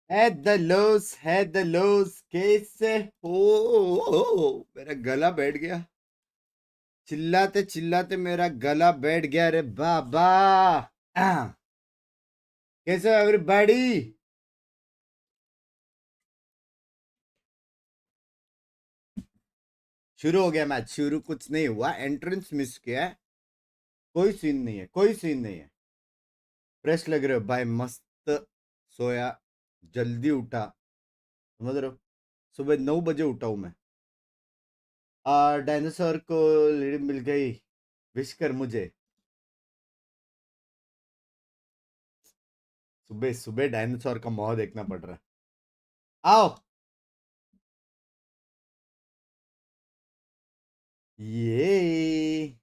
Had the lows कैसे हो मेरा गला बैठ गया चिल्लाते चिल्लाते मेरा गला बैठ गया रे बाबा कैसे हो एवरीबॉडी शुरू हो गया मैच शुरू कुछ नहीं हुआ एंट्रेंस मिस किया है कोई सीन नहीं है फ्रेश लग रहे हो भाई मस्त सोया जल्दी उठा समझ रहे हो सुबह 9 बजे उठा हूं मैं डायनासोर को लेडी मिल गई विश कर मुझे सुबह सुबह डायनासोर का मुंह देखना पड़ रहा है आओ ये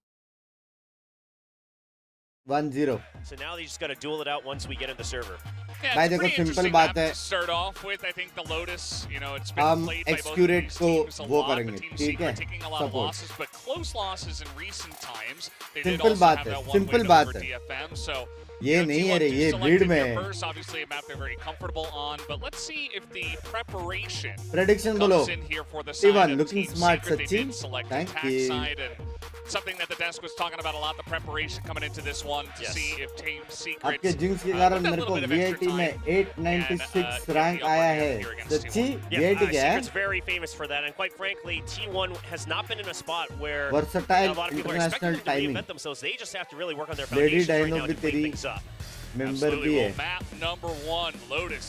1-0 So now they just got to duel it out once we get in the server. Yeah, भाई देखो सिंपल बात है start off with I think the Lotus, you know, it's been हम played by both एक्सक्यूरेट these को teams a वो lot, करेंगे but Team ठीक है Secret taking a lot of support losses, but close losses in recent times. They did simple also बात have है that one simple win बात over है DFM, so ये नहीं है रे ये भीड़ में है first, obviously a map they're very comfortable on, but let's see if the preparation prediction बोलो comes in here for the side Ivan of looking Team smart Secret. They Sachin did select thank attack you side, and something that the desk was talking about a lot, the preparation coming into this one to see if Team Secret आपके jinx के कारण मेरे को VIT में 896 rank आया है सच्ची VIT क्या है Secret's very famous for that, and quite frankly, T1 has not been in a spot where Versatile a lot of people are expecting them to reinvent themselves. They just have to really work on their Lady foundations right Dino now भी to clean तेरी things up. Member भी है Map number 1, Lotus,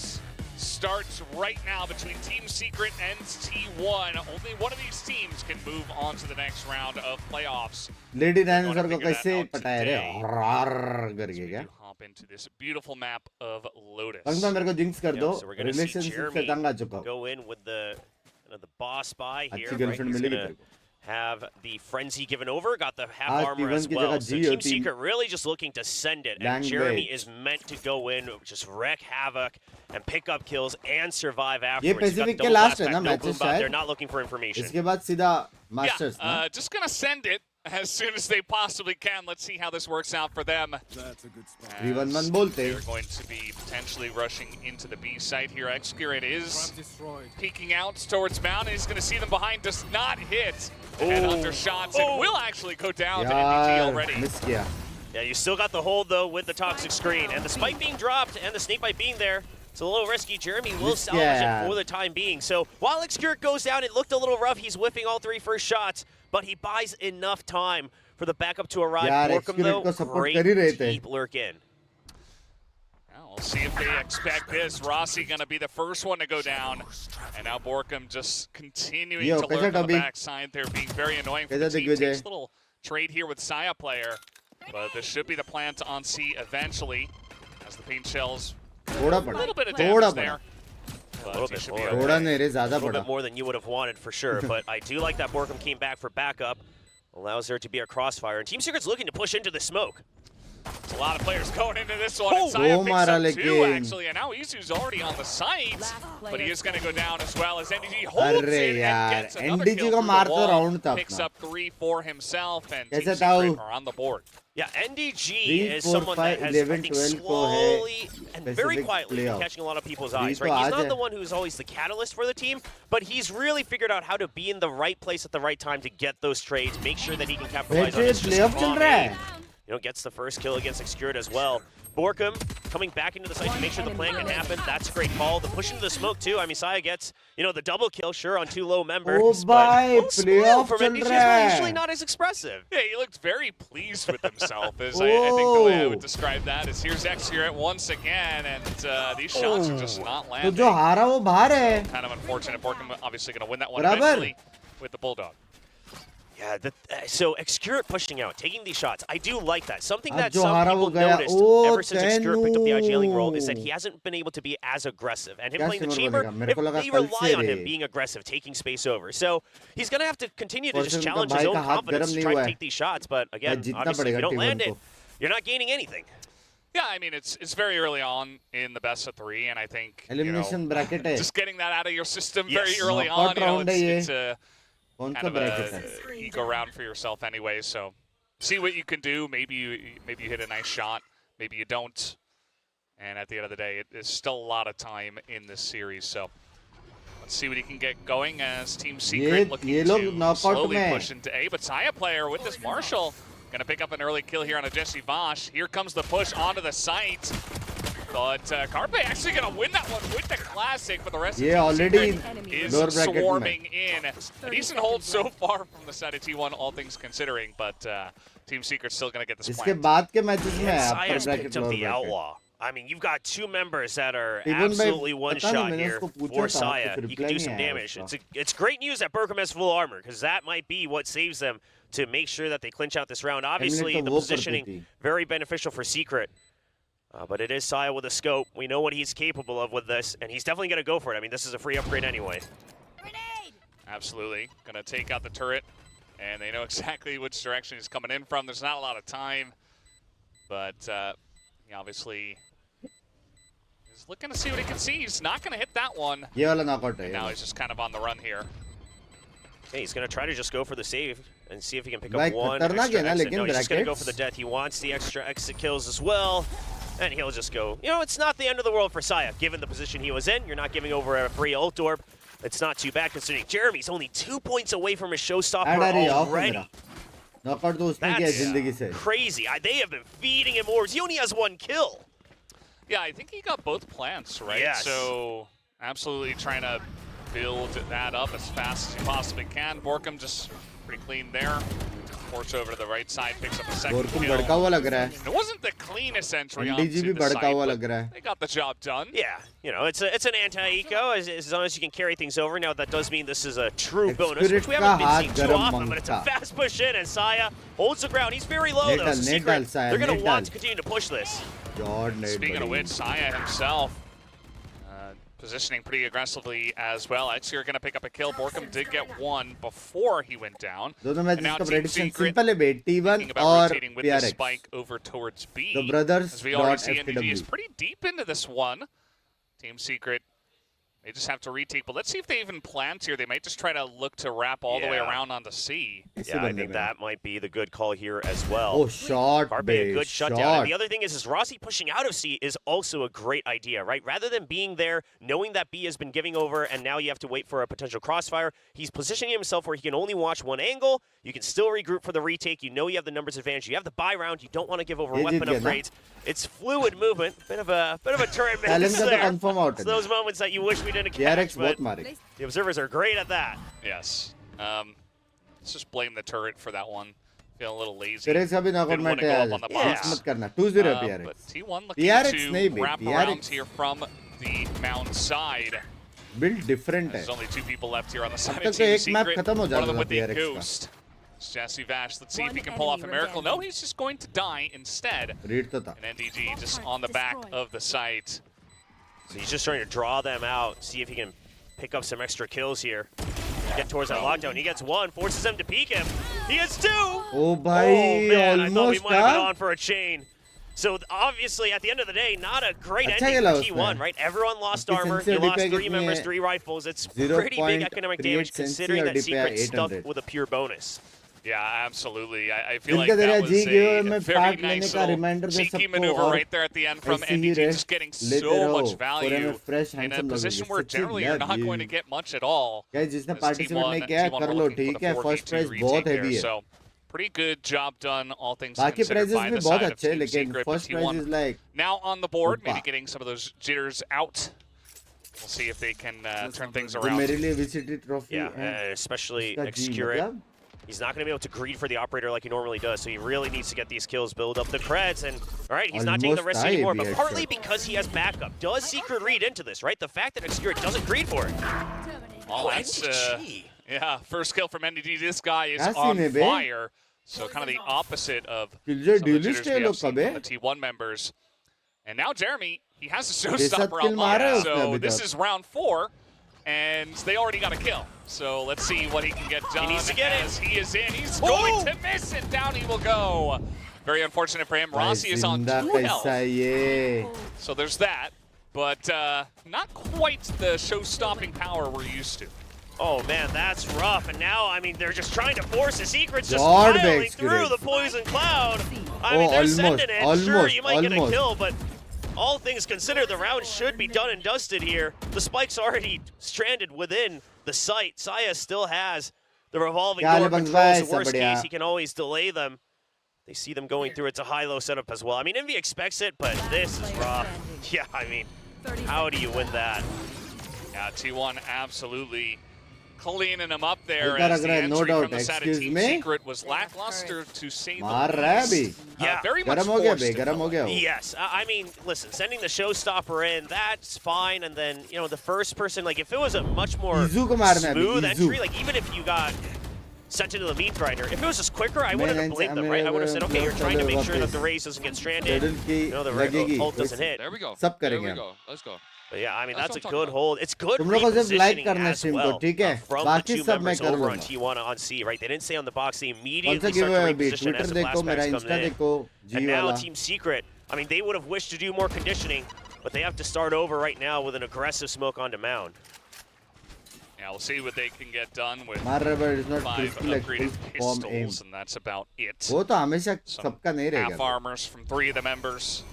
starts right now between Team Secret and T1. Only one of these teams can move on to the next round of playoffs. Lady dinosaur को कैसे पटाया रे रार करके क्या Hop into this beautiful map of Lotus. Pankaj मेरे को jinx कर दो So we're going to see relationship से तंग आ चुका हूं Jeremy go in with the boss spy here. अच्छी Right? गर्लफ्रेंड He's मिलेगी gonna तेरे को have the frenzy given over, got the half आज armor T1 as की well. जगह So G Team होती Secret really just looking to send it, and Language. Jeremy is meant to go in, just wreck havoc and pick up kills and survive ये afterwards. Pacific के Double last blast है ना back, no matches boom bot. They're शायद not looking for information. इसके बाद सीधा masters ना just gonna send it as soon as they possibly can. Let's see how this works out for them. That's a good spot. 3-1-1 बोलते They're going to be potentially rushing into the B site here. Execurate is Trap destroyed. peeking out towards Mountain. He's going to see them behind. Does not hit. And under shots. It will actually go down to NDT यार already. Miss किया Yeah, you still got the hold though with the toxic screen, and the spike being dropped and the snake bite being there. It's a little risky. Jeremy will salvage it for the time being. So while Execurate goes down, it looked a little rough. He's whiffing all 3 first shots, but he buys enough time for the backup to arrive. यार Borkum Execurate को though, support कर ही रहे great थे deep lurk in. Well, we'll see if they expect this. Rossi going to be the first one to go down. And now Borkum just continuing Yo, to कैसा lurk on the Tubby? backside there, being very annoying for कैसा the team. Digvijay? Takes a little trade here with Saya player. But this should be the plan to on C eventually. As the paint shells, थोड़ा a पड़ा little bit of थोड़ा damage पड़ा there. A little But he bit should be more. okay. थोड़ा नहीं रे A ज्यादा little पड़ा bit more than you would have wanted for sure, but I do like that Borkum came back for backup. Allows there to be a crossfire, and Team Secret's looking to push into the smoke. There's a lot of players going into this one. Oh, And Saya वो picks मारा up 2 लेकिन actually, and now Isu's already on the site. But he is going to go down as well as NDG holds अरे it यार and gets another NDG kill को through मार the तो wall. Round था Picks अपना up 3 for himself, and Team कैसे Secret ताऊ are on the board. Yeah, NDG 3, is 4, someone 5, that has, I 11, think, 12 को है slowly and very specific quietly been playoff. catching a lot of people's Three eyes, तो right? He's आज not है the one who's always the catalyst for the team, but he's really figured out how to be in the right place at the right time to get those trades, make sure that he can capitalize on वैसे his playoff चल strong रहा aim. है You know, gets the first kill against Excured as well. Borkum coming back into the site to make sure the plan can happen. That's a great call. The push into the smoke too. I mean, Saya gets, you know, the double kill, sure, on 2 low members. ओ भाई But playoff from चल NDG is रहा usually है not as expressive. Yeah, he looked very pleased with himself, is I think the way I would Oh. describe that is here's Execurate once again, and these shots are just not तो landing. जो हारा वो बाहर है Kind of unfortunate. Borkum obviously going to win that one बराबर eventually with the Bulldog. Yeah, so Execurate pushing out, taking these shots. I do like that. Something अब that जो some हारा people वो गया noticed O ever since Execurate picked up the IGLing role is that he तेनू hasn't been able to be as aggressive. And him क्या playing the Simar chamber, बनेगा मेरे को लगा they कल rely से on him रे being aggressive, taking space over. So he's going to have to continue to just परसों का challenge his भाई own का हाथ confidence गरम to नहीं try हुआ to है take these shots. But भाई again, जीतना obviously, if पड़ेगा you don't team land it, को you're not gaining anything. Yeah, I mean, it's very early on in the best of 3, and I think, you know, elimination bracket है just getting that out of your system Yes. very early Knockout on, you know, round है ये it's a कौन kind सा of bracket a है ego round for yourself anyway, so see what you can do. Maybe you hit a nice shot, maybe you don't. And at the end of the day, there's still a lot of time in this series. So let's see what he can get going as Team Secret looking to slowly push into A. But Saya player with this Marshall going to pick up an early kill here on a Jesse Vosh. Here comes the push onto the site. But Carpe actually going to win that one with the classic, but the rest of Team Secret is swarming in. A decent hold so far from the side of T1, all things considering, but Team Secret's still going to get this इसके बाद के matches में Saya's picked up the Outlaw. I mean, you've got two members that are absolutely one-shot here for Saya. You can do some damage. It's great news that Berkham has full armor, because that might be what saves them to make sure that they clinch out this round. Obviously, the positioning, very beneficial for Secret. But it is Saya with a scope. We know what he's capable of with this, and he's definitely going to go for it. I mean, this is a free upgrade anyway. Grenade! Absolutely. Going to take out the turret, and they know exactly which direction he's coming in from. There's not a lot of time, but he obviously is looking to see what he can see. He's not going to hit that one. Now he's just kind of on the run here. Okay, he's going to try to just go for the save and see if he can pick up one extra exit. No, he's just going to go for the death. He wants the extra exit kills as well. And he'll just go, you know, it's not the end of the world for Saya. Given the position he was in, you're not giving over a free ult orb. It's not too bad considering Jeremy's only 2 points away from his showstopper already. That's crazy. They have been feeding him orbs. He only has 1 kill. Yeah, I think he got both plants, right? Yes. So absolutely trying to build that up as fast as he possibly can. Borkham just pretty clean there. Force over to the right side, picks up a second kill. It wasn't the cleanest entry onto the site, but they got the job done. Yeah, you know, it's an anti-eco as long as you can carry things over. Now, that does mean this is a true bonus, which we haven't been seeing too often, but it's a fast push in, and Saya holds the ground. He's very low, though. So Secret, they're going to want to continue to push this. Speaking of which, Saya himself positioning pretty aggressively as well. Actually, are going to pick up a kill. Borkham did get one before he went down. And now Team Secret thinking about rotating with the spike over towards B. The brothers as we already see, NDG is pretty deep into this one. Team Secret, they just have to retake. But let's see if they even plant here. They might just try to look to wrap all the way around onto C. Yeah, I think that might be the good call here as well. Oh, shot, Carpe, a good shutdown. And the other thing is Rossi pushing out of C is also a great idea, right? Rather than being there, knowing that B has been giving over, and now you have to wait for a potential crossfire, he's positioning himself where he can only watch one angle. You can still regroup for the retake. You know you have the numbers advantage. You have the buy round. You don't want to give over weapon upgrades. It's fluid movement. Bit of a turret miss there. It's those moments that you wish we didn't catch, but the observers are great at that. Yes. Let's just blame the turret for that one. Feeling a little lazy. Didn't want to go up on the box. But T1 looking to wrap around here from the mound side. Build different. There's only 2 people left here on the side of Team Secret. One of them with the ghost. It's Jesse Vash. Let's see if he can pull off a miracle. No, he's just going to die instead. And NDG just on the back of the site. So he's just trying to draw them out, see if he can pick up some extra kills here. Get towards that lockdown. He gets 1, forces them to peek him. He gets 2! Oh, man, I thought we might have been on for a chain. So obviously, at the end of the day, not a great ending for T1, right? Everyone lost armor. You lost 3 members, 3 rifles. It's pretty big economic damage considering that Secret's stuck with a pure bonus. Yeah, absolutely. I feel like that was a very nice little cheeky maneuver right there at the end from NDG, just getting so much value in a position where generally you're not going to get much at all. So pretty good job done, all things considered, by the side of Team Secret. But T1 now on the board, maybe getting some of those jitters out. We'll see if they can turn things around. Yeah, especially Excurate. He's not going to be able to greed for the operator like he normally does, so he really needs to get these kills, build up the creds, and all right, he's not taking the risk anymore, but partly because he has backup. Does Secret read into this, right? The fact that Excurate doesn't greed for it. Oh, that's, yeah, first kill from NDG. This guy is on fire. So kind of the opposite of some of the jitters we have seen from the T1 members. And now Jeremy, he has a showstopper online, so this is round 4. And they already got a kill. So let's see what he can get done. He needs to get as he is in. He's going to miss it. Down he will go. Very unfortunate for him. Rossi is on 2 health. So there's that. But not quite the show-stopping power we're used to. Oh, man, that's rough. And now, I mean, they're just trying to force the Secrets just piling through the poison cloud. I mean, they're sending it. Sure, you might get a kill, but all things considered, the round should be done and dusted here. The spike's already stranded within the site. Saya still has the revolving door controls. The worst case, he can always delay them. They see them going through. It's a high-low setup as well. I mean, Envy expects it, but this is rough. Yeah, I mean, how do you win that? Yeah, T1 absolutely cleaning him up there as the entry from the side of Team Secret was lackluster to say the least. Yeah, very much forced. Yes, I mean, listen, sending the showstopper in, that's fine, and then, you know, the first person, like, if it was a much more smooth entry, like, even if you got sent into the meat grinder, if it was just quicker, I wouldn't have blamed them, right? I would have said, okay, you're trying to make sure that the Raze doesn't get stranded, you know, the ult doesn't hit. There we go. There we go. Let's go. But yeah, I mean, that's a good hold. It's good तुम लोग को सिर्फ like repositioning करना as stream well को, ठीक है? from the बाकी two सब मैं members कर over on लूँगा। T1 on C, right? They didn't stay on the box. They कौन सा immediately गिव start है to अभी? reposition ट्विटर as the देखो, मेरा flashbacks come इंस्टा in. देखो, And जी now वाला। Team Secret, I mean, they would have wished to do more conditioning, but they have to start over right now with an aggressive smoke onto Mound. Yeah, we'll see what they can get done with मार रहा है, it's not 5 crispy like upgraded full form aim. pistols, and that's about it. वो तो हमेशा Some सबका नहीं half रहेगा। armors from 3 of the members,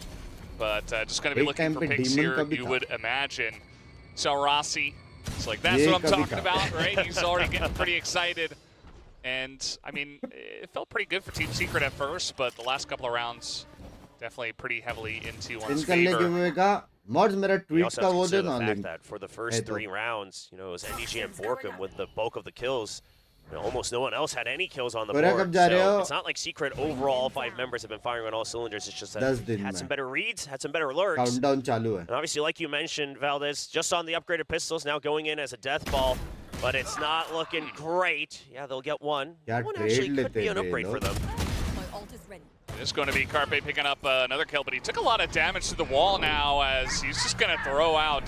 but just going to be एक looking time for पे picks demon here, का भी you था। would imagine. So Rossi, it's like, that's ये what I'm कभी talking था। about, right? He's already getting pretty excited. And, I mean, it felt pretty good for Team Secret at first, but the last couple of rounds definitely pretty heavily in T1's favor. Mods मेरा You tweet also का have to वो consider they the ना fact link। that for the first 3 rounds, you know, it was NDG and Borkum with the bulk of the kills. You know, almost no one else had any kills on the Korea board. कब जा रहे So हो? it's not like Secret overall, 5 members have been firing on all cylinders. It's just that 10 दिन had में। some better reads, had some better alerts. Countdown चालू है। And obviously, like you mentioned, Valdez, just on the upgraded pistols, now going in as a death ball. But it's not looking great. Yeah, they'll get one. क्या One trade actually could लेते be an थे upgrade for लोग? them. It's going to be Carpe picking up another kill, but he took a lot of damage to the wall now as he's just going to throw out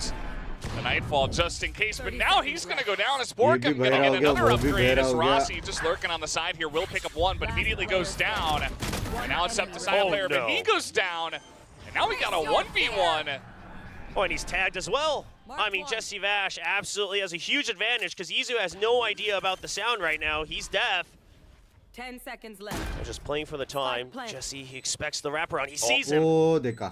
the Nightfall just in case. But now he's going to go down as Borkum, going to get another upgrade as Rossi just lurking on the side here. Will pick up one, but immediately goes down. And now it's up to side player, but he goes down. And now we got a 1v1. Oh, and he's tagged as well. I mean, Jesse Vash absolutely has a huge advantage because Izu has no idea about the sound right now. He's deaf. 10 seconds left. They're just playing for the time. Jesse, he expects the wraparound. He sees him. ओ देखा।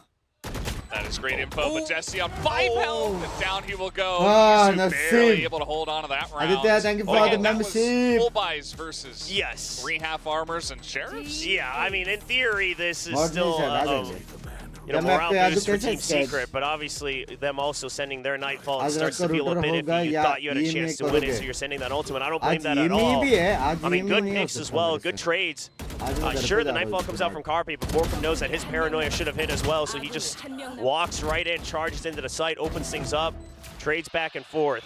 That is great info, but Jesse on 5 health, and down he will go. Ah, Izu barely able to hold on to that round. Aditya, thank you for the membership. Full buys versus Yes. 3 half armors and sheriffs. Yeah, I mean, in theory, this is Mod still नहीं शायद आ a जाएंगे। you know, Yeah, मैं morale आपको याद boost for कैसे Team sketch? Secret, but obviously them also sending their Nightfall आज starts रात to को feel a router bit होगा iffy. You या thought you had a EMA chance to win it, करोगे? so you're sending that ultimate. I don't blame आज that at EMA all. भी है, आज I mean, EMA good नहीं हो picks as सकता well, मेरे good से। trades. आज मैं घर पे Sure, जा the रहा हूँ Nightfall इसके comes out बाद। from Carpe, but Borkum knows that his paranoia should have hit as well, so he just walks right in, charges into the site, opens things up, trades back and forth.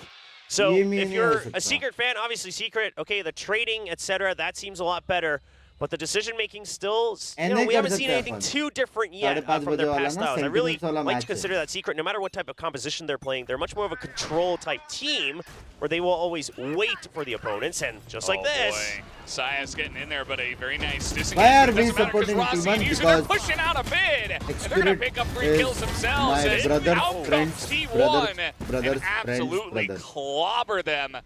So EMA if नहीं you're हो a सकता। Secret fan, obviously Secret, okay, the trading, etc., that seems a lot better. But the decision-making still, you know, we haven't seen anything too different yet from their past styles. I really like to consider that Secret, no matter what type of composition they're playing, they're much more of a control-type team where they will always wait for the opponents, and just like this. Boy. Saya's getting in there, but a very nice Why are disengagement. we Doesn't matter because supporting Rossi T1? and User, they're Because pushing out a bid. And they're going to Spirit pick up 3 is kills themselves. my And brother's out friend's comes T1 brother's and absolutely friend's brother. clobber them.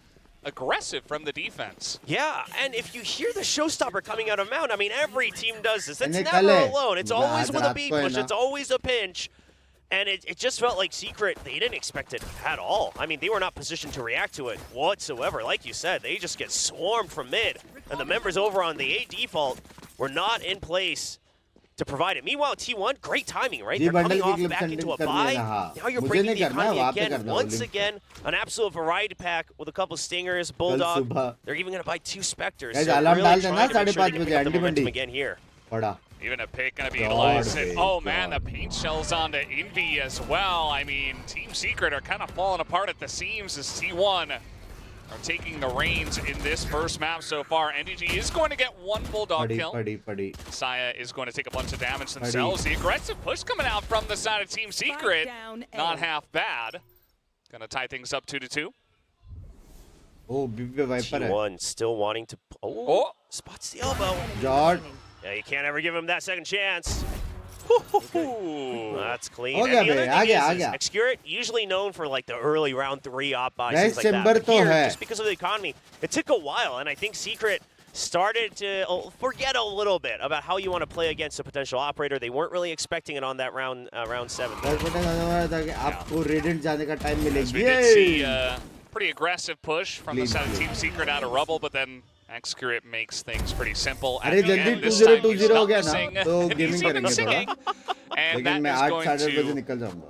Aggressive from the defense. Yeah, and if you hear the showstopper coming out of Mount, I mean, every team does this. It's And never Kale, alone. It's always with a रात B को है push. ना। It's always a pinch. And it just felt like Secret, they didn't expect it at all. I mean, they were not positioned to react to it whatsoever. Like you said, they just get swarmed from mid. And the members over on the A default were not in place to provide it. Meanwhile, T1, great timing, right? Ji They're coming bundle की off clip back send into a कर buy. लेना, हाँ। Now you're मुझे breaking नहीं the करना, economy वहाँ पे again. करना, Once link। again, an absolute variety pack with a couple Stingers, सुबह। Bulldog. They're even going to buy 2 Spectres. Guys, So alarm really डाल trying देना, to make sure they 5:30 can pick बजे, up the अंडी momentum Bandi. again here. पड़ा। Even a pick going to be God, utilized. And, babe, oh, man, God. the paint shells onto Envy as well. I mean, Team Secret are kind of falling apart at the seams as T1 are taking the reins in this first map so far. NDG is going to get 1 Bulldog kill. पड़ी। Saya is going to take a bunch of damage themselves. The aggressive push coming out from the side of Team Secret, not half bad. Going to tie things up 2-2. ओ बीबी पे wiper है। T1 still wanting to... Oh. Spots the elbow. George. Yeah, you can't ever give him that second chance. That's clean. हो And गया the other बे, आ thing गया, आ is गया। Excurit, usually known for like the early round 3 op buys, Guys, things like that. Chamber But तो here, है। just because of the economy, it took a while, and I think Secret, started to forget a little bit about how you want to play against a potential operator. They weren't really expecting it on that round 7. आपको Radiant जाने का time As we मिलेगी. did see pretty aggressive push from the side of Team Secret out of Rubble, but then Excurate makes things pretty simple. At अरे the जल्दी end, this time he's 2020 हो not गया ना, missing, तो and gaming he's even करेंगे singing. थोड़ा. And लेकिन that मैं is 8 going 8:30 बजे to निकल जाऊंगा.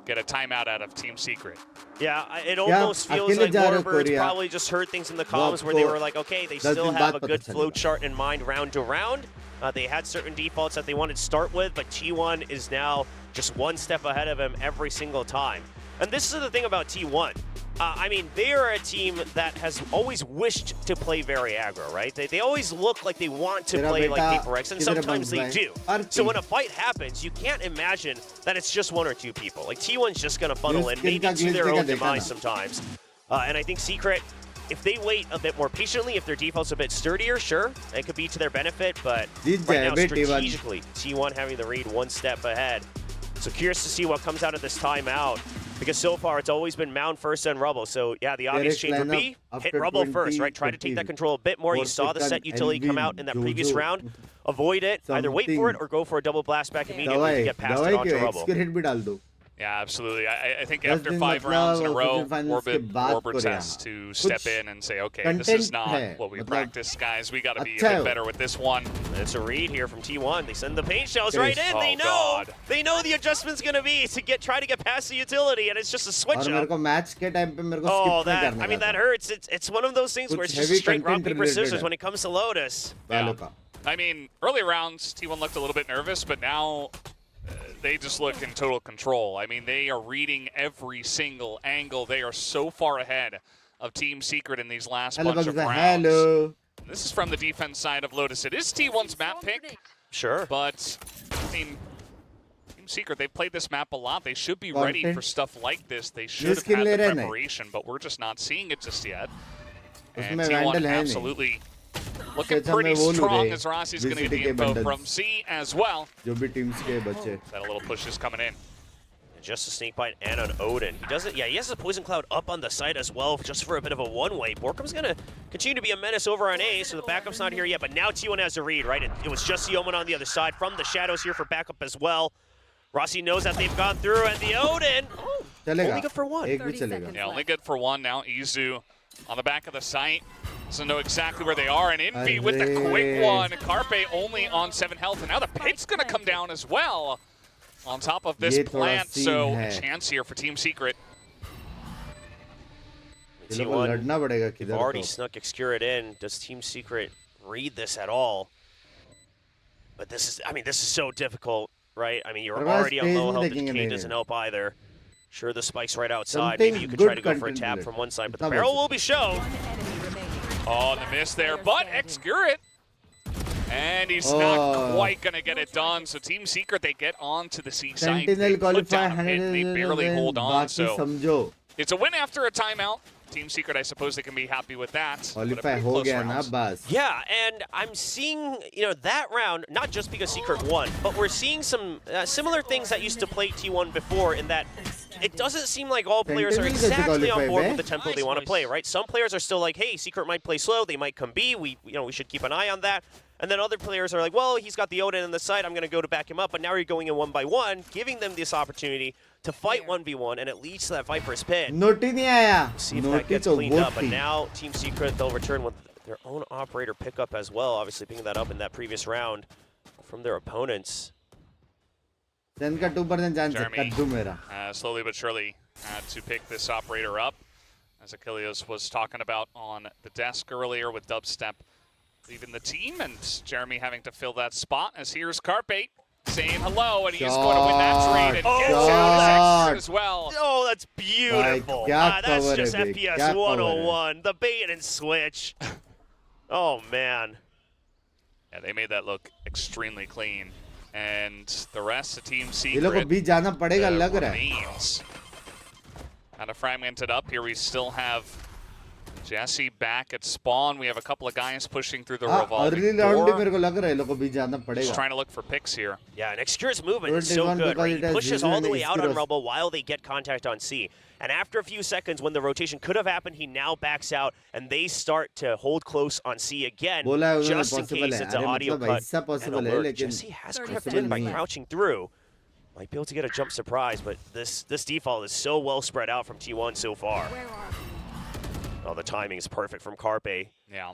get a timeout out of Team Secret. Yeah, it almost feels अकेले like जा रहे हो Warbirds Korea. probably just heard things in the comms where they were like, okay, they 10 still दिन have बाद a पता good चलेगा. flow chart in mind round to round. They had certain defaults that they wanted to start with, but T1 is now just one step ahead of him every single time. And this is the thing about T1. I mean, they are a team that has always wished to play very aggro, right? They always look like they want to play like Paper X, and sometimes they do. So when a fight happens, you can't imagine that it's just one or two people. Like, T1's just going to funnel in, maybe to their own demise sometimes. And I think Secret, if they wait a bit more patiently, if their default's a bit sturdier, sure, it could be to their benefit. But right now, strategically, T1 having the read one step ahead. So curious to see what comes out of this timeout. Because so far, it's always been Mound first and Rubble. So, yeah, the obvious change would be hit Rubble first, right? Try to take that control a bit more. You saw the set utility come out in that previous round. Avoid it. Either wait for it or go for a double blast back immediately to get past it onto Rubble. Yeah, absolutely. I think after 5 rounds in a row, Warbirds has to step in and say, okay, this is not what we practice, guys. We got to be a bit better with this one. It's a read here from T1. They send the paint shells right in. They know. They know the adjustment's going to be to try to get past the utility, and it's just a switch up. Oh, I mean, that hurts. It's one of those things where it's just straight rock, paper, scissors when it comes to Lotus. Yeah. I mean, early rounds, T1 looked a little bit nervous, but now they just look in total control. I mean, they are reading every single angle. They are so far ahead of Team Secret in these last bunch of rounds. This is from the defense side of Lotus. It is T1's map pick. Sure. But, I mean, Team Secret, they've played this map a lot. They should be ready for stuff like this. They should have had the preparation, but we're just not seeing it just yet. And T1 absolutely looking pretty strong as Rossi's going to get the info from C as well. That a little push is coming in. And just a sneak bite and an Odin. He doesn't, yeah, he has a Poison Cloud up on the site as well, just for a bit of a one-way. Borkum's going to continue to be a menace over on A, so the backup's not here yet, but now T1 has a read, right? It was just the Omen on the other side from the shadows here for backup as well. Rossi knows that they've gone through, and the Odin, only good for one. Yeah, only good for one now. Izu on the back of the site. Doesn't know exactly where they are, and Envy with the quick one. Carpe only on 7 health, and now the pit's going to come down as well on top of this plant, so a chance here for Team Secret. T1, they've already snuck Excurate in. Does Team Secret read this at all? But this is, I mean, this is so difficult, right? I mean, you're already on low health, the decay doesn't help either. Sure, the spike's right outside. Maybe you could try to go for a tap from one side, but the barrel will be shown. Oh, the miss there, but Excurate. And he's not quite going to get it done. So Team Secret, they get on to the C side. They put down a hit, they barely hold on. So it's a win after a timeout. Team Secret, I suppose they can be happy with that. Yeah, and I'm seeing, you know, that round, not just because Secret won, but we're seeing some similar things that used to plague T1 before, in that it doesn't seem like all players are exactly on board with the tempo they want to play, right? Some players are still like, hey, Secret might play slow, they might come B, we should keep an eye on that. And then other players are like, well, he's got the Odin on the side, I'm going to go to back him up. But now you're going in 1 by 1, giving them this opportunity to fight 1v1, and it leads to that Viper's Pit. See if that gets cleaned up. But now Team Secret, they'll return with their own operator pickup as well, obviously picking that up in that previous round from their opponents. Jeremy, slowly but surely had to pick this operator up, as Achilles was talking about on the desk earlier with Dubstep leaving the team, and Jeremy having to fill that spot. As here's Carpe saying hello, and he's going to win that trade and gets out his extra as well. Oh, that's beautiful. That's just FPS 101, the bait and switch. Oh, man. Yeah, they made that look extremely clean. And the rest of Team Secret remains kind of fragmented up. Here we still have Jesse back at spawn. We have a couple of guys pushing through the revolving early round door. मेरे को लग रहा है लोग को भी जाना पड़ेगा. Just trying to look for picks here. Yeah, and Excure's movement is so good, right? He pushes all the way out on Rubble while they get contact on C. And after a few seconds, when the rotation could have happened, he now backs out, and they start to hold close on C again, just in case it's an audio cut and alert. Jesse has crept in by crouching through. Might be able to get a jump surprise, but this default is so well spread out from T1 so far. Oh, the timing is perfect from Carpe. Yeah.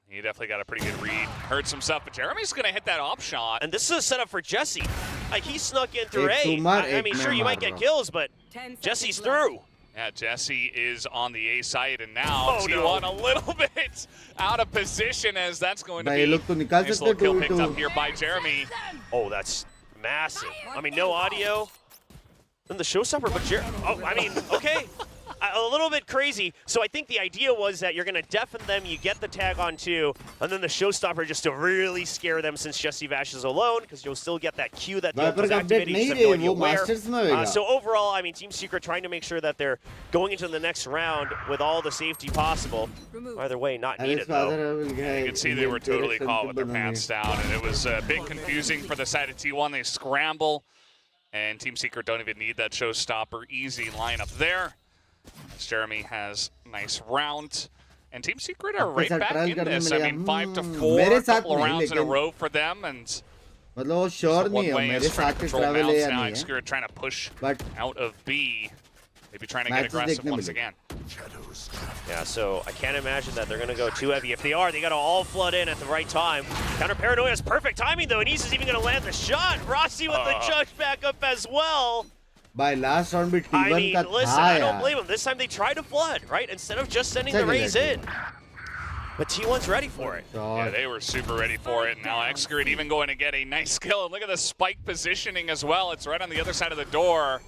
He definitely got a pretty good read. Heard some stuff, but Jeremy's going to hit that op shot. And this is a setup for Jesse. Like, he snuck in through A. I mean, sure, you might get kills, but Jesse's through. Yeah, Jesse is on the A side, and now T1 a little bit out of position, as that's going to be a nice little kill picked up here by Jeremy. Oh, that's massive. I mean, no audio. Then the showstopper, but I mean, okay. A little bit crazy. So I think the idea was that you're going to deafen them, you get the tag on 2, and then the showstopper just to really scare them since Jesse Vash is alone, because you'll still get that cue that the ult is activated. You have no idea where. So overall, I mean, Team Secret trying to make sure that they're going into the next round with all the safety possible. Either way, not needed, though. You can see they were totally caught with their pants down, and it was a bit confusing for the side of T1. They scramble, and Team Secret don't even need that showstopper. Easy lineup there. As Jeremy has a nice round. And Team Secret are right back in this. I mean, 5-4, a couple of rounds in a row for them. And sure one way is trying to control mounts now. Secret trying to push out of B. Maybe trying to get aggressive once again. Yeah, so I can't imagine that they're going to go too heavy. If they are, they got to all flood in at the right time. Counter Paranoia is perfect timing, though, and he's even going to land the shot. Rossi with the judge back up as well. By last round, I mean, listen, I don't blame them. This time they tried to flood, right? Instead of just sending the Raze in. But T1's ready for it. Yeah, they were super ready for it. Now Xgrid even going to get a nice kill. And look at the spike positioning as well. It's right on the other side of the door.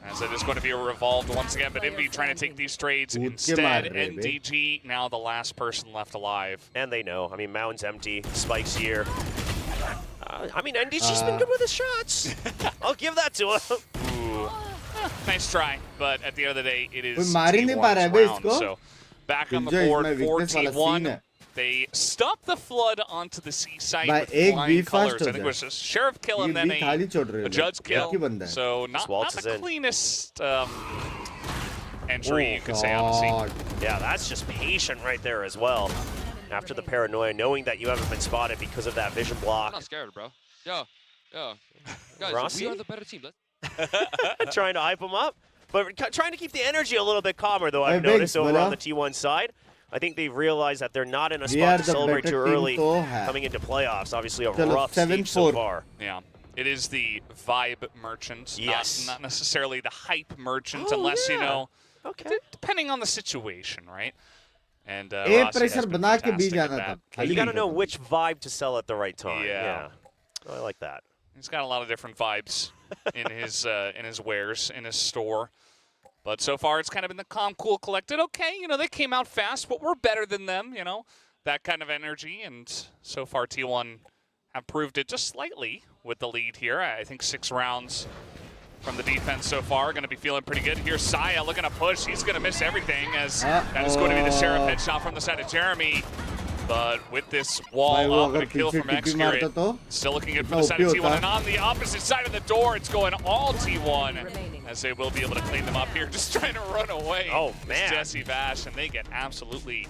As it is going to be revolved once again, but Envy trying to take these trades instead. NDG now the last person left alive. And they know. I mean, Mountain's empty. Spike's here. I mean, NDG's been good with his shots. I'll give that to him. Ooh. Nice try, but at the end of the day, it is T1's round. So back on the board for T1. They stopped the flood onto the C site with flying colors. I think it was a sheriff kill and then a judge kill. So not the cleanest entry, you could say, on the scene. Yeah, that's just patient right there as well. After the paranoia, knowing that you haven't been spotted because of that vision block. I'm not scared, bro. Yo. Guys, Rossi? we are the better team. Trying to hype him up, but trying to keep the energy a little bit calmer, though, I've noticed over on the T1 side. I think they've realized that they're not in a spot to celebrate too early coming into playoffs. Obviously, a rough stage so far. Yeah. It is the vibe merchant, not necessarily the hype merchant, unless, you know, depending on the situation, right? And Rossi has been fantastic at that. You got to know which vibe to sell at the right time. Yeah. I like that. He's got a lot of different vibes in his wares, in his store. But so far, it's kind of been the calm, cool, collected. Okay, you know, they came out fast, but we're better than them, you know, that kind of energy. And so far, T1 have proved it just slightly with the lead here. I think 6 rounds from the defense so far. Going to be feeling pretty good. Here's Saya looking to push. He's going to miss everything, as that is going to be the Sheriff headshot from the side of Jeremy. But with this wall up and a kill from Xgrid, still looking good from the side of T1. And on the opposite side of the door, it's going all T1, as they will be able to clean them up here. Just trying to run away. Oh, man. Jesse Vash, and they get absolutely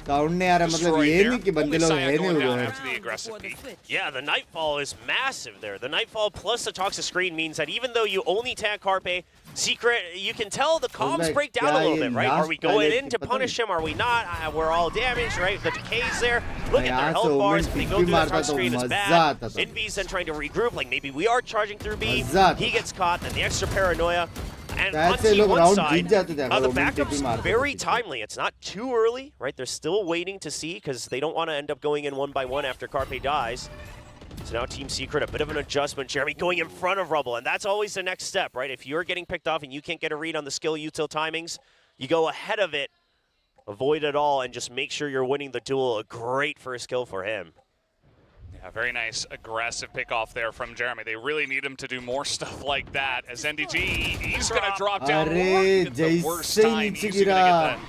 destroyed there. Only Saya going down after the aggressive peek. Yeah, the Nightfall is massive there. The Nightfall plus the Toxic Screen means that even though you only tag Carpe, Secret, you can tell the comms break down a little bit, right? Are we going in to punish him? Are we not? We're all damaged, right? The decay's there. Look at their health bars. If they go through that Toxic Screen, it's bad. Envy's then trying to regroup, like maybe we are charging through B. He gets caught, then the extra paranoia. And on T1 side, the backup's very timely. It's not too early, right? They're still waiting to see because they don't want to end up going in 1 by 1 after Carpe dies. So now Team Secret, a bit of an adjustment. Jeremy going in front of Rubble, and that's always the next step, right? If you're getting picked off and you can't get a read on the skill util timings, you go ahead of it, avoid it all, and just make sure you're winning the duel. A great first kill for him. Yeah, very nice aggressive pickoff there from Jeremy. They really need him to do more stuff like that. As NDG, he's going to drop down the worst time. He's going to get that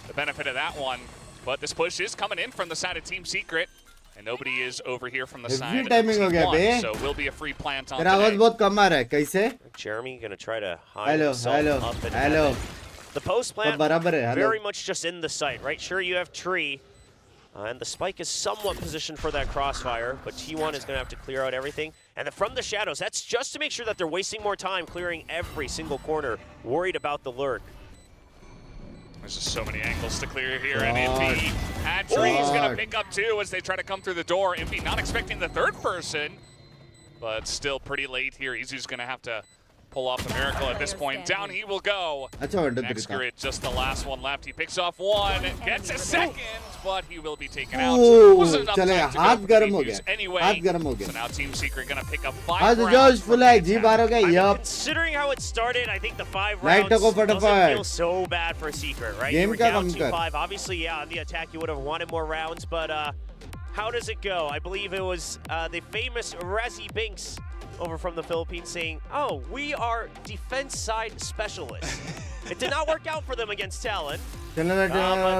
the benefit of that one. But this push is coming in from the side of Team Secret. And nobody is over here from the side of timing हो गया बे. T1, so will be a free plant on तेरा आवाज today. बहुत कम आ रहा है कैसे? Jeremy gonna try to hide himself up in Hello. heaven. The post plant बराबर है. Hello. very much just in the sight, right? Sure, you have tree, and the spike is somewhat positioned for that crossfire, but T1 is gonna have to clear out everything. And from the shadows, that's just to make sure that they're wasting more time clearing every single corner, worried about the lurk. There's just so many angles to clear here, and Impy at tree is going to pick up two as they try to come through the door. Impy not expecting the third person, but still pretty late here. Izu's going to have to pull off the miracle at this point. Down he will go. Excurate, just the last one left. He picks off one, gets a second, but he will be taken out. Wasn't enough time to go for the anyway. So now Team Secret going to pick up 5 rounds. Considering how it started, I think the 5 rounds doesn't feel so bad for Secret, right? You were down 2-5. Obviously, yeah, on the attack you would have wanted more rounds, but how does it go? I believe it was the famous Resi Binks over from the Philippines saying, oh, we are defense side specialists. It did not work out for them against Talon. But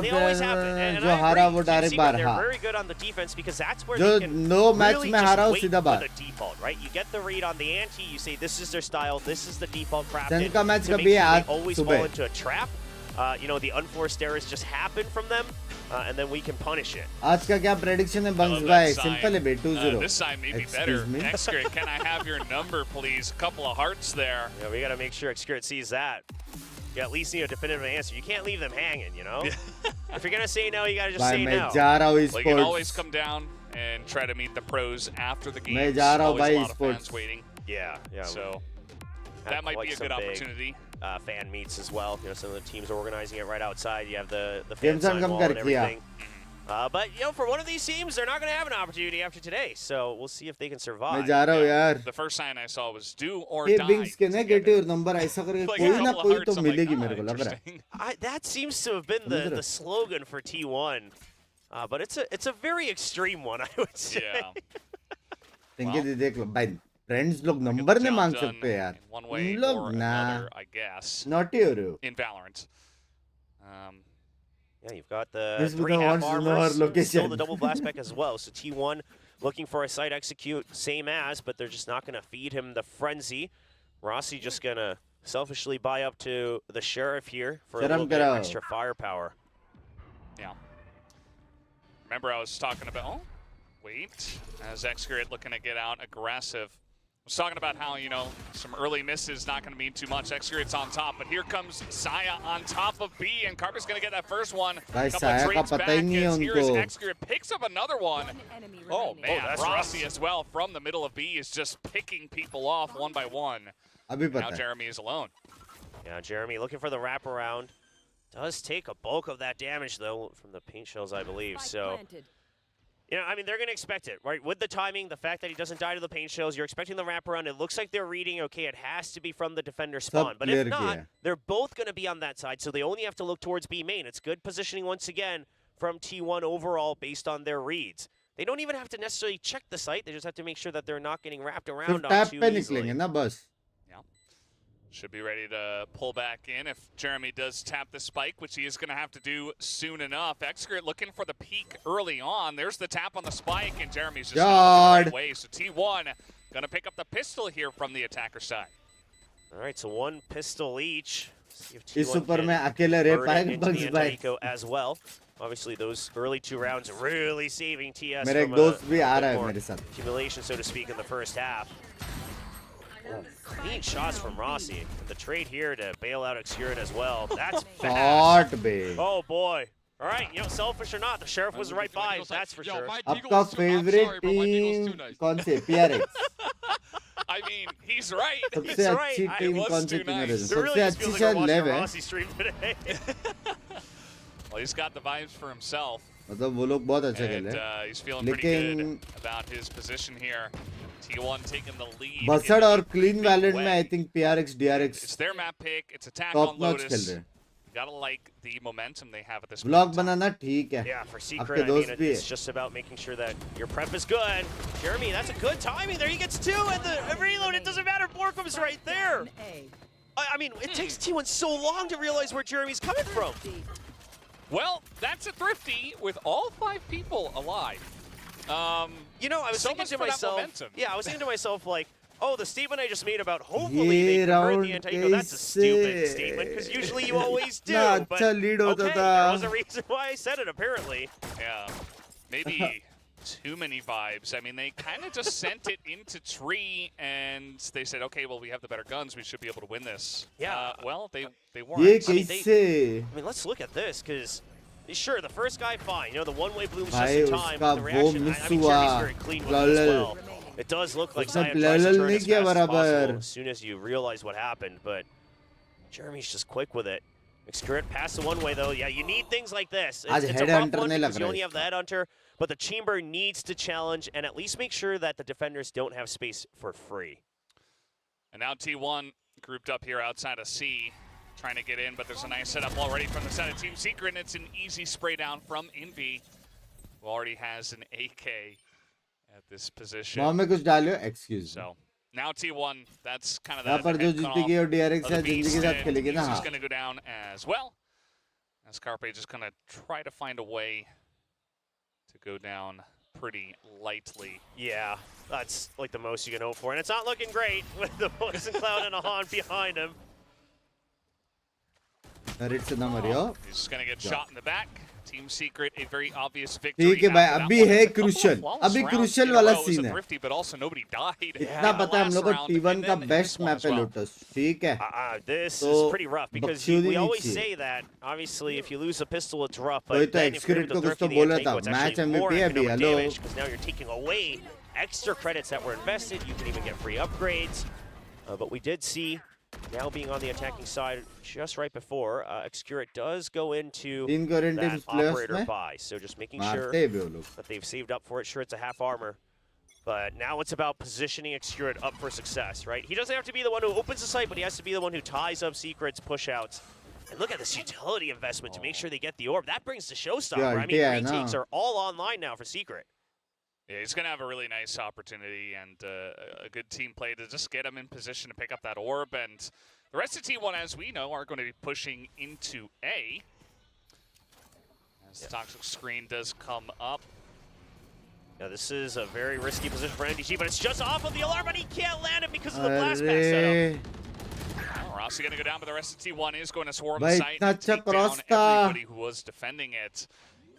they always happen. And I agree, they're very good on the defense because that's where they can really just wait for the default, right? You get the read on the anti, you say this is their style, this is the default crafted to make sure they always fall into a trap. You know, the unforced errors just happen from them, and then we can punish it. आज का क्या prediction है Bunks भाई? Simple है बे 2-0. This side may be better. Excurate, can I have your number, please? A couple of hearts there. Yeah, we got to make sure Excurate sees that. You at least need a definitive answer. You can't leave them hanging, you know? If you're going to say no, you got to just say no. Well, you can always come down and try to meet the pros after the game. Always a lot of fans waiting. Yeah. So that might be a good opportunity. Fan meets as well. You know, some of the teams are organizing it right outside. You have the fan sign wall and everything. But you know, for one of these teams, they're not going to have an opportunity after today. So we'll see if they can survive. The first sign I saw was do or die. Binks के ना get your number ऐसा करके कोई ना कोई तो मिलेगी मेरे को लग रहा है. That seems to have been the slogan for T1. But it's a very extreme one, I would say. Yeah. देख लो भाई. Friends लोग नंबर नहीं मांग सकते यार. उन लोग ना. I guess. Naughty हो रहे हो. In Valorant. Yeah, you've got the 3 half armors, still the double blast back as well. So T1 looking for a site execute, same as, but they're just not going to feed him the frenzy. Rossi just going to selfishly buy up to the Sheriff here for a little bit of extra firepower. Yeah. Remember I was talking about, oh, wait, as Excurate looking to get out aggressive. I was talking about how, you know, some early misses not going to mean too much. Excurate's on top, but here comes Saya on top of B, and Carper's going to get that first one. A couple of trades back as here's Excurate picks up another one. Oh, man, Rossi as well from the middle of B is just picking people off one by one. Now Jeremy is alone. Yeah, Jeremy looking for the wraparound. Does take a bulk of that damage, though, from the paint shells, I believe. So, you know, I mean, they're going to expect it, right? With the timing, the fact that he doesn't die to the paint shells, you're expecting the wraparound. It looks like they're reading, okay, it has to be from the defender spawn. But if not, they're both going to be on that side, so they only have to look towards B main. It's good positioning once again from T1 overall based on their reads. They don't even have to necessarily check the site. They just have to make sure that they're not getting wrapped around on too easily. Should be ready to pull back in if Jeremy does tap the spike, which he is going to have to do soon enough. Excurate looking for the peak early on. There's the tap on the spike, and Jeremy's just going the right way. So T1 going to pick up the pistol here from the attacker side. All right, so one pistol each. See if T1 as well. Obviously, those early 2 rounds really saving TS from accumulation, so to speak, in the first half. Oh, clean shots from Rossi. The trade here to bail out Excurate as well. That's fast. Oh boy. All right, you know, selfish or not, the Sheriff was right by, that's for sure. आपका favorite team कौन से? PRX. I mean, he's right. सबसे अच्छी team कौन सी team है? सबसे अच्छी शायद Lev है. Rossi stream today. Well, he's got the vibes for himself. मतलब वो लोग बहुत अच्छे खेले. He's feeling pretty good about his position here. T1 taking the lead. Buzzard और clean Valorant में I think PRX, DRX. It's their map pick. It's attack on Lotus. Gotta like the momentum they have at this point. Vlog बनाना ठीक है. Yeah, for Secret, I mean, it's just about making sure that your prep is good. Jeremy, that's a good timing there. He gets 2 and the reload. It doesn't matter. Borkum's right there. I mean, it takes T1 so long to realize where Jeremy's coming from. Well, that's a Thrifty with all 5 people alive. You know, I was so thinking much to for that myself, momentum. yeah, I was thinking to myself, like, oh, the statement I just made about hopefully they convert the anti, that's a stupid statement, because usually you always do. But okay, there was a reason why I said it, apparently. Yeah, maybe too many vibes. I mean, they kind of just sent it into tree, and they said, okay, well, we have the better guns. We should be able to win this. Yeah. Well, they weren't. I mean, let's look at this, because sure, the first guy, fine. You know, the one-way bloom's just in time. But the reaction, I mean, Jeremy's very clean with it as well. It does look like Zion tries to turn as fast as possible as soon as you realize what happened, but Jeremy's just quick with it. Excurrent past the one-way, though. Yeah, you need things like this. It's a rough one because you only have the headhunter, but the chamber needs to challenge and at least make sure that the defenders don't have space for free. And now T1 grouped up here outside of C, trying to get in, but there's a nice setup already from the side of Team Secret, and it's an easy spray down from Envy, who already has an AK at this position. Excuse me. So now T1, that's kind of यहाँ पर जो जीतेगी और DRX है जिंदगी के साथ खेलेगी ना. He's going to go down as well. As Carpe just going to try to find a way to go down pretty lightly. Yeah, that's like the most you can hope for, and it's not looking great with the Poison Cloud and a Han behind him. He's just going to get shot in the back. Team Secret, a very obvious victory. ठीक है भाई, अभी है crucial. अभी crucial वाला scene है. Thrifty, but also nobody died. इतना पता है हम लोग को T1 का best map है Lotus. ठीक है. This is pretty rough because we always say that. Obviously, if you lose a pistol, it's rough. But then if you're able to Thrifty the Antenko, it's actually more economic damage because now you're taking away extra credits that were invested. You can even get free upgrades. But we did see. Now being on the attacking side just right before, Excurrent does go into that operator buy. So just making sure that they've saved up for it. Sure, it's a half armor. But now it's about positioning Excurrent up for success, right? He doesn't have to be the one who opens the site, but he has to be the one who ties up Secret's push-outs. And look at this utility investment to make sure they get the orb. That brings the showstopper. I mean, retakes are all online now for Secret. Yeah, he's going to have a really nice opportunity and a good team play to just get him in position to pick up that orb. And the rest of T1, as we know, are going to be pushing into A. As the toxic screen does come up. Now, this is a very risky position for NDG, but it's just off of the alarm, but he can't land it because of the blast pass setup. Well, Rossi going to go down, but the rest of T1 is going to swarm the site and take down everybody who was defending it.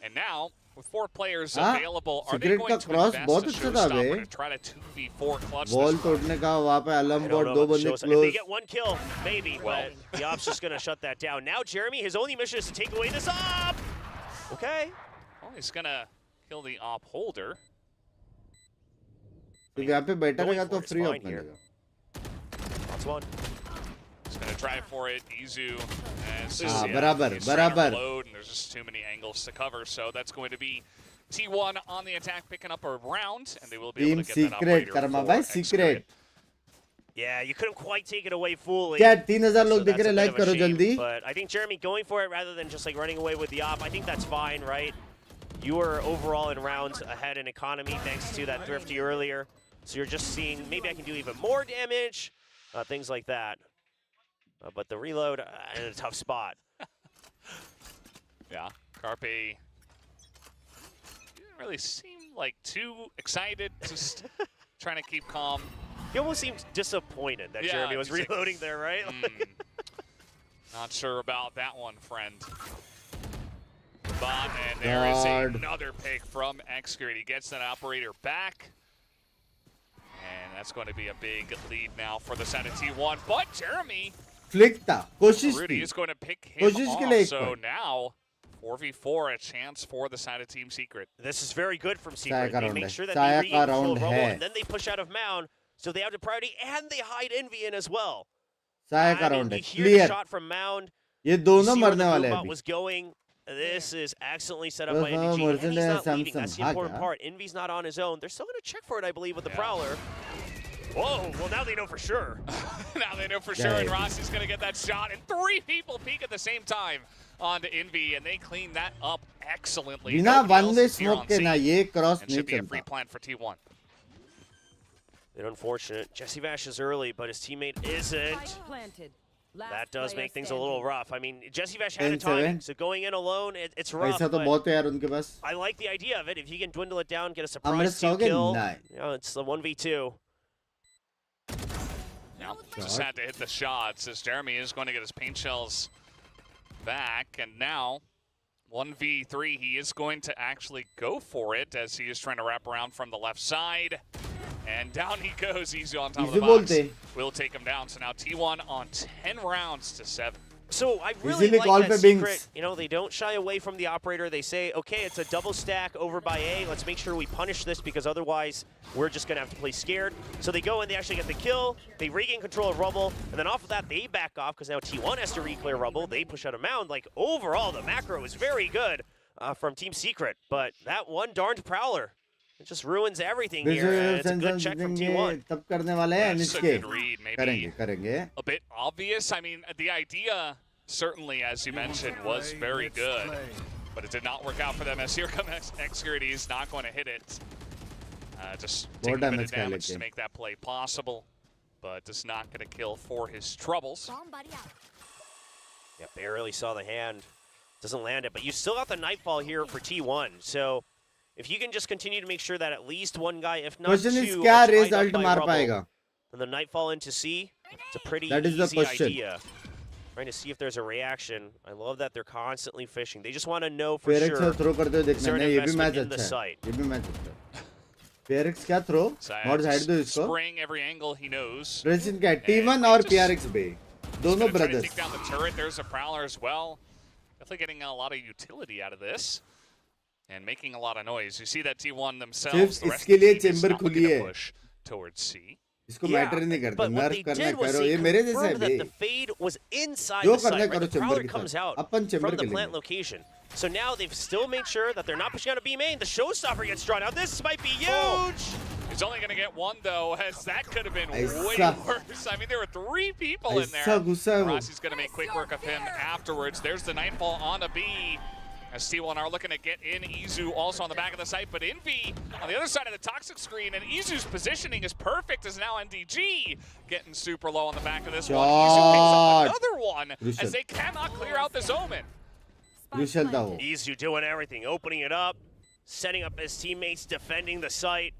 And now, with 4 players available, are they going to invest a showstopper to try to 2v4 clutch Wall तोड़ने का वहाँ पे alarm board 2 बंदे close. If they get 1 kill, maybe, but the op's just going to shut that down. Now Jeremy, his only mission is to take away this op. Okay. Well, he's going to kill the op holder. तो यहाँ पे बैठा रहेगा तो free op मिलेगा. That's one. He's going to try for it. Izu. बराबर. There's just too many angles to cover, so that's going to be T1 on the attack, picking up a round, and they will be able to get that operator for Secret. Yeah, you couldn't quite take it away fully. क्या 3000 लोग देख रहे हैं, like करो जल्दी. But I think Jeremy going for it rather than just like running away with the op, I think that's fine, right? You were overall in rounds ahead in economy thanks to that thrifty earlier. So you're just seeing maybe I can do even more damage, things like that. But the reload in a tough spot. Yeah, Carpe didn't really seem like too excited, just trying to keep calm. He almost seemed disappointed that Jeremy was reloading there, right? Not sure about that one, friend. But, and there is another pick from Excurrent. He gets that operator back. And that's going to be a big lead now for the side of T1. But Jeremy, Rudy is going to pick him off. So now, 4v4, a chance for the side of Team Secret. This is very good from Secret. They make sure that they re-control Rumble, and then they push out of Mound. So they have the priority, and they hide Envy in as well. You hear the shot from Mound. ये दोनों मरने वाले हैं. Was going. This is excellently set up by NDG. Envy's not leaving. That's the important part. Envy's not on his own. They're still going to check for it, I believe, with the Prowler. Whoa, well, now they know for sure. Now they know for sure, and Rossi's going to get that shot, and 3 people peek at the same time onto Envy, and they clean that up excellently. बिना one-way smoke के ना ये cross नहीं should be a free plan for T1. Bit unfortunate. Jesse Vash is early, but his teammate isn't. That does make things a little rough. I mean, Jesse Vesh had a 10-7. timing, so going in alone, it's rough. पैसा तो बहुत है यार उनके पास. I like the idea of it. If you can dwindle it down, get a surprise Amrit 2 Saugen? kill, Nah. you know, it's the 1v2. Now, just had to hit the shots as Jeremy is going to get his paint shells back. And now, 1v3, he is going to actually go for it as he is trying to wrap around from the left side. And down he goes, easy on top of the box. Will take him down. So now T1 on 10 rounds to 7. So I really like that secret. You know, they don't shy away from the operator. They say, okay, it's a double stack over by A. Let's make sure we punish this because otherwise we're just going to have to play scared. So they go in, they actually get the kill. They regain control of Rubble. And then off of that, they back off because now T1 has to re-clear Rubble. They push out a mound. Like, overall, the macro is very good from Team Secret. But that one darned Prowler, it just ruins everything here. And it's a good check from T1. That's a good read. Maybe a bit obvious. I mean, the idea, certainly, as you mentioned, was very good. But it did not work out for them as here comes X-Security is not going to hit it. Just taking a bit of damage to make that play possible. But just not going to kill for his troubles. Yeah, barely saw the hand. Doesn't land it. But you still got the Nightfall here for T1. So if you can just continue to make sure that at least one guy, if not two, are tied up by Rubble, and the Nightfall into C, it's a pretty easy idea. Trying to see if there's a reaction. I love that they're constantly fishing. They just want to know for sure. Is there an investment in the site? PRX क्या throw? Mods hide दो इसको. Spraying every angle he knows. Resin क्या T1 और PRX बे. दोनों brothers. Take down the turret. There's a Prowler as well. Definitely getting a lot of utility out of this. And making a lot of noise. You see that T1 themselves. The rest of the team is not going to push towards C. इसको matter नहीं करता. But what they did was they confirmed that the fade was inside the site. Right? The Prowler comes out from the plant location. So now they've still made sure that they're not pushing out a B main. The showstopper gets drawn out. This might be huge. He's only going to get one, though, as that could have been way worse. I mean, there were 3 people in there. Rossi's going to make quick work of him afterwards. There's the Nightfall on a B. As T1 are looking to get in, Izu also on the back of the site, but Envy on the other side of the toxic screen, and Izu's positioning is perfect as now NDG getting super low on the back of this one. Izu picks up another one as they cannot clear out this Omen. Izu doing everything, opening it up, setting up his teammates, defending the site.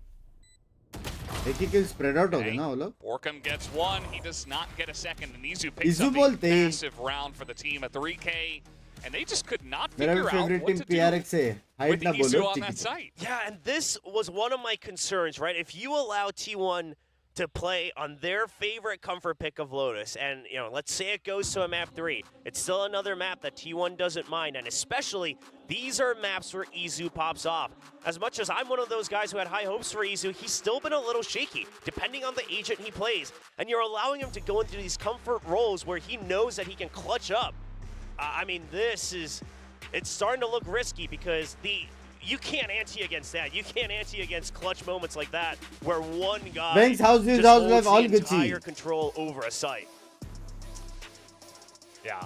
spread out Borkum gets one, he does not get a second, and Izu picks up a massive round for the team at 3K. And they just could not figure out what to do with Izu on that site. Yeah, and this was one of my concerns, right? If you allow T1 to play on their favorite comfort pick of Lotus, and you know, let's say it goes to a map 3, it's still another map that T1 doesn't mind, and especially these are maps where Izu pops off. As much as I'm one of those guys who had high hopes for Izu, he's still been a little shaky, depending on the agent he plays, and you're allowing him to go into these comfort roles where he knows that he can clutch up. I mean, it's starting to look risky because you can't ante against that. You can't ante against clutch moments like that where one guy Binks just holds the entire control over a site. Yeah.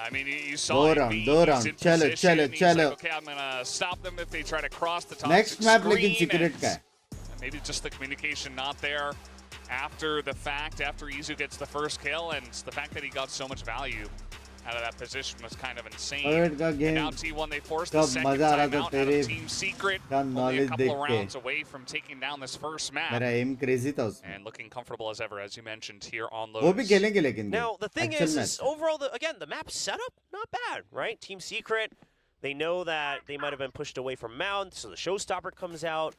I mean, you saw him. He's in position. He's like, okay, I'm going to stop them if they try to cross the toxic Next map, screen. Secret Maybe just the communication not there after the fact, after Izu gets the first kill, and the fact that he got so much value out of that position was kind of insane. And now T1, they forced the second time out of Team Secret. Only a couple of rounds away from taking down this first map. And looking comfortable as ever, as you mentioned, here on Lotus. Now, the thing is overall, again, the map setup, not bad, right? Team Secret, they know that they might have been pushed away from Mound, so the showstopper comes out.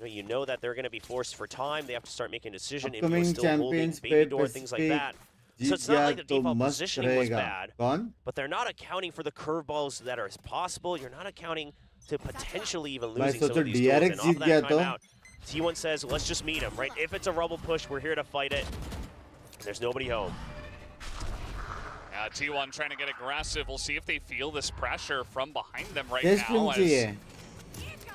You know that they're going to be forced for time. They have to start making a decision. If they're still holding baby door, things like that. So it's not like the default positioning was bad, but they're not accounting for the curveballs that are possible. You're not accounting to potentially even losing some of these duels. And off of that timeout, T1 says, let's just meet him, right? If it's a Rubble push, we're here to fight it. There's nobody home. T1 trying to get aggressive. We'll see if they feel this pressure from behind them right now. As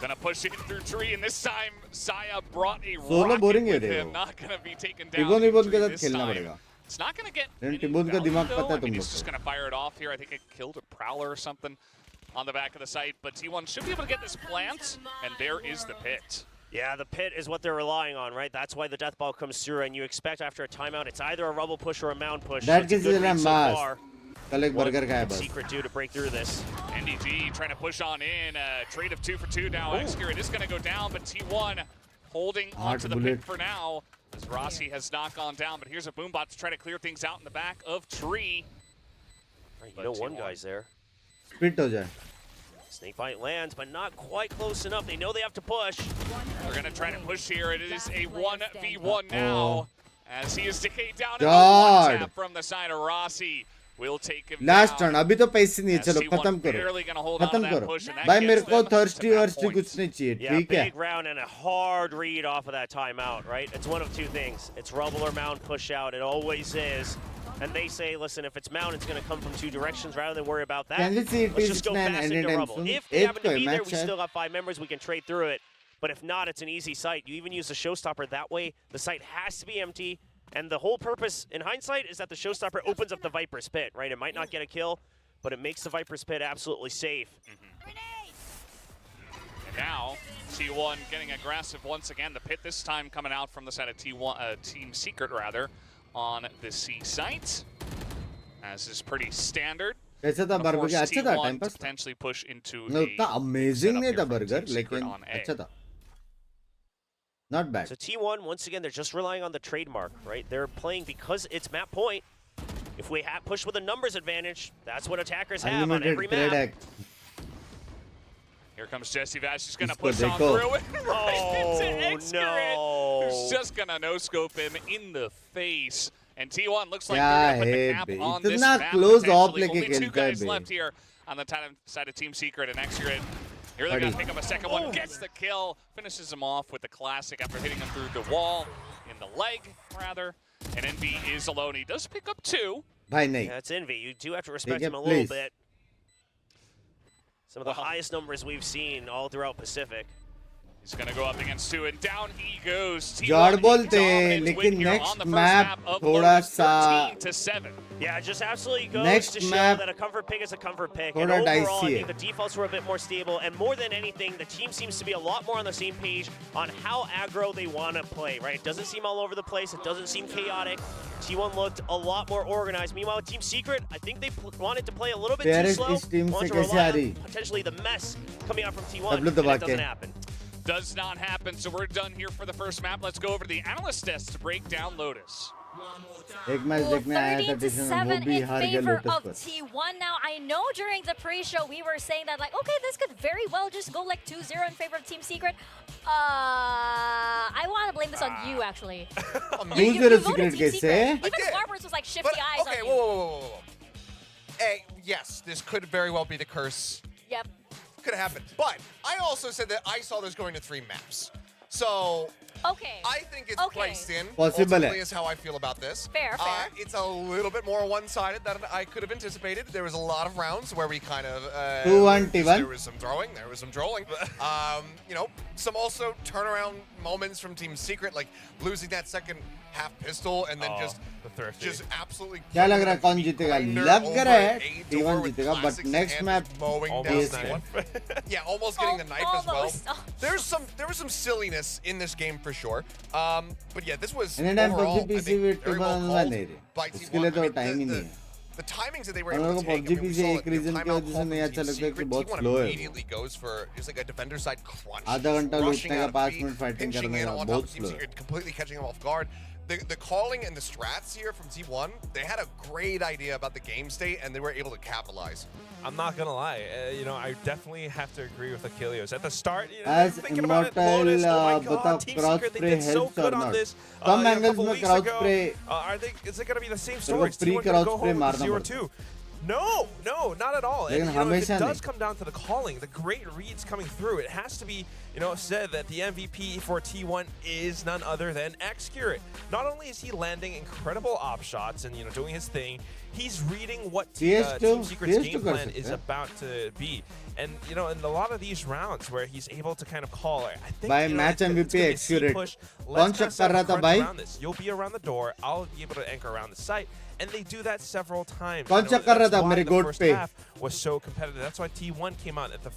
gonna push in through tree, and this time Saya brought a rocket with him. Not gonna be taken down this time. It's not going to get any though. I mean, he's just going to fire it off here. I think it killed a Prowler or something on the back of the site. But T1 should be able to get this plant, and there is the pit. Yeah, the pit is what they're relying on, right? That's why the death ball comes through, and you expect after a timeout, it's either a rubble push or a mound push. That gives you a mask. far. Burger Secret do to break through this. NDG trying to push on in. Trade of 2 for 2 now. Xcurate is going to go down, but T1 holding onto the pit for now. As Rossi has not gone down, but here's a Boombot to try to clear things out in the back of Tree. Right, you know one guy's there. Spit ho jaye. Snakebite lands, but not quite close enough. They know they have to push. They're going to try to push here. It is a 1v1 now. As he is decayed down. God. One tap from the side of Rossi. Will take him Last down. turn. अभी तो पैसे नहीं है. चलो खत्म करो. भाई मेरे को thirsty कुछ नहीं चाहिए. Yeah, ठीक है. big round and a hard read off of that timeout, right? It's one of two things. It's rubble or mound push out. It always is. And they say, listen, if it's mound, it's going to come from two directions. Rather than worry about that, Can we see it let's is just go man fast into anytime rubble. soon? If we happen to be there, we match still got 5 members. We can trade through it. But if not, it's an easy sight. You even use the showstopper. That way, the site has to be empty. And the whole purpose, in hindsight, is that the showstopper opens up the Viper's pit, right? It might not get a kill, but it makes the Viper's pit absolutely safe. And now, T1 getting aggressive once again. The pit this time coming out from the side of T1, Team Secret, rather, on the C site. As is pretty standard. कैसा था burger? अच्छा था time pass. Potentially push into No, था amazing नहीं था burger, लेकिन अच्छा था. Not bad. So T1, once again, they're just relying on the trademark, right? They're playing because it's map point. If we push with a numbers advantage, that's what attackers have on every map. Here comes Jesse Vash. She's going to push on through it. Oh, no. Who's just going to no-scope him in the face. And T1 looks like they're going to put the cap on this map. Only 2 guys left here on the side of Team Secret and Xcurate. Here they're going to pick up a second one, gets the kill, finishes him off with the classic after hitting him through the wall, in the leg, rather. And Envy is alone. He does pick up 2. Yeah, that's Envy. You do have to respect him a little bit. Some of the highest numbers we've seen all throughout Pacific. He's going to go up against 2, and down he goes. जोड़ बोलते हैं, लेकिन next map थोड़ा सा. Yeah, just absolutely goes to show that a comfort pick is a comfort pick. And overall, I think the defaults were a bit more stable. And more than anything, the team seems to be a lot more on the same page on how aggro they want to play, right? It doesn't seem all over the place. It doesn't seem chaotic. T1 looked a lot more organized. Meanwhile, Team Secret, I think they wanted to play a little bit too slow. Want to rely on potentially the mess coming out from T1, and it doesn't happen. Does not happen, so we're done here for the first map. Let's go over to the analyst desk to break down Lotus. एक match देखने आया था जिसमें वो भी हार गया lotus पर. T1 now. I know during the pre-show we were saying that like, okay, this could very well just go like 2-0 in favor of Team Secret. I want to blame this on you actually. You Secret कैसे? Even Barbers was like shifty eyes on you. Whoa. Hey, yes, this could very well be the curse. Yep. Could have happened. But I also said that I saw this going to 3 maps. So okay. I think it's priced in. Possible is how I feel about this. Fair. It's a little bit more one-sided than I could have anticipated. There was a lot of rounds where we kind of 2-1 T1. There was some throwing, there was some trolling. You know, some also turnaround moments from Team Secret, like losing that second half pistol and then just absolutely. क्या लग रहा है कौन जीतेगा? लग रहा है T1 जीतेगा, but next map yeah, almost getting the knife as well. There was some silliness in this game for sure. But yeah, this was overall, I think, very well called by T1. The timings that they were able to take, I mean, we saw it, timeout call from Team Secret. T1 immediately goes for just like a defender side crunch, rushing out of feet, pinching in on top of Team Secret, completely catching them off guard. The calling and the strats here from T1, they had a great idea about the game state, and they were able to capitalize. I'm not gonna lie, you know, I definitely have to agree with Achilles. At the start, you know, as thinking about it, Immortal, Lotus, oh my God, Team Secret, they did so good on this. Some A angles couple में weeks crouch ago, spray. is it gonna be the same story? Is pre T1 gonna go crouch spray home with मारना 0-2? No, not at all. And, you know, if it does come down to the calling, the great reads coming through, it has to be, you know, said that the MVP for T1 is none other than Xcurate. Not only is he landing incredible op shots and, you know, doing his thing, he's reading what Team Secret's game plan is about to be. And, you know, in a lot of these rounds where he's able to kind of call, I think, by match MVP Xcurate. कौन शक कर रहा था भाई? You'll be around the door, I'll be able to anchor around the site. And they do that several times. कौन सा कर रहा था मेरे the गोट first पे? half was so competitive. That's why T1 came out at the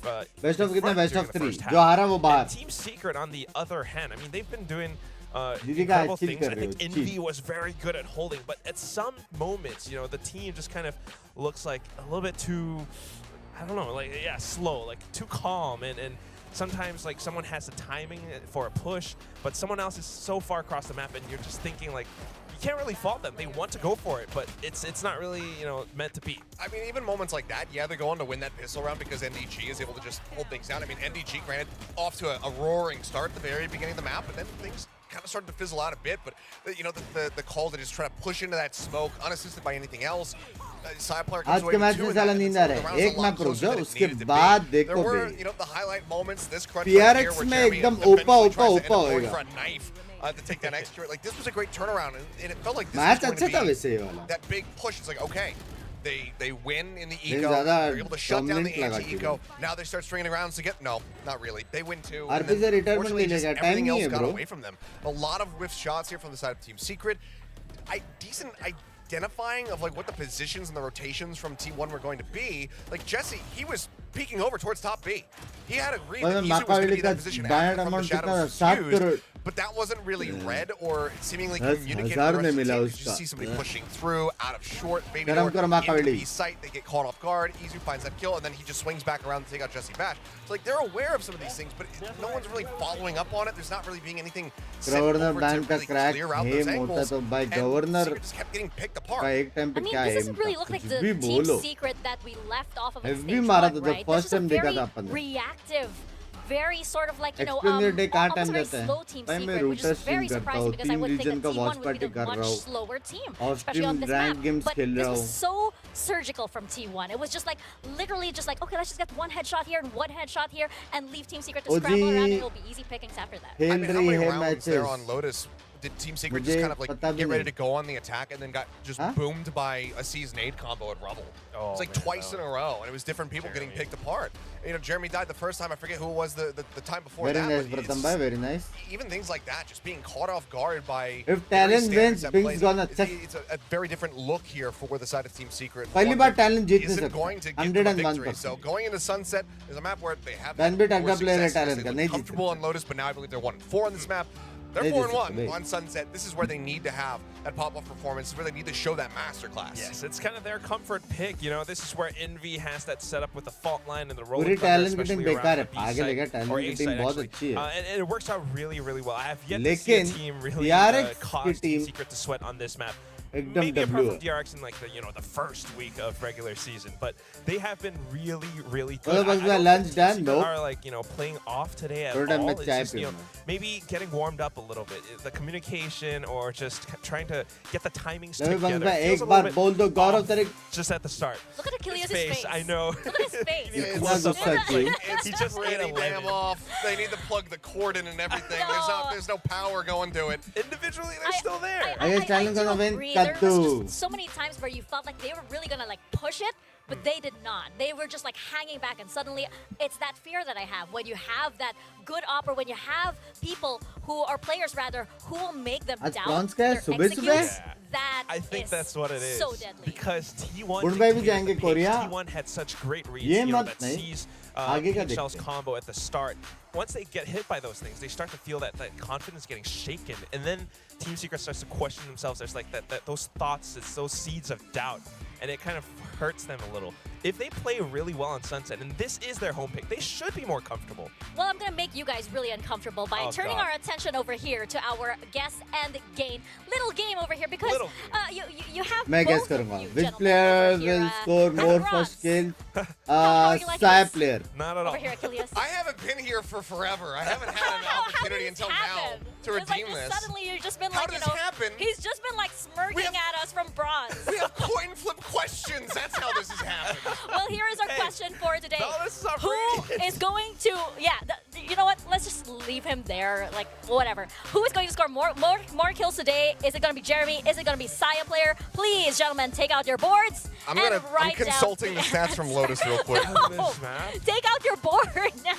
Best of in कितना front best during of the 3 first half. जो हारा वो बाहर. And Team Secret, on the other hand, I mean, they've been doing दीदी का incredible chill things. कर I रहे हो, think chill. Envy was very good at holding, but at some moments, you know, the team just kind of looks like a little bit too, I don't know, like, yeah, slow, like too calm, and sometimes like someone has the timing for a push, but someone else is so far across the map, and you're just thinking like, you can't really fault them. They want to go for it, but it's not really, you know, meant to be. I mean, even moments like that, yeah, they're going to win that pistol round because NDG is able to just hold things down. I mean, NDG, granted, off to a roaring start at the very beginning of the map, but then things kind of started to fizzle out a bit. But, you know, the call to just try to push into that smoke, unassisted by anything else. Side player comes आज away के with match two, में and साला that- नींद and uh the रहा है. round's a एक lot match closer रुक than जाओ, it उसके needed to बाद be. देखो There were, बे. you know, the highlight moments, this crunch PRX right here where में Jeremy एकदम eventually Opa, tries to Opa, end up Opa going होएगा. for a knife to take down Execute. Like, this was a great turnaround, and it felt like this match was अच्छा था going to वैसे ये be वाला. that big push. It's like, okay, they win in the लेकिन eco, ज़्यादा they're able to shut down the dominant लगा anti-eco. Now they start stringing rounds to get, no, not really. They win too. RP and then, से retirement fortunately, ले just लेगा. everything Time नहीं else है, got bro. away from them. A lot of whiff shots here from the side of Team Secret. Decent identifying of like what the positions and the rotations from T1 were going to be. Like Jesse, he was peeking over towards top B. He had agreed that Izu was going to be that position after from the shadows fused, but that wasn't really read or seemingly communicated to the rest of the team. You just see somebody pushing through out of short, maybe or into B site. They get caught off guard. Izu finds that kill, and then he just swings back around to take out Jesse Bash. So like they're aware of some of these things, but no one's really following up on it. There's not really being anything set over to really clear out those angles. And Secret just kept getting picked apart. I mean, this doesn't really look like the Team Secret that we left off of in FB stage मारा 1, था, right? first This is time a देखा very था अपन ने. reactive, very sort of like, you know, Explain your day कहाँ almost time very जाता है? slow Team भाई मैं Secret, which router is very stream करता surprising हूँ, because I team would think region that का T1 watch would party be the कर much रहा हूँ. slower team, और especially on stream this rank map. games But खेल this रहा was हूँ. so surgical from T1. It was just like, literally just like, okay, let's just get one headshot here and one headshot here and leave Team Secret to scramble around and it'll be easy pickings after that. I mean, how many है rounds there matches. on Lotus did Team Secret मुझे just kind of like पता भी get ready नहीं. to go on the attack and then got just Huh? boomed by a C's nade combo at Rubble? Oh, It's like man, twice no. in a row, and it was different people getting picked apart. You know, Jeremy died the first time. I forget who it was the time before Very that. nice, but Pratham it's- bhai, very nice. even things like that, just being caught off guard by If very Talon standard wins, set Binks plays, gonna it's- check. It's a very different look here for the side of Team Secret. पहली One bar that Talon जीत नहीं isn't सकता. going to give them a victory. 101%. So going into Sunset, there's a map where they have Ban bit more अगला player है success. Talon They का, look नहीं जीत comfortable सकता. on Lotus, but now I believe they're 1-4 on this map. They're नहीं जीत 4-1 सकते, on Sunset. This is where they need to have that pop-up performance. This is where they need to show that masterclass. Yes, it's kind of their comfort pick. You know, this is where Envy has that setup with the fault line and the roller पूरी cover, Talon की team especially बेकार around है. the B आगे लेगा site Talon or की A team site बहुत actually. अच्छी है. And it works out really, really well. I have yet to see a लेकिन team really DRX cause की Team team Secret to sweat on this map. एकदम Maybe apart W from है. DRX in like the first week of regular season, but they have been really, really Well, good. was I my don't lunch think done? Team Secret Nope. are like playing off today at थोड़ा all. मैं It's चाय just, पीऊंगा. maybe getting warmed up a little bit. The communication or just trying to get the timings Ravi together. Banga Feels एक a bar little बोल दो bit गौरव off तेरे just at the start. Look at Achilles' His face. I know. Look at his face. Yeah, इतना गुस्सा क्यों? It's He just just ate a pretty damn lemon. off. They need to plug the cord in and everything. There's no power going to it. Individually, they're still there. I guess Talon do gonna win agree. There was Katu. just so many times where you felt like they were really gonna like push it, but they did not. They were just like hanging back, and suddenly it's that fear that I have when you have that good op, or when you have people who are players rather who will make them आज doubt कौन सा है? their सुबह सुबह? executes. Yeah. That I think is that's what it is. so deadly. Because T1 Mumbai भी dictated जाएंगे the pace. Korea. T1 had such great reads. ये You know, मत that नहीं. sees आगे का Pink Shell's देखते हैं. combo at the start. Once they get hit by those things, they start to feel that confidence getting shaken, and then Team Secret starts to question themselves. There's like that those thoughts, it's those seeds of doubt, and it kind of hurts them a little. If they play really well on Sunset, and this is their home pick, they should be more comfortable. Well, I'm going to make you guys really uncomfortable by Oh, turning God. our attention over here to our guess and gain little game over here because Little. you have मैं guess both of करूंगा. you Which gentlemen player over here, will score have more runs. first kill? How you like Sai this? player. Not at all. Over here, Achilles. I haven't been here for forever. I haven't had an How opportunity did this until now happen? to It's like redeem just this. Suddenly, you've just been How like, did you this know, happen? he's just been like smirking have- at us from bronze. We have coin flip questions. That's how this has happened. Well, here is our Hey, question for today. no, this is our Who free. is going to? Yeah, you know what? Let's just leave him there. Like whatever. Who is going to score more kills today? Is it going to be Jeremy? Is it going to be Saya player? Please, gentlemen, take out your boards. I'm and write down consulting the stats from Lotus real quick. No. This map. Take out your board now.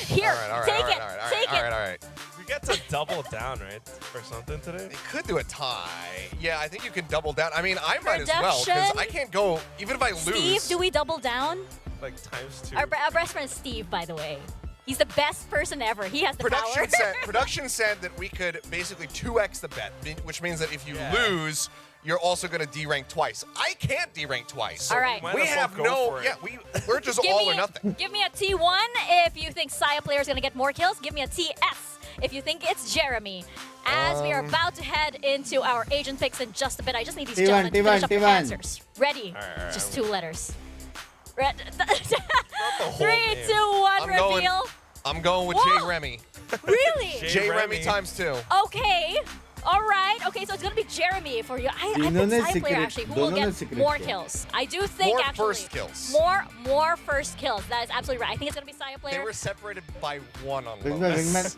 Here, All right, take all it. right, Take it. all right. We get to double down, right? Or something today? They could do a tie. Yeah, I think you can double down. I mean, I might as well, because I can't go, even if I lose. Steve, do we double down? Like ×2. Our best friend is Steve, by the way. He's the best person ever. He has the production power. Production said that we could basically 2x the bet, which means that if you lose, you're also going to D-rank twice. I can't D-rank twice. So all right. We have no, we're just all or nothing. Give me a T1 if you think Saya player is going to get more kills. Give me a TS if you think it's Jeremy. As we are about to head into our agent picks in just a bit, I just need these gentlemen to finish up the answers. Ready? Just 2 letters. 3, 2, 1, reveal. I'm going with Jeremy. Really? Jeremy ×2. Okay. All right. Okay, so it's going to be Jeremy for you. I think Saya player actually who will get more kills. I do think more actually. First kills. More first kills. That is absolutely right. I think it's going to be Saya player. They were separated by 1 on Lotus.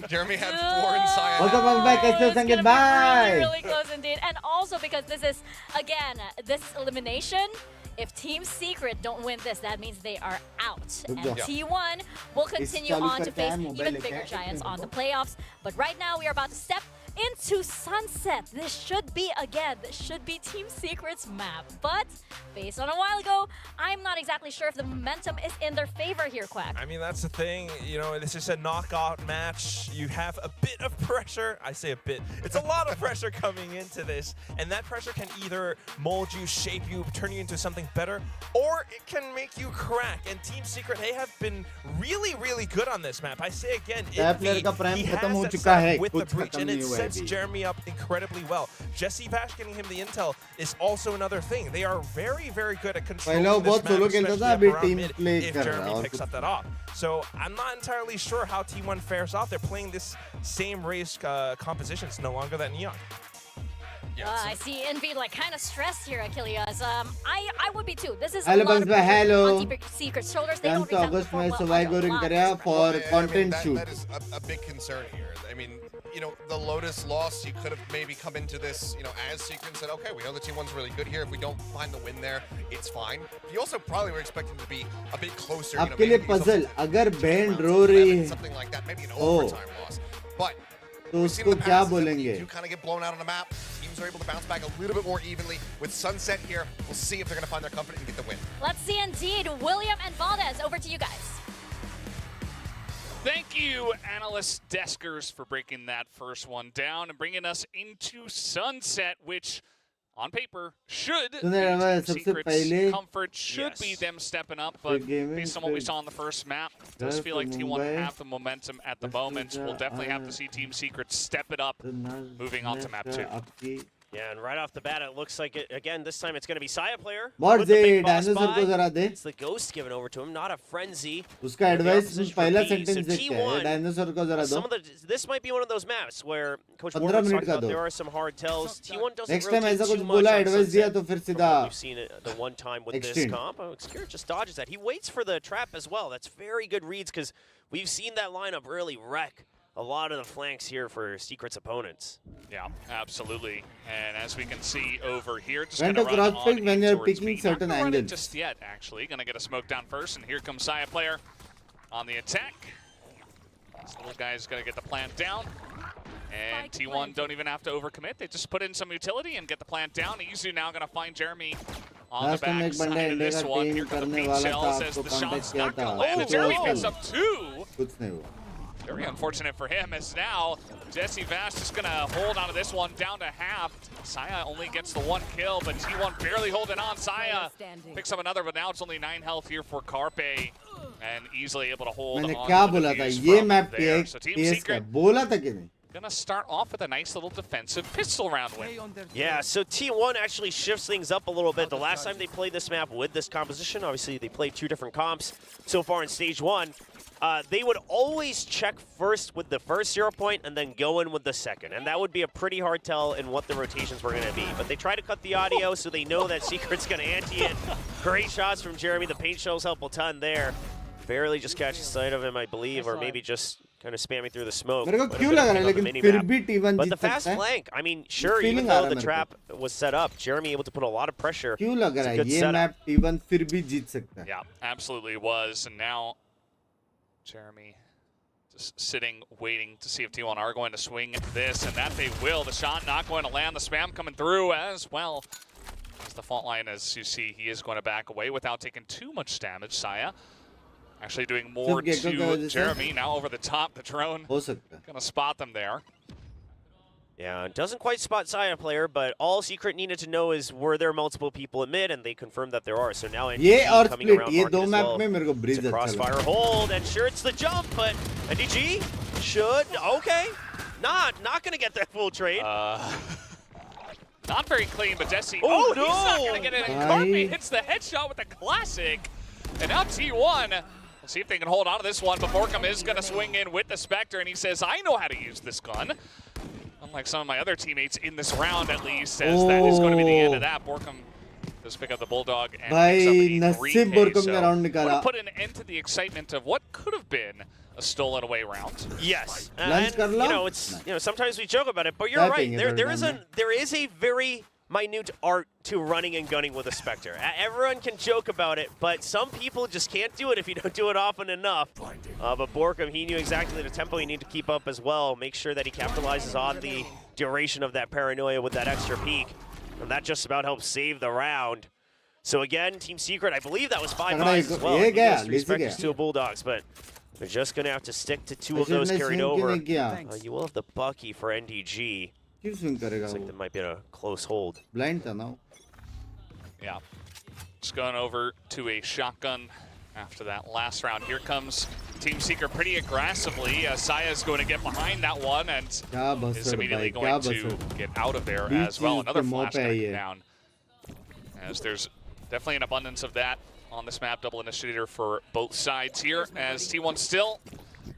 Jeremy had 4 and Saya. Welcome back, it's going to be really, really close indeed. And also because this is, again, this is elimination. If Team Secret don't win this, that means they are out. And T1 will continue on to face even bigger giants on the playoffs. But right now, we are about to step into Sunset. This should be Team Secret's map. But based on a while ago, I'm not exactly sure if the momentum is in their favor here, Quack. I mean, that's the thing. You know, this is a knockout match. You have a bit of pressure. I say a bit. It's a lot of pressure coming into this. And that pressure can either mold you, shape you, turn you into something better, or it can make you crack. And Team Secret, they have been really, really good on this map. I say again, he has that setup with the breach, and it sets Jeremy up incredibly well. Jesse Vash getting him the intel is also another thing. They are very, very good at controlling this map, especially up around mid, if Jeremy picks up that off. So I'm not entirely sure how T1 fares off. They're playing this same race composition. It's no longer that Neon. I see Envy like kind of stressed here, Achilles. I would be too. This is hello, a lot of hello. on Secret shoulders. They don't August में surviving करें for content shoot. That is a big concern here. I mean, you know, the Lotus loss, you could have maybe come into this, you know, as Secret and said, okay, we know the T1's really good here. If we don't find the win there, it's fine. But you also probably were expecting to be a bit closer. आपके लिए puzzle, अगर band रो रही है, something like that, maybe an overtime loss. But तो उसको क्या बोलेंगे? You kind of get blown out on the map. Teams are able to bounce back a little bit more evenly. With Sunset here, we'll see if they're going to find their comfort and get the win. Let's see indeed. William and Valdez, over to you guys. Thank you, analyst deskers, for breaking that first one down and bringing us into Sunset, which on paper should be Secret's comfort, should be them stepping up, but based on what we saw on the first map, it does feel like T1 have the momentum at the moment. We'll definitely have to see Team Secret step it up moving on to map 2. Yeah, and right off the bat, it looks like it again. This time, it's going to be Saya player. It's the ghost given over to him, not a frenzy. उसका advice पहला sentence देखते हैं. Dinosaur को जरा दो. This might be one of those maps where Coach Warren's talking about there are some hard tells. T1 doesn't Next time rotate ऐसा कुछ too बोला much on advice दिया Sunset तो फिर from सीधा. what we've seen it the one time with this comp. Xcure just dodges that. He waits for the trap as well. That's very good reads because we've seen that lineup really wreck a lot of the flanks here for Secret's opponents. Yeah, absolutely. And as we can see over here, just when going to run on when you're towards picking me. certain Not angles. just yet, actually. Going to get a smoke down first, and here comes Saya player on the attack. This little guy's going to get the plant down. And T1 don't even have to overcommit. They just put in some utility and get the plant down. Izu now going to find Jeremy on the back side of this one. Here come the beat shells as the shot's not going to land. And Jeremy picks up 2. Very unfortunate for him, as now Jesse Vash is going to hold onto this one down to half. Saya only gets the 1 kill, but T1 barely holding on. Saya picks up another, but now it's only 9 health here for Carpe, and easily able to hold on to the views from there. So Team Secret gonna start off with a nice little defensive pistol round win. Yeah, so T1 actually shifts things up a little bit. The last time they played this map with this composition, obviously they played 2 different comps so far in stage 1. They would always check first with the first 0 point and then go in with the second. And that would be a pretty hard tell in what the rotations were going to be. But they try to cut the audio so they know that Secret's going to ante it. Great shots from Jeremy. The paint shells help a ton there. Barely just catches sight of him, I believe, or maybe just kind of spamming through the smoke. But the fast flank, I mean, sure, even though the trap was set up, Jeremy able to put a lot of pressure. क्यों लग रहा है ये map T1 फिर भी जीत सकता है? Yeah, absolutely was. And now Jeremy Just sitting, waiting to see if T1 are going to swing this, and that they will. The shot not going to land. The spam coming through as well. As the fault line, as you see, he is going to back away without taking too much damage. Saya actually doing more to Jeremy. Now over the top, the drone going to spot them there. Yeah, doesn't quite spot Saya player, but all Secret needed to know is were there multiple people in mid, and they confirmed that there are. So now NDG coming around market as well. It's a crossfire hold, and sure it's the jump, but NDG should, okay. Not going to get that full trade. Not very clean, but Jesse, no! He's not going to get it. And Carpe hits the headshot with a classic. And now T1, we'll see if they can hold on to this one, but Borkum is going to swing in with the Spectre, and he says, I know how to use this gun. Unlike some of my other teammates in this round, at least, as that is going to be the end of that. Borkum does pick up the Bulldog and picks up the 3K, so put an end to the excitement of what could have been a stolen away round. Yes, and it's sometimes we joke about it, but you're right. There is a very minute art to running and gunning with a Spectre. Everyone can joke about it, but some people just can't do it if you don't do it often enough. But Borkum, he knew exactly the tempo he needed to keep up as well. Make sure that he capitalizes on the duration of that paranoia with that extra peek. And that just about helps save the round. So again, Team Secret, I believe that was 5 buys as well. 3 Spectres, 2 Bulldogs, but they're just going to have to stick to 2 of those carried over. You will have the Bucky for NDG. Looks like there might be a close hold. Blind now. Yeah. Just going over to a shotgun after that last round. Here comes Team Secret pretty aggressively. Saya's going to get behind that one and is immediately going to get out of there as well. Another flash down. As there's definitely an abundance of that on this map. Double initiator for both sides here as T1 still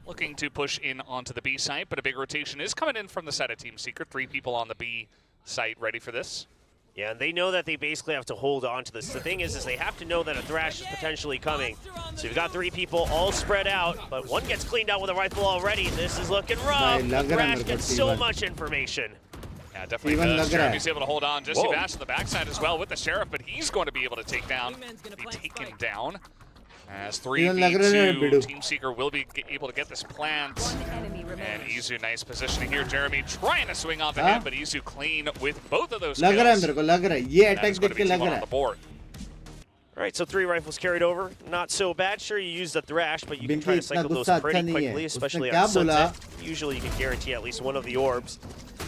looking to push in onto the B site, but a big rotation is coming in from the side of Team Secret. 3 people on the B site ready for this. Yeah, and they know that they basically have to hold on to this. The thing is they have to know that a Thrash is potentially coming. So you've got 3 people all spread out, but one gets cleaned out with a rifle already. This is looking rough. The Thrash gets so much information. Yeah, definitely does. Jeremy's able to hold on. Jesse Bash on the backside as well with the Sheriff, but he's going to be able to be taken down. As 3v2, Team Seeker will be able to get this plant. And Izu, nice positioning here. Jeremy trying to swing off ahead, but Izu clean with both of those kills. That is going to be T1 on the board. All right, so 3 rifles carried over. Not so bad. Sure, you use the Thrash, but you can try to cycle those pretty quickly, especially on Sunset. Usually you can guarantee at least one of the orbs.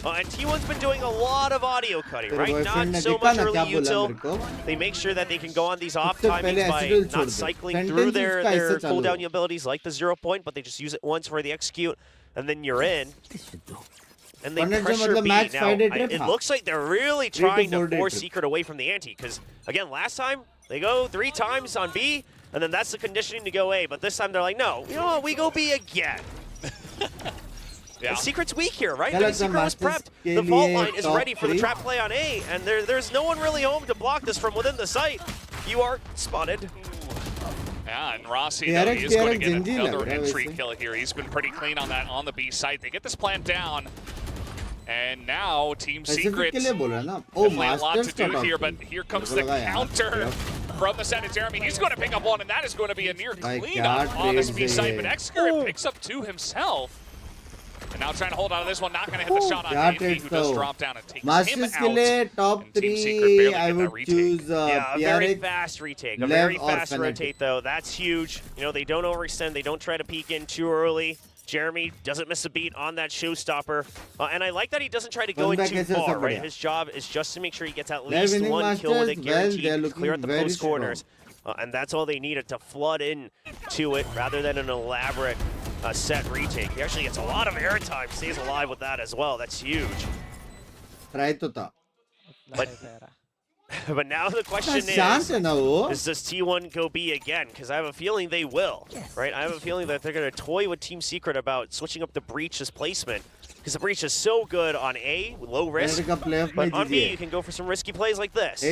And T1's been doing a lot of audio cutting, right? Not so much early util. They make sure that they can go on these off timings by not cycling through their cooldown abilities like the 0 point, but they just use it once for the execute, and then you're in. And they pressure B. Now, it looks like they're really trying to force Secret away from the ante, because, again, last time, they go 3 times on B, and then that's the conditioning to go A, but this time they're like, no, you know what, we go B again. Yeah. Secret's weak here, right? I mean, Secret was prepped. The vault line is ready for the trap play on A, and there's no one really home to block this from within the site. You are spotted. Yeah, and Rossi, though, he is going to get another entry kill here. He's been pretty clean on that on the B site. They get this plant down. And now Team Secret, definitely a lot to do here, but here comes the counter from the side of Jeremy. He's going to pick up one, and that is going to be a near cleanup on this B site, but Xcurrent picks up 2 himself. And now trying to hold on to this one, not going to hit the shot on AMD, who does drop down and takes him out. Top and Team Secret barely I would retake. choose yeah, a very fast retake, a very fast rotate though. That's huge. You know, they don't overextend, they don't try to peek in too early. Jeremy doesn't miss a beat on that showstopper. And I like that he doesn't try to go in too far, right? His job is just to make sure he gets at least 1 kill with it guaranteed to clear out the close corners. And that's all they needed to flood in to it rather than an elaborate set retake. He actually gets a lot of airtime, stays alive with that as well. That's huge. But now the question is does T1 go B again? Because I have a feeling they will, right? I have a feeling that they're going to toy with Team Secret about switching up the Breach's placement. Because the Breach is so good on A, low risk, but on B you can go for some risky plays like this.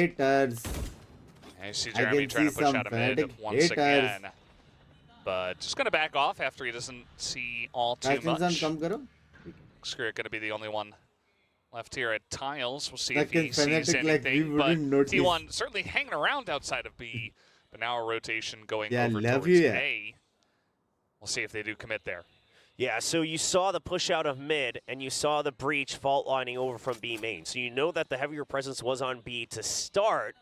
I see Jeremy trying to push out a mid once again. But just going to back off after he doesn't see all too much. Xcurrent going to be the only one left here at Tiles. We'll see if he sees anything. But T1 certainly hanging around outside of B. But now a rotation going over towards A. We'll see if they do commit there. Yeah, so you saw the push out of mid, and you saw the breach fault lining over from B main. So you know that the heavier presence was on B to start.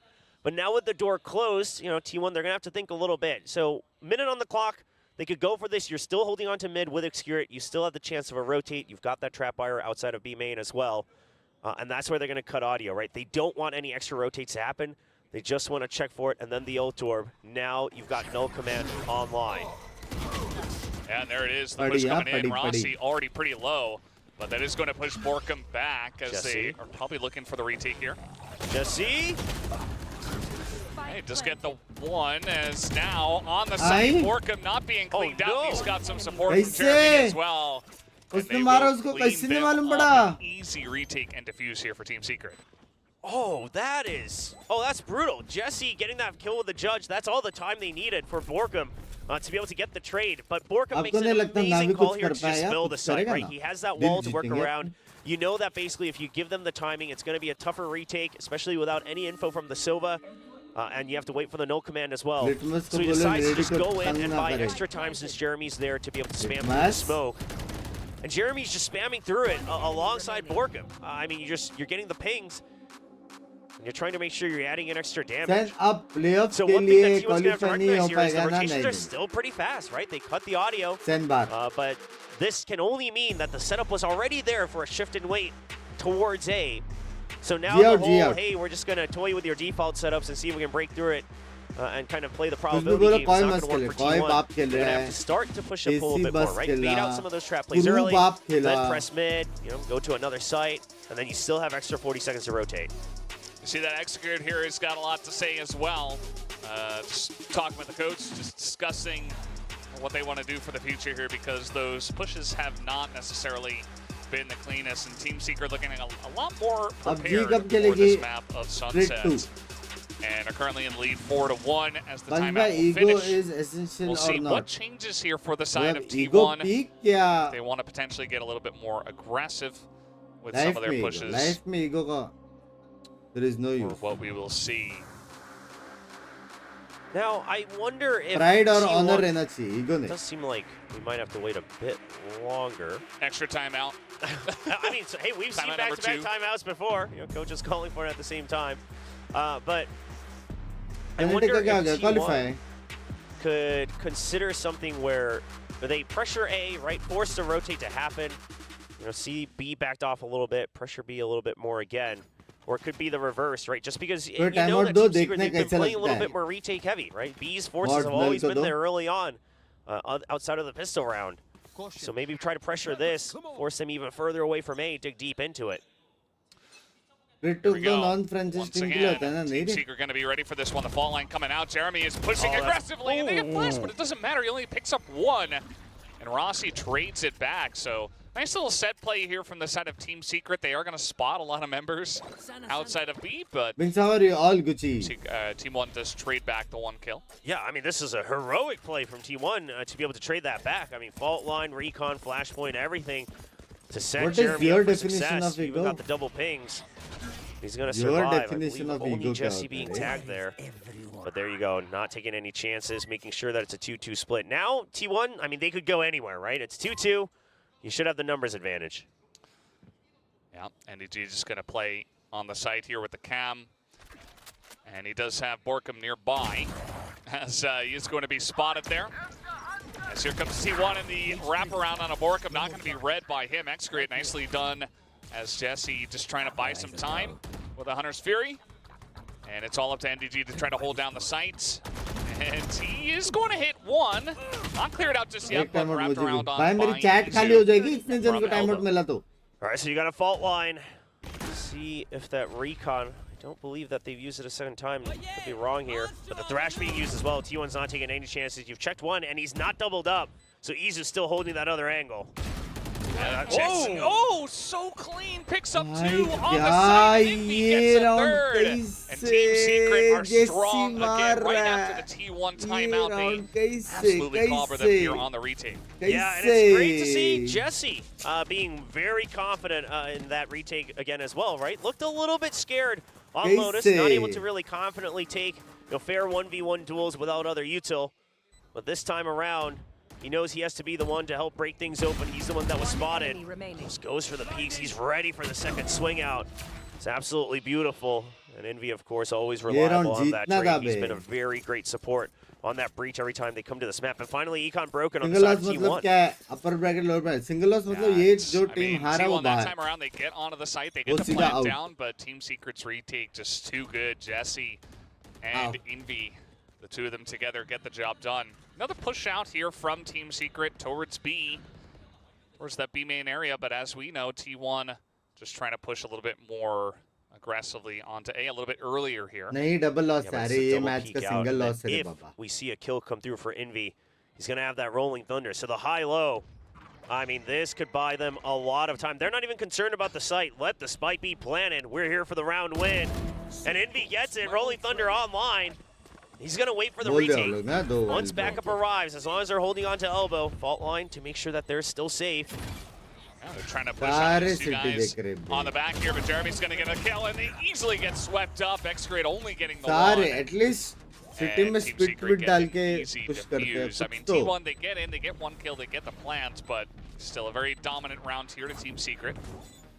But now with the door closed, you know, T1, they're going to have to think a little bit. So minute on the clock, they could go for this. You're still holding on to mid with Excurate. You still have the chance of a rotate. You've got that trap wire outside of B main as well. And that's where they're going to cut audio, right? They don't want any extra rotates to happen. They just want to check for it, and then the ult orb. Now you've got null command online. And there it is, the push coming in. Rossi already pretty low, but that is going to push Borkum back as they are probably looking for the retake here. Jesse. Hey, just get the one as now on the side. Borkum not being cleaned out. He's got some support from Jeremy as well. And they will clean them up. An easy retake and defuse here for Team Secret. Oh, that's brutal. Jesse getting that kill with the judge. That's all the time they needed for Borkum to be able to get the trade. But Borkum makes an amazing call here to just fill the site, right? He has that wall to work around. You know that basically if you give them the timing, it's going to be a tougher retake, especially without any info from the Sova. And you have to wait for the no command as well. So he decides to just go in and buy extra time since Jeremy's there to be able to spam through the smoke. And Jeremy's just spamming through it alongside Borkum. I mean, you're getting the pings. And you're trying to make sure you're adding in extra damage. So one thing that T1's going to have to recognize here is the rotations are still pretty fast, right? They cut the audio. But this can only mean that the setup was already there for a shift and wait towards A. So now the whole, hey, we're just going to toy with your default setups and see if we can break through it and kind of play the probability game. It's not going to work for T1. They're going to have to start to push up a little bit more, right? Beat out some of those trap plays early, then press mid, go to another site, and then you still have extra 40 seconds to rotate. You see that Execute here has got a lot to say as well. Just talking with the coach, just discussing what they want to do for the future here because those pushes have not necessarily been the cleanest, and Team Secret looking at a lot more prepared for this map of Sunsets. And are currently in lead 4-1 as the timeout will finish. We'll see what changes here for the side of T1. They want to potentially get a little bit more aggressive with some of their pushes. There is no use. Or what we will see. Now, I wonder if pride or honor rehna chahiye, ego nahi. It does seem like we might have to wait a bit longer. Extra timeout. I mean, so, hey, we've seen back-to-back timeouts before. Coach is calling for it at the same time. But I wonder if T1 could consider something where they pressure A, right, force the rotate to happen. See B backed off a little bit, pressure B a little bit more again. Or it could be the reverse, right? Just because you know that Team Secret, they've been playing a little bit more retake heavy, right? B's forces have always been there early on, outside of the pistol round. So maybe try to pressure this, force them even further away from A, dig deep into it. Here we go. Once again, Team Secret going to be ready for this one. The fault line coming out. Jeremy is pushing aggressively, and they get flashed, but it doesn't matter. He only picks up one, and Rossi trades it back. So nice little set play here from the side of Team Secret. They are going to spot a lot of members outside of B, but Binks, how are you? All Gucci. Team 1 does trade back the one kill. Yeah, I mean, this is a heroic play from T1 to be able to trade that back. I mean, fault line, recon, flashpoint, everything to set Jeremy up for success. Even got the double pings. He's going to survive. I believe only Jesse being tagged there. But there you go, not taking any chances, making sure that it's a 2-2 split. Now, T1, I mean, they could go anywhere, right? It's 2-2. You should have the numbers advantage. Yeah, NDG just going to play on the site here with the cam. And he does have Borkum nearby as he is going to be spotted there. As here comes T1 in the wraparound on a Borkum, not going to be read by him. Excrete nicely done as Jesse just trying to buy some time with a Hunter's Fury. And it's all up to NDG to try to hold down the sites. And he is going to hit one. Not cleared out just yet, but wrapped around on All right, so you got a fault line. See if that recon, I don't believe that they've used it a second time. Could be wrong here. But the Thrash being used as well. T1's not taking any chances. You've checked one, and he's not doubled up. So Izu's still holding that other angle. Oh, so clean. Picks up two on the side. Nimby gets a third. And Team Secret are strong again right after the T1 timeout. They absolutely clobber them here on the retake. Yeah, and it's great to see Jesse being very confident in that retake again as well, right? Looked a little bit scared on Lotus, not able to really confidently take fair 1v1 duels without other util. But this time around, He knows he has to be the one to help break things open. He's the one that was spotted. Enemy remaining. Just goes for the peaks. He's ready for the second swing out. It's absolutely beautiful. And Envy, of course, always reliable on that trade. He's been a very great support on that breach every time they come to this map. And finally, Econ broken on the side of T1. Upper bracket, lower bracket. Single loss मतलब ये जो team हारा वो that time around they get onto the site, they get the plant down, but Team Secret's retake just too good. Jesse and Envy, the two of them together get the job done. Another push out here from Team Secret towards B, towards that B main area, but as we know, T1 just trying to push a little bit more aggressively onto A a little bit earlier here. नहीं double loss है ये match का single loss है if we see a kill come through for Envy, he's going to have that rolling thunder. So the high-low, I mean, this could buy them a lot of time. They're not even concerned about the site. Let the spike be planted. We're here for the round win. And Envy gets it. Rolling thunder online. He's going to wait for the retake. Once backup arrives, as long as they're holding on to elbow, fault line to make sure that they're still safe. Yeah, they're trying to push out these two guys on the back here, but Jeremy's going to get a kill, and they easily get swept up. Xgrade only getting the one. At least City में split डाल के push करते हैं. I mean, T1, they get in, they get one kill, they get the plant, but still a very dominant round here to Team Secret.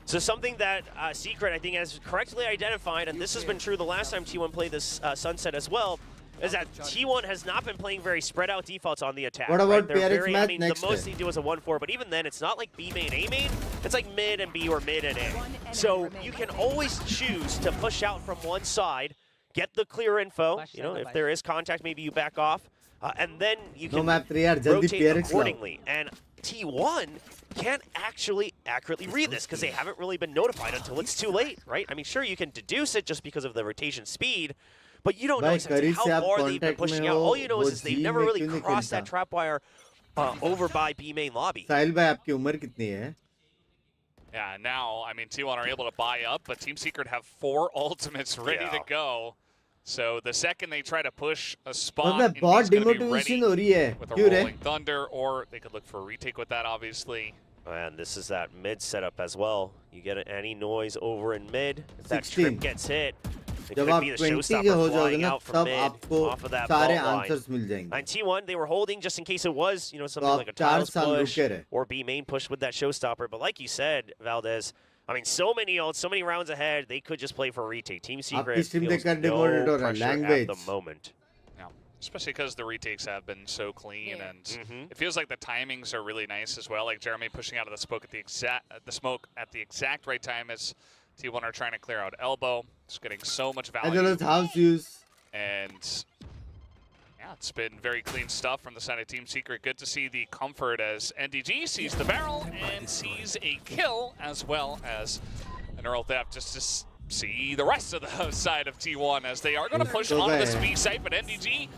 So something that Secret, I think, has correctly identified, and this has been true the last time T1 played this Sunset as well, is that T1 has not been playing very spread out defaults on the attack. What about right? PRX match the next most they do is a 1-4, but even then, it's not like B main, A main. It's like mid and B or mid and A. So you can always choose to push out from one side, get the clear info. You know, if there is contact, maybe you back off, and then you can rotate accordingly. And T1 can't actually accurately read this because they haven't really been notified until it's too late, right? I mean, sure, you can deduce it just because of the rotation speed, but you don't know exactly how far they've been pushing out. All you know is they've never really crossed that trap wire over by B main lobby. साहिल भाई आपकी उम्र कितनी है? Yeah, now, I mean, T1 are able to buy up, but Team Secret have 4 ultimates ready to go. So the second they try to push a spot, it's going to be ready with a rolling thunder, or they could look for a retake with that, obviously. And this is that mid setup as well. You get any noise over in mid. If that strip gets hit, it could be the showstopper flying out from mid off of that fault line. And T1, they were holding just in case it was, you know, something like a Tiles push or B main push with that showstopper. But like you said, Valdez, I mean, so many ults, so many rounds ahead, they could just play for a retake. Team Secret feels no pressure at the moment. Yeah, especially because the retakes have been so clean, and it feels like the timings are really nice as well. Like Jeremy pushing out of the smoke at the exact right time as T1 are trying to clear out elbow. Just getting so much value. And yeah, it's been very clean stuff from the side of Team Secret. Good to see the comfort as NDG sees the barrel and sees a kill as well as an Earl Theft, just to see the rest of the side of T1 as they are going to push onto this B site, but NDG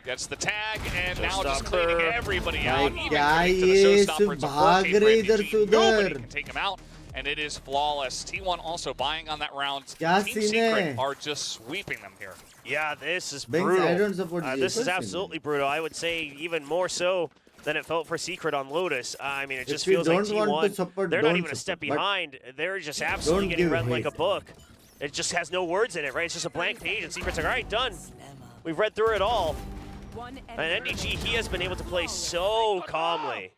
gets the tag and now just cleaning everybody out. Even getting to the showstopper, it's a 4K for NDG. Nobody can take him out, and it is flawless. T1 also buying on that round. Team Secret are just sweeping them here. Yeah, this is brutal. I don't support this is absolutely brutal. I would say even more so than it felt for Secret on Lotus. I mean, it just feels like T1, they're not even a step behind. They're just absolutely getting read like a book. It just has no words in it, right? It's just a blank page, and Secret's like, all right, done. We've read through it all. And NDG, he has been able to play so calmly.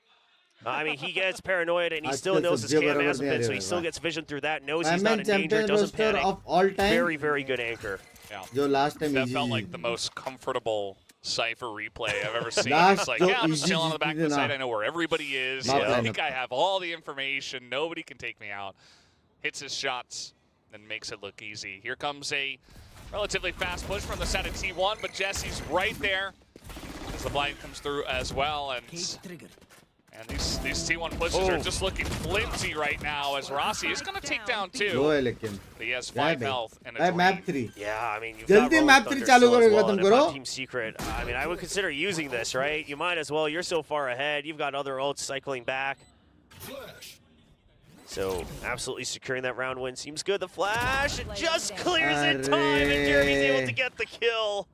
I mean, he gets paranoid, and he still knows his cam hasn't been, so he still gets vision through that, knows he's not in danger, doesn't panic. Very, very good anchor. Yeah. That felt like the most comfortable Cypher replay I've ever seen. It's like, yeah, I'm just chilling on the back of the site. I know where everybody is. I think I have all the information. Nobody can take me out. Hits his shots and makes it look easy. Here comes a relatively fast push from the side of T1, but Jesse's right there as the blind comes through as well. And these T1 pushes are just looking flimsy right now as Rossi is going to take down 2. But he has 5 health and a map 3. Yeah, I mean, you've got map 3 चालू करेगा तुम करो. Team Secret. I mean, I would consider using this, right? You might as well. You're so far ahead. You've got other ults cycling back. So absolutely securing that round win seems good. The flash, it just clears in time, and Jeremy's able to get the kill.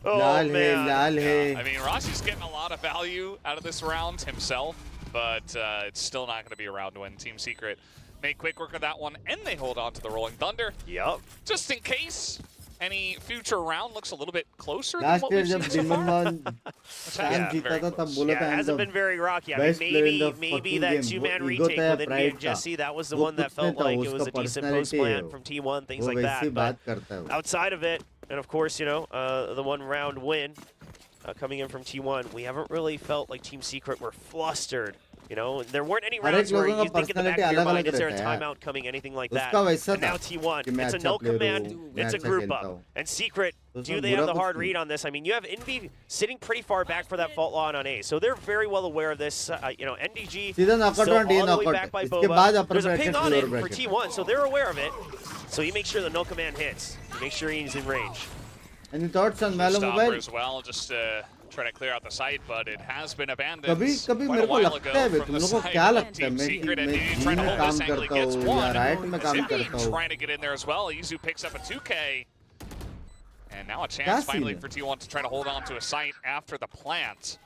Oh, man. I mean, Rossi's getting a lot of value out of this round himself, but it's still not going to be a round win. Team Secret make quick work of that one, and they hold on to the Rolling Thunder. Yep. Just in case. any future round looks a little bit closer than Last what year we've seen जब so far. Dimman जीता था तब बोला था it hasn't been very rocky. I mean, best player in the maybe fucking that game. two-man वो ego retake था, with Envy pride and था. Jesse, that was the वो one that कुछ नहीं felt था, like it उसका was a decent personality post plan है वो. from T1, things वो like वैसी that. बात But करता है वो. outside of it, and of course, you know, the one-round win coming in from T1, we haven't really felt like Team Secret were flustered. You know, there weren't any हर एक rounds where लोगों you का think in the back of personality your mind, अलग-अलग is there a रहता है यार. timeout coming, anything like that. उसका वैसा And now था T1, कि मैं it's a अच्छा no player command, हूँ, मैं it's a अच्छा group खेलता up. हूँ. And Secret, तो do उसमें they have बुरा the कुछ hard नहीं. read on this? I mean, you have Envy sitting pretty far back for that fault line on A, so they're very well aware of this. You know, NDG सीधा knockout still round, ये all the way knockout. back by इसके Boba. बाद upper There's a bracket, ping on lower it for bracket. T1, so they're aware of it. So you make sure the no command hits. You make sure he's in range. Any thoughts on Malo Stopper Mobile? as well, just to try to clear out the site, but it has been abandoned कभी quite मेरे a को while लगता है ago तुम from the लोगों को side क्या of लगता है Team मैं Secret. And ji trying to में hold काम this angle, he करता gets हूँ या one. राइट में काम Zippy करता हूँ trying to get in there as well. Izu picks up a 2K. And now a क्या chance scene finally है? for T1 to try to hold on to a site after the plant.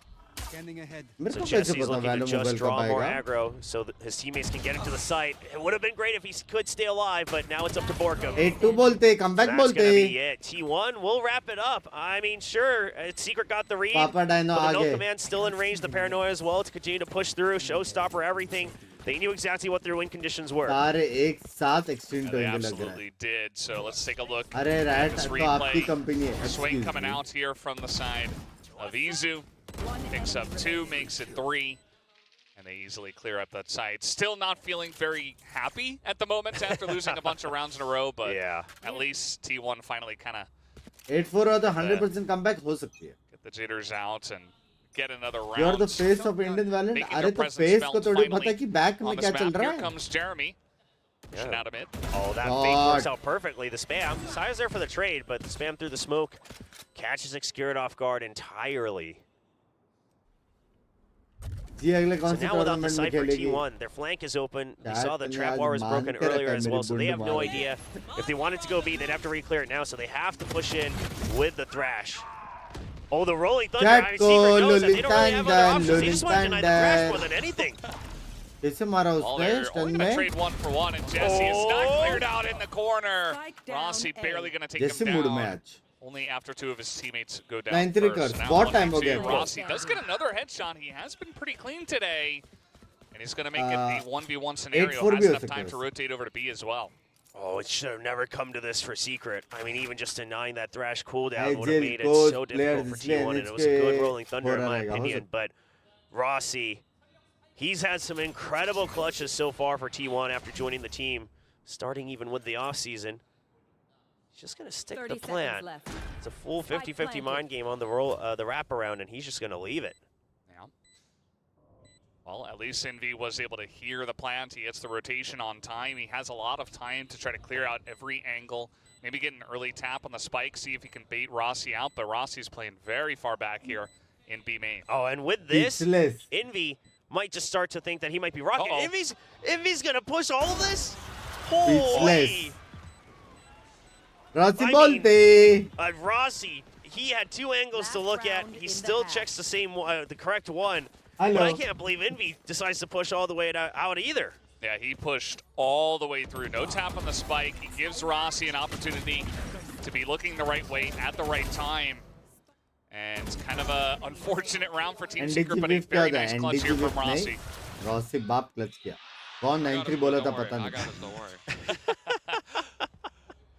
मेरे So को कैसे Jesse's पता looking to Valo just Mobile draw कब more आएगा aggro so that his teammates can get into the site. It would have been great if he could stay alive, but now it's up to Borkum. 8-2 बोलते comeback That's बोलते gonna be it. T1 will wrap it up. I mean, sure, Secret got the read, Papa Dino but the no आगे. command still in range. The paranoia as well to continue to push through, showstopper, everything. They knew exactly what their win conditions were. सारे एक साथ extend They होंगे लग रहा है absolutely did. So let's take a look अरे at right this तो आपकी replay. कंपनी है Swing excuse coming me. out here from the side of Izu. Picks up 2, makes it 3. And they easily clear up that site. Still not feeling very happy at the moment after losing a bunch of rounds in a row, but Yeah. at least T1 finally kind of 8-4 और तो 100% comeback हो सकती है get the jitters out and get another round. You are the face of Indian Valorant Making अरे their तो presence face को felt थोड़ी finally पता है कि back में on क्या this चल map. रहा Here है comes Jeremy. Pushing Yeah. out of mid. Oh, that God. fake works out perfectly. The spam. Saya's there for the trade, but the spam through the smoke catches Excured off guard entirely. जी अगले So कौन से now without the tournament में side for खेलेगी T1, their flank is open. We Dad, saw the तुमने trap आज wall was broken मान के earlier रखा as है well, मेरी so they have बुंड no मार। idea. If they wanted to go B, they'd have to re-clear it now, so they have to push in with the Thrash. Oh, the Rolling Thunder. I mean, Secret knows that they don't really have other options. They just want to deny the Thrash more than anything. कैसे मारा Well, उसने they're stun only going to में trade 1 for 1, and Jesse is not Oh. cleared out in the corner. Spike down Rossi A. barely going to take जैसे him mood down. में आज Only after 2 of his teammates go down 9-3 first. curse. Now बहुत 1v2. time हो गया। Rossi does get another headshot. He has been pretty clean today. And he's going to make it the 1v1 scenario. 8-4 Has भी हो enough सकता time है to rotate over to B as well. Oh, it should have never come to this for Secret. I mean, even just denying that Thrash cooldown Hey, would have Jill, made it coach, so players, difficult for इसलिए T1, and it was a good Rolling Thunder in हो my रहा रहेगा, हो opinion. सकता But Rossi, he's had some incredible clutches so far for T1 after joining the team, starting even with the offseason. He's just going to stick 30 the plan. seconds left. It's a full Spike 50-50 planted. mind game on the wraparound, and he's just going to leave it. Yeah. Well, at least Envy was able to hear the plant. He gets the rotation on time. He has a lot of time to try to clear out every angle. Maybe get an early tap on the spike, see if he can bait Rossi out. But Rossi's playing very far back here in B main. Oh, and with this, Speechless. Envy might just start to think that he might be rocking. Uh-oh. Envy's going to push all of this? Speechless. Holy! Rossi I बोलते Rossi, he had 2 angles to Last look at. round He in the still half. checks the same one, the correct one. Hello. But I can't believe Envy decides to push all the way out either. Yeah, he pushed all the way through. No tap on the spike. He gives Rossi an opportunity to be looking the right way at the right time. And it's kind of a unfortunate round for Team Secret, एनडीजी but a विफ क्या very था nice clutch एनडीजी here from विफ नहीं Rossi. Rossi बाप clutch किया कौन I got 9-3 us, बोला don't था worry. पता I नहीं got us, don't worry.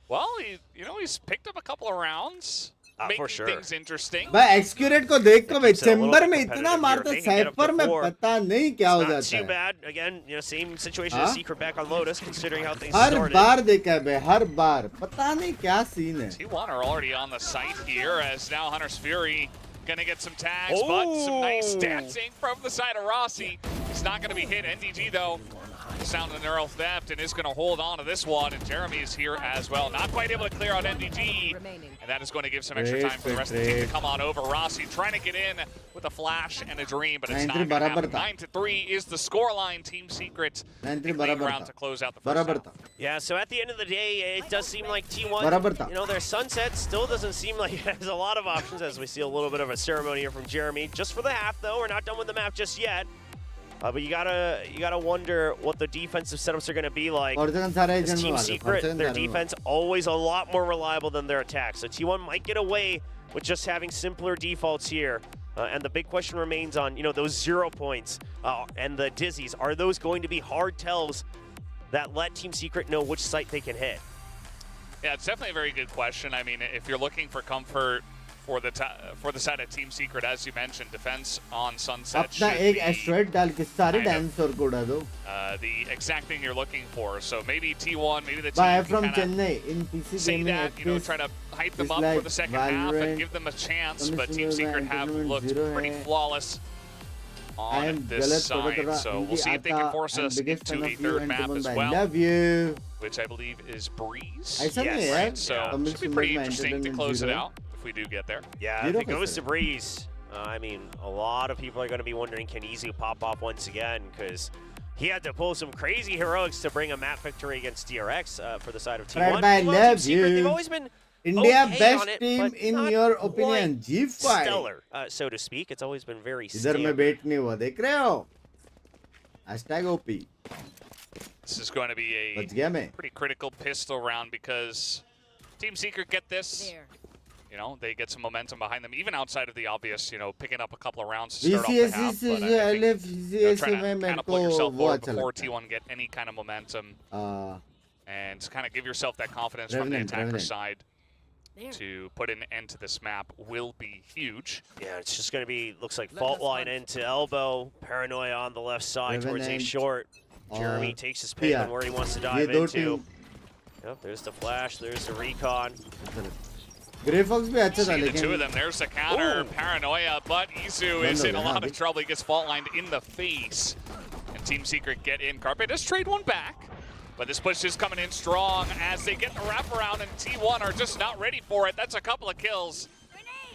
Well, he's picked up a couple of rounds, making for sure. things interesting. भाई एक्सक्यूरेट को देख कर मैं Keeps it a little chamber bit में इतना competitive मारता here. They can get up to साइपर में 4. पता नहीं क्या हो Not जाता too है bad. Again, same situation Huh? as Secret back on Lotus, considering how things her started. बार देखा है भाई हर बार पता नहीं क्या सीन है T1 are already on the site here as now Hunter's Fury gonna get some tags, but some nice Oh. dancing from the side of Rossi. He's not gonna be hit. NDG though, sound the neural theft and is gonna hold on to this one. And Jeremy is here as well. Not quite able to clear out NDG. Remaining. And that is going to give some extra time for the rest of the team to come on over. Rossi trying to get in with a flash and a dream, but it's not 9-3 gonna happen. बराबर था 9-3 is the scoreline. Team Secret 9-3 a clean बराबर round था to close out the first बराबर half. था Yeah, so at the end of the day, it does seem like बराबर था T1, their sunset still doesn't seem like it has a lot of options, as we see a little bit of a ceremony here from Jeremy. Just for the half, though. We're not done with the map just yet. But you gotta wonder what the defensive setups are going to be like. This Team Secret, their defense always a lot more reliable than their attack. So T1 might get away with just having simpler defaults here. And the big question remains on, those 0 points and the dizzies. Are those going to be hard tells that let Team Secret know which site they can hit? Yeah, it's definitely a very good question. I mean, if you're looking for comfort for the side of Team Secret, as you mentioned, defense on Sunset should be the exact thing you're looking for. So maybe T1, maybe the team from can Chennai in PC say gaming that, try to hype them up for the second half and give them a chance. But Team Secret have looked pretty flawless on this side. So we'll see if they can force us into a third map as well, which I believe is Breeze. Yes, right? So should be pretty interesting to close it out if we do get there. Yeah, if it goes to Breeze, I mean, a lot of people are going to be wondering, can Easy pop off once again? Because he had to pull some crazy heroics to bring a map victory against DRX for the side of T1. I love Secret, they've always been India okay best on it, team but in not your opinion. G5 stellar, so to speak. It's always been very इधर मैं standard. बैठ नहीं हुआ देख रहे हो #OP This is going to be a बच गया मैं pretty critical pistol round because Team Secret get this. They get some momentum behind them, even outside of the obvious, picking up a couple of rounds to start off the half. But I think, trying to catapult yourself forward before T1 get any kind of momentum. And kind of give yourself that confidence from the attacker side to put an end to this map will be huge. Yeah, it's just going to be, looks like fault line into elbow, paranoia on the left side towards A short. Jeremy takes his pick on where he wants to dive into. Yep, there's the flash, there's the recon. Grey Fox भी अच्छा था See the लेकिन two of them, there's the counter, paranoia, but Izu is in a lot of trouble. He gets fault lined in the face. And Team Secret get in. Carpe does trade one back. But this push is coming in strong as they get the wraparound, and T1 are just not ready for it. That's a couple of kills.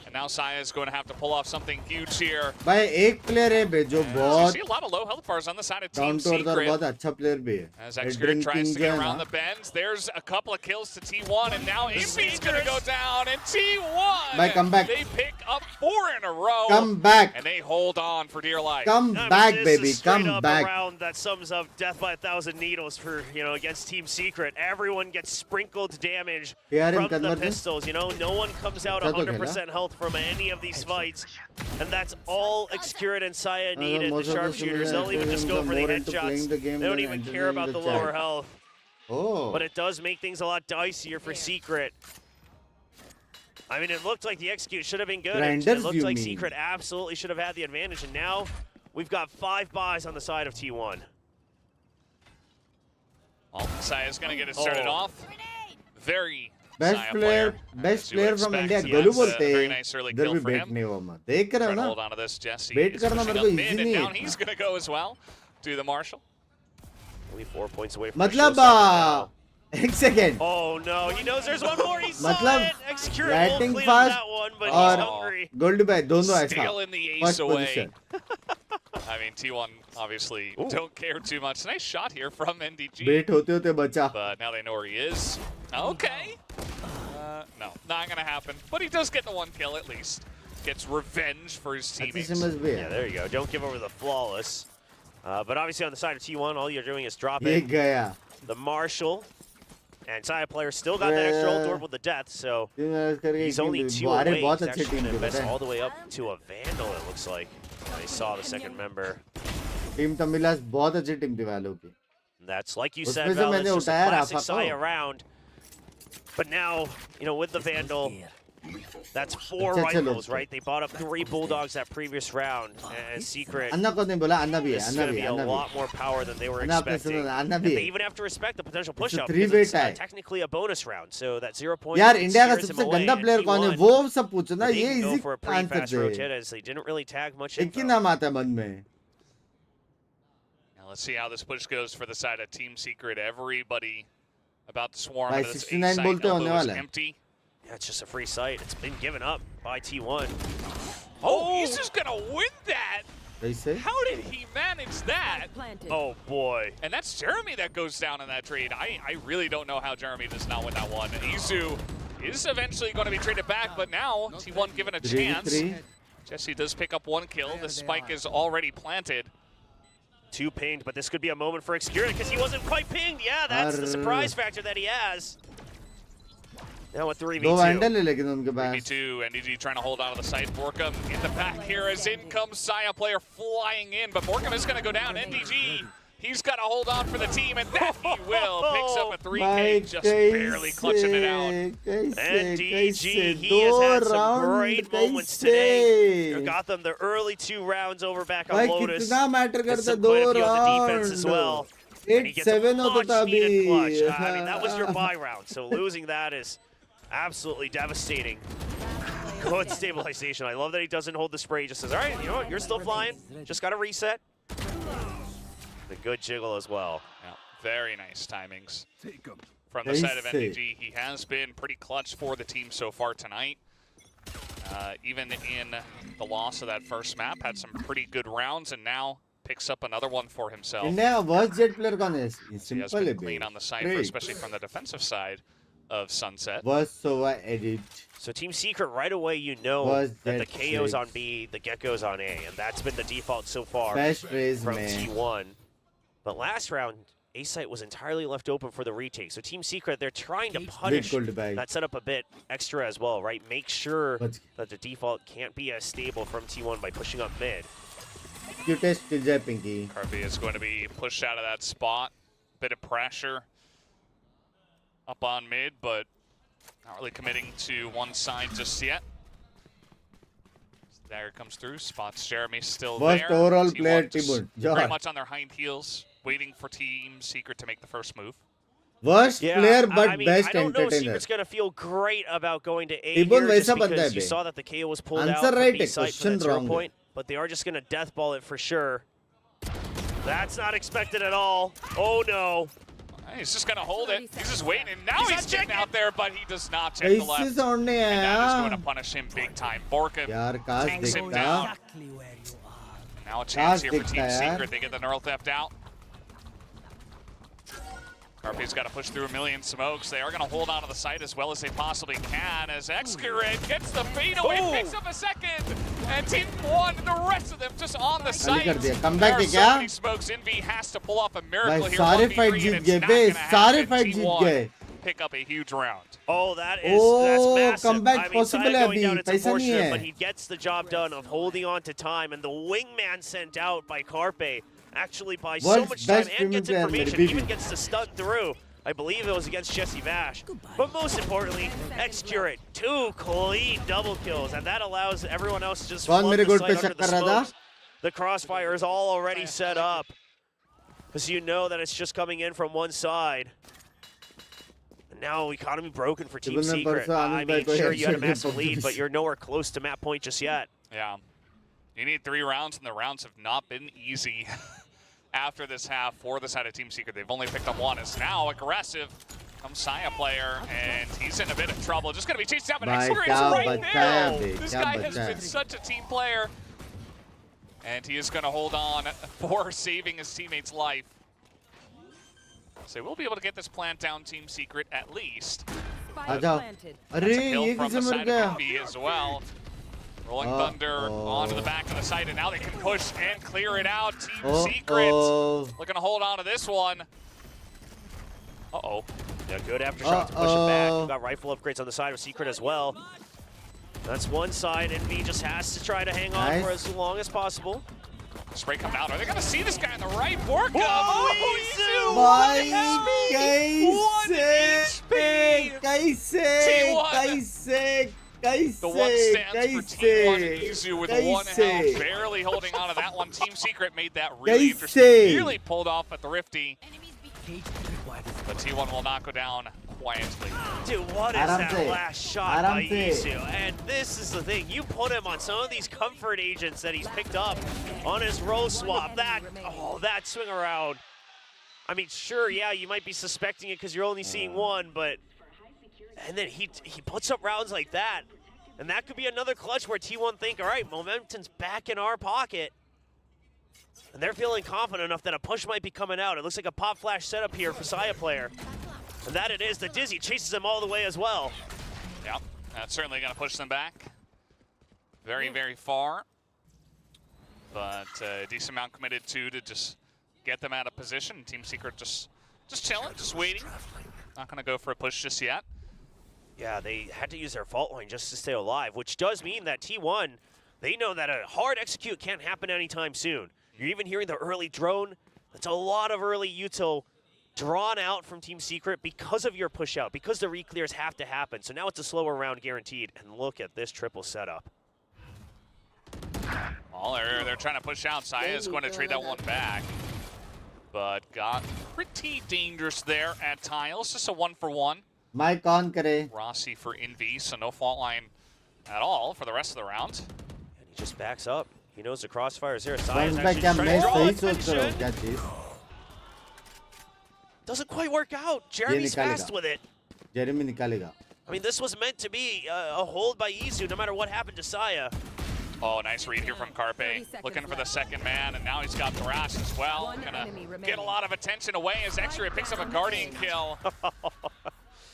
And now Saya is going to have to pull off something huge here. भाई एक player है बे जो बहुत You see a lot of low health bars on the side of Team down to earth और Secret. बहुत अच्छा player भी है As Xcure tries to get around the bends, there's a couple of kills to T1, and now AMD's going to go down, and T1, Bye, come back. they pick up 4 in a row. Come back. And they hold on for dear life. Come I mean, back, this baby. is straight Come up back. a round that sums up death by 1,000 needles for, against Team Secret. Everyone gets sprinkled damage PRM from the conversion? pistols. No one comes out 100% health from any of these fights. And that's all Xcure and Saya need as the sharpshooters. They'll even just go for the headshots. They don't even care about the lower health. Oh. But it does make things a lot dicier for Secret. I mean, it looked like the execute should have been good. It Grinders, looked you like mean? Secret absolutely should have had the advantage. And now we've got 5 buys on the side of T1. Well, Saya's going to get it started off. Very Best Saya player from India Golu बोलते very हैं nice early इधर kill भी for बैठ him. नहीं हुआ मैं देख रहा हूँ Trying to ना hold on to this. Jesse Wait is करना pushing मेरे up को mid, easy and नहीं down है he's going to go as well. Do the Marshall. Only 4 points away from मतलब the showstopper now. एक second Oh no, he knows there's one more. He saw मतलब it. Xcure will batting clean fast that one, but और he's hungry. Gold bye दोनों ऐसा Stealing the ace first away. Position I mean, T1 obviously don't care too much. Nice shot here from NDG. बेट होते होते बचा But now they know where he is. Okay. No, not going to happen. But he does get the 1 kill at least. Gets revenge for his अच्छी teammates. समझ भी Yeah, है there you go. Don't give over the flawless. But obviously on the side of T1, all you're doing is drop ये it. गया The Marshall. And Saya player still got that extra ult orb with the death, so he's only 2 अरे away. बहुत He's अच्छी actually team going to थी invest पता है all the way up to a Vandal, it looks like. They saw the second member. Team Tamilas बहुत अच्छी team थी वालों की That's like you said, उसमें से Val, मैंने it's just a उठाया classic राफा Saya को round. But now, with the Vandal, that's 4 अच्छे rifles, लोग थे right? They bought up 3 Bulldogs that previous round, and Secret. अन्ना को नहीं बोला अन्ना भी है This is Anna going to भी be a अन्ना भी lot more power than they were अन्ना आपने expecting. सुना अन्ना And भी they है even have to respect the potential push up three because it's weight है technically a bonus round. So that 0 point यार India का steers him सबसे away, गंदा and player कौन है T1, वो सब पूछो ना they ये can go easy for a pretty answer fast they rotate as they didn't really tag much एक ही info. नाम आता है मन में Now let's see how this push goes for the side of Team Secret. Everybody about to swarm भाई into this 69 A site. बोलते होने Elbow is वाला है empty. Yeah, it's just a free site. It's been given up by T1. Oh, he's just going to win that. कैसे How did he manage that? Planted. Oh boy. And that's Jeremy that goes down in that trade. I really don't know how Jeremy does not win that one. Izu is eventually going to be traded back, but now T1 given a chance. 3v3 Jesse does pick up 1 kill. The spike is already planted. 2 pinged, but this could be a moment for Xcure because he wasn't quite pinged. Yeah, that's the surprise factor that he has. Now with 3v2. 3v2, NDG trying to hold on to the site. Borkum in the back here as in comes Saya player flying in, but Borkum is going to go down. NDG, he's got to hold on for the team, and that he will. Picks up a 3K, just barely clutching it out. NDG, he has had some great moments today. He got them the early 2 rounds over back on Lotus. And quite a few on the defense as well. And he gets a much needed clutch. I mean, that was your bye round, so losing that is absolutely devastating. Good stabilization. I love that he doesn't hold the spray. He just says, all right, you know what? You're still flying. Just got to reset. A good jiggle as well. Yeah, very nice timings from the side of NDG. He has been pretty clutch for the team so far tonight. Even in the loss of that first map, had some pretty good rounds, and now picks up another one for himself. He has been clean on the side, especially from the defensive side of Sunset. So Team Secret, right away you know that the KO's on B, the Gecko's on A, and that's been the default so far from T1. But last round, A-Site was entirely left open for the retake. So Team Secret, they're trying to punish that setup a bit extra as well, right? Make sure that the default can't be as stable from T1 by pushing up mid. Carpi is going to be pushed out of that spot. Bit of pressure up on mid, but not really committing to one side just yet. There comes through, spots Jeremy still there. Overall player, very much on their hind heels, waiting for Team Secret to make the first move. Worst player, but I mean, best I don't know entertainer. Secret's going to feel great about going to A here just because you saw that the KO was pulled out from B site for that 0 point, but they are just going to death ball it for sure. That's not expected at all. Oh no. He's just going to hold it. He's just waiting. And now he's getting out there, but he does not check the left. And that is going to punish him big time. Borkum takes him down. Now a chance here for Team Secret. They get the neural theft out. Carpi's got to push through a million smokes. They are going to hold on to the site as well as they possibly can as Xcure gets the fade away, picks up a second. And Team 1, the rest of them just on the site. There are so many smokes. Envy has to pull off a miracle here. 1v3, and it's not going to happen. Team 1 pick up a huge round. Oh, that's massive. I mean, Saya going down, it's unfortunate, but he gets the job done of holding on to time. And the wingman sent out by Carpe actually buys so much time and gets information, even gets the stun through. I believe it was against Jesse Bash. But most importantly, Xcure, 2 clean double kills, and that allows everyone else to just flood the site under the smokes. The crossfire is all already set up, because you know that it's just coming in from one side. And now economy broken for Team Secret. I mean, sure, you had a massive lead, but you're nowhere close to map point just yet. Yeah. You need 3 rounds, and the rounds have not been easy after this half for the side of Team Secret. They've only picked up 1. It's now aggressive. Comes Saya player, and he's in a bit of trouble. Just going to be chased down, but Xcure is right there. This guy has been such a team player. And he is going to hold on for saving his teammate's life. So we'll be able to get this plant down, Team Secret, at least. That's a kill from the side of Envy as well. Rolling Thunder onto the back of the site, and now they can push and clear it out. Team Secret looking to hold on to this one. Yeah, good aftershock to push it back. We've got rifle upgrades on the side of Secret as well. That's one side, and V just has to try to hang on for as long as possible. Spray coming out. Are they going to see this guy on the right? Borkum! The 1 stands for T1 and Izu with 1 health, barely holding on to that one. Team Secret made that really interesting. Nearly pulled off at the Rifty. But T1 will not go down quietly. Dude, what is that last shot by Izu? And this is the thing. You put him on some of these comfort agents that he's picked up on his row swap. That swing around. I mean, sure, yeah, you might be suspecting it because you're only seeing 1, but... And then he puts up rounds like that. And that could be another clutch where T1 think, all right, momentum's back in our pocket. And they're feeling confident enough that a push might be coming out. It looks like a pop flash setup here for Saya player. And that it is. The Dizzy chases him all the way as well. Yeah, that's certainly going to push them back very, very far. But a decent amount committed to just get them out of position. Team Secret just chilling, just waiting. Not going to go for a push just yet. Yeah, they had to use their fault line just to stay alive, which does mean that T1, they know that a hard execute can't happen anytime soon. You're even hearing the early drone. That's a lot of early util drawn out from Team Secret because of your push out, because the reclears have to happen. So now it's a slower round guaranteed. And look at this triple setup. Well, they're trying to push out. Saya is going to trade that one back. But got pretty dangerous there at tiles. Just a 1-for-1. Mic on kare. Rossi for Envy, so no fault line at all for the rest of the round. And he just backs up. He knows the crossfire is there. Bounce back क्या मैं सही सोच रहा हूँ क्या चीज? Doesn't quite work out. Jeremy's fast with it. Jeremy निकालेगा. I mean, this was meant to be a hold by Izu, no matter what happened to Saya. Oh, nice read here from Carpe. Looking for the second man, and now he's got Thrash as well. Gonna get a lot of attention away as Extra picks up a Guardian kill.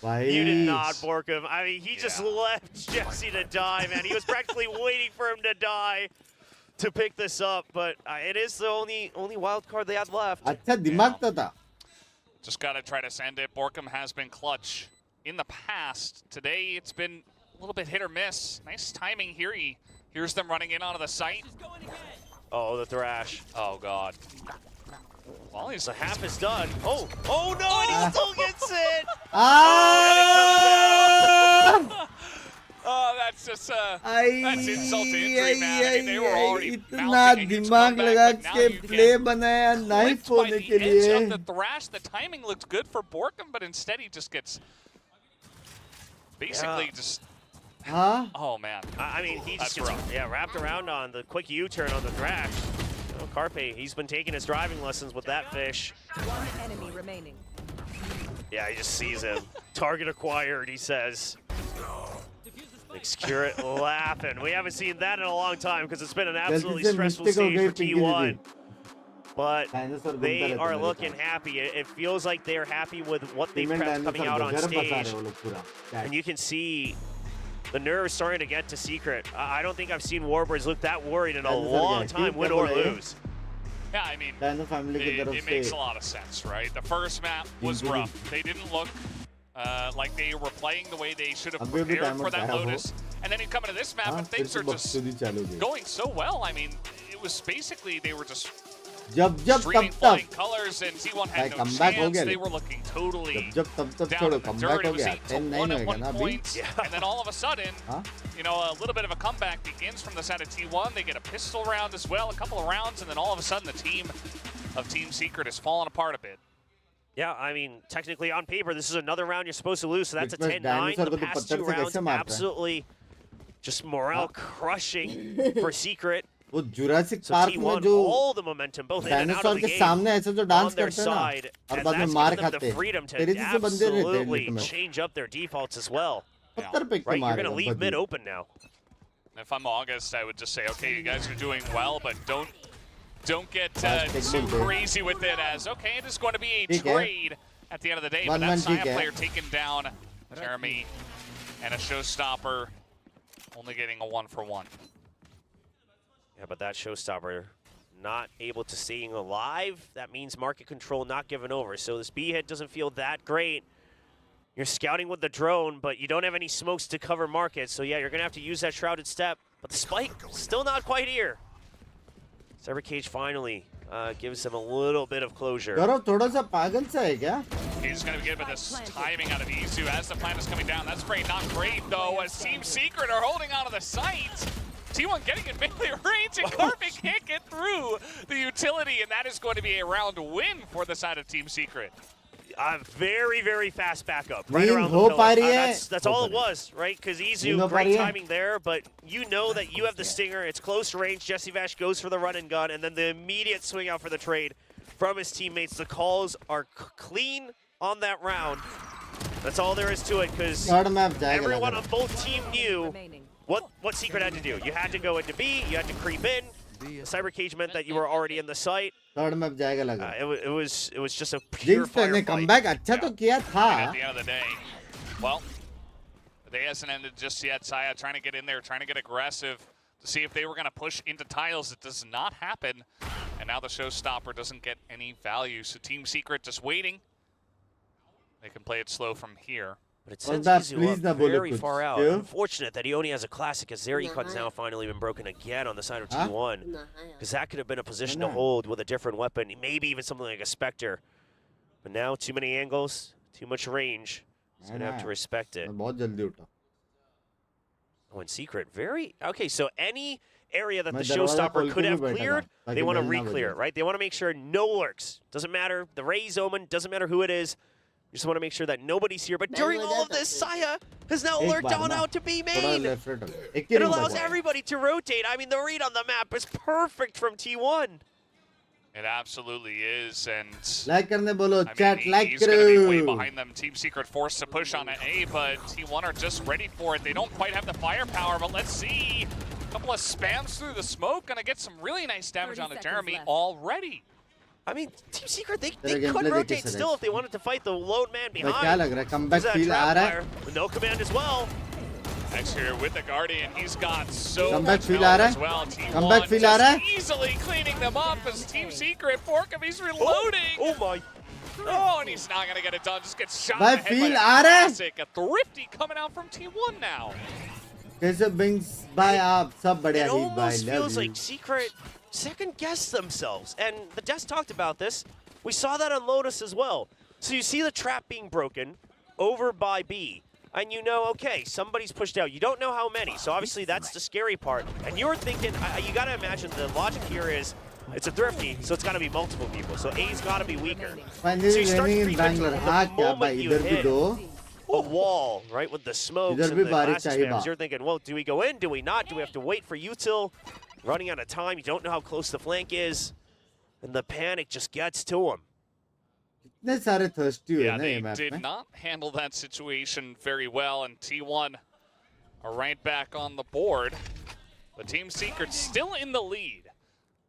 You did not, Borkum. I mean, he just left Jesse to die, man. He was practically waiting for him to die to pick this up, but it is the only wild card they had left. अच्छा दिमाग तो था. Just gotta try to send it. Borkum has been clutch in the past. Today it's been a little bit hit or miss. Nice timing here. He hears them running in onto the site. Oh, the Thrash. Oh god. Well, the half is done. Oh no, and he still gets it. Oh, that's just that's insult to injury, man. I mean, they were already इतना दिमाग लगा के play बनाया knife होने के लिए. The Thrash, the timing looked good for Borkum, but instead he just gets basically just. Huh? Oh man. I mean, he just gets wrapped around on the quick U-turn on the Thrash. Oh, Carpe, he's been taking his driving lessons with that fish. One enemy remaining. Yeah, he just sees him. Target acquired, he says. Excure it laughing. We haven't seen that in a long time because it's been an absolutely stressful stage for T1. But they are looking happy. It feels like they're happy with what they prepped coming out on stage. And you can see the nerves starting to get to Secret. I don't think I've seen Warbirds look that worried in a long time, win or lose. Yeah, I mean, it makes a lot of sense, right? The first map was rough. They didn't look like they were playing the way they should have prepared for that Lotus. And then you come into this map and things are just going so well. I mean, it was basically they were just streaming flying colors, and T1 had no chance. They were looking totally down in the dirt. It was 8-1 at one point, and then all of a sudden, you know, a little bit of a comeback begins from the side of T1. They get a pistol round as well, a couple of rounds, and then all of a sudden the team of Team Secret is falling apart a bit. Yeah, I mean, technically on paper, this is another round you're supposed to lose, so that's a 10-9. The past two rounds, absolutely just morale crushing for Secret. वो Jurassic so park में जो all the momentum, both in and out of dinosaur the के game, सामने ऐसे जो dance करते हैं ना और बाद में मार खाते हैं तेरे जैसे बंदे रहते हैं change up their defaults as well. पत्थर पे Right, you're going to leave mid open now. If I'm August, I would just say, okay, you guys are doing well, but don't get too crazy with it as, okay, it is going to be a trade at the end of the day, but that Saya player taken down, Jeremy, and a showstopper only getting a 1-for-1. Yeah, but that showstopper not able to staying alive. That means market control not given over. So this B hit doesn't feel that great. You're scouting with the drone, but you don't have any smokes to cover market. So yeah, you're gonna have to use that shrouded step. But the spike still not quite here. Cyber Cage finally gives them a little bit of closure. He's gonna get with this timing out of Izu as the plan is coming down. That spray not great though, as Team Secret are holding onto the site. T1 getting in melee range, and Carpe can't get through the utility, and that is going to be a round win for the side of Team Secret. Very, very fast backup right around the pillar. That's all it was, right? Because Izu, great timing there, but you know that you have the stinger. It's close range. Jesse Vash goes for the run and gun, and then the immediate swing out for the trade from his teammates. The calls are clean on that round. That's all there is to it, because everyone on both teams knew what Secret had to do. You had to go into B, you had to creep in. The Cyber Cage meant that you were already in the site. It was just a pure firefight. At the end of the day, well, the day hasn't ended just yet. Saya trying to get in there, trying to get aggressive to see if they were going to push into tiles. It does not happen. And now the showstopper doesn't get any value. So Team Secret just waiting. They can play it slow from here. But it sends Izu up very far out. Unfortunate that he only has a classic, as their econ's now finally been broken again on the side of T1. Because that could have been a position to hold with a different weapon, maybe even something like a Spectre. But now, too many angles, too much range. He's going to have to respect it. Oh, and Secret, very... Okay, so any area that the showstopper could have cleared, they want to re-clear it, right? They want to make sure no lurks. Doesn't matter, the Raze Omen, doesn't matter who it is. You just want to make sure that nobody's here. But during all of this, Saya has now lurked on out to B main. It allows everybody to rotate. I mean, the read on the map is perfect from T1. It absolutely is, and like karne bolo, chat, like he's going to be way behind them. Team Secret forced to push on an A, but T1 are just ready for it. They don't quite have the firepower, but let's see. A couple of spams through the smoke, going to get some really nice damage on the Jeremy already. I mean, Team Secret, they could rotate still if they wanted to fight the lone man behind. Comeback feel aa raha hai? With no command as well. X here with the Guardian, he's got so comeback much feel aa raha as well. hai? Comeback feel aa raha hai? Easily cleaning them up as Team Secret. Porkham, he's reloading. Oh my. Oh, and he's not going to get it done. Just gets shot Bhai, in the head feel by aa a raha hai? classic. A Thrifty coming out from T1 now. कैसे Binks bhai aap sab badhiya It hi bhai, almost love feels you. like Secret second-guessed themselves. And the Desk talked about this. We saw that on Lotus as well. So you see the trap being broken over by B. And you know, okay, somebody's pushed out. You don't know how many. So obviously that's the scary part. And you're thinking, you got to imagine the logic here is, it's a Thrifty, so it's got to be multiple people. So A's got to be weaker. Finally so you start raining in creeping Bangalore. the हाँ क्या moment भाई you इधर भी hit दो. a wall, right, with the smokes इधर and भी the बारिश glass आई spams. बा. You're thinking, well, do we go in? Do we not? Do we have to wait for Util? Running out of time. You don't know how close the flank is. And the panic just gets to him. इतने सारे thirsty हुए Yeah, ना they ये map did में. not handle that situation very well, and T1 are right back on the board. But Team Secret still in the lead.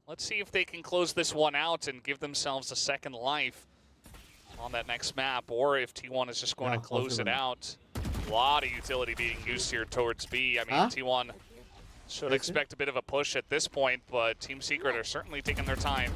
Let's see if they can close this one out and give themselves a second life on that next map, or if T1 is just going to close it out. A lot of utility being used here towards B. I mean, T1 should expect a bit of a push at this point, but Team Secret are certainly taking their time.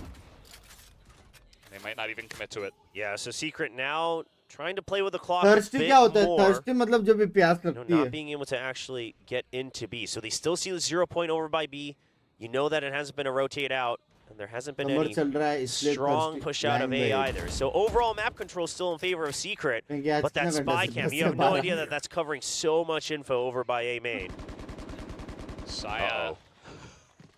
They might not even commit to it. Yeah, so Secret now trying to play with the clock Thirsty a bit क्या होता है? more. Thirsty मतलब जब भी प्यास लगती है. Not being able to actually get into B. So they still see the 0 point over by B. You know that it hasn't been a rotate out, and there hasn't been any strong push out of A either. So overall map control still in favor of Secret, but that spy cam, you have no idea that that's covering so much info over by A main. Saya.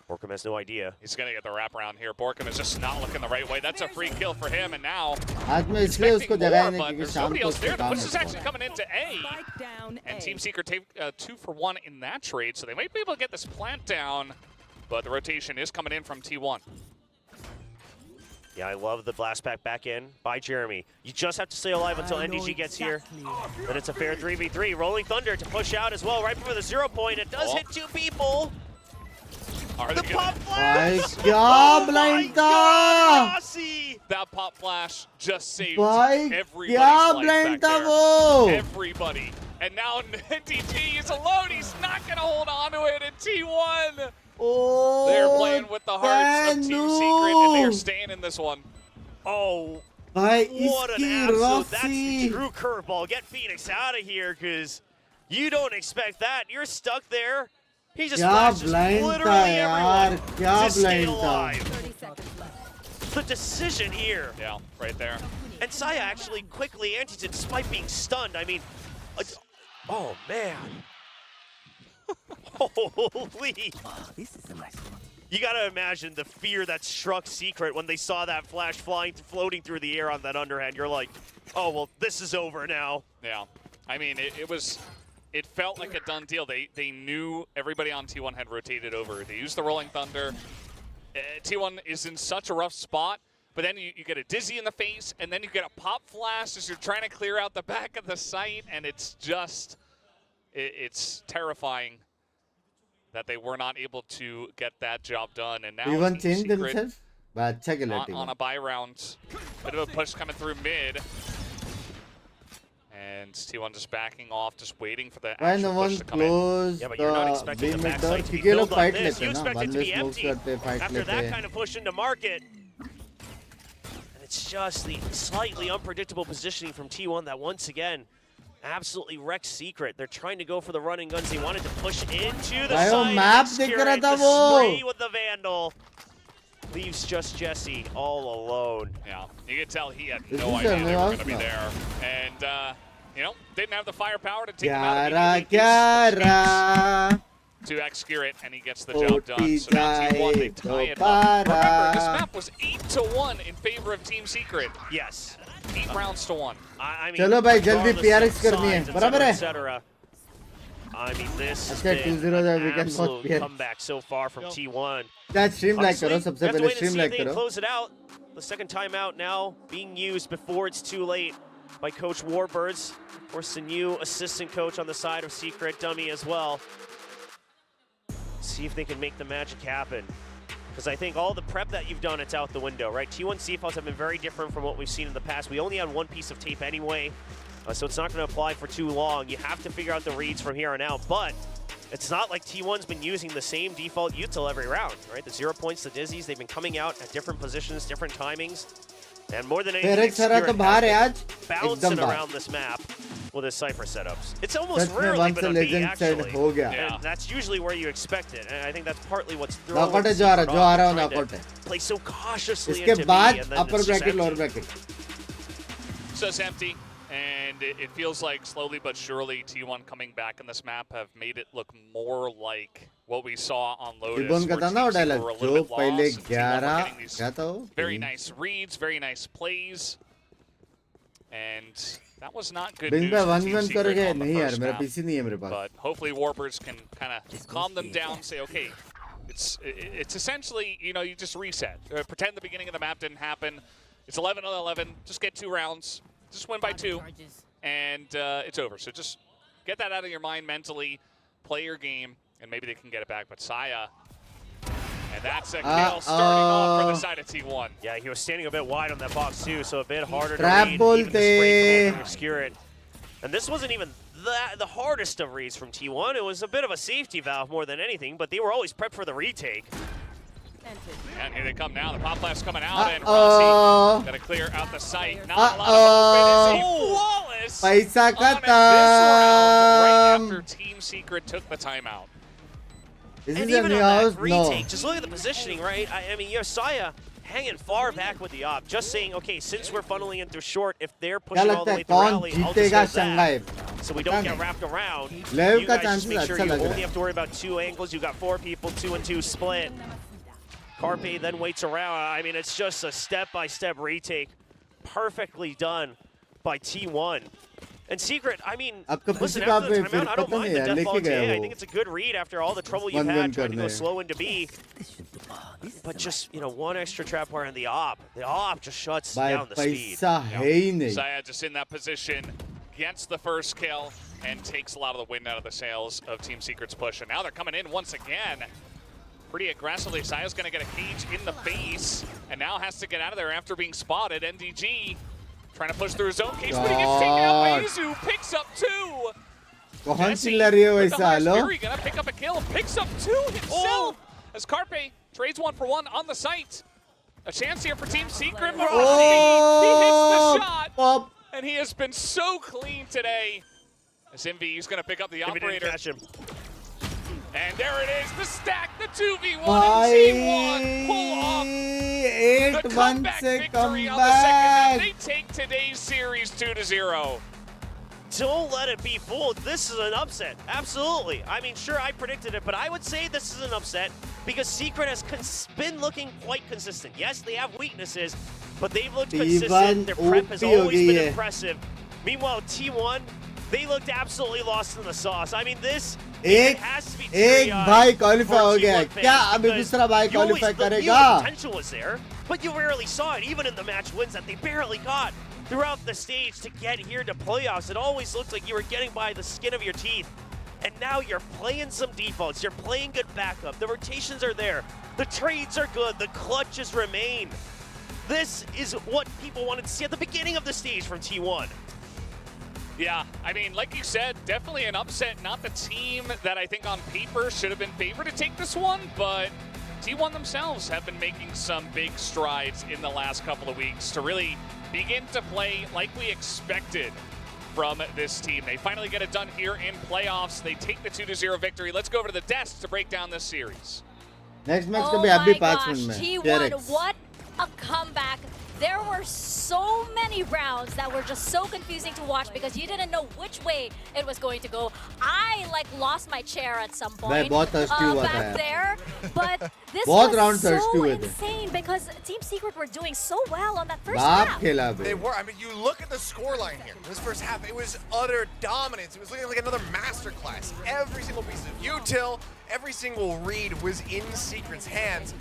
Borkham has no idea. He's going to get the wraparound here. Borkham is just not looking the right way. That's a free kill for him, and now आज मैं इसलिए उसको जगह नहीं but क्योंकि there's शाम nobody को else उसको there. The काम push is होता actually है. coming into A. Spike down And A. Team Secret take 2 for 1 in that trade, so they might be able to get this plant down, but the rotation is coming in from T1. Yeah, I love the blast back in by Jeremy. You just have to stay alive until NDG gets here. Then it's a fair 3v3. Rolling Thunder to push out as well, right before the 0 point. It does hit 2 people. The pop flash! क्या blind था? That pop flash just saved भाई everybody's क्या life blind back था there. वो? Everybody. And now NDG is alone. He's not going to hold on to it in T1. Oh, They're playing with the hearts of Team Secret, and they're staying in this one. Oh, भाई what an इसकी absolute, that's the Rossi. true curveball. Get Phoenix out of here, because you don't expect that. You're stuck there. He just क्या flashes blind literally था यार? everyone क्या to stay blind था? alive. 30 seconds left. The decision here. Yeah, right there. And Saya actually quickly antis it despite being stunned. I mean, oh man. Holy. You gotta imagine the fear that struck Secret when they saw that flash floating through the air on that underhand. You're like, oh, well, this is over now. Yeah, I mean, it felt like a done deal. They knew everybody on T1 had rotated over. They used the Rolling Thunder. T1 is in such a rough spot, but then you get a dizzy in the face, and then you get a pop flash as you're trying to clear out the back of the site, and it's just, it's terrifying that they were not able to get that job done. And now Even Team change Secret themselves. But check it on a buy round. Bit of a push coming through mid. And T1 just backing off, just waiting for the Why no actual one push to come in. close Yeah, but you're not the expecting B the mid door? backside to be क्योंकि ये लोग filled like fight this. लेते You हैं ना, expect it one to way be smokes empty करते fight after लेते that हैं. kind of push into market. And it's just the slightly unpredictable positioning from T1 that once again absolutely wrecks Secret. They're trying to go for the run and guns. They wanted to push into the भाई वो side. map and दिख secure रहा it. था The वो. spray with the Vandal leaves just Jesse all alone. Yeah, you could tell he had This no is idea a they new were house going to be now. there. And, you know, didn't have the firepower to take him out Kyara immediately. Gives a chance Kyara to execute it, and he gets the job done. Oti So now T1, they tie it up. Remember, this map was 8-1 in favor of Team Secret. Yes. 8 rounds to 1. I mean, चलो भाई जल्दी regardless PRX of करनी है, sides, बराबर है? et cetera. I mean, this has अच्छा, been 2-0 an we can absolute vote PRX. comeback so far from T1. क्या stream like Honestly, करो we सबसे have to पहले wait and stream see like if they can करो. close it out. The second timeout now being used before it's too late by Coach Warbirds. Of course, the new assistant coach on the side of Secret, Dummy as well. See if they can make the magic happen. Because I think all the prep that you've done, it's out the window, right? T1 CFOs have been very different from what we've seen in the past. We only had one piece of tape anyway, so it's not going to apply for too long. You have to figure out the reads from here on out, but it's not like T1's been using the same default util every round, right? The 0 points, the dizzies, they've been coming out at different positions, different timings. And more than anything, PRX हरा तो Spirit बाहर है has आज, been bouncing एकदम बाहर. around this map with his Cypher setups. It's almost सच में rarely once been a a B, legend said actually. हो गया. Yeah. And that's usually where you expect it, and I think that's partly what's throwing Knockout है Secret जो आ रहा off. जो आ रहा है They're trying knockout to है. play so cautiously इसके into B, बाद and then upper it's just bracket lower empty. bracket. So it's empty, and it feels like slowly but surely T1 coming back in this map have made it look more like what we saw on Lotus. Ribbon का where था ना वो teams were dialogue a जो little bit पहले lost, and T1 were 11 getting these क्या था वो? very nice reads, very nice plays, and that was not good Bing news पे for 1 Team 1 Secret करके on the नहीं यार first मेरा map. PC नहीं है मेरे पास. But hopefully Warbirds can kind of calm them down, say, okay, it's essentially, you know, you just reset. Pretend the beginning of the map didn't happen. It's 11-11, just get 2 rounds, just win by 2, and it's over. So just get that out of your mind mentally, play your game, and maybe they can get it back. But Saya, and that's a kill starting off for the side of T1. Yeah, he was standing a bit wide on that box too, so a bit harder Trap to read. bolte. Even the spray can obscure it. And this wasn't even the hardest of reads from T1. It was a bit of a safety valve more than anything, but they were always prepped for the retake. And here they come now. The pop blast coming out, and Rossi got to clear out the site. Not a lot of open. It's a flawless पैसा on it this round, right खत्म. after Team Secret took the timeout. This And is a even new on house. that No. retake, just look at the positioning, right? I mean, you have Saya hanging far back with the op, just saying, okay, since we're funneling in through short, if they're क्या pushing all लगता the है way through कौन rally, I'll just जीतेगा hold that. Shanghai? So we don't get wrapped around. Lev You का guys just chances make sure अच्छा you लग रहा only है. have to worry about 2 angles. You got 4 people, 2 and 2 split. Carpe then waits around. I mean, it's just a step-by-step retake. Perfectly done by T1. And Secret, I mean, आपका listen, PC after the पे फिर timeout, I don't पता mind नहीं the यार, death लेके ball गया TA. I वो. think it's a good read after all the trouble you've One-one had trying to go करने. slow into B. But just, you know, 1 extra trap wire in the op. The op just shuts भाई down the speed. पैसा है ही नहीं. Saya just in that position, gets the first kill, and takes a lot of the wind out of the sails of Team Secret's push. And now they're coming in once again. Pretty aggressively. Saya's going to get a cage in the face, and now has to get out of there after being spotted. NDG trying to push through his own cage, but he gets taken out by Izu. Picks up 2. कौन Jesse चिल्ला रही है with the वैसा highest low? fury, gonna pick up a kill. Picks up 2 himself as Carpe trades 1 for 1 on the site. A chance here for Team Secret. He hits the shot, Pop. and he has been so clean today. As MV is going to pick up the If he didn't operator. catch him. And there it is, the stack, the 2v1, भाई and T1 pull off 8-1 the comeback से victory on the second map. comeback. They take today's series 2-0. Don't let it be fooled. This is an upset. Absolutely. I mean, sure, I predicted it, but I would say this is an upset because Secret has been looking quite consistent. Yes, they have weaknesses, but they've looked consistent. Their prep has always been impressive. Meanwhile, T1, they looked absolutely lost in the sauce. I mean, this has to be एक भाई qualify हो गया है. क्या अभी दूसरा भाई you always- qualify the करेगा? potential was there, but you rarely saw it, even in the match wins that they barely got throughout the stage to get here to playoffs. It always looked like you were getting by the skin of your teeth. And now you're playing some defaults. You're playing good backup. The rotations are there. The trades are good. The clutches remain. This is what people wanted to see at the beginning of the stage from T1. Yeah, I mean, like you said, definitely an upset. Not the team that I think on paper should have been favored to take this one, but T1 themselves have been making some big strides in the last couple of weeks to really begin to play like we expected from this team. They finally get it done here in playoffs. They take the 2-0 victory. Let's go over to the desk to break down this series. Next match oh could be my Abhi gosh, 5 minute. T1, what a comeback. There were so many rounds that were just so confusing to watch because you didn't know which way it was going to go. I like lost my chair at some point बहुत thirsty हुआ था back यार. there, but this बहुत round was thirsty so हुए थे. insane because Team Secret were doing so well on that first बाप half. खेला बे. They were. I mean, you look at the scoreline here. This first half, it was utter dominance. It was looking like another masterclass. Every single piece of util, every single read was in Secret's hands.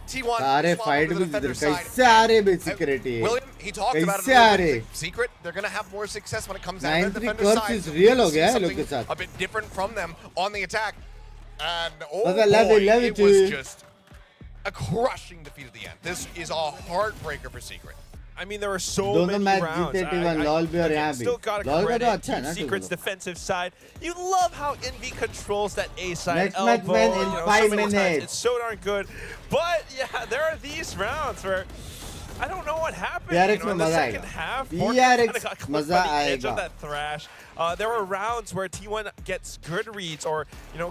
T1 सारे swapped fight over to भी the defender इधर side. कैसे आ रहे बे Secret ये. William, he talked about it कैसे a uh little रहे. bit. Secret, they're going to have more success when it comes down to the 93 defender curves side. is real हो See गया है लोग something के साथ. a bit different from them on the attack. And oh Mother, love boy, it, love it it was too. just a crushing defeat at the end. This is a heartbreaker for Secret. I mean, there were so दोनों many match rounds. जीते T1 lol भी और यहाँ भी. Still got to lol का तो credit अच्छा है Team ना Secret's चलो. defensive side. You love how Envy controls that A side Next match, elbow. man, in so 5 many times. minutes. It's so darn good. But yeah, there are these rounds where I don't know what happened. DRX in में the मजा second आएगा. half, DRX Morgan kinda got clipped मजा by the edge आएगा. of that thrash. There were rounds where T1 gets good reads or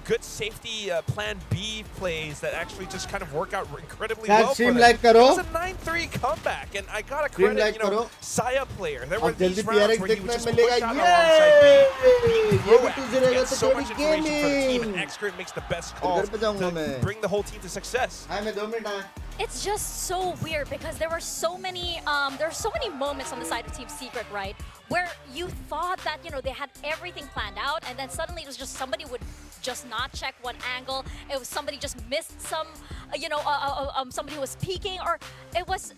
good safety plan B plays that actually just kind of work out incredibly Guys, well for stream them. like करो. It was a 9-3 comeback, and I gotta Stream credit like करो. Saya player. There were अब these जल्दी rounds DRX where he देखने would just मिलेगा. push out alongside B, being ये भी proactive, 2-0 get तो so कोई much information for the team, and gaming. X-Grid makes the best घर calls पे जाऊंगा to मैं. bring the whole team to success. हाँ मैं 2 मिनट आया. It's just so weird because there were so many moments on the side of Team Secret, right, where you thought that they had everything planned out, and then suddenly it was just somebody would just not check one angle. It was somebody just missed some, somebody was peeking, or it was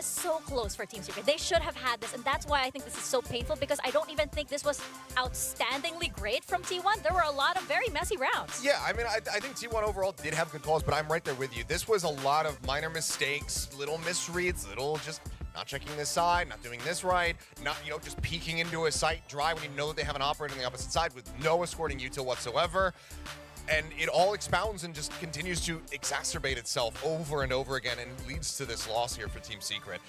so close for Team Secret. They should have had this, and that's why I think this is so painful because I don't even think this was outstandingly great from T1. There were a lot of very messy rounds. Yeah, I mean, I think T1 overall did have good calls, but I'm right there with you. This was a lot of minor mistakes, little misreads, little just not checking this side, not doing this right, not, just peeking into a site dry when you know that they have an operator on the opposite side with no escorting util whatsoever. And it all expounds and just continues to exacerbate itself over and over again and leads to this loss here for Team Secret.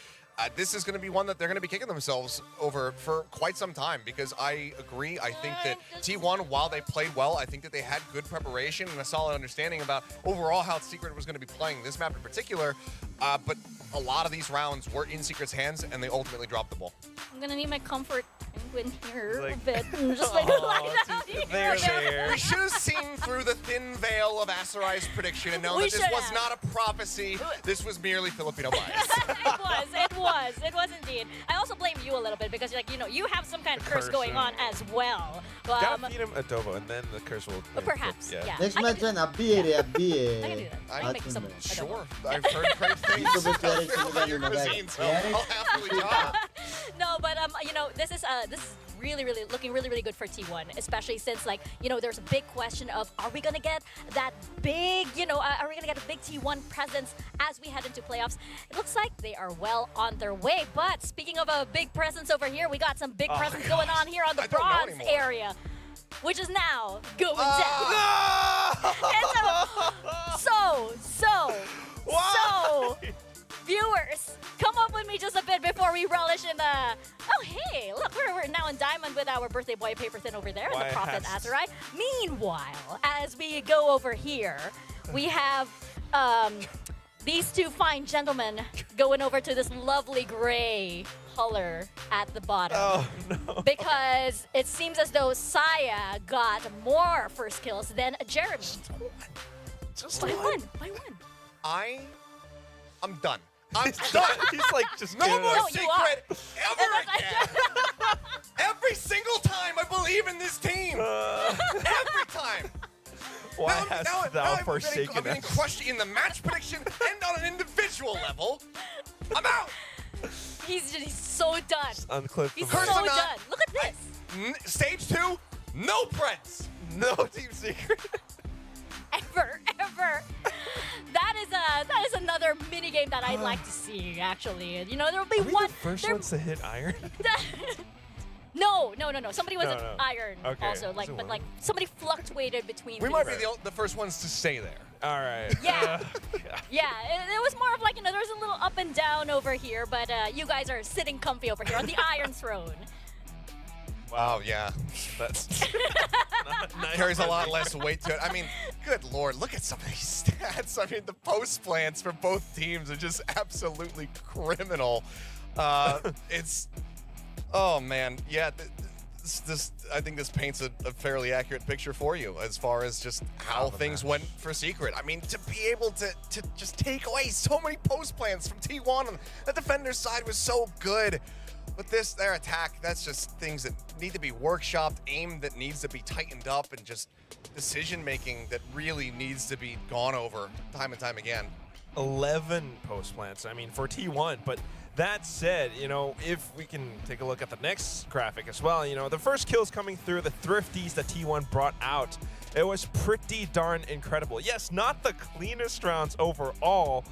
This is going to be one that they're going to be kicking themselves over for quite some time because I agree. I think that T1, while they played well, I think that they had good preparation and a solid understanding about overall how Secret was going to be playing this map in particular. But a lot of these rounds were in Secret's hands and they ultimately dropped the ball. I'm going to need my comfort penguin here Like- a bit. Just like lie down here. There. We should have seen through the thin veil of Asurai's prediction and known We that this should was have. not a prophecy. This was merely Filipino bias. It was indeed. I also blame you a little bit because you have some kind of The curse curse, going yeah. on as well. Gotta feed him adobo, and then the curse will. Perhaps, yeah. Next I can match do है that. अभी है रे अभी है. I can do that. I can make some adobo. Sure, I've heard great things तो बस DRX about से your निकालने लगा. cuisine, so I'll happily try. No, but this is really looking really good for T1, especially since there's a big question of are we gonna get that big are we gonna get a big T1 presence as we head into playoffs? It looks like they are well on their way. But speaking of a big presence over here, we got some big presence going on here on the I don't know bronze anymore. area, which is now going down. And so, viewers, come up with me just a bit before we relish in the. Oh, hey, look, we're now in diamond with our birthday boy paper thin over there, and Why the Prophet has- Azurai. Meanwhile, as we go over here, we have these two fine gentlemen going over to this lovely gray color at the bottom. Oh no. Because it seems as though Saya got more first kills than Jeremy. Just By one. one. I'm done. I'm done. He's like just No getting more it. No, you are. Secret ever again. Every single time I believe in this team. Every time. Why hast thou I'm forsaken getting us? crushed in the match prediction and on an individual level. I'm out. He's so done. Unclip He's the so Curse or mic. not, done. Look at this. Stage 2, no Preds. No Team Secret. Ever. That is another mini game that I'd like to see. Actually, there will be Are we one. the first there- ones to hit iron? No. Somebody was at No. Iron Okay, also, like, but like somebody fluctuated between. We these. might be the first ones to stay there. All right. Yeah. Yeah, it was more of like, there was a little up and down over here, but you guys are sitting comfy over here on the Iron Throne. Wow, yeah. That's carries a lot less weight to it. I mean, good lord, look at some of these stats. I mean, the post plants for both teams are just absolutely criminal. It's, oh man, yeah. This I think this paints a fairly accurate picture for you as far as just how things went for Secret. I mean, to be able to just take away so many post plans from T1, and the defender's side was so good. But their attack, that's just things that need to be workshopped, aim that needs to be tightened up, and just decision-making that really needs to be gone over time and time again. 11 post plants, I mean, for T1, but that said, if we can take a look at the next graphic as well, the first kills coming through, the thrifties that T1 brought out, it was pretty darn incredible. Yes, not the cleanest rounds overall,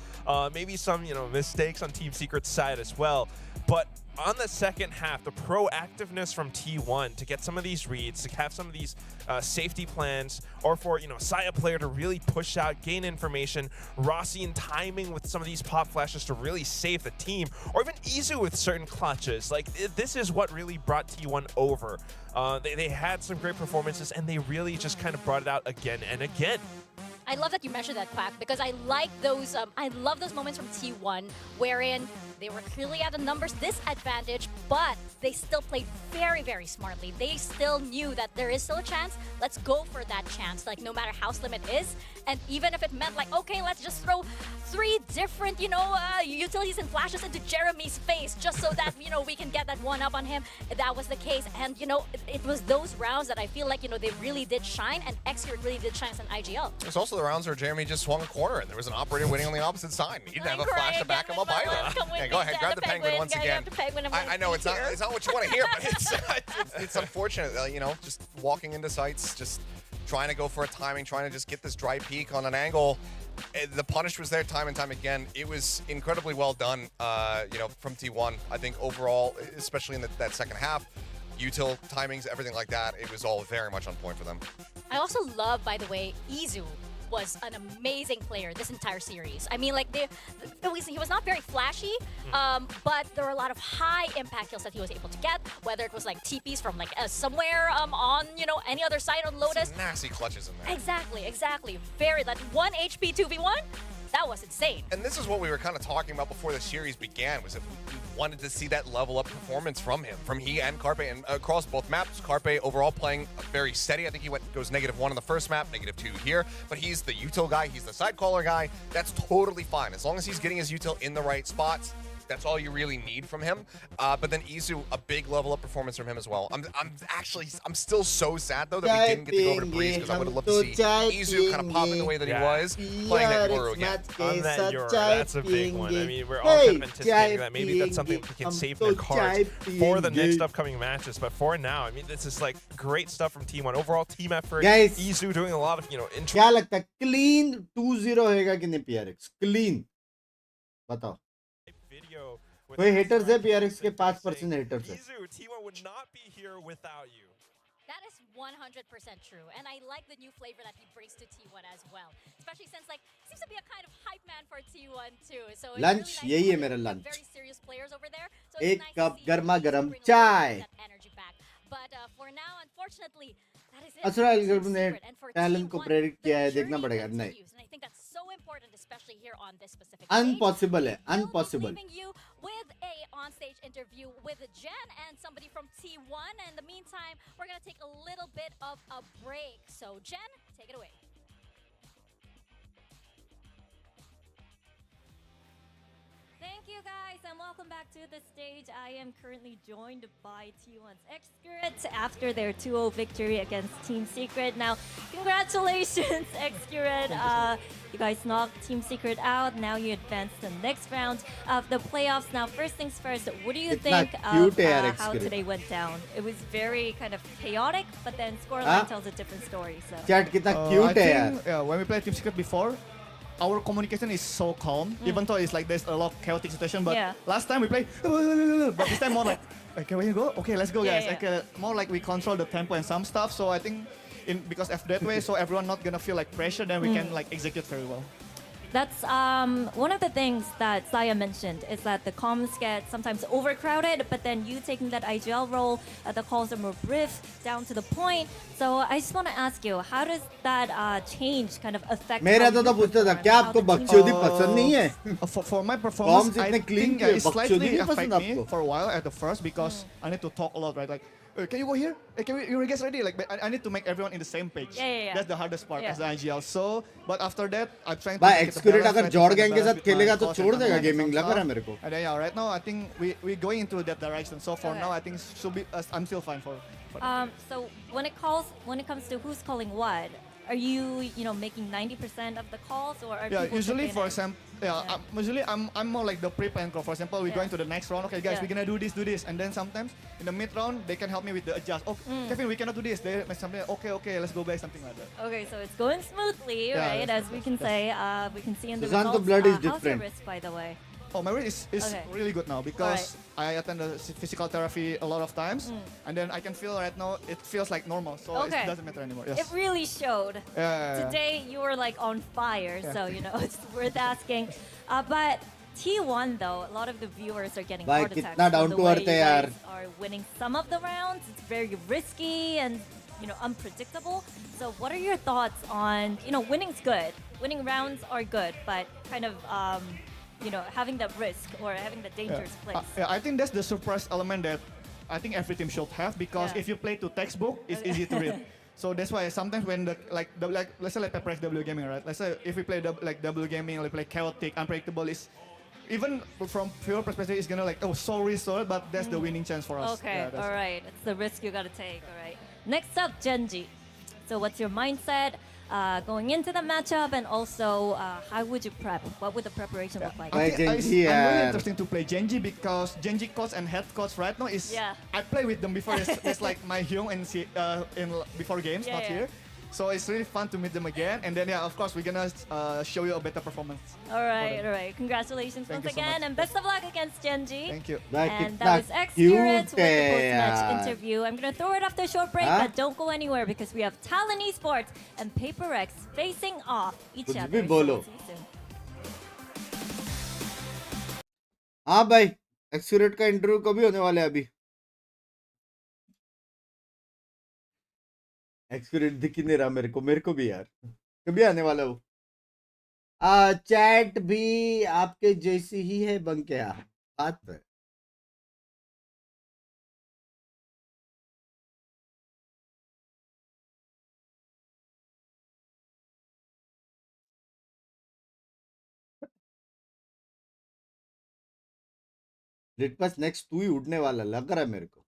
maybe some, mistakes on Team Secret's side as well, but on the second half, the proactiveness from T1 to get some of these reads, to have some of these safety plans, or for, Saya player to really push out, gain information, Rossi in timing with some of these pop flashes to really save the team, or even Izu with certain clutches. Like, this is what really brought T1 over. They had some great performances, and they really just kind of brought it out again and again. I love that you mentioned that, Quack, because I like those. I love those moments from T1 wherein they were clearly at a numbers disadvantage, but they still played very, very smartly. They still knew that there is still a chance. Let's go for that chance, like no matter how slim it is. And even if it meant like, okay, let's just throw 3 different, utilities and flashes into Jeremy's face just so that, we can get that one up on him. That was the case. And, it was those rounds that I feel like, they really did shine, and Xcure really did shine in IGL. There's also the rounds where Jeremy just swung a corner and there was an operator waiting on the opposite side. He didn't have a flash to back him up either. Yeah, go ahead, grab the penguin once again. I know it's not what you want to hear, but it's unfortunate, just walking into sites, just trying to go for a timing, trying to just get this dry peak on an angle. The punish was there time and time again. It was incredibly well done, from T1. I think overall, especially in that second half, util timings, everything like that, it was all very much on point for them. I also love, by the way, Izu was an amazing player this entire series. I mean, like, he was not very flashy, but there were a lot of high impact kills that he was able to get, whether it was like TPs from like somewhere on, any other side on Lotus. Some nasty clutches in there. Exactly. That 1 HP 2v1, that was insane. And this is what we were kind of talking about before the series began, was that we wanted to see that level up performance from him, from he and Carpe, and across both maps. Carpe overall playing very steady. I think he goes -1 on the first map, -2 here, but he's the util guy, he's the side caller guy. That's totally fine. As long as he's getting his util in the right spots, that's all you really need from him. But then Izu, a big level up performance from him as well. I'm still so sad though that we didn't get to go over to Breeze, because I would have loved to see Izu kind of pop in the way that he was, playing that Yoru again. On that Yoru, that's a big one. I mean, we're all kind of anticipating that maybe that's something that can save their cards for the next upcoming matches. But for now, I mean, this is like great stuff from T1. Overall team effort. Guys, Izu doing a lot of, क्या लगता है clean 2-0 होएगा कि नहीं PRX? Clean. बताओ. कोई haters है PRX के 5% haters है. T1 would not be here without you. That is 100% true, and I like the new flavor that he brings to T1 as well. Especially since, like, he seems to be a kind of hype man for T1 too. So it's lunch, really nice यही है to मेरा have lunch. very serious players over there. So it's एक nice to cup see गर्मा Izu गरम bring चाय. that energy back. But for now, unfortunately, that is it. Asra for algorithm ने Secret. And for talent को T1, predict the किया है, देखना journey पड़ेगा. नहीं. continues, and I think that's so important, especially here on this specific stage. Unpossible है, We'll be unpossible. leaving you with a on-stage interview with Jen and somebody from T1. And in the meantime, we're going to take a little bit of a break. So Jen, take it away. Thank you guys, and welcome back to the stage. I am currently joined by T1's Xcure after their 2-0 victory against Team Secret. Now, congratulations, Xcure. You guys knocked Team Secret out. Now you advance to the next round of the playoffs. Now, first things first, what do you think of how today went down? It was very kind of chaotic, but then scoreline tells a different story. So. Chat कितना cute है यार. Yeah, when we played Team Secret before, our communication is so calm, even though it's like there's a lot of chaotic situation. But last time we played, but this time more like, Can we go? Okay, let's go, Yeah, guys. yeah. Okay, more like we control the tempo and some stuff. So I think, because of that way, so everyone not gonna feel like pressure, then we can like execute very well. That's one of the things that Saya mentioned is that the comms get sometimes overcrowded, but then you taking that IGL role, the calls are more brief, down to the point. So I just want to ask you, how does that change kind of affect? मेरा तो पूछता था क्या आपको बकचोदी पसंद नहीं है? For my performance, Comms I इतने clean think के it slightly बकचोदी नहीं affect पसंद me आपको? for a while at the first because I need to talk a lot, right? Like, can you go here? Can you guys ready? Like, I need to make everyone in the same page. Yeah. That's the hardest part Yeah. as the IGL. So, but after that, I'm trying to. भाई make it a एक्सक्यूरेट balance, अगर try to जॉर्ड find a gang के balance साथ with my खेलेगा तो cost छोड़ and देगा some gaming लग stuff. रहा है मेरे को. And then, yeah, right now I think we going into that direction. So for Okay. now, I think should be. I'm still fine for. So when it comes to who's calling what, are you making 90% of the calls, or are Yeah, people usually chipping for in? example, Yeah. usually I'm more like the pre-plan call. For example, we're Yeah. going to the next round. Okay, guys, Yeah. we're gonna do this, and then sometimes in the mid round they can help me with the adjust. Oh, Kevin, we cannot do this. They something. Okay, let's go back, something like that. Okay, so it's going smoothly, Yeah, right? yes, As we can say, we can see in the Susanto results. blood is How's your different. wrist, by the way? Oh, my wrist is Okay. really good now because I attend the physical therapy a lot of times, and then I can feel right now it feels like normal, so Okay. it doesn't matter anymore. Yes. It really showed. Yeah. Today you were like on fire, Yeah. so it's worth asking. But T1 though, a lot of the viewers are getting भाई heart attacks. कितना for down the to way earth you है यार. guys are winning some of the rounds. It's very risky and unpredictable. So what are your thoughts on winning's good, winning rounds are good, but kind of having that risk or having the dangerous place. Yeah, I think that's the surprise element that I think every team should have because Yeah. if you play to textbook, it's easy to read. So that's why sometimes when let's say like Pepper W gaming, right? Let's say if we play W gaming, like play chaotic, unpredictable, is even from pure perspective, it's gonna so risky, but that's the winning chance for us. Okay, Yeah, that's all right. It's the risk you gotta take. All right. Next up, Genji. So what's your mindset going into the matchup, and also how would you prep? What would the preparation look like? By I'm Genji, really yaar. interesting to play Genji because Genji coach and head coach right now is Yeah. I play with them before. It's like my home and before games, Yeah, not yeah. here. So it's really fun to meet them again, and then of course we're gonna show you a better performance. All right. Congratulations Thank once you so again, much. and best of luck against Genji. Thank you. भाई And कितना that was X cute Spirit with the है post-match यार. interview. I'm gonna throw it after a short break, Huh? but don't go anywhere because we have Talon Esports and Paper X facing off each कुछ other. भी So बोलो. we'll see you soon. हाँ भाई एक्सक्यूरेट का interview कभी होने वाला है अभी? एक्सक्यूरेट दिख ही नहीं रहा मेरे को भी यार. कभी आने वाला वो? चैट भी आपके जैसी ही है बंकेया. बात पे लिटमस नेक्स्ट तू ही उठने वाला लग रहा है मेरे को.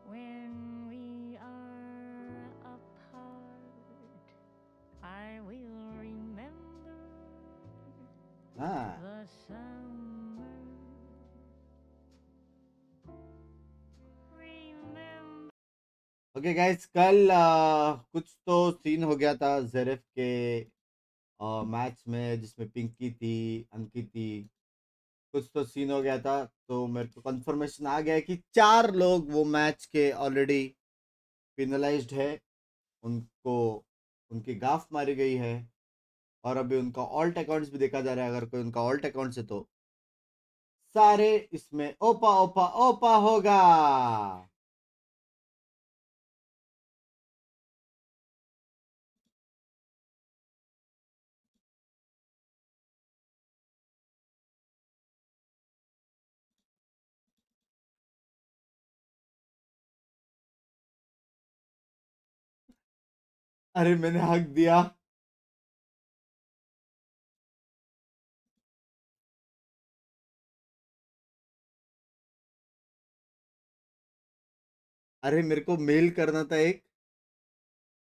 When we are apart, I will remember हाँ. the summer. Remember. Okay guys कल कुछ तो सीन हो गया था जेरेफ के मैच में जिसमें पिंकी थी, अंकित थी. कुछ तो सीन हो गया था तो मेरे को कंफर्मेशन आ गया है कि 4 लोग वो मैच के ऑलरेडी पेनलाइज्ड है. उनको उनकी गाफ मारी गई है और अभी उनका ऑल्ट अकाउंट्स भी देखा जा रहा है. अगर कोई उनका ऑल्ट अकाउंट्स है तो सारे इसमें ओपा ओपा ओपा होगा. अरे मैंने हक दिया. अरे मेरे को मेल करना था एक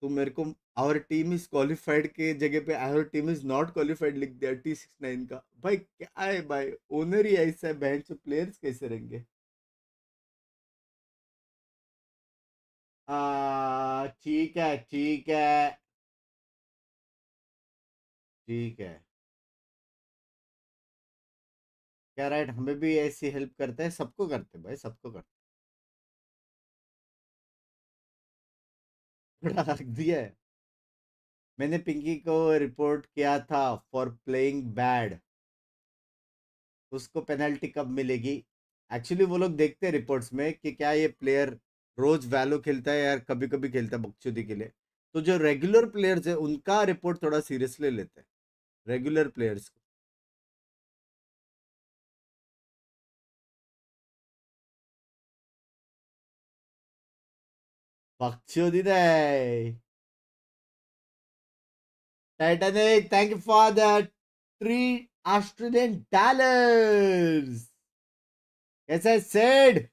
तो मेरे को आवर टीम इज क्वालिफाइड के जगह पे our team is not qualified लिख दिया T69 का. भाई क्या है भाई, ओनर ही ऐसा है. बहन से प्लेयर्स कैसे रहेंगे. ठीक है ठीक है ठीक है, क्या राइट, हमें भी ऐसी हेल्प करते हैं, सबको करते हैं भाई, सबको करते हैं। थोड़ा रख दिया है। मैंने पिंकी को रिपोर्ट किया था फॉर प्लेइंग बैड, उसको पेनल्टी कब मिलेगी? एक्चुअली वो लोग देखते हैं रिपोर्ट्स में कि क्या ये प्लेयर रोज वैलो खेलता है या कभी कभी खेलता है बकचोदी के लिए। तो जो रेगुलर प्लेयर्स है उनका रिपोर्ट थोड़ा सीरियसली लेते हैं, रेगुलर प्लेयर्स को। बकचोदी नहीं। Titanic, thank you for the $3 कैसा है सेड?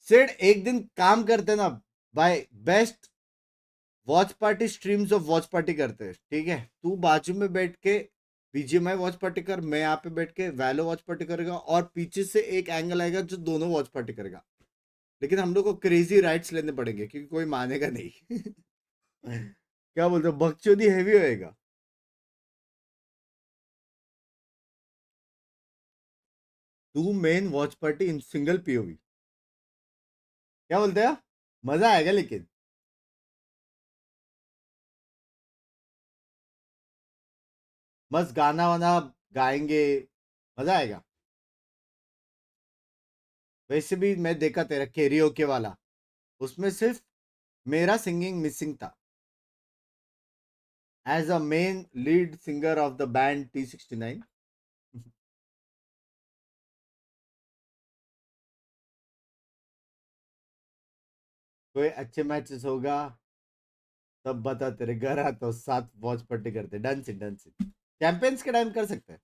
सेड एक दिन काम करते ना भाई, best watch party streams of watch party करते हैं, ठीक है? तू बाजू में बैठ के बीजीएमआई वॉच पार्टी कर, मैं यहाँ पे बैठ के वैलो वॉच पार्टी करेगा, और पीछे से एक एंगल आएगा जो दोनों वॉच पार्टी करेगा। लेकिन हम लोग को क्रेजी राइट्स लेने पड़ेंगे क्योंकि कोई मानेगा नहीं। क्या बोलते हो, बकचोदी हैवी होएगा। Two men watch party in single POV, क्या बोलते हैं? मजा आएगा लेकिन। मस्त गाना वाना गाएंगे, मजा आएगा। वैसे भी मैं देखा तेरा कैरियोके वाला, उसमें सिर्फ मेरा सिंगिंग मिसिंग था as a main lead singer of the band T69। कोई अच्छे मैचेस होगा तब बता, तेरे घर आता हूँ, साथ वॉच पार्टी करते। डन से डन से, चैंपियंस के टाइम कर सकते हैं,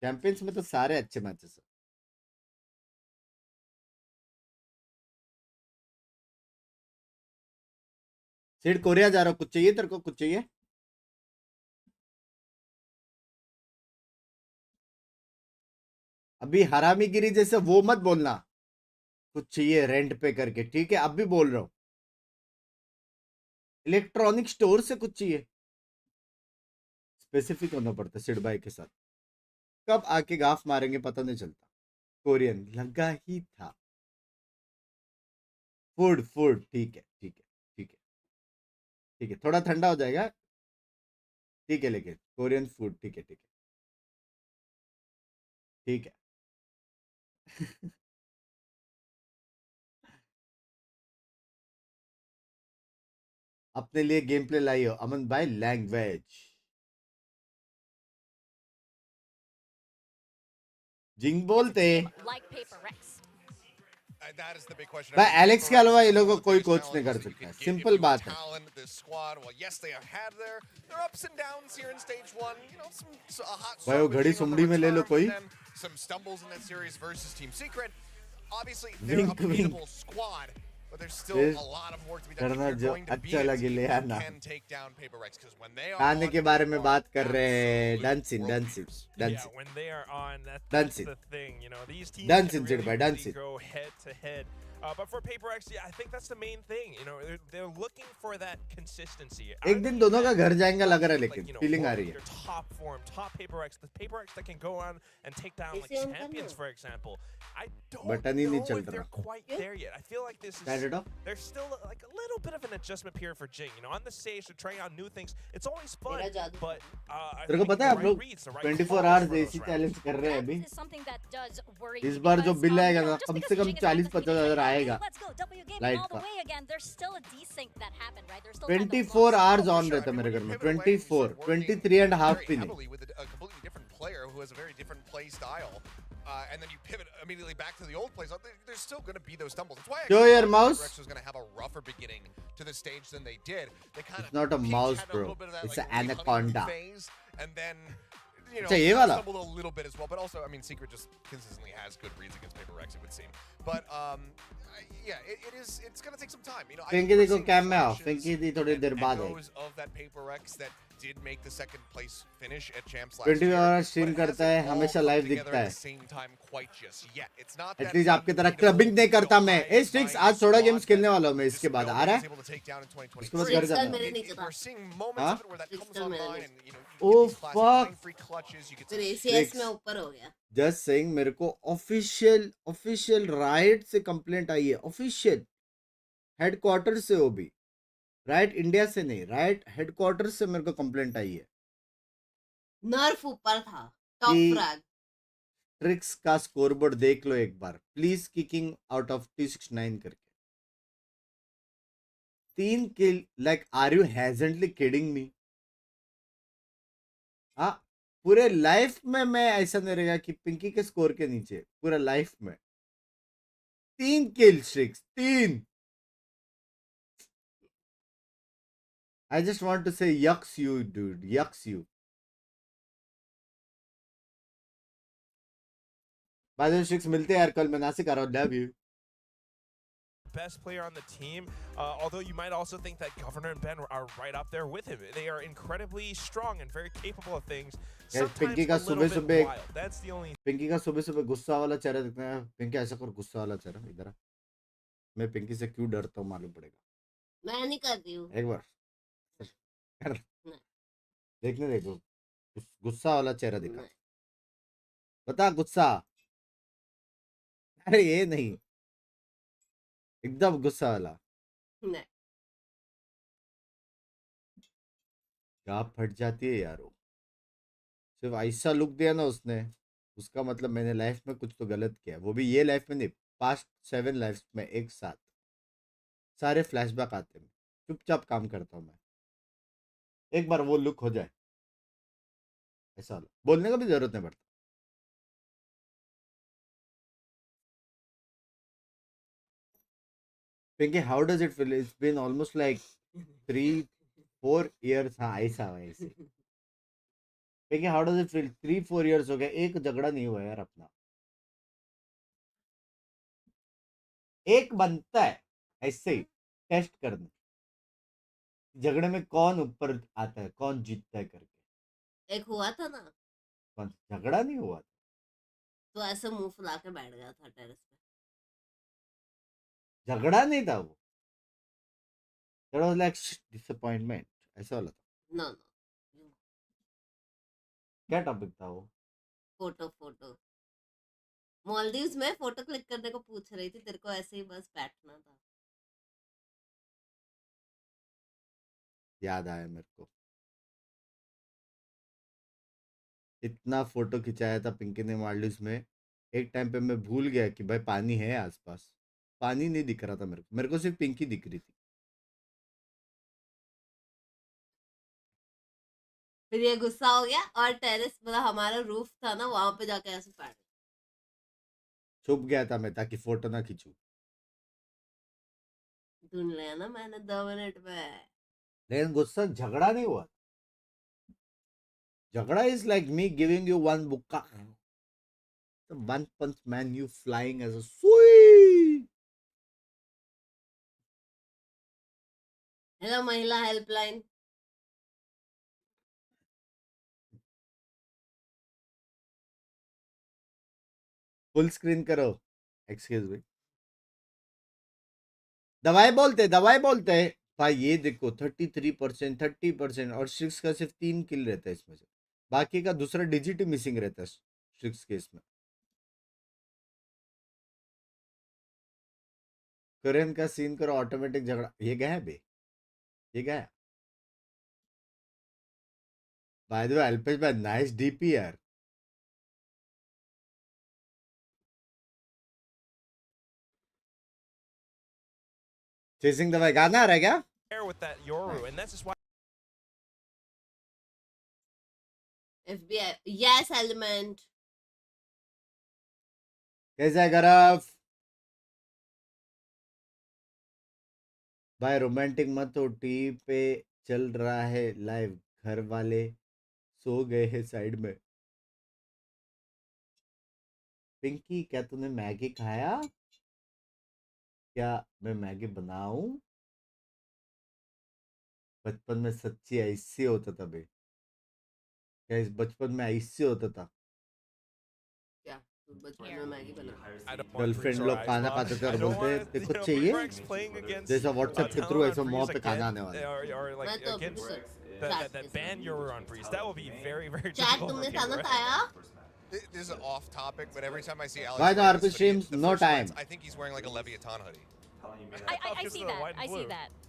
चैंपियंस में तो सारे अच्छे मैचेस है। सिड कोरिया जा रहा हूँ, कुछ चाहिए तेरे को? कुछ चाहिए? अभी हरामीगिरी जैसे वो मत बोलना, कुछ चाहिए रेंट पे करके, ठीक है? अब भी बोल रहा हूँ, इलेक्ट्रॉनिक स्टोर से कुछ चाहिए, स्पेसिफिक होना पड़ता है सिड भाई के साथ। कब आके गाफ मारेंगे पता नहीं चलता। कोरियन लगा ही था। फूड फूड ठीक है ठीक है ठीक है ठीक है, थोड़ा ठंडा हो जाएगा, ठीक है, लेकिन कोरियन फूड ठीक है ठीक है ठीक है। अपने लिए गेम प्ले लाई हो अमन भाई, लैंग्वेज जिंग बोलते भाई। एलेक्स के अलावा ये लोगों को कोई कोच नहीं कर सकता है, सिंपल बात है। भाई वो घड़ी सुमड़ी में ले लो कोई, विंक विंक करना जो अच्छा लगे ले आना। खाने के बारे में बात कर रहे हैं, dancing dancing dancing dancing dancing भाई dancing. But for PaperX, yeah, I think that's the main thing. You know, they're looking for that consistency. एक दिन दोनों का घर जाएंगे लग रहा है, लेकिन फीलिंग आ रही है। Top form, top PaperX, the PaperX that can go on and take down like champions, for example. I don't know if they're quite there yet. I feel like this is there's still like a little bit of an adjustment period for Jing. You know, on the stage they're trying out new things. It's always fun, but तेरे को पता है आप लोग 24 hours AC challenge कर रहे हैं अभी? इस बार जो बिल आएगा ना कम से कम 40-50 हज़ार आएगा लाइट का। 24 आवर्स ऑन रहता है मेरे घर में, 24, 23.5 भी नहीं। And then you pivot immediately back to the old plays. There's still going to be those stumbles. That's why Show your mouse. Rex was going to have a rougher beginning to the stage than they did. They kind it's not a mouse, bro. It's an anaconda. And then, you know, stumbled a little bit as well. But also, I mean, Secret just consistently has good reads against Paper Rex, it would seem. But yeah, it's going to take some time. You know, Pinky देखो cam में आओ, Pinky दी थोड़ी देर बाद है। of that Paper Rex that did make the second place finish at champs last 20 year. Our stream करता है, हमेशा live दिखता है। एटलीस्ट आपकी तरह क्लबिंग नहीं करता मैं। ए स्ट्रिक्स, आज थोड़ा गेम्स खेलने वाला हूँ मैं, इसके बाद आ रहा है, उसके बाद घर जाता हूँ। ओह फक, फिर एसीएस में ऊपर हो गया। जस्ट सेइंग, मेरे को ऑफिशियल राइट से कंप्लेंट आई है, ऑफिशियल हेडक्वार्टर से, वो भी राइट इंडिया से नहीं, राइट हेडक्वार्टर से मेरे को कंप्लेंट आई है। नर्फ ऊपर था, टॉप फ्रैग। ट्रिक्स का स्कोरबोर्ड देख लो एक बार please, kicking out of T69 करके 3 kill, like are you hesitantly kidding me? हाँ, पूरे लाइफ में मैं ऐसा नहीं रहेगा कि पिंकी के स्कोर के नीचे, पूरा लाइफ में 3 किल स्ट्रिक्स, 3। I just want to say yucks you, dude, yucks you. By the way, Strix, मिलते हैं यार कल, मैं नासिक आ रहा हूँ, love you. Best player on the team, although you might also think that Governor and Ben are right up there with him. They are incredibly strong and very capable of things. Pinky का सुबह That's the only. Pinky का सुबह गुस्सा वाला चेहरा दिखता है। पिंकी ऐसा कर, गुस्सा वाला चेहरा इधर आ। मैं पिंकी से क्यों डरता हूँ मालूम पड़ेगा। मैं नहीं कर रही हूँ। एक बार देखने देखो, गुस्सा वाला चेहरा दिखा, बता गुस्सा। अरे ये नहीं, एकदम गुस्सा वाला। नहीं। क्या फट जाती है यार, वो सिर्फ ऐसा लुक दिया ना उसने, उसका मतलब मैंने लाइफ में कुछ तो गलत किया। वो भी ये लाइफ में नहीं, पास्ट 7 लाइफ में एक साथ सारे फ्लैशबैक आते हैं। चुपचाप काम करता हूँ मैं, एक बार वो लुक हो जाए, ऐसा वाला बोलने का भी जरूरत नहीं पड़ता। Pinky, how does it feel? It's been almost like 3-4 years. हाँ ऐसा वैसे। Pinky, how does it feel? 3-4 years हो गए, एक झगड़ा नहीं हुआ यार अपना। एक बनता है ऐसे ही टेस्ट करने, झगड़े में कौन ऊपर आता है, कौन जीतता है करके। एक हुआ था ना, कौन झगड़ा नहीं हुआ, तो ऐसे मुंह फुला के बैठ गया था टेरेस पे। झगड़ा नहीं था वो, that was like disappointment, ऐसा वाला था। नो क्या टॉपिक था वो? फोटो मालदीव्स में फोटो क्लिक करने को पूछ रही थी, तेरे को ऐसे ही बस बैठना था। याद आया मेरे को, इतना फोटो खिंचाया था पिंकी ने मालदीव्स में। एक टाइम पे मैं भूल गया कि भाई पानी है आसपास, पानी नहीं दिख रहा था मेरे को सिर्फ पिंकी दिख रही थी। फिर ये गुस्सा हो गया और टेरेस, मतलब हमारा रूफ था ना, वहां पे जाके ऐसे बैठ छुप गया था मैं ताकि फोटो ना खींचूं। ढूंढ लिया ना मैंने 2 मिनट में। लेकिन गुस्सा, झगड़ा नहीं हुआ। झगड़ा is like me giving you one बुक्का, one punch man, you flying as a सुई। हेलो महिला हेल्पलाइन। फुल स्क्रीन करो, एक्सक्यूज मी। दवाई बोलते भाई, ये देखो 33%, 30%, और 6 का सिर्फ 3 किल रहता है इसमें से, बाकी का दूसरा डिजिट ही मिसिंग रहता है 6 के इसमें। कोरियन का सीन करो, ऑटोमेटिक झगड़ा। ये गया बे, ये गया। बाय द वे अल्पेश भाई, नाइस डीपी यार। चेसिंग द भाई गाना आ रहा है क्या? With that Yoru, and that's just why. FBI, yes element. कैसा है गरफ भाई? रोमांटिक मत हो, टीवी पे चल रहा है लाइव, घर वाले सो गए हैं साइड में। पिंकी, क्या तूने मैगी खाया? क्या मैं मैगी बनाऊं? बचपन में सच्ची ऐसी होता था बे। क्या इस बचपन में ऐसे होता था? क्या बचपन में मैगी बना गर्लफ्रेंड लोग खाना खाते थे और बोलते तेरे को चाहिए जैसा व्हाट्सएप के थ्रू ऐसा मुंह पे खाना आने वाला मैं तो that ban you're on Breeze. That will be very, very chat difficult. तुमने समझ आया? This is off topic, but every time I see Alex, Why the RP streams? the No first time. ones, I think he's wearing like a Leviathan hoodie. I see that. I see that.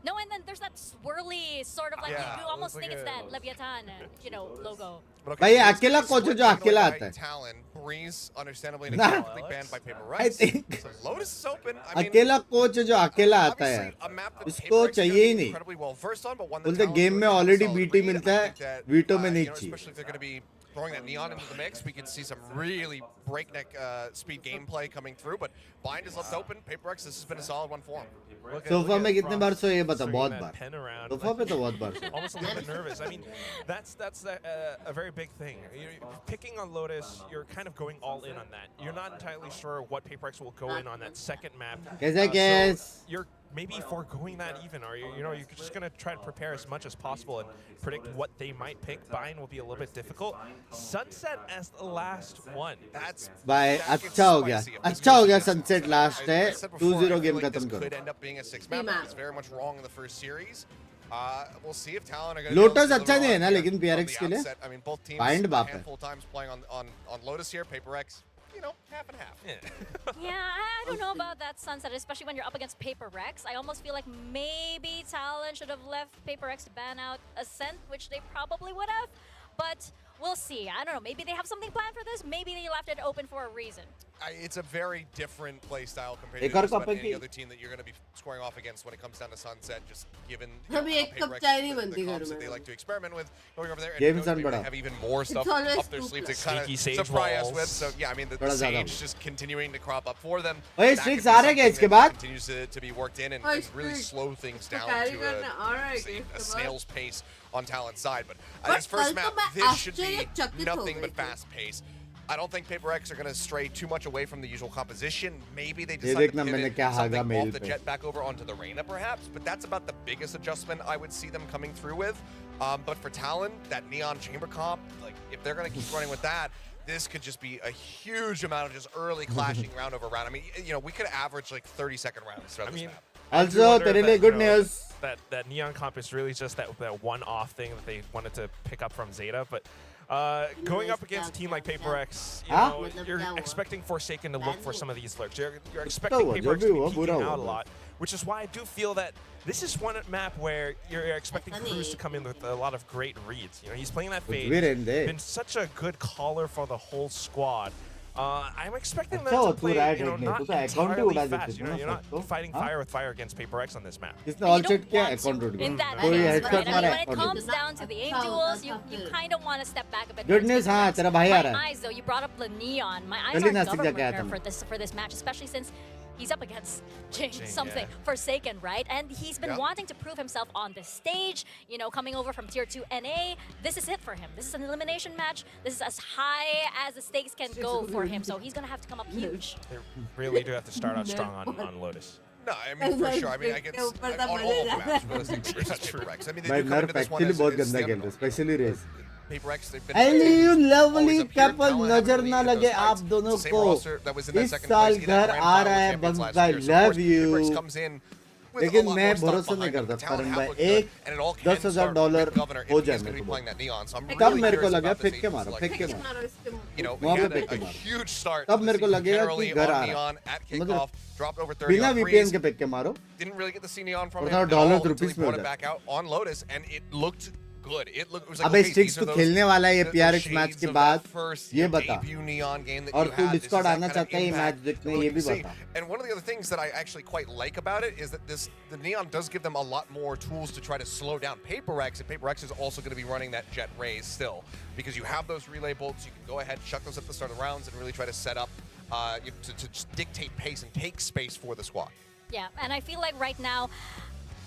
No, and then there's that swirly sort of like you almost think it's that Leviathan, logo. भाई अकेला coach जो अकेला आता है Talon, Breeze, understandably and acceptably banned by Paper I Rex. think So Lotus is open. I mean, अकेला coach जो अकेला आता है obviously a map that उसको Paper Rex is चाहिए gonna ही be नहीं incredibly well versed on, but one that बोलते Talon's game में really already solid BT read. मिलता I है think that, वीटो में नहीं चाहिए especially if they're going to be throwing that neon into the mix, we could see some really breakneck speed gameplay coming through. But Bind is left open. Paper Rex, this has been a solid one for him. Sofa में कितने बार सोए बता बहुत बार Pen around, sofa पे तो बहुत बार सोए almost a little bit nervous. I mean, that's a very big thing. You're picking on Lotus, you're kind of going all in on that. You're not entirely sure what Paper Rex will go in on that second map. कैसे guess? So you're maybe foregoing that even, or you're just gonna try to prepare as much as possible and predict what they might pick. Buying will be a little bit difficult. Sunset as the last one. That's भाई that gets अच्छा हो गया spicy. अच्छा हो गया sunset last है I said before, 2-0 I feel game like खत्म this करो could end up being a 6-map. map. It's very much wrong in the first series. We'll see if Talon are going Lotus अच्छा नहीं है ना लेकिन PRX के लिए I mean, both teams Bind a बाप है handful of times playing on Lotus here. Paper Rex, half and half. Yeah, I don't know about that Sunset, especially when you're up against Paper Rex. I almost feel like maybe Talon should have left Paper Rex to ban out Ascent, which they probably would have. But we'll see. I don't know. Maybe they have something planned for this. Maybe they left it open for a reason. It's a very different play style compared एक to और just about cup है any कि- other team that you're going to be scoring off against when it comes down to Sunset, just given अभी how एक Paper cup Rex- चाय नहीं the बनती घर comps that में। they like to experiment with, going over there and Games maybe on they बड़ा। have even more stuff always up their too sleeves to close. kind Sneaky of Sage surprise us walls. with. So yeah, I mean the बड़ा ज़्यादा Sage just continuing to crop up for them. ओए That स्ट्रिक्स could be आ रहे क्या something इसके that बाद continues to be worked in and Oh, really Streaks. slow things तो down carry to करना आ रहा है say, कि a इसके बाद? snail's pace on Talon's side. But But this first कल तो map, मैं this should be आश्चर्यचकित हो nothing गई but थी। fast pace. I don't think Paper X are going to stray too much away from the usual composition. Maybe they ये decide to देखना मैंने pivot क्या हागा something मेल off the पे jet back over onto the Reyna perhaps, but that's about the biggest adjustment I would see them coming through with. But for Talon, that Neon Chamber comp, like if they're going to keep running with that, this could just be a huge amount of just early clashing round over round. I mean, we could average like 30-second rounds throughout this map. Also तेरे लिए good news That neon comp is really just that one-off thing that they wanted to pick up from Zeta, but going up against a team like Paper X, you're expecting Forsaken to look for some of these lurks. You're expecting Paper X to be peeking out a lot, which is why I do feel that this is one map where you're expecting Cruz to come in with a lot of great reads. He's playing that fade. Been such a good caller for the whole squad. I'm expecting them to play, not entirely fast. You're not fighting fire with fire against Paper X on this map. किसने all check किया account root In that कोई case, headshot right? I mean, मारा when it account comes root down to the aim duels, you kind of want to step back a bit. Goodness, हाँ तेरा भाई आ रहा है My eyes, though, you brought up the neon. My eyes गली are Nashik जाके आया government था for this match, especially since he's up against Jing something, yeah. Forsaken, right? And he's been wanting to prove himself on this stage, coming over from Tier 2 NA. This is it for him. This is an elimination match. This is as high as the stakes can go for him, so he's going to have to come up huge. They really do have to start out strong on Lotus. No, I mean, for sure. I mean, I get on all of the maps, realistically, versus Paper X. I mean, they भाई do come nerf into this one actually as बहुत गंदा खेल you रहा है especially Raze Paper X, they've been You lovely always up here. couple Talon नजर haven't ना really लगे hit आप those दोनों fights. Same को roster that was in that इस second साल place in that घर grand आ final रहा है champions बंग last भाई year. So, of love course, Paper X you comes in with a लेकिन lot मैं more stuff भरोसा नहीं behind करता them. Talon करण have भाई looked good, एक and it all can start $10,000 with Governor if हो he's जाए going to मेरे be को playing that Neon. So I'm तब really मेरे को curious लगा about this फेंक के Aces मारो like फेंक के this. मारो We वहाँ had पे a फेंक के मारो huge start तब to मेरे the को season लगेगा generally कि घर on आ रहा Neon at मतलब kickoff, dropped over 30 बिना on VPN Breeze. के फेंक के मारो Didn't really get to see Neon from और him थोड़ा at all dollar until he rupees में हो brought it जाता back out on Lotus, and it looked good. It was like, अबे okay, स्टिक्स these are तो those खेलने वाला है ये the PRX मैच shades के of बाद that first ये बता debut Neon game that और you तू had. This is Discord that आना kind of चाहता है ये मैच impact देखने that ये we भी see. बता And one of the other things that I actually quite like about it is that the Neon does give them a lot more tools to try to slow down Paper X, and Paper X is also going to be running that Jet Raze still, because you have those relay bolts. You can go ahead, chuck those at the start of the rounds, and really try to set up to just dictate pace and take space for the squad. Yeah, and I feel like right now,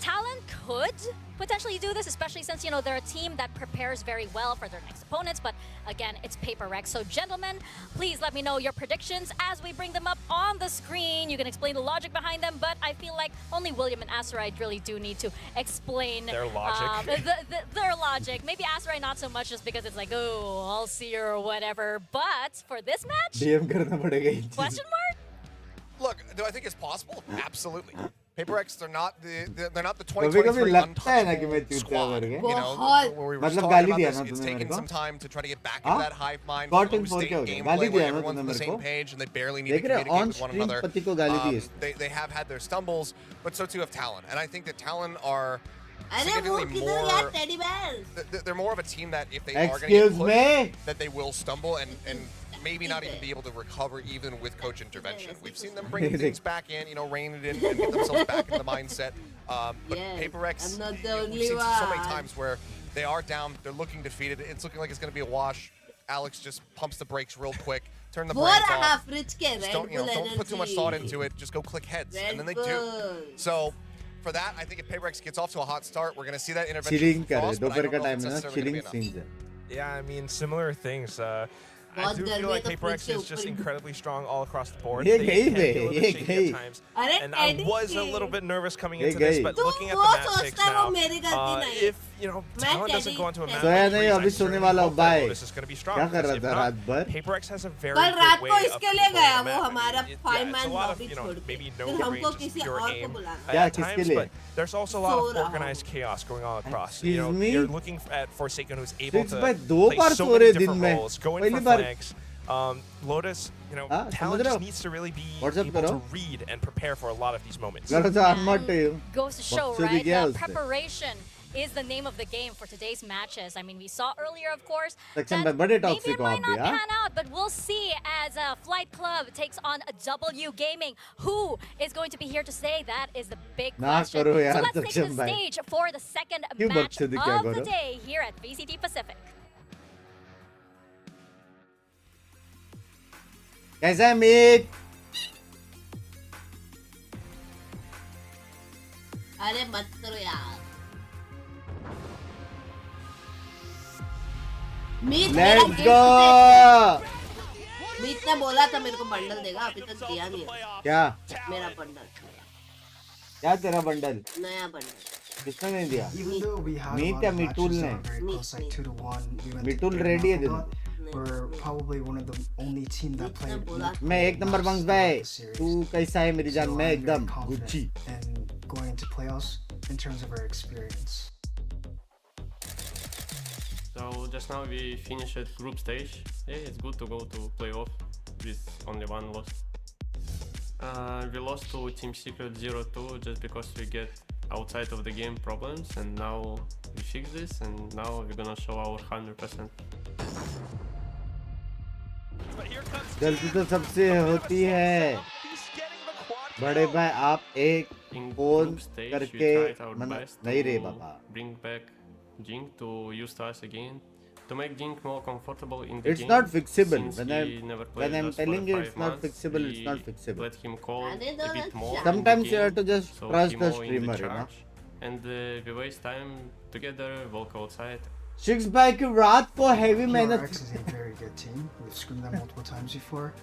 Talon could potentially do this, especially since, you know, they're a team that prepares very well for their next opponents. But again, it's Paper Rex. So gentlemen, please let me know your predictions as we bring them up on the screen. You can explain the logic behind them, but I feel like only William and Asteroid really do need to explain their logic. Their logic. Maybe Asteroid not so much, just because it's like, oh, I'll see her or whatever. But for this match, question mark? Look, do I think it's possible? Absolutely. Paper X, they're not the 2023 untouchable squad. You know, where we were talking about this, it's taken some time to try to get back into that hive mind, flow state gameplay where everyone's on the same page and they barely need to communicate with one another. They have had their stumbles, but so too have Talon. And I think that Talon are significantly more. They're more of a team that if they are going to get pushed, that they will stumble and maybe not even be able to recover even with coach intervention. We've seen them bring things back in, you know, rein it in and get themselves back into the mindset. But Paper X, we've seen so many times where they are down, they're looking defeated, it's looking like it's going to be a wash. Alex just pumps the brakes real quick, turn the brains off. Just don't put too much thought into it, just go click heads, and then they do. So for that, I think if Paper X gets off to a hot start, we're going to see that intervention from Frost, but I don't know if it's necessarily going to be enough. Yeah, I mean, similar things. I do feel like Paper X is just incredibly strong all across the board. They can be a little bit shaky at times. And I was a little bit nervous coming into this, but looking at the map picks now, if, you know, Talon doesn't go into a map like Lotus is going to be strong. If not, Paper X has a very good way of controlling the map. It's a lot of, you know, maybe no range, just pure aim at times, but there's also a lot of organized chaos going all across. You know, you're looking at Forsaken, who's able to play so many different roles, go in for flanks. Lotus, you know, Talon just needs to really be able to read and prepare for a lot of these moments. Goes to show, right? Preparation is the name of the game for today's matches. I mean, we saw earlier, of course, that maybe it might not pan out, but we'll see as Flight Club takes on W Gaming. Who is going to be here to say? That is the big question. So let's take the stage for the second match of the day here at VCT Pacific. कैसा है मीत? अरे मत करो यार। मीत Let's go! मीत ने बोला था मेरे को बंडल देगा, अभी तक दिया नहीं है। क्या? मेरा बंडल। क्या तेरा बंडल? नया बंडल। किसने नहीं दिया? मीत या मिटुल ने? मिटुल रेडी है दिन। We're probably one of the only team that played. मैं एक नंबर बंग्स भाई, तू कैसा है मेरी जान? मैं एकदम Gucci. And going into playoffs in terms of our experience. So just now we finished at group stage. Yeah, it's good to go to playoff with only one loss. We lost to Team Secret 0-2 just because we get outside of the game problems, and now we fix this, and now we're gonna show our 100%. गलती तो सबसे होती है बड़े भाई, आप एक phone करके नहीं रे बाबा. Bring back Jink to use us again to make Jink more comfortable in the game. It's not fixable. When I'm telling you it's not fixable, it's not fixable. Let him call a bit more. Sometimes you have to just so trust the streamer, you know. And we waste time together, walk outside. Six भाई की रात को heavy मेहनत. AORUS is a very good team. We've scrimmed them multiple times before.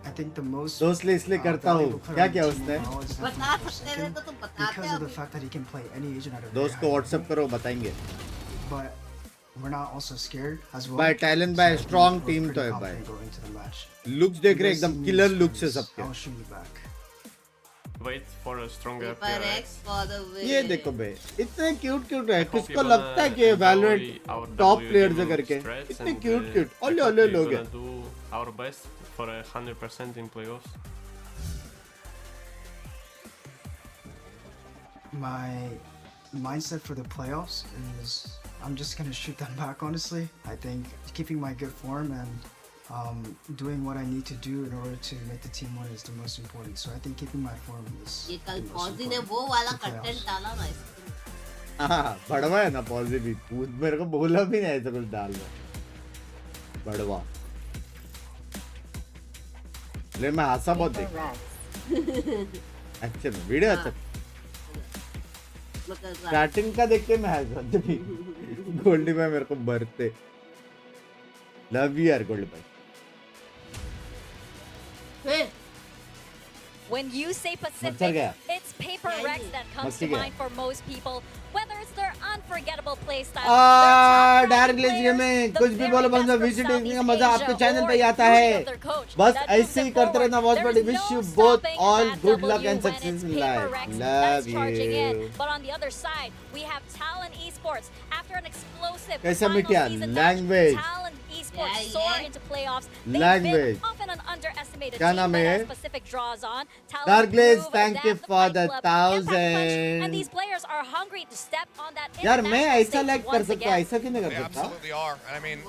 I think the most दोस्त इसलिए करता हूँ. क्या क्या उसने? Because of the fact that he can play any agent at a दोस्त को WhatsApp करो, बताएंगे. But we're not also scared as well. भाई talent भाई strong team तो है भाई. Looks देख रहे एकदम killer looks है सबके. I'll shoot you back. Wait for a stronger ये देखो भाई, इतने क्यूट है. किसको लगता है कि valorant top players है करके? इतने क्यूट. ओले लोग हैं. Do our best for 100% in playoffs. My mindset for the playoffs is I'm just gonna shoot them back. Honestly, I think keeping my good form and doing what I need to do in order to make the team win is the most important. So I think keeping my form is ये कल पॉजी ने वो वाला content डाला ना इसमें. हाँ, बड़वा है ना पॉजी भी. मेरे को बोला भी नहीं ऐसा कुछ डाल दो. बड़वा. ले मैं हासा बहुत देख. अच्छा वीडियो अच्छा. में कर रहा है। स्टार्टिंग का देख के मैं हंस रहा था। गोल्डी भाई मेरे को बरते। लव यू यार गोल्डी भाई। When you say Pacific, it's Paper Rex that comes to mind for most people. Whether it's their unforgettable playstyle, direct लेजिए में कुछ भी बोलो बंदा विजिट देखने का मजा आपके चैनल पे ही आता है। बस ऐसे ही करते रहना। Watch party wish you both all good luck and success in life. Love you. But on the other side, we have Talon Esports. After an explosive कैसा मिटिया language Talon Esports soar into playoffs. Language often an underestimated क्या team नाम that है? has specific draws on. Dark Blaze, thank you for the 1,000. And these 1,000. players are hungry to step on that यार मैं international ऐसा stage like कर once सकता again. ऐसा क्यों नहीं कर They सकता? absolutely are. And I mean,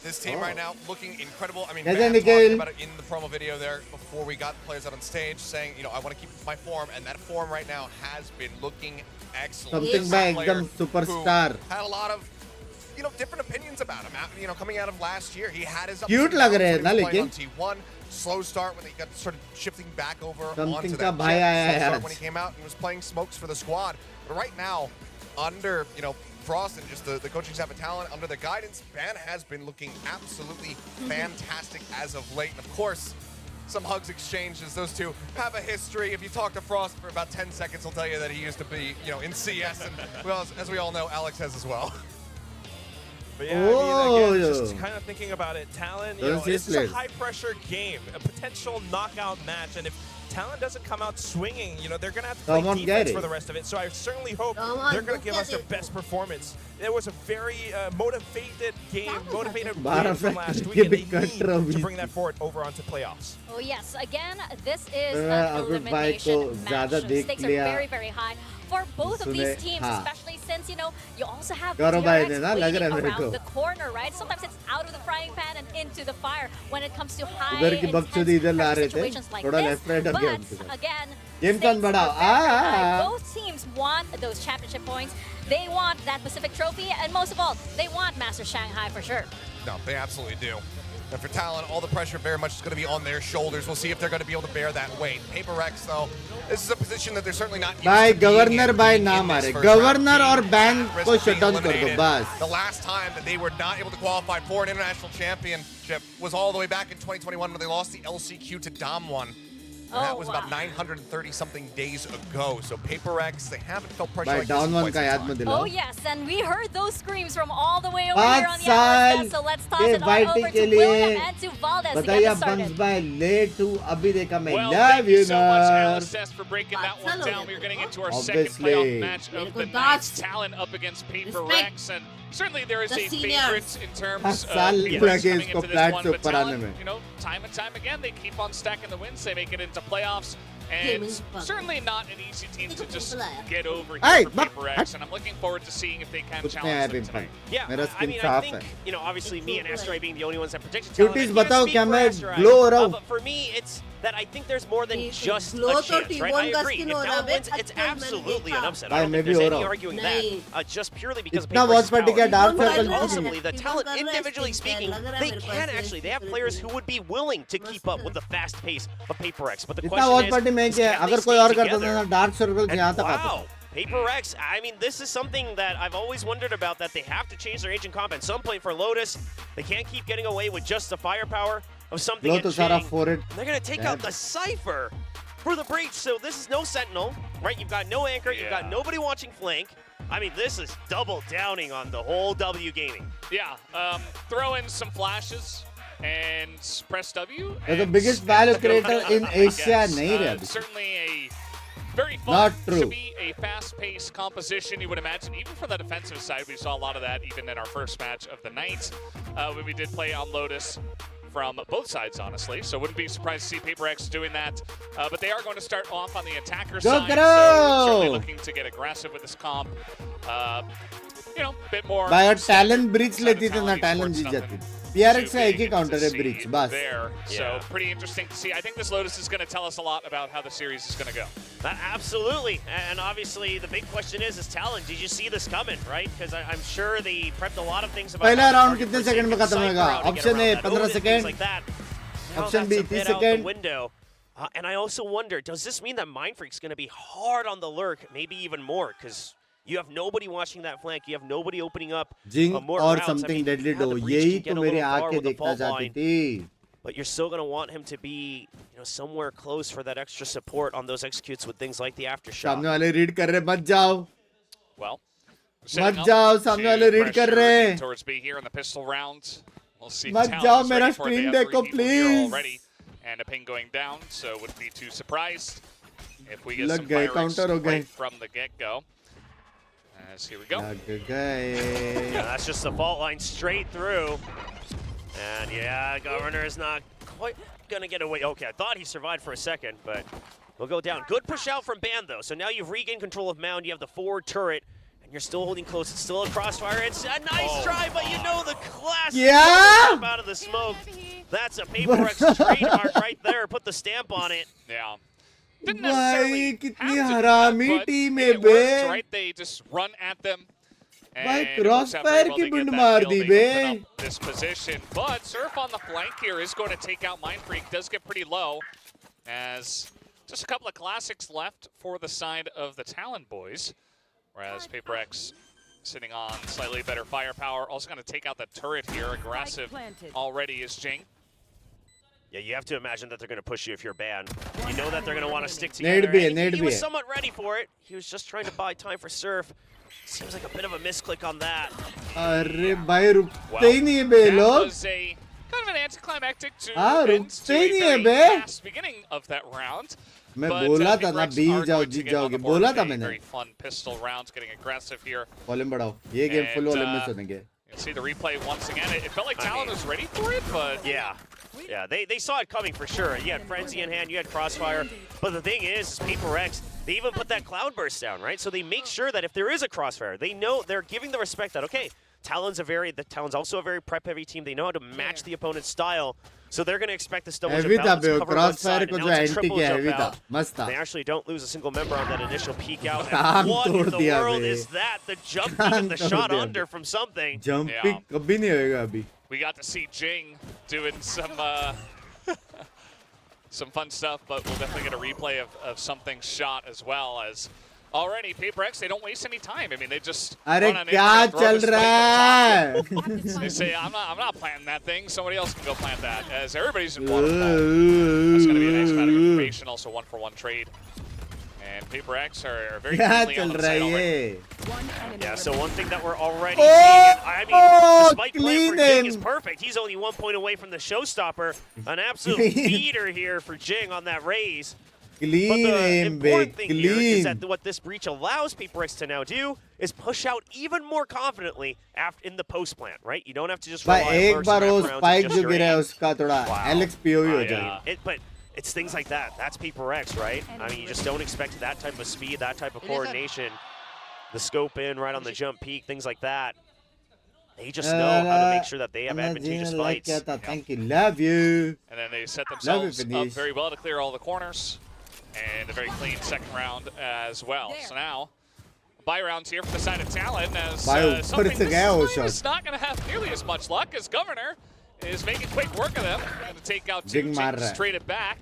this team right now looking incredible. I mean, Razer Van Nikhil. talked about it in the promo video there before we got the players out on stage, saying, you know, I want to keep my form, and that form right now has been looking excellent. Something This is by a player एकदम who superstar. had a lot of, you know, different opinions about him. You know, coming out of last year, he had his ups Cute and लग downs रहे हैं when ना he was playing लेकिन? on T1. Slow start when he got started shifting back over Something onto का that भाई jet. आया Slow है start आज। when he came out and was playing smokes for the squad. But right now, under, you know, Frost and just the coaching staff of Talon, under the guidance, Ban has been looking absolutely fantastic as of late. And of course, some hugs exchanged as those two have a history. If you talk to Frost for about 10 seconds, he'll tell you that he used to be, you know, in CS. And well, as we all know, Alex has as well. But yeah, I mean, again, just kind of thinking about it, Talon, you know, Those this is a players. high-pressure game, a potential knockout match, and if Talon doesn't come out swinging, you know, they're going to have to Come play on, defense get for it. the rest of it. So I certainly hope Come on, they're going to go give us get their it. best performance. It was a very motivated game, motivated बारह win from factor last के week, and भी they need cutter to bring that forward over onto playoffs. Oh yes, again, this is मैं an अभी भाई को elimination match. ज़्यादा देख Stakes are लिया। very, very high for both of these सुने, teams, हाँ। especially since, you know, you also have गौरव भाई DRX ने ना लग रहा है मेरे waiting को। around the corner, right? Sometimes it's out of the frying pan and into the fire when it comes to high उधर की intense बकचोदी इधर ला pressure रहे थे। situations like थोड़ा this. लेफ्ट राइट हो गया उनके But साथ। again, गेम stakes कौन बड़ा? are very high. Both teams want those championship points. They want that Pacific trophy, and most of all, they want Master Shanghai for sure. No, they absolutely do. And for Talon, all the pressure very much is going to be on their shoulders. We'll see if they're going to be able to bear that weight. Paper Rex, though, this is a position that they're certainly not used भाई to being governor in, भाई being ना in मारे। this first round, governor being और ban at risk को of being shut down कर दो eliminated. बस। The last time that they were not able to qualify for an international championship was all the way back in 2021 when they lost the LCQ to Dam1. And that was about 930 something days ago. So Paper X, they haven't felt pressure भाई like this down in one quite का some याद time. में दिलाओ। Oh yes, and we heard those screams from all the way over 5 here on the साल Atlas. So let's toss के it on whitey over के to लिए William and to Valdez to बताइए get us bunks started. भाई late to अभी देखा मैं Well, love thank you you so much, ना। Alice, for breaking that one down. We're getting into our second Obviously. playoff match of the Good night. dodge. Talon up against Paper Respect. Rex, and certainly there is The a seniors. favorite in terms of साल Paper Rex लगे coming इसको into flat this one, से but ऊपर आने Talon, में। you know, time and time again, they keep on stacking the wins. They make it into playoffs. And Gaming bug. certainly not an easy team to just get over Hey, here for Paper X, and I'm looking forward to seeing if they can कुछ नहीं challenge आया them pimple. tonight. Yeah, मेरा I skin mean, I साफ think, है। you know, obviously me and Asteroid being the only ones that predicted Talon. Cuties I can't बताओ speak क्या for मैं Asteroid, glow हो रहा हूँ? but for me, it's that I think there's more than just a glow तो chance, right? I T1 का agree. skin If हो रहा Talon है, wins, it's अच्छा मैंने absolutely देखा। an upset. भाई, I don't मैं think भी there's हो any रहा हूँ। arguing नहीं। that, just purely because of इतना Paper Rex's Watchparty power. क्या dark But circle ultimately, the T1 talent, कर रहा है, individually skin speaking, लग रहा है they मेरे को can ऐसे actually. They have players who would be willing to keep up with the fast pace of Paper Rex. But the इतना question Watchparty में is क्या can अगर they कोई stay और करता था together? ना डार्क सर्कल And यहाँ तक आता wow, Paper Rex, I mean, this is something that I've always wondered about, that they have to change their agent comp at some point for Lotus. They can't keep getting away with just the firepower of something at Lotus सारा Chang. Forayed They're going to take out the Cypher for the breach. So this is no Sentinel, right? You've got no anchor. You've got Yeah. nobody watching flank. I mean, this is double downing on the whole W gaming. Yeah, throw in some flashes and press W. They're the and biggest value go creator down, in I Asia, guess. नहीं रहे अभी। Certainly a very fun, Not true. should be a fast-paced composition, you would imagine. Even from the defensive side, we saw a lot of that even in our first match of the night when we did play on Lotus from both sides, honestly. So wouldn't be surprised to see Paper X doing that. But they are going to start off on the attacker side. Karo! So certainly looking to get aggressive with this comp. You know, a bit more. भाई और talent bridge side of लेती थी ना Talon talent Esports, जीत nothing जाती पीआरएक्स का too एक ही big counter to है see bridge बस there. So Yeah. pretty interesting to see. I think this Lotus is going to tell us a lot about how the series is going to go. Absolutely. And obviously, the big question is Talon, did you see this coming, right? Because I'm sure they prepped a lot of things about पहला how to round target कितने Forsaken second में खत्म Cypher होगा out to get option around A that 15 Odin, things second like that. Now option that's B a 30 bit out the second window. And I also wonder, does this mean that Mindfreak's going to be hard on the lurk, maybe even more? Because you have nobody watching that flank. You have nobody opening up more or rounds. something deadly yeah, do. the breach यही can तो get a मेरी little far आंखें with the देखना fault चाहती line, थी. but you're still going to want him to be, somewhere close for that extra support on those executes with things like the aftershock. सामने वाले read कर रहे, मत जाओ. Well, मत जाओ, सामने वाले रीड कर रहे. towards B here in the pistol round. We'll see. मत जाओ, मेरा screen देखो, please. And a ping going down, so wouldn't be too surprised if we get लग some गए, fire counter हो गए. right from the get-go. As here we go. लग गए. Yeah, that's just the fault line straight through. And yeah, Governor is not quite going to get away. Okay, I thought he survived for a second, but we'll go down. Good push out from Band, though. So now you've regained control of Mound. You have the forward turret, and you're still holding close. It's still a crossfire. It's a nice try, but you know the classic out of the smoke. That's a Paperx trademark right there. Put the stamp on it. Yeah. Didn't necessarily have to do that, but it works, right? They just run at them. भाई crossfire की बुंड मार दी बे. This position, but Surf on the flank here is going to take out Mindfreak. Does get pretty low, as just a couple of classics left for the side of the Talon boys, whereas Paperx sitting on slightly better firepower. Also going to take out the turret here. Aggressive already is Jing. Yeah, you have to imagine that they're going to push you if you're banned. You know that they're going to want to stick together. He was somewhat ready for it. He was just trying to buy time for Surf. Seems like a bit of a misclick on that. अरे भाई रुकते ही नहीं है बे लोग. That was a kind of an anticlimactic to a very fast beginning of that round. मैं बोला था ना बी जाओ जीत जाओगे. बोला था मैंने. Very fun pistol rounds, getting aggressive here. Volume बढ़ाओ. ये गेम फुल वॉल्यूम में सुनेंगे. You'll see the replay once again. It felt like Talon was ready for it, but yeah, they saw it coming for sure. You had Frenzy in hand, you had Crossfire, but the thing is Paperx, they even put that Cloudburst down, right? So they make sure that if there is a Crossfire, they know they're giving the respect that okay, Talon's also a very prep-heavy team. They know how to match the opponent's style, so they're going to this double jump out to cover one side, and now it's a triple jump out. They actually don't lose a single member on that initial peek out. And what in the world is that? The jump peek and the shot under from something. Jump peek कभी नहीं होएगा अभी. We got to see Jing doing some some fun stuff, but we'll definitely get a replay of something shot as well. As already Paperx, they don't waste any time. I mean, they just अरे क्या चल रहा है? They say I'm not planting that thing. Somebody else can go plant that. As everybody's in waterfall. That's going to be a nice amount of information. Also 1-for-1 trade. And Paperx are very friendly on the side already. Yeah, so one thing that we're already seeing, I mean, the spike play for Jing is perfect. He's only 1 point away from the showstopper. An absolute beater here for Jing on that raise. But the important thing here is that what this breach allows Paperx to now do is push out even more confidently in the post plant, right? You don't have to just rely on एक बार वो spike जो गिरा है उसका थोड़ा Alex POV हो जाएगा. But it's things like that. That's Paperx, right? I mean, you just don't expect that type of speed, that type of coordination. The scope in right on the jump peak, things like that. They just know how to make sure that they have advantageous fights. Thank you, love you. And then they set themselves up very well to clear all the corners. And a very clean second round as well. So now, buy rounds here for the side of Talon as something this is not going to have nearly as much luck as Governor is making quick work of them. Going to take out two, straight it back.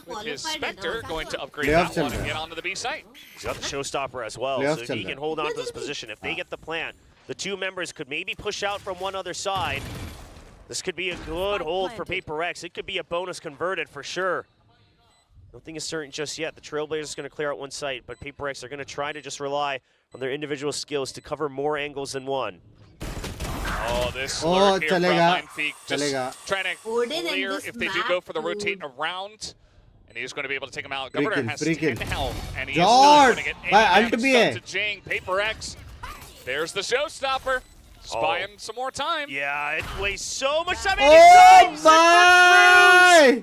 With his Spectre going to upgrade that one and get onto the B site. He's got the showstopper as well, so he can hold on to this position. If they get the plant, the two members could maybe push out from one other side. This could be a good hold for Paperx. It could be a bonus converted for sure. Nothing is certain just yet. The Trailblazers are going to clear out one site, but Paperx are going to try to just rely on their individual skills to cover more angles than one. Oh, this lurk here from Mindfreak just trying to clear if they do go for the rotate around. And he's going to be able to take him out. Governor has 10 health, and he is not going to get any damage to Jing. Paperx, there's the showstopper. Just buying some more time. Yeah, it wastes so much time. Oh, bye!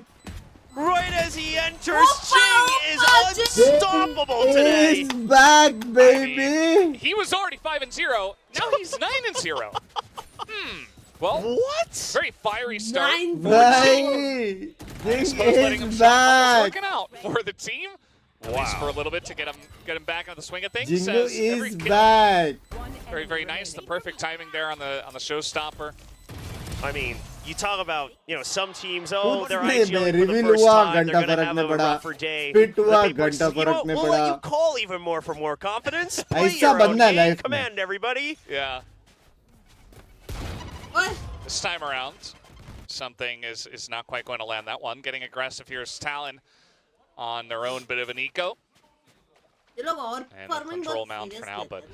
Right as he enters, Jing is unstoppable today. He's back, baby. I mean, he was already 5-0. Now he's 9-0. Well, what? Very fiery start. Jing is back. Working out for the team. At least for a little bit to get him back on the swing of things. Jingo is back. Very, very nice. The perfect timing there on the showstopper. I mean, you talk about, you know, some teams, oh, they're IGLing for the first time, they're going to have a rougher day. We'll let you call even more for more confidence. Play your own game. Command, everybody. Yeah. This time around, something is not quite going to land that one. Getting aggressive here is Talon on their own bit of an eco. And a control mount for now, but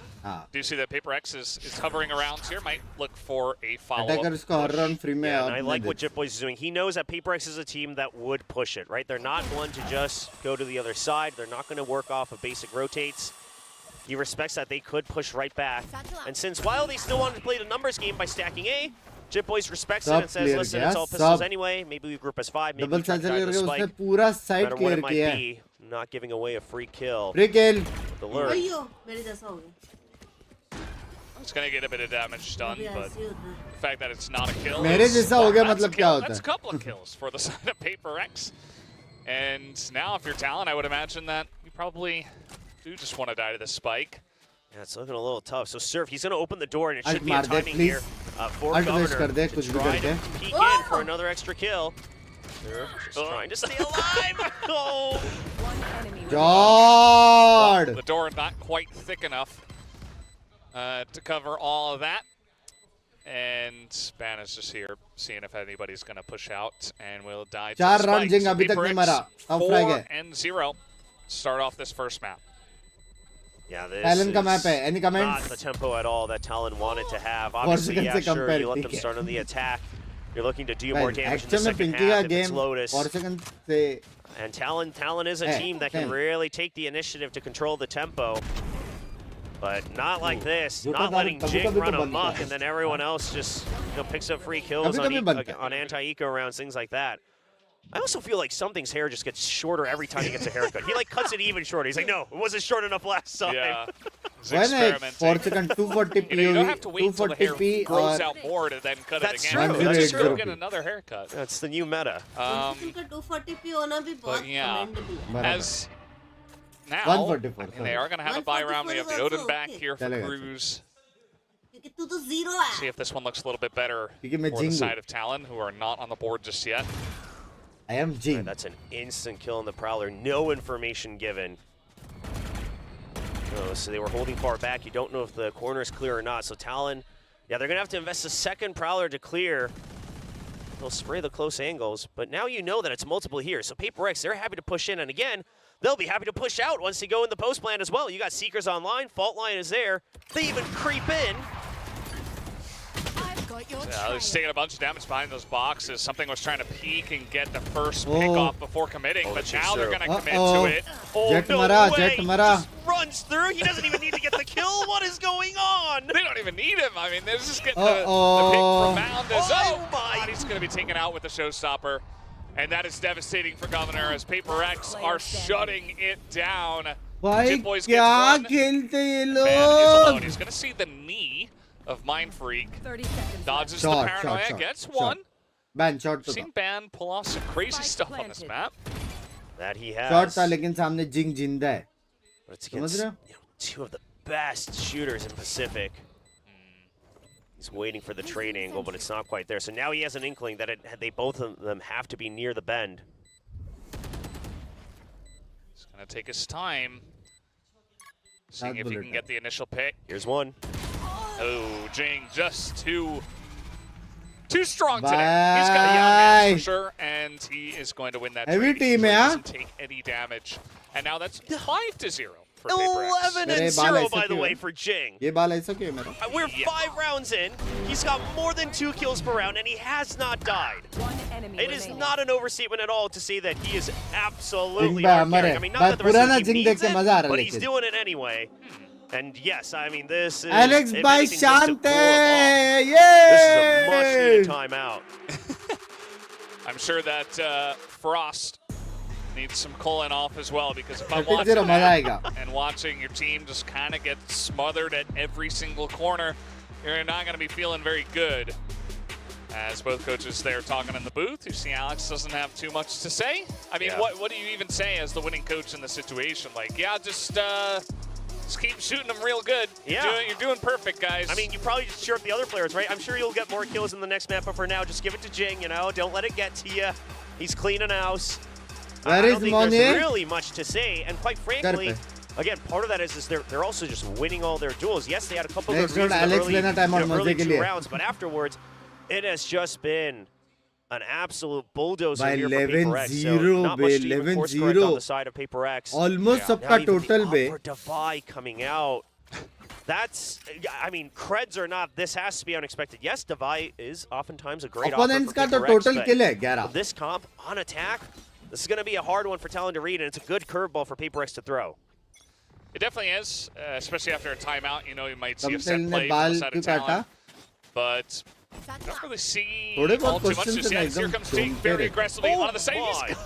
do you see that Paper X is hovering around here? Might look for a follow-up. Yeah, and I like what JittBoys is doing. He knows that Paper X is a team that would push it, right? They're not one to just go to the other side. They're not going to work off of basic rotates. He respects that they could push right back. And since while they still wanted to play the numbers game by stacking A, JittBoys respects it and says, listen, it's all pistols anyway. Maybe we group as 5. Maybe we try to dive the spike. No matter what it might be, not giving away a free kill. Free kill. The lure. It's going to get a bit of damage done, but the fact that it's not a kill that's a couple of kills for the side of Paper X. And now if you're Talon, I would imagine that you probably do just want to die to the spike. Yeah, it's looking a little tough. So Surf, he's going to open the door, and it should be a timing here for Governor to try to peek in for another extra kill. Just trying to stay alive. Oh. God. The door not quite thick enough to cover all of that. And Ban is just here, seeing if anybody's going to push out, and will die to the spike. So Paper X 4-0 start off this first map. Yeah, this is not the tempo at all that Talon wanted to have. Obviously, yeah, sure, you let them start on the attack. You're looking to do more damage in the second half if it's Lotus. And Talon is a team that can really take the initiative to control the tempo. But not like this, not letting Jing run amok, and then everyone else just picks up free kills on anti-eco rounds, things like that. I also feel like something's hair just gets shorter every time he gets a haircut. He like cuts it even shorter. He's like, no, it wasn't short enough last time. Yeah. Second 240p, you don't have to wait until the hair grows out more to then cut it again. That's true. Get another haircut. That's the new meta. But yeah, as now, they are going to have a buy round. We have the Odin back here for Cruz. See if this one looks a little bit better for the side of Talon, who are not on the board just yet. I am Jing. Right, that's an instant kill on the Prowler. No information given. Oh, so they were holding far back. You don't know if the corner is clear or not. So Talon, yeah, they're going to have to invest a second Prowler to clear. They'll spray the close angles, but now you know that it's multiple here. So Paper X, they're happy to push in, and again, they'll be happy to push out once they go in the post plan as well. You got Seekers online, Fault Line is there. They even creep in. Yeah, they're just taking a bunch of damage behind those boxes. Something was trying to peek and get the first pick off before committing, but now they're going to commit to it. Oh, no way! He just runs through. He doesn't even need to get the kill. What is going on? They don't even need him. I mean, they're just getting the pick from Mound. Oh my! He's going to be taken out with the showstopper. And that is devastating for Governor as Paper X are shutting it down. JittBoys gets one. Man is alone. He's going to see the knee of Mind Freak. Dodges the paranoia, gets one. Seen Ban pull off some crazy stuff on this map. That he has. But it's against two of the best shooters in Pacific. He's waiting for the trade angle, but it's not quite there. So now he has an inkling that they both of them have to be near the bend. He's going to take his time, seeing if he can get the initial pick. Here's one. Oh, Jing just too strong today. He's got a young man for sure, and he is going to win that trade. He doesn't take any damage. And now that's 5-0 for Paper X. 11-0, by the way, for Jing. We're 5 rounds in. He's got more than 2 kills per round, and he has not died. It is not an overstatement at all to say that he is absolutely archaic. I mean, not that the rest of the team needs it, but he's doing it anyway. And yes, I mean, this is Alex by Shante! Yay! This is a much-needed timeout. I'm sure that Frost needs some cooling off as well, because if I'm watching that and watching your team just kind of get smothered at every single corner, you're not going to be feeling very good. As both coaches there talking in the booth, you see Alex doesn't have too much to say. I mean, what do you even say as the winning coach in the situation? Like, yeah, just Just keep shooting them real good. Yeah. You're doing perfect, guys. I mean, you probably just cheer up the other players, right? I'm sure you'll get more kills in the next map, but for now, just give it to Jing, you know? Don't let it get to you. He's cleaning house. I don't think there's really much to say, and quite frankly, again, part of that is they're also just winning all their duels. Yes, they had a couple of good reads in the early 2 rounds, but afterwards, it has just been an absolute bulldozer here for Paper X. So not much to even course correct on the side of Paper X. Almost सबका total be. For Divide coming out, that's, I mean, creds or not, this has to be unexpected. Yes, Divide is oftentimes a great offer for Paper X, total kill hai 11. This comp on attack, this is going to be a hard one for Talon to read, and it's a good curveball for Paper X to throw. It definitely is, especially after a timeout. You know, you might see a set play from the side of Talon, but don't really see all too much just yet. Here comes Jake very aggressively on the side.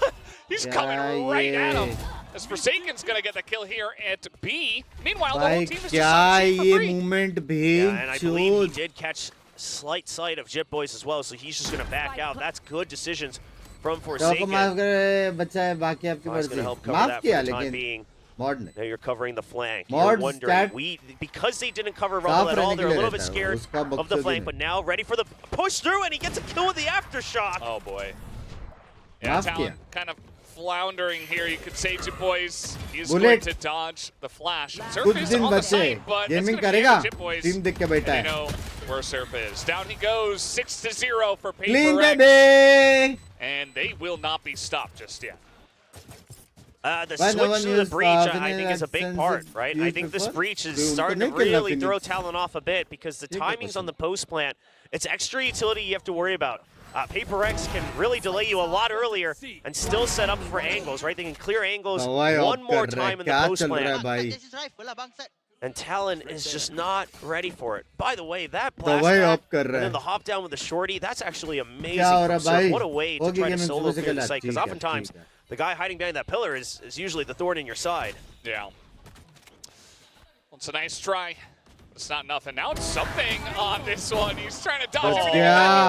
He's coming right at him. As Forsaken's going to get the kill here at B. Meanwhile, the whole team is just free. And I believe he did catch slight sight of Jip Boys as well, so he's just going to back out. That's good decisions from Forsaken. That's going to help cover that for the time being. Now you're covering the flank. You're wondering, because they didn't cover Rumble at all, they're a little bit scared of the flank, but now ready for the push through, and he gets a kill with the aftershock. Oh boy. Yeah, Talon kind of floundering here, you could say, to boys. He's going to dodge the flash. Surf is on the side, but it's going to be Chip Boys. And you know where Surf is. Down he goes, 6-0 for Paper X. And they will not be stopped just yet. The switch to the breach, I think, is a big part, right? I think this breach is starting to really throw Talon off a bit because the timings on the post plant, it's extra utility you have to worry about. Paper X can really delay you a lot earlier and still set up for angles, right? They can clear angles one more time in the post plant. And Talon is just not ready for it. By the way, that blast and then the hop down with the shorty, that's actually amazing. So what a way to try to solo clear the site, because oftentimes the guy hiding behind that pillar is usually the thorn in your side. Yeah. Well, it's a nice try. It's not nothing. Now it's something on this one. He's trying to dodge it. He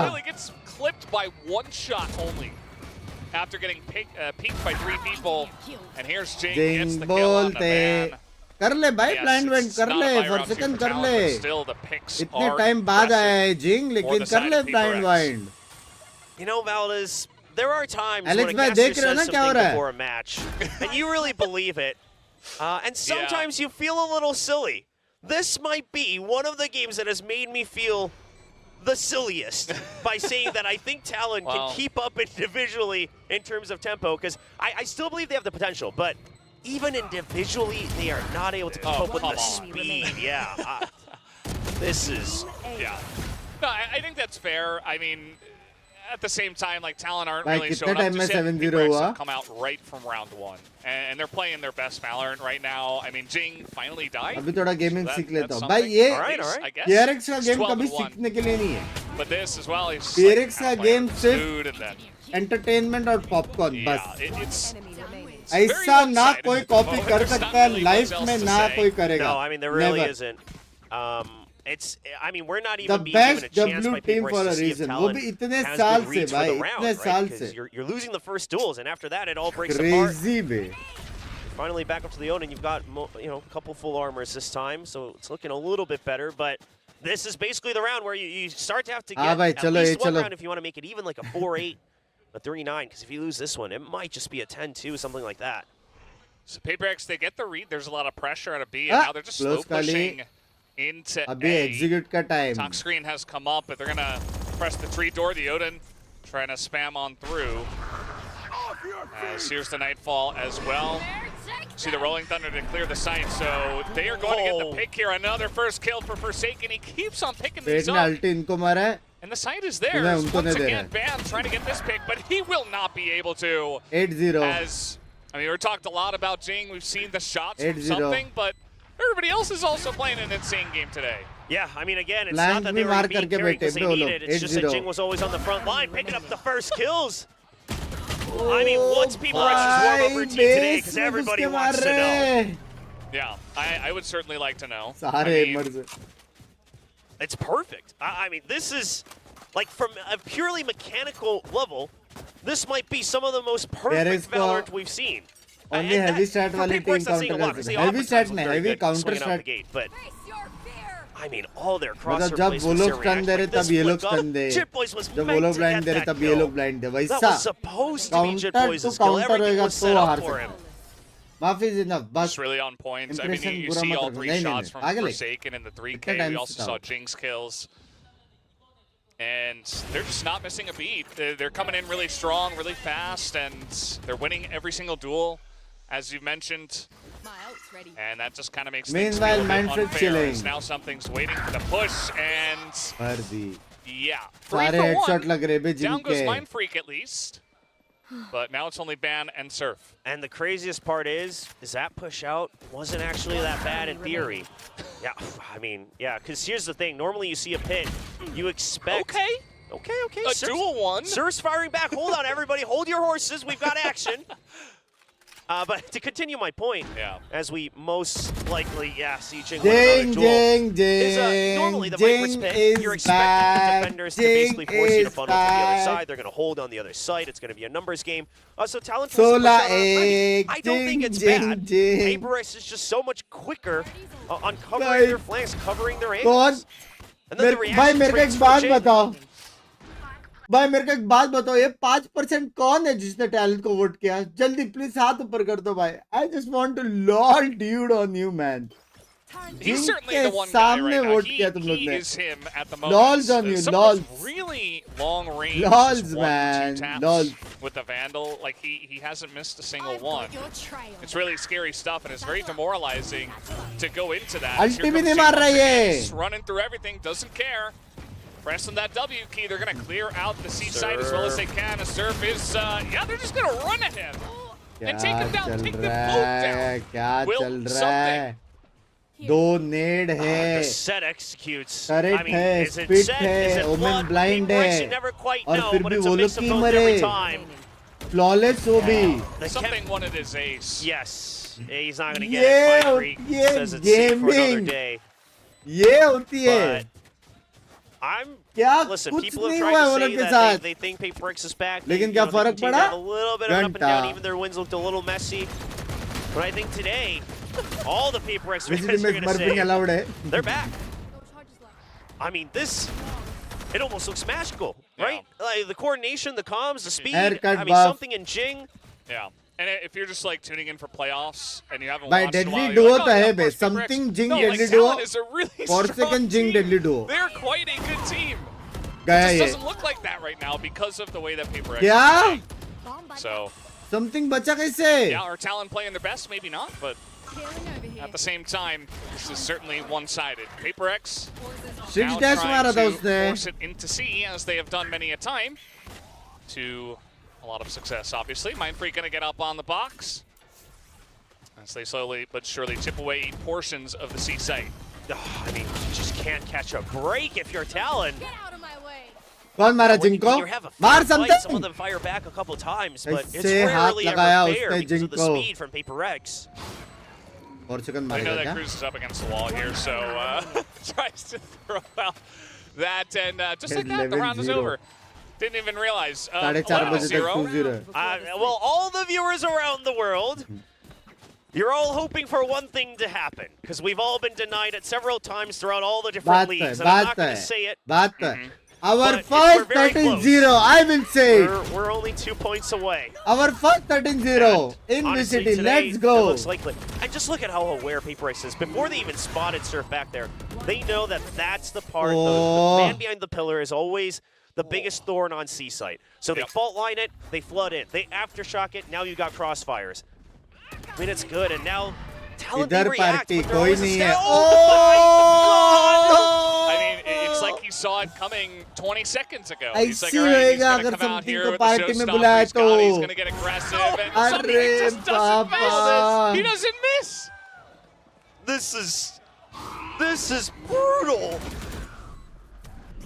really gets clipped by one shot only after getting peeked by 3 people. And here's Jing gets the kill on the man. कर ले भाई plan went कर ले for second कर ले इतने time बाद आया है जिंग लेकिन कर ले plan wind You know, Valdez, there are times when a caster says something before a match and you really believe it, and sometimes you feel a little silly. This might be one of the games that has made me feel the silliest by saying that I think Talon can keep up individually in terms of tempo, because I still believe they have the potential, but even individually, they are not able to keep up with the speed. This is... Yeah. No, I think that's fair. I mean, at the same time, like, Talon aren't really showing up just yet. People have come out right from round 1. And they're playing their best Valorant right now. I mean, Jing finally died. अभी थोड़ा gaming सीख लेता हूँ. भाई ये PRX का game कभी सीखने के लिए नहीं है. But this as well, he's PRX का गेम सिर्फ entertainment और popcorn बस. ऐसा ना कोई कॉपी कर सकता है लाइफ में ना कोई करेगा. No, I mean there really isn't. I mean we're not even being given a chance by Paper X to see if Talon has good reads for the round, right? Because you're losing the first duels, and after that it all breaks apart. Finally back up to the own, and you've got a couple full armors this time, so it's looking a little bit better. But this is basically the round where you start to have to get at least one round if you want to make it even, like a 4-8. A 3-9, because if you lose this one, it might just be a 10-2, something like that. So Paper X, they get the read. There's a lot of pressure out of B, and now they're just slow pushing into A. Talk screen has come up, but they're going to press the tree door. The Odin trying to spam on through. Here's the Nightfall as well. See the Rolling Thunder to clear the site, so they are going to get the pick here. Another first kill for Forsaken. He keeps on picking these up. And the site is there. Once again, Bam trying to get this pick, but he will not be able to. 8-0. As, I mean, we're talked a lot about Jing. We've seen the shots from something, but everybody else is also playing an insane game today. Yeah, I mean, again, it's not that they were being carried because they needed it. It's just that Jing was always on the front line, picking up the first kills. I mean, what's Paper X's warm-up routine today? Because everybody wants to know. Yeah, I would certainly like to know. It's perfect. I mean, this is, like, from a purely mechanical level, this might be some of the most perfect Valorant we've seen. only heavy stat वाली team counter कर सकते हैं. Heavy stat नहीं, heavy counter stat. But I mean, all their मतलब crosshair जब placements, वो their लोग stun दे रहे reaction, तब ये this लोग flick stun up, they. Jit Boys was जब वो meant लोग to blind get दे रहे that तब ये kill. लोग blind दे. That वैसा was supposed to be Jit counter Boys' to skill. counter Everything होएगा was तो set हार up for सकते him. हैं. माफी is enough. बस It's really on point. I mean, impression you बुरा see मत all रखो. three नहीं, shots नहीं, from आगे ले. Forsaken in the 3K. इतना We time also से saw आओ. Jinx kills. And they're just not missing a beat. They're coming in really strong, really fast, and they're winning every single duel, as you mentioned. And that just kind of makes things feel a bit unfair. As now something's waiting for the push, and yeah, 3 सारे for headshot 1. लग रहे बे Down goes जिनके. Mind Freak at least. But now it's only Ban and Surf. And the craziest part is that push out wasn't actually that bad in theory. Yeah, I mean, yeah, because here's the thing. Normally you see a pit, you expect... Okay. A dual one. Sir's firing back. Hold on, everybody. Hold your horses. We've got action. But to continue my point, as we most likely, see Jing win another duel, is normally the Viper's pit, you're expecting the defenders to basically force you to funnel to the other side. They're going to hold on the other side. It's going to be a numbers game. So Talon forces a push out on a I don't think it's bad. Paper-X is just so much quicker on covering their flanks, covering their angles. And then the reaction traits for Jing. भाई मेरे को एक बात बताओ, ये 5% कौन है जिसने टैलेंट को वोट किया? जल्दी प्लीज हाथ ऊपर कर दो भाई. I just want to lol dude on you man. He's certainly the one guy right now. He is him at the moment. Lols on you, lols. Really long range. Lols man, lols. With the Vandal, like he hasn't missed a single one. It's really scary stuff, and it's very demoralizing to go into that. Ulti भी नहीं मार रही है. Running through everything, doesn't care. Pressing that W key, they're going to clear out the C side as well as they can. A Surf is, they're just going to run at him. And take him down, take them both down. क्या चल रहा है? दो नेड है. The set executes. Turret है, spit है, Omen blind है. और फिर भी वो लोग की मरे. Flawless वो भी. Something wanted his ace. Yes. He's not going to get it. Mind Freak says it's safe for another day. ये होती है. Listen, people have tried to say that they think Paper-X is back. लेकिन क्या फर्क पड़ा? A little bit of up and down, even their wins looked a little messy. But I think today, all the Paper-X fans are going to say they're back. I mean, it almost looks magical, right? Like the coordination, the comms, the speed. I mean, something in Jing. Yeah. And if you're just like tuning in for playoffs and you haven't By watched a while, deadly you're duo like, तो है of bay. course, Something Jing no, deadly like, duo. Talon is a really Forsaken strong Jing team. deadly duo. They're quite a good team. गया It ये. just doesn't look like that right now because of the way that Paper-X is क्या? playing. So Something बचा कैसे? yeah, are Talon playing their best? Maybe not, but at the same time, this is certainly one-sided. Paper-X now dash मारा था trying to उसने. force it into C, as they have done many a time, to a lot of success, obviously. Mind Freak going to get up on the box as they slowly but surely chip away portions of the C site. I mean, you just can't catch a break if you're Talon. कौन मारा Jing को? मार Some something. of them fire back a couple times, but it's ऐसे हाथ rarely ever लगाया fair उसने because Jing of the को. speed from Paper-X. Forsaken I know मारेगा that क्या? Cruz is up against the wall here, so tries to throw out that, and just like that, the round is 11-0. over. Didn't even realize. 4:30 बजे तक 2-0. Well, all the viewers around the world, you're all hoping for one thing to happen, because we've all been denied it several times throughout all the different leagues, and I'm not going to say it. बात है. Our But first we're very 13-0, I will say it. We're only 2 points away. Our first 13-0 in Honestly, V-City. today, Let's it go. looks likely. And just look at how aware Paper-X is. Before they even spotted Surf back there, they know that that's the part. The man behind the pillar is always the biggest thorn on C-Site. So they fault line it, they flood it, they aftershock it, now you got crossfires. I mean, it's good, and now Talon they इधर react. Party but they're कोई always नहीं a है. step- Oh I mean, it's like he saw it coming 20 seconds ago. He's like, ऐसी all right, he's होएगा going to अगर come out something here को with the party में showstopper. बुलाए He's going तो. to get aggressive, and something अरे just doesn't पापा. miss. He doesn't miss. This is brutal.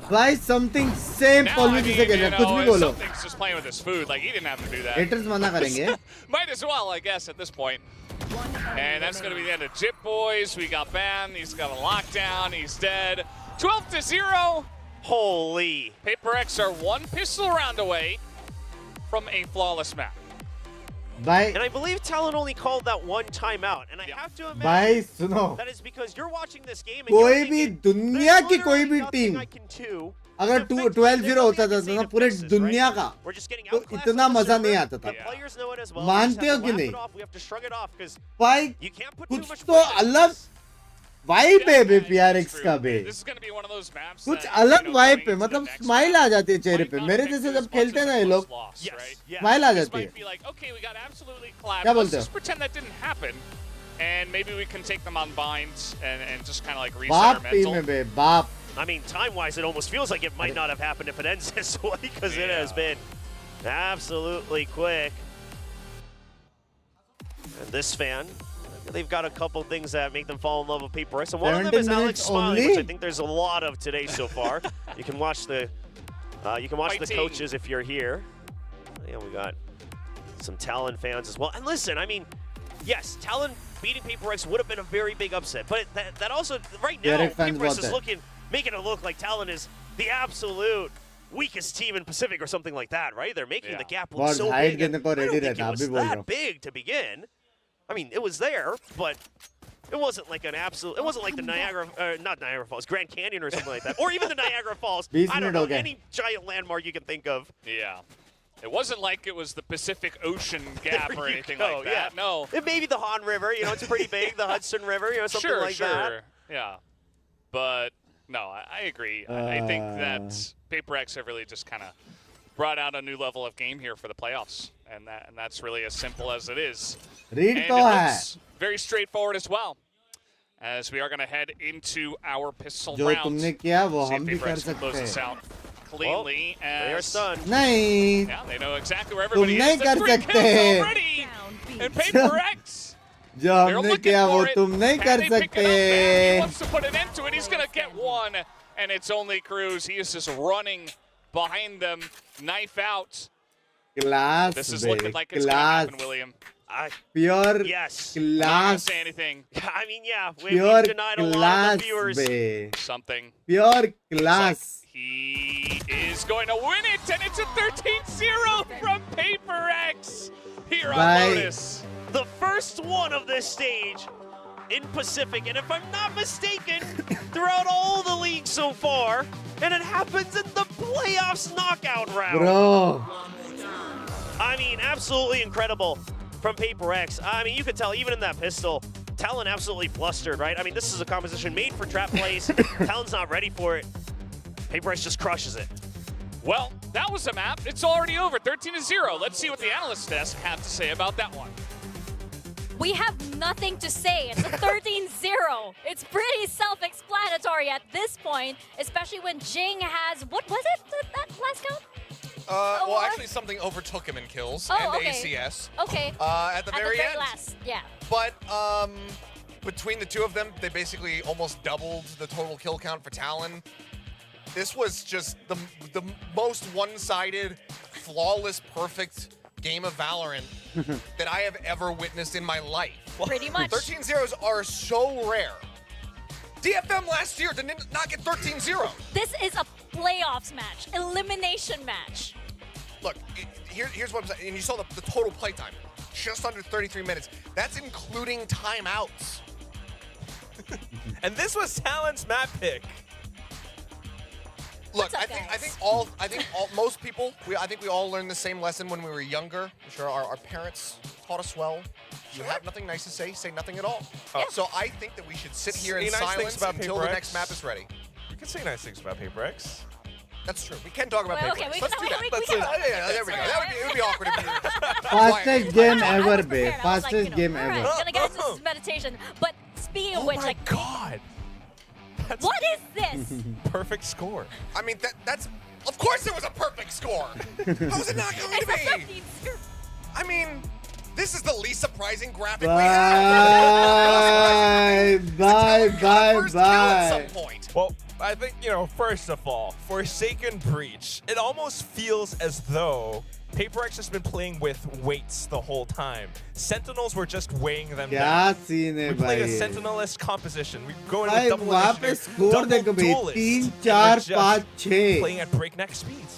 Why something same Now, I policy mean, से खेल रहा है? कुछ भी बोलो. something's just playing with his food. Like, he didn't have to do that. Haters मना करेंगे. Might as well, I guess, at this point. And that's going to be the end of Jip Boys. We got Ban. He's got a lockdown. He's dead. 12-0. Holy. Paper-X are one pistol round away from a flawless map. भाई And I believe Talon only called that one timeout. And I have to भाई imagine सुनो that is because you're watching this game and कोई you're भी thinking, दुनिया "There's की कोई भी literally team nothing I can do अगर to fix 12-0 this. होता There's था nothing I ना can पूरे fix this, दुनिया right? का We're just getting तो outclassed इतना on the मजा नहीं server. आता था The players know it as well. मानते We हो just have कि to laugh नहीं it off. We have to shrug it off because भाई you can't put too कुछ much तो weight into अलग this. वाइब है बे Yeah, PRX it's का true. बे This is going to be one of those maps कुछ that, अलग you know, वाइब going पे into the मतलब next स्माइल round आ जाती है चेहरे might पे not मेरे affect जैसे you जब as much खेलते हैं as ना the ये first लोग loss, Yes, right? yeah. Smile आ This जाती है might be like, okay, we got absolutely clapped. क्या Let's बोलते हो? just pretend that didn't happen, and maybe we can take them on binds and just kind of like reset बाप our team mental. है बे बाप I mean, time-wise, it almost feels like it might not have happened if it ends this way because it has Yeah. been absolutely quick. And this fan, they've got a couple things that make them fall in love with Paper X, and one of them 17 is Alex minutes Smiley, only? which I think there's a lot of today so far. You can watch the Fighting. coaches if you're here. Yeah, we got some Talon fans as well. And listen, I mean, yes, Talon beating Paper X would have been a very big upset, but that also right now Derek fans Paper X want is that. making it look like Talon is the absolute weakest team in Pacific or something like that, right? They're making the gap look बहुत so height big. And देने को I don't ready think रहता it आप was भी बोल रहे हो that big to begin. I mean, it was there, but it wasn't like an absolute. It wasn't like the not Niagara Falls, Grand Canyon or something like that, or even the Niagara Falls. 20 I don't minute know हो गए. any giant landmark you can think of. Yeah. It wasn't like it was the Pacific Ocean gap There or you anything go, like that. yeah. No. It may be the Han River, you know, it's pretty big. The Hudson River, you know, something Sure, like sure. that. Yeah. But no, I agree. I think that Paper X have really just kind of brought out a new level of game here for the playoffs, and that's really as simple as it is. Read And तो it है looks very straightforward as well, as we are going to head into our pistol जो rounds. तुमने किया वो See if हम भी Paper कर X can close सकते this हैं out cleanly. They are as stunned. नहीं Yeah, they know exactly where everybody नहीं is. कर There's 3 सकते। kills already, and Paper X. जो They're हमने looking किया वो for it. तुम नहीं Can कर they pick it सकते up? Man, he wants to put an end to it. He's going to get one, and it's only Cruz. He is just running behind them, knife out. Class This is बे looking like it's going to happen, class William. Pure Yes. I'm not going to class say anything. I mean, yeah, we pure denied a lot of class the viewers. बे Something. Pure class He is going to win it, and it's a 13-0 from Paper X here on Bye. Lotus. The first one of this stage in Pacific, and if I'm not mistaken, throughout all the leagues so far, and it happens in the playoffs knockout round. Bro I mean, absolutely incredible from Paper X. I mean, you could tell even in that pistol, Talon absolutely flustered, right? I mean, this is a composition made for trap plays. Talon's not ready for it. Paper X just crushes it. Well, that was a map. It's already over, 13-0. Let's see what the analyst desk have to say about that one. We have nothing to say. It's a 13-0. It's pretty self-explanatory at this point, especially when Jing has, what was it, that last count? Well, actually, something overtook him in kills and okay. ACS. Okay. At the very end. last, yeah. But between the two of them, they basically almost doubled the total kill count for Talon. This was just the most one-sided, flawless, perfect game of Valorant that I have ever witnessed in my life. Pretty much. 13-0s are so rare. DFM last year did not get 13-0. This is a playoffs match, elimination match. Look, here's what I'm saying. And you saw the total playtime. Just under 33 minutes. That's including timeouts. And this was Talon's map pick. Look, What's up, I guys? think most people, I think we all learned the same lesson when we were younger. I'm sure our parents taught us well. You have nothing nice to say nothing at all. Yeah. So I think that we should sit here in Say nice things silence about until Paper the X. next map is ready. We can say nice things about Paper X. That's true. We can talk about Well, Paper okay, X. we Let's can- do that. we Let's can- do that. Yeah, there we go. It would be awkward if you were just fastest game I ever was बे prepared. I was like, fastest game all right, ever gonna get into this meditation. But speaking of Oh which, my like, God. That's what is this? perfect score. I mean, that's... Of course it was a perfect score. How is it not going to It's a be? 13-0. I mean, this is the least surprising graphic we have. Bye bye First kill at bye some point. Well, I think, first of all, Forsaken Breach, it almost feels as though Paper X has been playing with weights the whole time. Sentinels were just weighing them क्या down. Scene है We played a भाई Sentinelist composition. We go in भाई with double वहाँ पे initiative, score double देखो भाई duelist, 3 and 4 we're just 5 6 playing at breakneck speeds.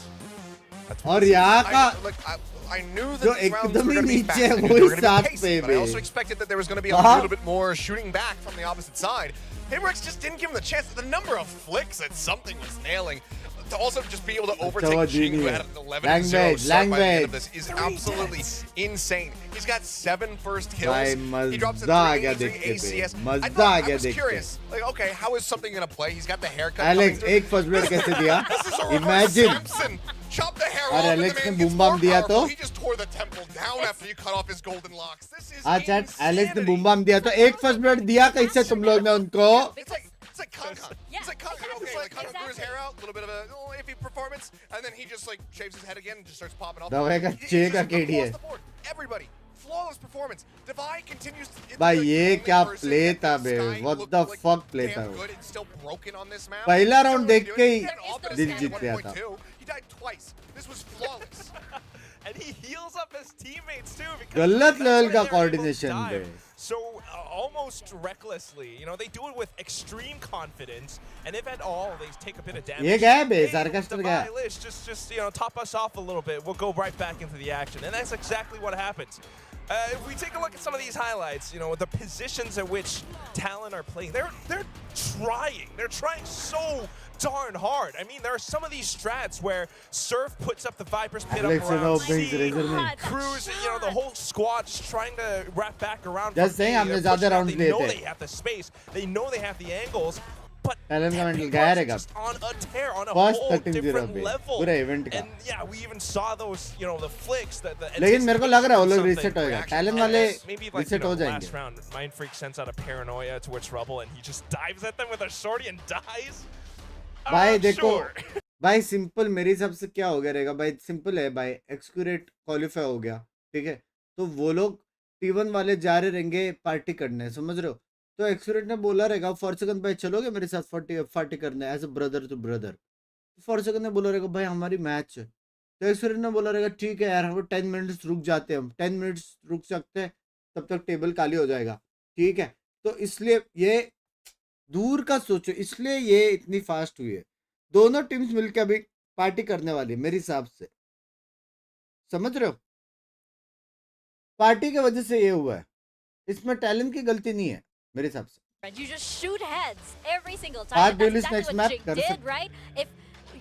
और यहाँ का I knew that जो these rounds were एकदम ही going to be नीचे fast. है I knew वो they were he going to साथ be पे pacey, but I also भी expected that there was going to be a हाँ। little bit more shooting back from the opposite side. Headphone just didn't give him the chance. The number of flicks that something was nailing. To also just be able to overtake Jing, who had an 11-0 start by the end of this, is absolutely insane. He's got 7 first kills. He drops a 3 ACS. I was curious, like, okay, how is something going to play? He's got the haircut. Alex एक first blood कैसे दिया? Imagine. Chop the hair और off and Alex the ने man gets boom more bam दिया तो? powerful. He just tore the temple down after you cut off his golden locks. This is chat Alex ने boom bam दिया तो एक first blood दिया कैसे तुम लोग ने उनको? It's like Kankan. It's like Kankan. Okay, like Kankan grew his hair out, a little bit of a little iffy performance, and then he just like shaves his head again and just starts popping off. दवाई का check का KD है. Everybody, flawless performance. Divide continues. भाई ये क्या play था बे? What the fuck play था वो? पहला राउंड देख के ही दिल जीत गया था. He died twice. This was flawless. And he heals up his teammates too. गलत लेवल का coordination bay. So almost recklessly, you know, they do it with extreme confidence, and if at all they take a bit of damage. ये क्या है बे? Sarcastic क्या? Just you know, top us off a little bit. We'll go right back into the action, and that's exactly what happens. If we take a look at some of these highlights, you know, the positions at which Talon are playing, they're trying. They're trying so darn hard. I mean, there are some of these strats where Surf puts up the Viper's pit up around C, Cruz, you know, the whole squad just trying to wrap back around. Just saying, हमने ज़्यादा rounds लिए थे. They know they have the space. They know they have the angles. But Element गया रहेगा. On a tear, on a First whole 13-0 different पे level. पूरे event का. And yeah, we even saw those, you know, the flicks. लेकिन मेरे को लग रहा है वो लोग something. reset होएगा. Talent वाले Maybe like, reset हो last जाएंगे. round, Mind Freak sends out a paranoia towards Rubble, and he just dives at them with a shorty and dies. भाई देखो Sure. भाई सिंपल मेरे हिसाब से क्या हो गया रहेगा भाई सिंपल है भाई एक्सक्यूरेट क्वालिफाई हो गया ठीक है तो वो लोग T1 वाले जा रहे रहेंगे पार्टी करने समझ रहे हो तो एक्सक्यूरेट ने बोला रहेगा फॉर्सेकन भाई चलोगे मेरे साथ पार्टी करने as a brother to brother forsaken ने बोला रहेगा भाई हमारी मैच है तो एक्सक्यूरेट ने बोला रहेगा ठीक है यार हम 10 मिनट्स रुक जाते हैं हम 10 मिनट्स रुक सकते हैं तब तक टेबल खाली हो जाएगा ठीक है तो इसलिए ये दूर का सोचो इसलिए ये इतनी फास्ट हुई है दोनों टीम्स मिलकर अभी पार्टी करने वाली है मेरे हिसाब से समझ रहे हो पार्टी की वजह से ये हुआ है इसमें टैलेंट की गलती नहीं है मेरे हिसाब से You just shoot heads every single time. That's exactly what Jing did, right? If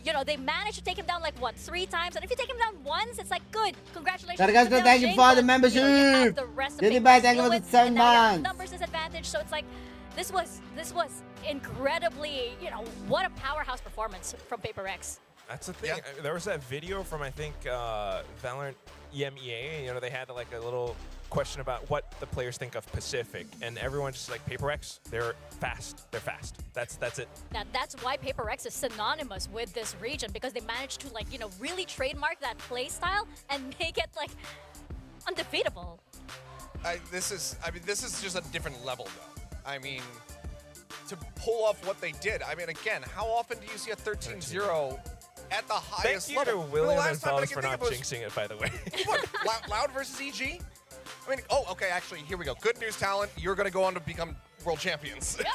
you know they managed to take him down like what 3 times, and if you take him down once, it's like good. Congratulations. Sarcastic, thank you for the membership. Jenny, bye, thank you for the 7 months. Numbers disadvantage, so it's like this was incredibly, you know, what a powerhouse performance from Paper X. That's the thing. Yeah. There was that video from I think Valorant EMEA. You know, they had like a little question about what the players think of Pacific, and everyone's just like Paper X. They're fast. They're fast. That's it. Now that's why Paper X is synonymous with this region because they managed to like really trademark that play style and make it like undefeatable. This is just a different level though. I mean, to pull off what they did. I mean, again, how often do you see a 13-0 at the highest Thank you level? to William and last time I Fellas can for think not of was- jinxing it, by the way. What, Loud versus EG? I mean, oh, okay, actually, here we go. Good news, Talent. You're going to go on to become world champions. That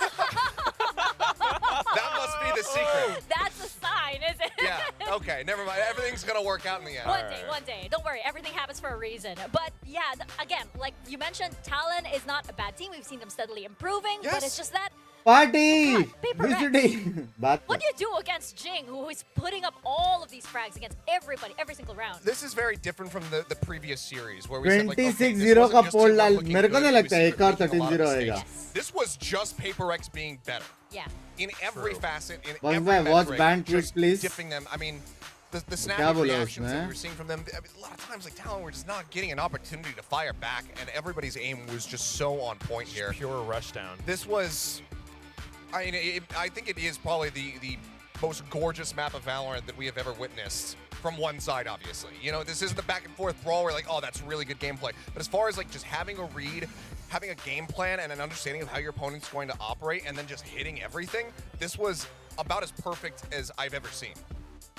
must be the secret. That's a sign, is it? Yeah, okay, never mind. Everything's going to work out in the end. One day. Don't worry, everything happens for a reason. But yeah, again, like you mentioned, Talon is not a bad team. We've seen them steadily improving, but it's just that. Party! Paper X. Visiting! What do you do against Jing, who is putting up all of these frags against everybody, every single round? This is very different from the previous series where we said like, 26-0 का पोल डाल मेरे को नहीं लगता एक और 13-0 होएगा. This was just Paper X being better. Yeah. In every facet, in Watch every watch metric, band tweet, just please. dipping them. I mean, the क्या snappy बोला reactions that उसमें? we were seeing from them, I mean, a lot of times, like, Talon were just not getting an opportunity to fire back, and everybody's aim was just so on point here. Pure rushdown. This was, I mean, I think it is probably the most gorgeous map of Valorant that we have ever witnessed from one side, obviously. You know, this isn't the back and forth brawl where like, oh, that's really good gameplay. But as far as like just having a read, having a game plan and an understanding of how your opponent's going to operate and then just hitting everything, this was about as perfect as I've ever seen.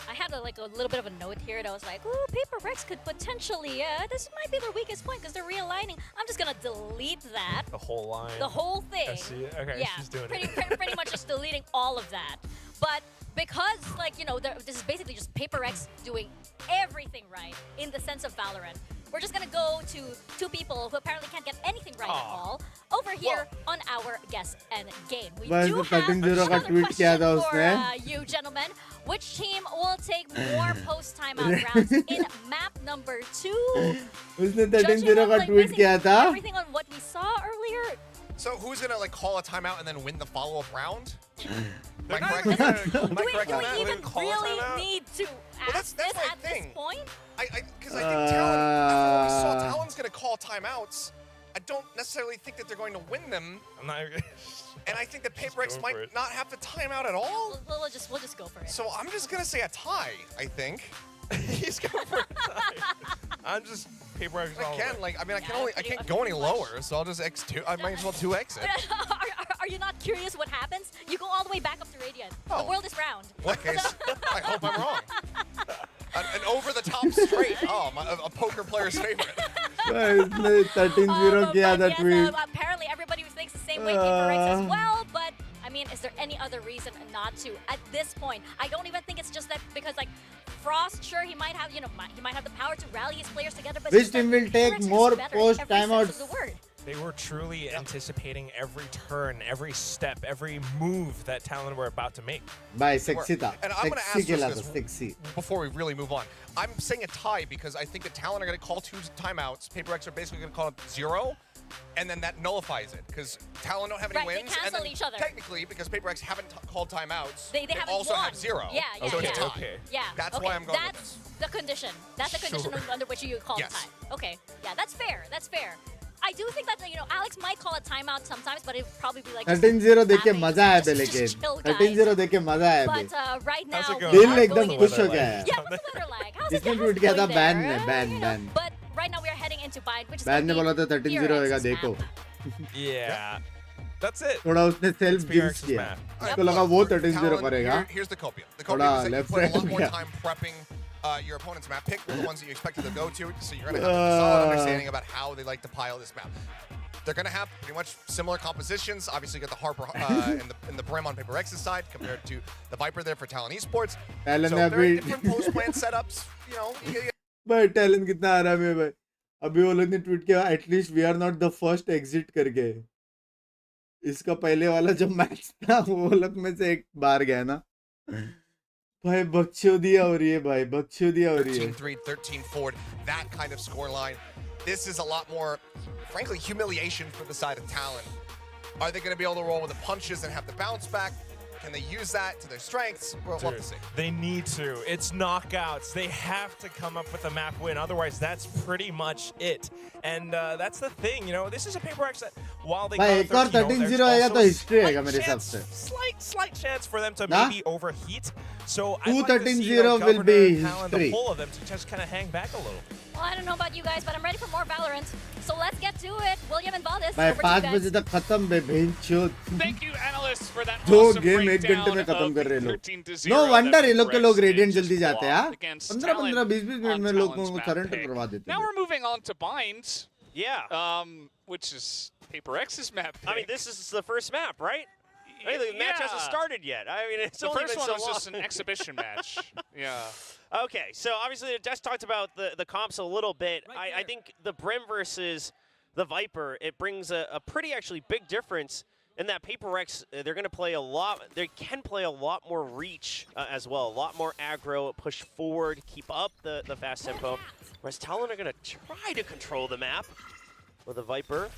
I had a little bit of a note here and I was like, ooh, Paper X could potentially, this might be their weakest point because they're realigning. I'm just going to delete that. The whole line. The whole thing. I see it. Okay, yeah, she's doing pretty much just deleting all of that. But because, like, you know, this is basically just PaperX doing everything right in the sense of Valorant. We're just gonna go to two people who apparently can't get anything right at all over here on our guess and game. We do have another question for you gentlemen. Which team will take more post timeout rounds in map number 2? उसने 13-0 का tweet किया था. Everything on what we saw earlier. So who's gonna like call a timeout and then win the follow-up round? Do we even really need to ask this at this point? Because I think Talon, after what we saw, Talon's gonna call timeouts. I don't necessarily think that they're going to win them. I'm not. And I think that PaperX might not have the timeout at all. We'll just go for it. So I'm just gonna say a tie. I think. He's going for a tie. I'm just PaperX. Again, like I mean, I can't go any lower, so I'll just X2. I might as well 2X it. Are you not curious what happens? You go all the way back up to Radiant. The world is round. What case? I hope I'm wrong. An over-the-top straight. Oh, a poker player's favorite. 13-0 किया था tweet. Apparently everybody thinks the same way, PaperX as well, but I mean, is there any other reason not to at this point? I don't even think it's just that because like Frost, sure, he might have, you know, he might have the power to rally his players together, but which team will take more post timeouts? They were truly anticipating every turn, every step, every move that Talon were about to make. By sexy tha. And I'm going to ask you this sexy. Before we really move on. I'm saying a tie because I think that Talon are going to call 2 timeouts. PaperX are basically going to call it 0. And then that nullifies it because Talon don't have any wins. They cancel each other. Technically, because PaperX haven't called timeouts, they also won. have 0. Yeah, so yeah. it's a tie. Yeah. That's why I'm going with this. That's the condition. That's the condition under which you call a tie. Okay. Yeah, that's fair. That's fair. I do think that, you know, Alex might call a timeout sometimes, but it would probably be like 13-0 देख के मजा आया बे लेकिन 13-0 देख के मजा आया बे. But right now, दिल एकदम खुश हो गया है. Yeah, what's the weather like? How's इसने tweet किया था ban. But right now we are heading into bind, which is ban ने बोला था 13-0 होएगा देखो. Yeah. That's it. थोड़ा उसने self gives किया. उसको लगा वो 13-0 करेगा. Here's the copium. The copium is that you put a lot more time prepping your opponent's map. Pick the ones that you expected to go to, so you're going to have a solid understanding about how they like to pile this map. They're going to have pretty much similar compositions. Obviously, you got the Harper and the Brim on PaperX's side compared to the Viper there for Talon Esports. Talon so very different post-plan setups. You know. भाई Talon कितना आराम है भाई. अभी वो लोग ने tweet किया at least we are not the first exit करके. इसका पहले वाला जो मैच था वो लोग में से एक बार गया ना. भाई बकचोदिया हो रही है भाई बकचोदिया हो रही है. 13-3, 13-4, that kind of score line. This is a lot more, frankly, humiliation for the side of Talon. Are they going to be able to roll with the punches and have the bounce back? Can they use that to their strengths? We'll have to see. They need to. It's knockouts. They have to come up with a map win. Otherwise, that's pretty much it. And that's the thing, you know. This is a PaperX that, while they got 13-0 आएगा तो history आएगा मेरे हिसाब से. Slight chance for them to maybe overheat. So I like 13-0 will be history. The whole of them to just kind of hang back a little. Well, I don't know about you guys, but I'm ready for more Valorant. So let's get to it. William and Valdez. भाई 5 बजे तक खत्म बे भेंचोद. Thank you analysts for that. दो game 1 घंटे में खत्म कर रहे लोग. No wonder ये लोग के लोग Radiant जल्दी जाते हैं. 15-15 20-20 मिनट में लोगों को surrender करवा देते हैं. Now we're moving on to Binds. Yeah. Which is PaperX's map pick. I mean, this is the first map, right? I mean, the match hasn't started yet. I mean, it's the only first been one so was long. just an exhibition match. Yeah. Okay, so obviously Jess talked about the comps a little bit. I think the Brim versus the Viper, it brings a pretty actually big difference in that PaperX, they're going to play a lot, they can play a lot more reach as well, a lot more aggro, push forward, keep up the fast tempo. Whereas Talon are going to try to control the map with the Viper.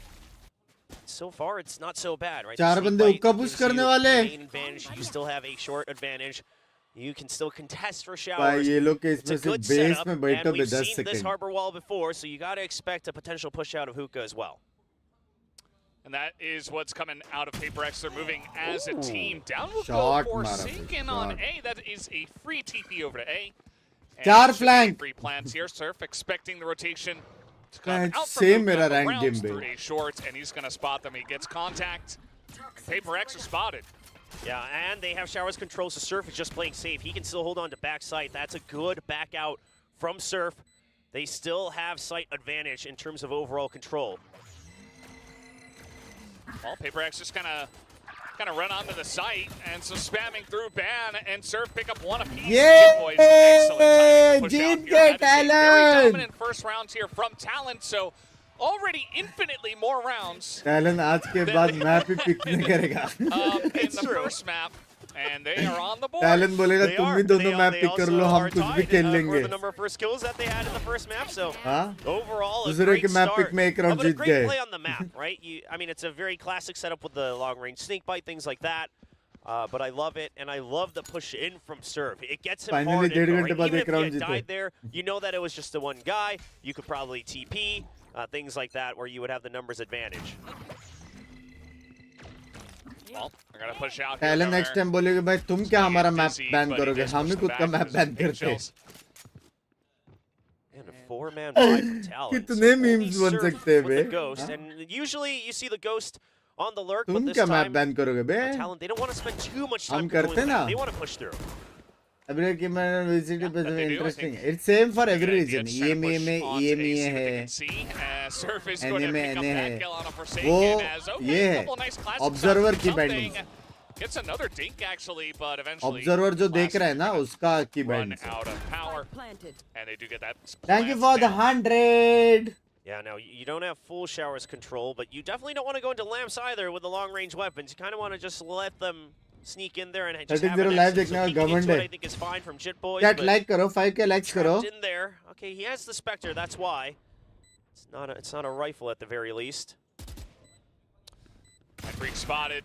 So far, it's not so bad, right? 4 बंदे हुक्का push करने वाले. You still have a short advantage. You can still contest for showers. भाई ये लोग के It's a इसमें से good बेस setup, में बैठो and बे we've 10 seen this second. harbor wall before, so you got to expect a potential push out of hookah as well. And that is what's coming out of PaperX. They're moving as a team. Down will Shot go mara, Forsaken on A. That is a free TP over to A. And Char should be flank. Free plans here. Surf expecting the rotation to come Man, out from same Hookah, मेरा but rank rounds game through पे. A short, and he's going to spot them. He gets contact. PaperX are spotted. Yeah, and they have showers control, so Surf is just playing safe. He can still hold on to backside. That's a good back out from Surf. They still have site advantage in terms of overall control. Well, PaperX just kind of Kind of run onto the site, and so spamming through ban and Surf pick up one apiece. Yeah! Excellent timing to push Jeet out here. gaya, That is a very Talon! dominant first rounds here from Talon, so already infinitely more rounds. Talon आज के बाद map ही pick नहीं करेगा. In the first map, and they are on the board. Talon बोलेगा तुम भी दोनों map pick कर लो हम कुछ भी खेल For लेंगे. the number of first kills that they had in the first map, so हाँ? overall a दूसरे great के मैप start. पिक में एक round But a Jeet great गए. play on the map, right? I mean, it's a very classic setup with the long range snake bite, things like that. But I love it, and I love the push in from Serve. It gets him Finally, hard in, 1.5 right? घंटे बाद Even एक if he round had जीते. died there, you know that it was just the one guy. You could probably TP, things like that, where you would have the numbers advantage. Well, they're gonna push out. Talon next time बोलेगा भाई तुम क्या हमारा map ban करोगे? हम ही खुद का map ban करते हैं. And a 4-man fight for Talon. कितने memes बन सकते हैं with the बे? Ghost, and usually you see the Ghost on the lurk, but तुम this क्या मैप time बैन करोगे बे? Talon, they don't want to spend too much हम time करते controlling the ना. map. They want to push through. अभी कि मैं visit पे they do, I interesting think. है. It's same for every Good idea, region. just trying to EMEA push में onto EMEA AC, but they है. can see, Surf is going to NA pick up है. that kill on a Forsaken वो as, okay, ये है. couple nice classic Observer shots, की something. Banding. Gets another dink actually, but eventually Observer जो देख रहा है ना Classic उसका की run band. out of power, Planted. and they do get that. Thank you plant for the down. 100. Yeah, now you don't have full showers control, but you definitely don't want to go into lamps either with the long range weapons. You kind of want to just let them sneak in there and just have 30 an live exit. देखने So का peeking government into it, है. I think is fine from Jit Boys. Chat but like करो 5k likes करो. trapped in there. Okay, he has the Spectre. That's why. It's not a rifle at the very least. And Freak spotted.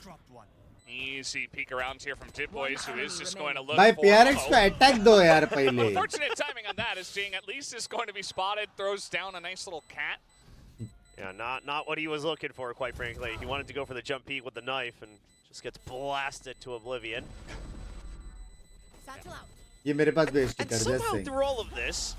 Easy peek around here from Tip Boys, who is just going to look भाई for... PRX पे attack दो यार पहले. Unfortunate timing on that, as Jing at least is going to be spotted, throws down a nice little cat. Yeah, not what he was looking for, quite frankly. He wanted to go for the jump peek with the knife and just gets blasted to oblivion. ये मेरे पास best And कर somehow जैसे. through all of this,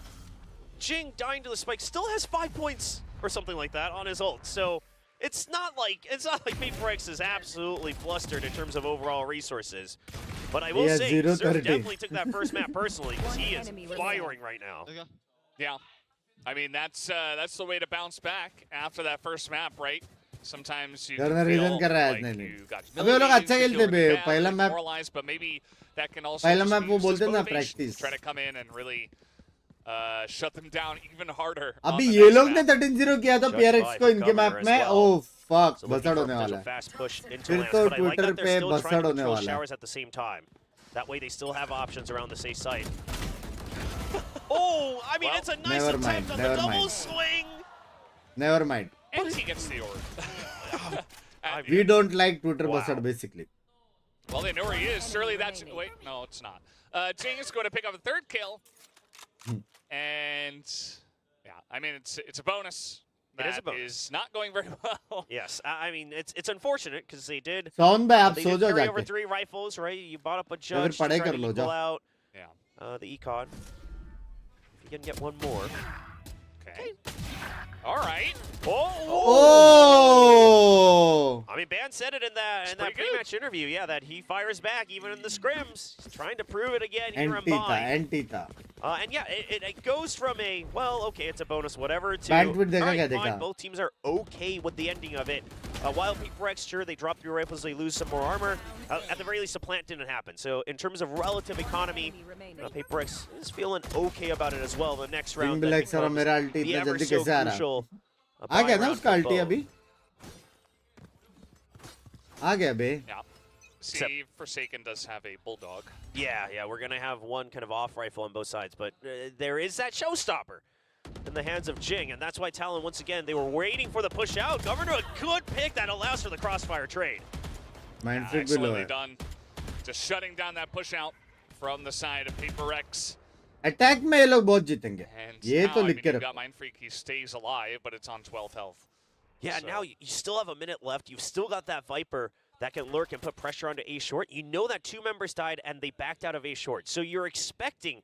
Jing dying to the spike still has 5 points or something like that on his ult. So it's not like P4X is absolutely flustered in terms of overall resources. But I will Yeah, say, 0-30. Surf definitely took that first map personally because he is firing right now. Yeah. I mean, that's the way to bounce back after that first map, right? Sometimes you Garner feel reason कर रहा है like नहीं. you got अबे वो लोग अच्छा humiliated, खेलते you bay. feel really पहला bad, map demoralized, but maybe that can also पहला just मैप be वो used as बोलते हैं ना motivation practice. to try to come in and really shut them down even harder. अभी on the ये next लोग ने map. 13-0 किया था Judged PRX by को the इनके governor मैप as में. well. Oh fuck So बसड़ looking for a होने वाला potential है. fast push into फिर lamps, तो but I like Twitter that they're पे still trying बसड़ to होने control वाला है. showers at the same time. That way they still have options around the safe site. Oh, I mean, Well, it's a nice never attempt mind, on the never double mind. swing. Never mind. And he gets the orb. And We don't like Twitter Wow. बसड़ basically. well, they know where he is. Surely that's... Wait, no, it's not. Jing is going to pick up a third kill. And... Yeah, I mean, it's a bonus. It is a That bonus. is not going very well. Yes, I mean, it's unfortunate because they did. Sound भाई आप They so did जाओ 3 over जाके. 3 rifles, right? You bought up a फिर judge to पढ़ाई try कर to low, equal जाओ. out Yeah. the econ. If you can get one more. Okay. All right. Oh! I mean, Ban said it in that pretty good. pre-match interview, yeah, that he fires back even in the scrims. He's trying to prove it again here in Anti था, Mumbai. anti था. And yeah, it goes from a, well, okay, it's a bonus, whatever, to, Bandwidth देखा all right, क्या fine, देखा? both teams are okay with the ending of it. While P4X, sure, they drop 3 rifles, they lose some more armor. At the very least, the plant didn't happen. So in terms of relative economy, P4X is feeling okay about it as well. The next round Binks that like सारा becomes मेरा ulti the इतना ever जल्दी so कैसे आ रहा? crucial आ गया buy ना round उसका for ulti both. अभी? आ गया बे. Yeah. See, Forsaken does have a Bulldog. Yeah, we're going to have one kind of off rifle on both sides, but there is that showstopper in the hands of Jing, and that's why Talon, once again, they were waiting for the push out. Governor, a good pick that allows for the crossfire trade. Mind freak भी लो Excellently है. done. Just shutting down that push out from the side of P4X. Attack में ये लोग बहुत जीतेंगे. And ये now, तो I लिख mean, के you've रखो. got Mind Freak, he stays alive, but it's on 12 health. Yeah, So- now you still have a minute left. You've still got that Viper that can lurk and put pressure onto A short. You know that 2 members died and they backed out of A short. So you're expecting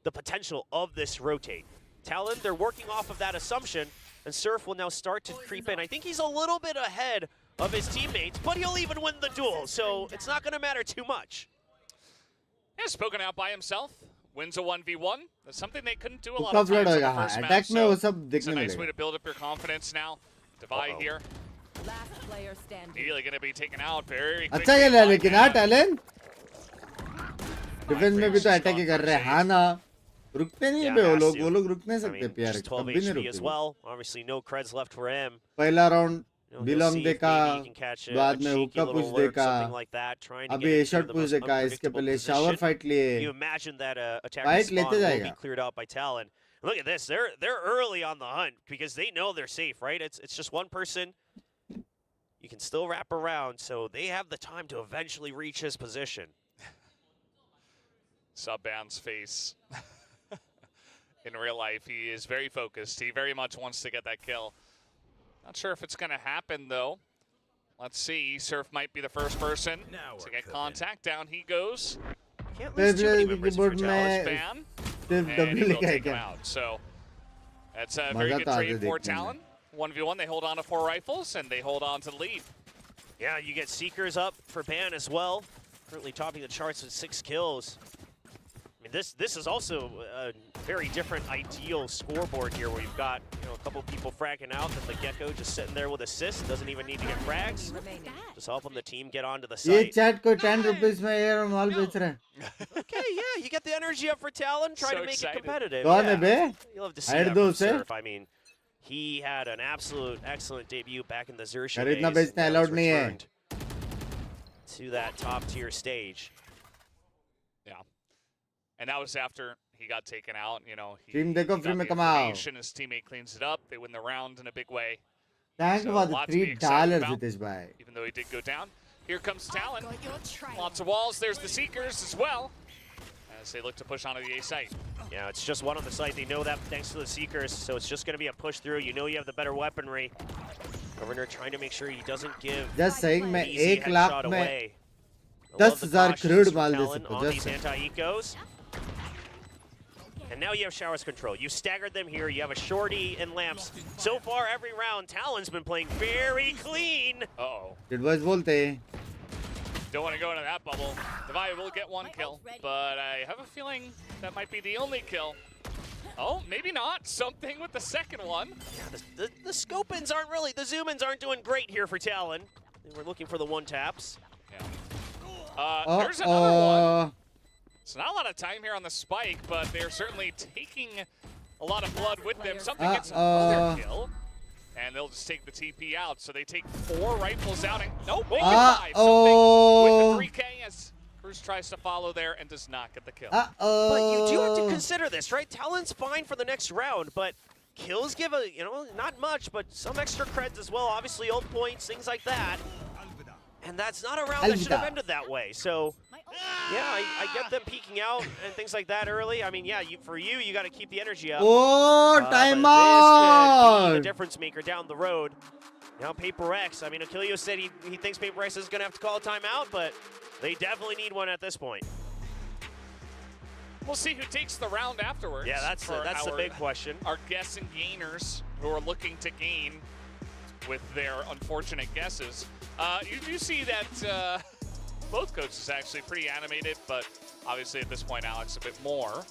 the potential of this rotate. Talon, they're working off of that assumption, and Surf will now start to creep in. I think he's a little bit ahead of his teammates, but he'll even win the duel, so it's not going to matter too much. Yeah, spoken out by himself. Wins a 1v1. That's something they couldn't do a lot उसका of times flood in the होगा हाँ. first match. Attack में So वो सब it's a देखने nice way मिलेगा. to build up your confidence now. Divide here. Last player standing. Immediately going to be taken out very quickly. अच्छा खेला लेकिन हाँ टैलेंट डिफेंस में भी तो अटैक ही कर रहे हैं हाँ ना रुकते नहीं है बे वो लोग रुक नहीं सकते प्यार कभी नहीं रुकते Obviously no creds left for him. पहला राउंड बिलोंग देखा बाद में हुक्का पुश देखा अभी ए शॉट पुश देखा इसके पहले शावर फाइट लिए फाइट लेते जाएगा. Look at this. They're early on the hunt because they know they're safe, right? It's just one person. You can still wrap around, so they have the time to eventually reach his position. Subban's face. In real life, he is very focused. He very much wants to get that kill. Not sure if it's going to happen, though. Let's see. Surf might be the first person to get contact. Down he goes. Can't lose too many members for Talon. And he will take him out. So that's a very good trade for Talon. 1v1, they hold on to 4 rifles, and they hold on to the lead. Yeah, you get Seekers up for Ban as well. Currently topping the charts with 6 kills. I mean, this is also a very different ideal scoreboard here where you've got a couple people fragging out, and the Gecko just sitting there with assists, doesn't even need to get frags. Just helping the team get onto the site. ये chat को 10 rupees में ये माल बेच रहे हैं. Okay, yeah, you get the energy up for Talon, try to make it competitive. कौन है बे? You'll have to see that from Surf. I mean, he had an absolute excellent debut back in the Zersha days. खरीदना बेचना allowed नहीं है. To that top tier stage. Yeah. And that was after he got taken out. You know, he Team देखो free में got the कमाओ. information, his teammate cleans it up. They win the round in a big way. Thank you for the lots to be $3 excited about, Ritesh bhai. even though he did go down. Here comes Talon. Lots of walls. There's the Seekers as well, as they look to push onto the A site. Yeah, it's just one on the site. They know that thanks to the Seekers, so it's just going to be a push through. You know you have the better weaponry. Governor trying to make sure he doesn't give Just saying, मैं an easy 1 lakh headshot में away. 10,000 crore माल दे Talon सकता हूँ. on Just these saying. anti-ecos. And now you have Showers control. You staggered them here. You have a shorty and lamps. So far, every round, Talon's been playing very clean. Uh-oh. It was बोलते हैं. Don't want to go into that bubble. Divide will get 1 kill, but I have a feeling that might be the only kill. Oh, maybe not. Something with the second one. Yeah, the scope-ins aren't really, the zoom-ins aren't doing great here for Talon. We're looking for the 1-taps. Yeah. There's another one. It's not a lot of time here on the spike, but they're certainly taking a lot of blood with them. Something gets another kill, and they'll just take the TP out. So they take 4 rifles out, and nope, they get 5. Something with the 3K as Cruz tries to follow there and does not get the kill. But you do have to consider this, right? Talon's fine for the next round, but kills give a, not much, but some extra creds as well. Obviously, ult points, things like that. And that's not a round that should have ended that way. So, yeah, I get them peeking out and things like that early. I mean, yeah, for you, you got to keep the energy up. Oh, time out! This could be the difference maker down the road. Now, Paper X. I mean, Achilleo said he thinks Paper X is going to have to call a timeout, but they definitely need one at this point. We'll see who takes the round afterwards. Yeah, that's the big question. Our guess and gainers who are looking to gain with their unfortunate guesses. You do see that both coaches actually pretty animated, but obviously at this point, Alex a bit more.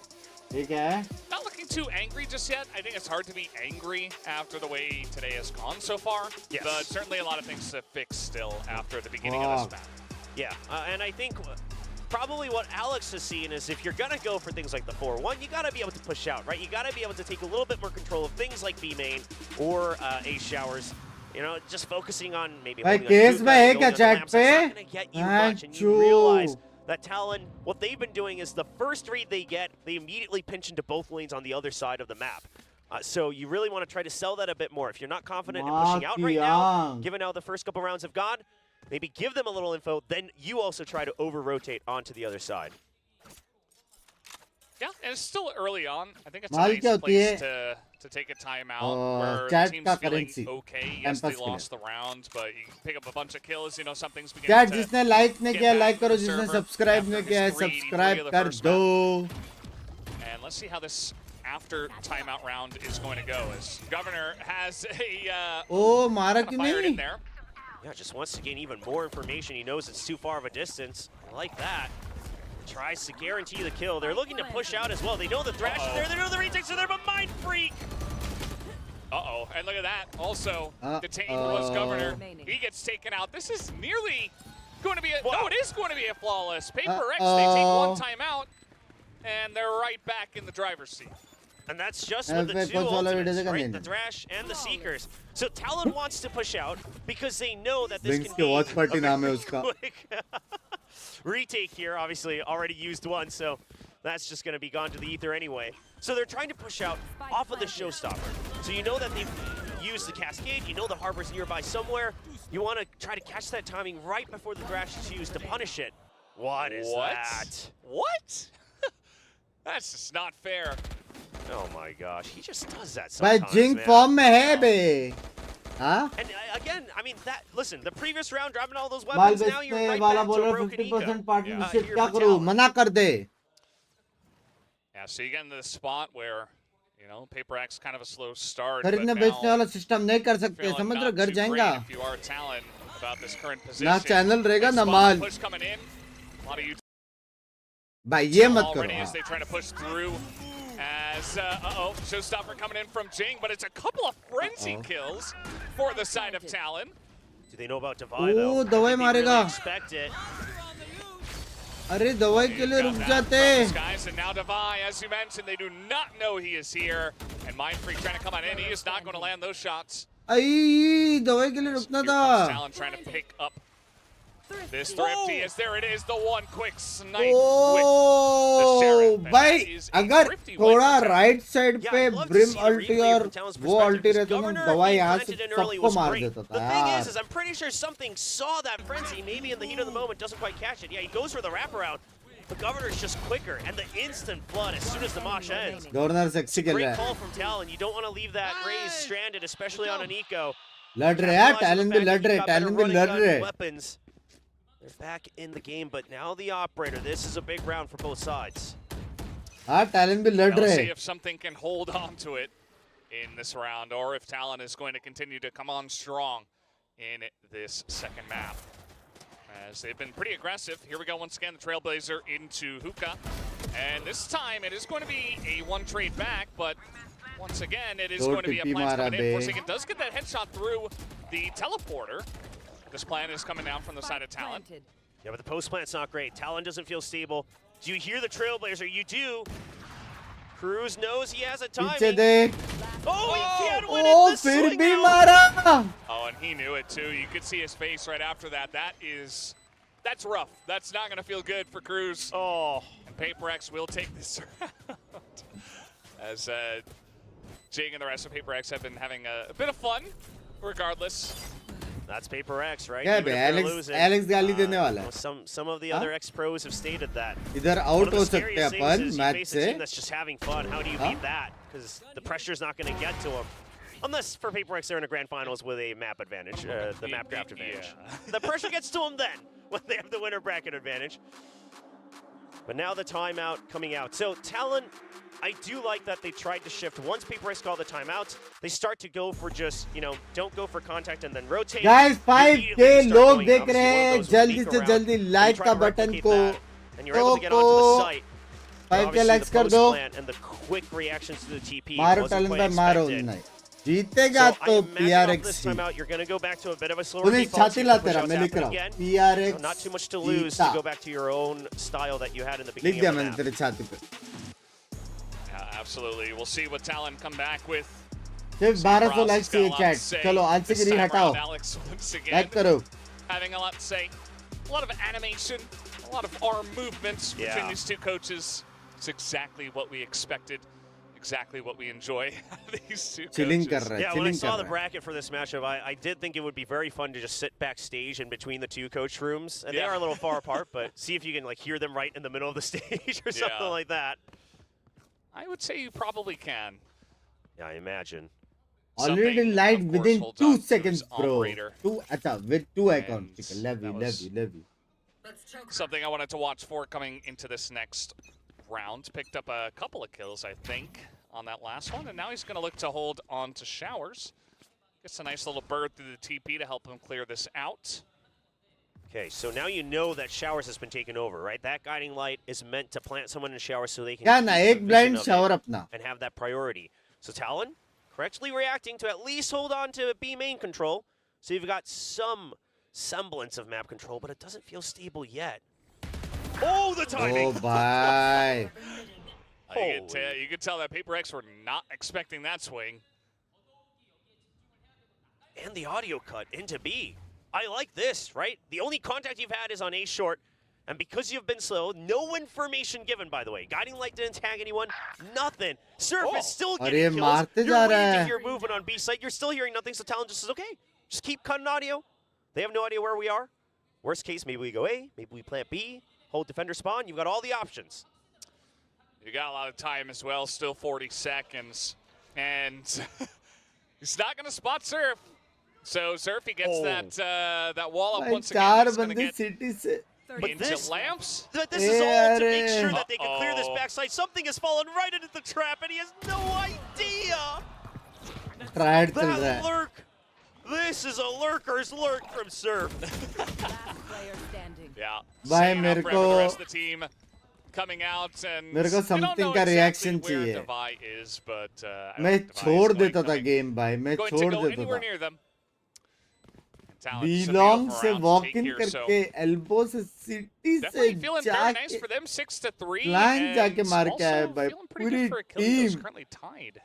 Okay. Not looking too angry just yet. I think it's hard to be angry after the way today has gone so far. Yes. But certainly a lot of things to fix still after the beginning of this map. Yeah, and I think probably what Alex has seen is if you're going to go for things like the 4-1, you got to be able to push out, right? You got to be able to take a little bit more control of things like B main or Ace Showers. Just focusing on maybe holding case on में है क्या lamps, chat that's not पे? going to get you much, and you realize that Talon, what they've been doing is the first read they get, they immediately pinch into both lanes on the other side of the map. So you really want to try to sell that a bit more. If you're not confident in pushing out right now, given how the first couple rounds have gone, maybe give them a little info, then you also try to over-rotate onto the other side. Yeah, and it's still early on. I think it's a nice place to take a timeout where the team's feeling okay. Yes, they lost the round, but you can pick up a bunch of kills. Something's beginning to जिसने like नहीं किया like करो, जिसने subscribe नहीं किया subscribe कर दो. And let's see how this after timeout round is going to go. As Governor has a मारा क्यों fired in नहीं? there. Yeah, just wants to gain even more information. He knows it's too far of a distance. I like that. Tries to guarantee the kill. They're looking to push out as well. They know the Thrash is there. They know the retake, so they're a Mind Freak. Uh-oh, And look at that. Also, detained was Governor. He gets taken out. This is nearly going to be a... No, it is going to be a flawless. Paper X, they take one timeout, and they're right back in the driver's seat. And that's just with the two ultimates, right? The Thrash and the Seekers. So Talon wants to push out because they know that this Binks can be Watchparty naam hai uska. quick retake here. Obviously, already used one, so that's just going to be gone to the ether anyway. So they're trying to push out off of the showstopper. So you know that they've used the Cascade. You know the Harbor's nearby somewhere. You want to try to catch that timing right before the Thrash is used to punish it. What is that? What? That's just not fair. Oh my gosh, he just does that By sometimes, Jing man. form mein hai be. Huh? And again, I mean, listen, the previous round, dropping all those बाल weapons, now you're बेचने right वाला back to बोल a रहा broken 50% eco. Partnership Here क्या for करूं Talon. मना कर दे. Yeah, so you get into the spot where, you know, Paper X kind of a slow start. खरीदने बेचने वाला सिस्टम नहीं कर सकते समझ रहे घर जाएगा. If you are Talon about this current position. ना चैनल रहेगा ना माल. Push coming in. A lot of you भाई ये मत already करो. as they try to push through. As showstopper coming in from Jing, but it's a couple of frenzy kills for the side of Talon. Do they know about Divide though? Oh, दवाई मारेगा. Really expect it. अरे दवाई के लिए रुक जाते. Guys, and now Divide, as you mentioned, they do not know he is here, and Mindfreak trying to come on in. He is not going to land those shots. आई दवाई के लिए रुकना था. Talon trying to pick up this Thrifty, as there it is, the one quick snipe Oh, with the Sheriff. भाई अगर थोड़ा right side पे brim अल्टी और वो अल्टी रहते तो दवाई यहाँ से सबको मार देता था. The thing is I'm pretty sure something saw that frenzy, maybe in the heat of the moment, doesn't quite catch it. Yeah, he goes for the wraparound. The Governor's just quicker, and the instant flood as soon as the mosh ends. Governor sexy खेल रहा Great है. call from Talon. You don't want to leave that Raze stranded, especially on an eco. लड़ रहे हैं talent भी लड़ रहे talent भी लड़ रहे. Weapons. They're back in the game, but now the operator. This is a big round for both sides. हाँ टैलेंट भी लड़ We'll रहे. see if something can hold on to it in this round, or if Talon is going to continue to come on strong in this second map. As they've been pretty aggressive. Here we go once again, the Trailblazer into Hookah. And this time it is going to be a one trade back, but once again it is going to be a plant coming in. Forsaken does get that headshot through the teleporter. This plan is coming down from the side of Talon. Yeah, but the post plant's not great. Talon doesn't feel stable. Do you hear the Trailblazer? You do. Cruz knows he has a timing. पीछे दे. Oh, he can't win Oh, it. The फिर swing भी out. मारा. Oh, and he knew it too. You could see his face right after that. That's rough. That's not going to feel good for Cruz. Oh. And Paper X will take this round. As Jing and the rest of Paper X have been having a bit of fun, regardless. That's Paper X, right? क्या Even bay if they're Alex losing, Alex गाली देने वाला है. some of the other ex-pros have stated that. इधर One out of the हो सकते हैं scariest things upon is you match face a से. team that's just having fun. How do you beat that? Because the pressure's not going to get to them. Unless for Paper X they're in a grand finals with a map advantage, the map draft advantage. The pressure gets to them then, when they have the winner bracket advantage. But now the timeout coming out. So Talon, I do like that they tried to shift. Once Paper X call the timeouts, they start to go for just, you know, don't go for contact and then rotate. Guys 5K लोग देख रहे हैं. जल्दी से जल्दी like का button को and you're able to get onto the site. 5K likes कर दो. And the quick reactions to the TP मारो wasn't टैलेंट quite पे मारो expected. नहीं. जीतेगा So I तो imagine off PRX this he. timeout, you're going to go back to a bit of a slower police default. छाती See La if the तेरा push-outs मैं लिख happen रहा हूँ. again. PRX So not too much to lose to जीता. go back to your own style that you had in the लिख beginning दिया of the मैंने map. तेरे छाती पे. Yeah, absolutely. We'll see what Talon come back with. सिर्फ 1200 likes चाहिए chat. चलो आज से This गिरी time हटाओ. around, Alex once again like करो. having a lot to say. A lot of animation, a lot of arm movements between these two coaches. It's exactly what we expected. Exactly what we enjoy. These two Chilling coaches. कर रहा है. Yeah, when I Chilling saw कर the रहा है. bracket for this matchup, I did think it would be very fun to just sit backstage in between the two coach rooms. And they Yeah. are a little far apart, but see if you can like hear them right in the middle of the stage or something Yeah. like that. I would say you probably can. Yeah, I imagine. Already Something, light of course, within holds 2 on to seconds, his bro. operator. With two accounts. And Levy, that was- Levy. Something I wanted to watch for coming into this next round. Picked up a couple of kills, I think, on that last one. And now he's going to look to hold on to Showers. Gets a nice little bird through the TP to help him clear this out. Okay, so now you know that Showers has been taken over, right? That guiding light is meant to plant someone in Showers so they can क्या keep ना the एक vision blind of it shower अपना. and have that priority. So Talon, correctly reacting to at least hold on to B main control. So you've got some semblance of map control, but it doesn't feel stable yet. Oh, the timing! Oh, bye. You could tell that Paper X were not expecting that swing. And the audio cut into B. I like this, right? The only contact you've had is on A short, and because you've been slow, no information given, by the way. Guiding Light didn't tag anyone, nothing. Surf is still getting kills. You're waiting to hear movement on B site. You're still hearing nothing, so Talon just says, okay, just keep cutting audio. They have no idea where we are. Worst case, maybe we go A, maybe we plant B, hold defender spawn. You've got all the options. You got a lot of time as well, still 40 seconds. And he's not going to spot Surf. So Surf, he gets that wall up once again. He's going to get into lamps. But this is all to make sure that they can clear this backside. Something has fallen right into the trap, and he has no idea. That lurk. This is a lurker's lurk from Surf. Yeah. Bye, मेरे the को rest of the team coming out and मेरे को something का reaction चाहिए. मैं छोड़ देता था game भाई. मैं छोड़ देता था. B-long से walk in करके elbow से city से जाके line जाके मार के आया भाई. पूरी team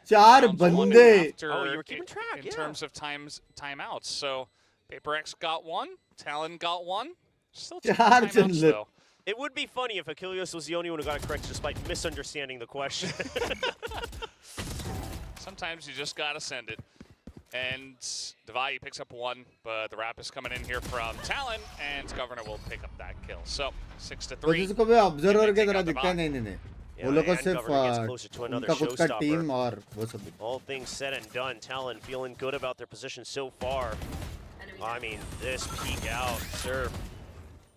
4 बंदे. Oh, you were keeping track, in terms of timeouts. So Paper X got one, Talon got one. Still 2 timeouts though. It would be funny if Achilles was the only one who got it correct despite misunderstanding the question. Sometimes you just gotta send it. And Devai picks up one, but the wrap is coming in here from Talon, and Governor will pick up that kill. So 6-3. जिसको भी observer के तरह दिखता नहीं इन्हें. वो लोग को सिर्फ उनका खुद का team और वो सब. All things said and done, Talon feeling good about their position so far. I mean, this peek out, Surf.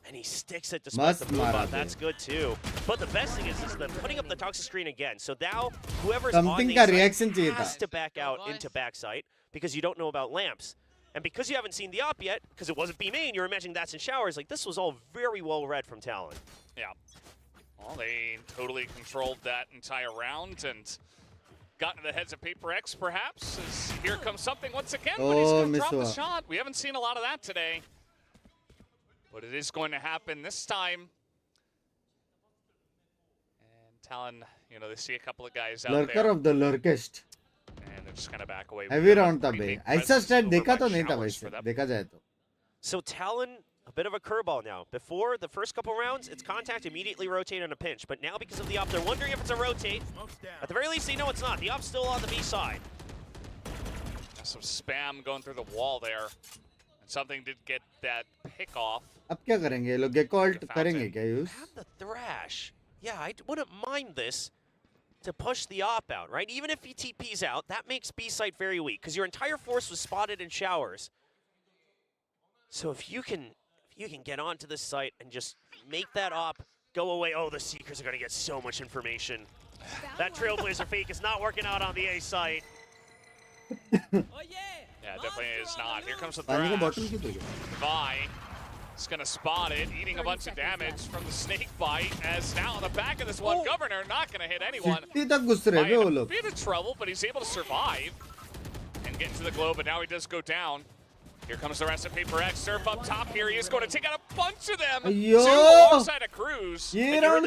And he sticks it despite the move out. That's good too. But the best thing is that putting up the toxic screen again. So now whoever's on the site has to back out into backside because you don't know about lamps. And because you haven't seen the op yet, because it wasn't B main, you're imagining that's in showers. Like, this was all very well read from Talon. Yeah. Well, they totally controlled that entire round and got into the heads of Paper X, perhaps. As here comes something once again, but he's going to drop the shot. We haven't seen a lot of that today. But it is going to happen this time. And Talon, you know, they see a couple of guys out there. Lurker of the lurkest. And they're just going to back away. Heavy round था बे. ऐसा stat देखा तो नहीं था वैसे. देखा जाए तो. So Talon, a bit of a curveball now. Before the first couple rounds, it's contact, immediately rotate on a pinch. But now because of the op, they're wondering if it's a rotate. At the very least, they know it's not. The op's still on the B side. Some spam going through the wall there. And something did get that pick off. अब क्या करेंगे ये लोग gecko alt करेंगे क्या use? Have the thrash. Yeah, I wouldn't mind this to push the op out, right? Even if he TP's out, that makes B site very weak because your entire force was spotted in showers. So if you can get onto this site and just make that op go away. Oh, the Seekers are going to get so much information. That Trailblazer fake is not working out on the A site. Yeah, definitely is not. Here comes the thrash. Vi is going to spot it, eating a bunch of damage from the snake bite. As now on the back of this one, Governor not going to hit anyone. A bit of trouble, but he's able to survive and get into the globe. But now he does go down. Here comes the rest of Paper X. Surf up top here. He is going to take out a bunch of them. Two alongside a Cruz. You know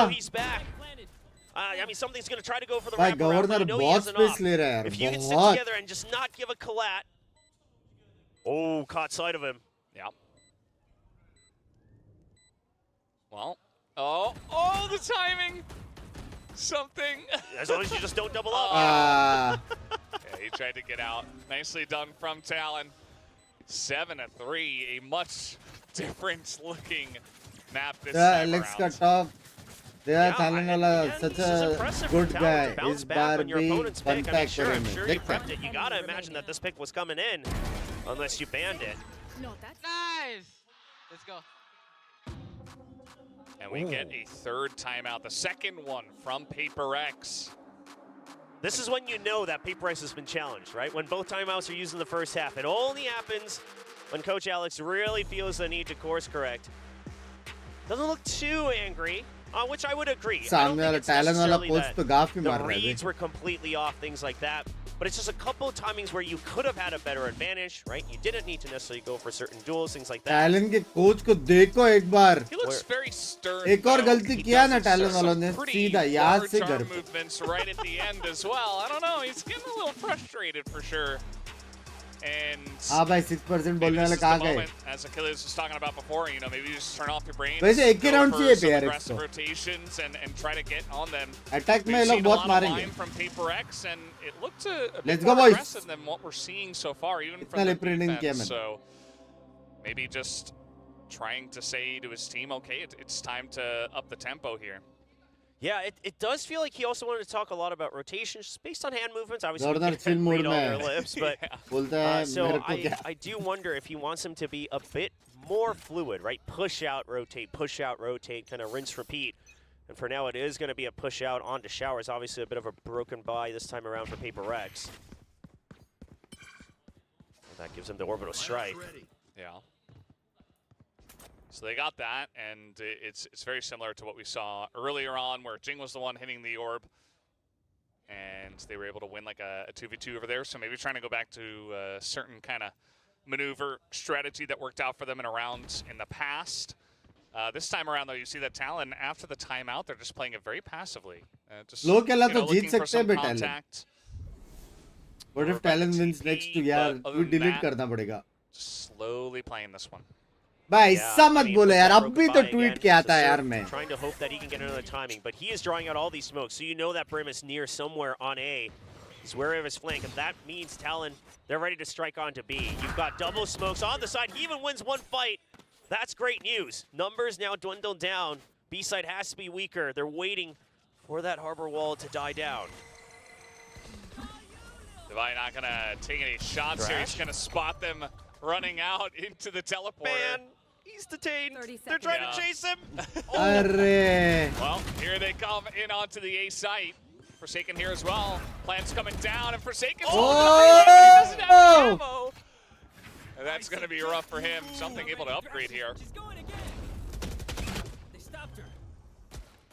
he's back. I mean, something's going to try to go for the wrap around, but you know he has an op. If you can sit together and just not give a collat. Oh, caught sight of him. Yeah. Well, oh, the timing. Something. As long as you just don't double up. Yeah, he tried to get out. Nicely done from Talon. 7-3, a much different looking map this time around. Talon such a good guy. His bar भी contact sure you prepped it. You gotta imagine that this pick was coming in, unless you banned it. No, that's nice. Let's go. And we get a third timeout, the second one from Paper X. This is when you know that Paper X has been challenged, right? When both timeouts are used in the first half. It only happens when Coach Alex really feels the need to course correct. Doesn't look too angry. Which I would agree. I don't think it's necessarily that the reads were completely off, things like that. but it's just a couple of timings where you could have had a better advantage, right? You didn't need to necessarily go for certain duels, things like that. Talon के coach को देखो एक बार. He looks very stern. एक और गलती किया ना Talon वालों ने सीधा याद से घर पे. Movements right at the end as well. I don't know. He's getting a little frustrated for sure. And हाँ भाई 6% बोलने वाले कहाँ गए? As Achilles was talking about before, you know, maybe you just turn off your brain. वैसे एक ही round चाहिए पे यार aggressive rotations and try to get on them. Attack में ये लोग बहुत मारेंगे. From Paper X and it looked a Let's bit go, more boys. aggressive than what we're seeing so far, even from the defense. So maybe just trying to say to his team, okay, it's time to up the tempo here. Yeah, it does feel like he also wanted to talk a lot about rotations just based on hand movements. Obviously, Gordon you can't read all their में lips, but so I do wonder if he wants him to be a bit more fluid, right? Push out, rotate, kind of rinse, repeat. And for now, it is going to be a push out onto Showers. Obviously, a bit of a broken buy this time around for Paper Rex. That gives him the orbital strike. Yeah. So they got that, and it's very similar to what we saw earlier on, where Jing was the one hitting the orb, and they were able to win like a 2v2 over there. So maybe trying to go back to a certain kind of maneuver strategy that worked out for them in a round in the past. This time around, though, you see that Talon, after the timeout, they're just playing it very passively. Just looking for some contact. What if Talon wins next to यार? तू delete करना पड़ेगा. Slowly playing this one. भाई ऐसा मत बोलो यार, अब भी तो ट्वीट किया था यार मैं. Trying to hope that he can get another timing, but he is drawing out all these smokes, so you know that Brim is near somewhere on A. He's wary of his flank, and that means Talon, they're ready to strike onto B. You've got double smokes on the side. He even wins one fight. That's great news. Numbers now dwindle down. B side has to be weaker. They're waiting for that harbor wall to die down. Divine not gonna take any shots here. He's gonna spot them running out into the teleporter. Man, he's detained. They're trying to chase him. Well, here they come in onto the A site. Forsaken here as well. Plants coming down, and Forsaken's he doesn't have ammo. And that's going to be rough for him. Something able to upgrade here.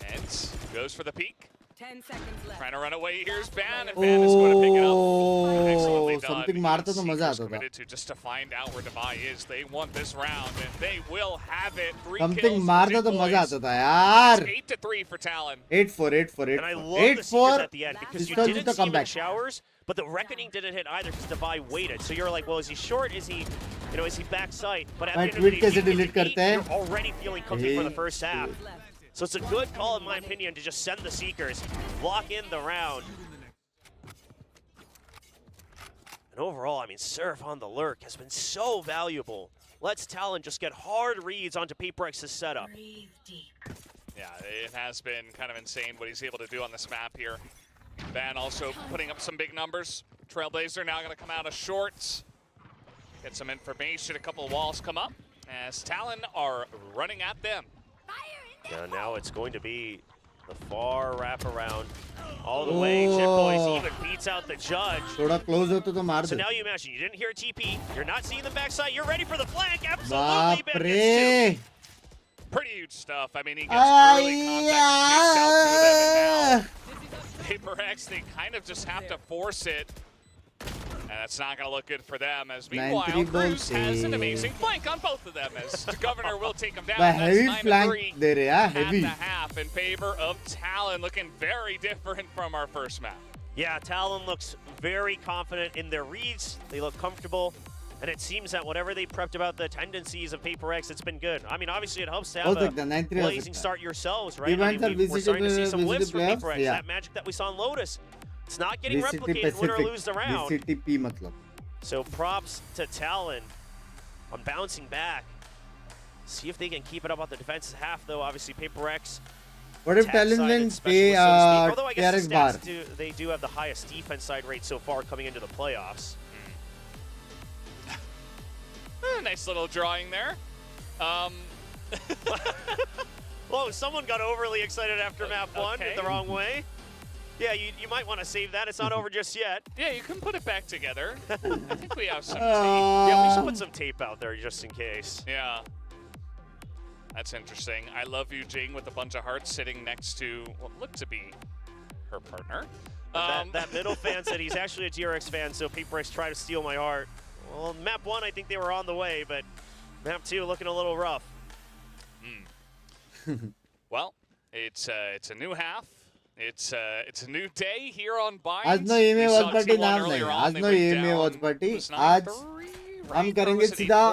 And goes for the peek. 10 seconds left. Trying to run away. Here's Ban, and Ban is going to pick it up. Excellently done. Something मारता तो मजा आता था. Committed to just to find out where Dubai is. They want this round, and they will have it. 3 Something kills मारता तो मजा आता था यार. 8-3 for Talon. 8-4. And I love the Seekers at the end because you didn't see him in Showers, but the Reckoning didn't hit either because Dubai waited. So you're like, well, is he short? Is he, is he backside? But at the end of the day, if you get the you're already feeling comfy for the first half. So it's a good call, in my opinion, to just send the Seekers, lock in the round. And overall, I mean, Surf on the lurk has been so valuable. Let's Talon just get hard reads onto Paper X's setup. Yeah, it has been kind of insane what he's able to do on this map here. Van also putting up some big numbers. Trailblazer now going to come out of shorts. Get some information. A couple of walls come up as Talon are running at them. Yeah, now it's going to be the far wraparound all the way. Chip Boys even beats out the judge. थोड़ा close होता तो मार So they. now you imagine, you didn't hear a TP, you're not seeing the backside, you're ready for the flank. Absolutely, बाप रे. Pretty huge stuff. I mean, he gets early contact, takes out through them, and now Paper X, they kind of just have to force it. And that's not going to look good for them, as meanwhile, Cruz has an amazing flank on both of them, as the Governor will take them down. But heavy flank दे रहे हैं, heavy. At the half in favor of Talon, looking very different from our first map. Yeah, Talon looks very confident in their reads. They look comfortable. And it seems that whatever they prepped about the tendencies of Paper X, it's been good. I mean, obviously it helps to have a blazing start yourselves, right? I mean, we're starting to see some whiffs from Paper X. That magic that we saw in Lotus. It's not getting replicated, win or lose the round. VCTP मतलब. So props to Talon on bouncing back. See if they can keep it up on the defensive half, though. Obviously, Paper X. What if Talon wins? Pay although I guess the bar. they do have the highest defense side rate so far coming into the playoffs. Nice little drawing there. Whoa, someone got overly excited after map 1 in the wrong way. Yeah, you might want to save that. It's not over just yet. Yeah, you can put it back together. I think we have some tape. Yeah, we should put some tape out there just in case. Yeah. That's interesting. I love you, Jing, with a bunch of hearts sitting next to what looked to be her partner. That middle fan said he's actually a DRX fan, so PaperX tried to steal my heart. Well, map 1, I think they were on the way, but map 2 looking a little rough. Well, it's a new half. It's a new day here on Binks. आज no ये में Watchparty नाम नहीं है. आज no ये में Watchparty. आज हम करेंगे सीधा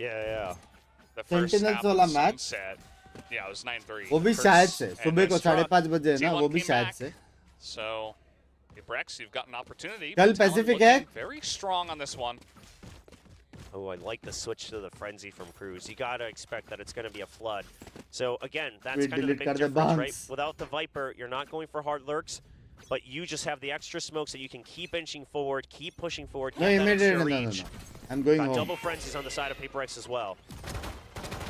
Yeah. The first Sentinels half वाला of match. Sunset. Yeah, it was 9-3. वो भी शायद से सुबह को 5:30 बजे है ना, T1 वो भी came शायद back. से. So, Brex, you've got an opportunity. कल but Talon Pacific है. looking very strong on this one. Oh, I like the switch to the Frenzy from Cruz. You gotta expect that it's gonna be a flood. So again, that's We kind of the delete big kar de difference, right? Binks. Without the Viper, you're not going for hard lurks, but you just have the extra smokes that you can keep inching forward, keep pushing forward, No, get that immediate. extra No. reach. I'm going Got home. double Frenzies on the side of PaperX as well.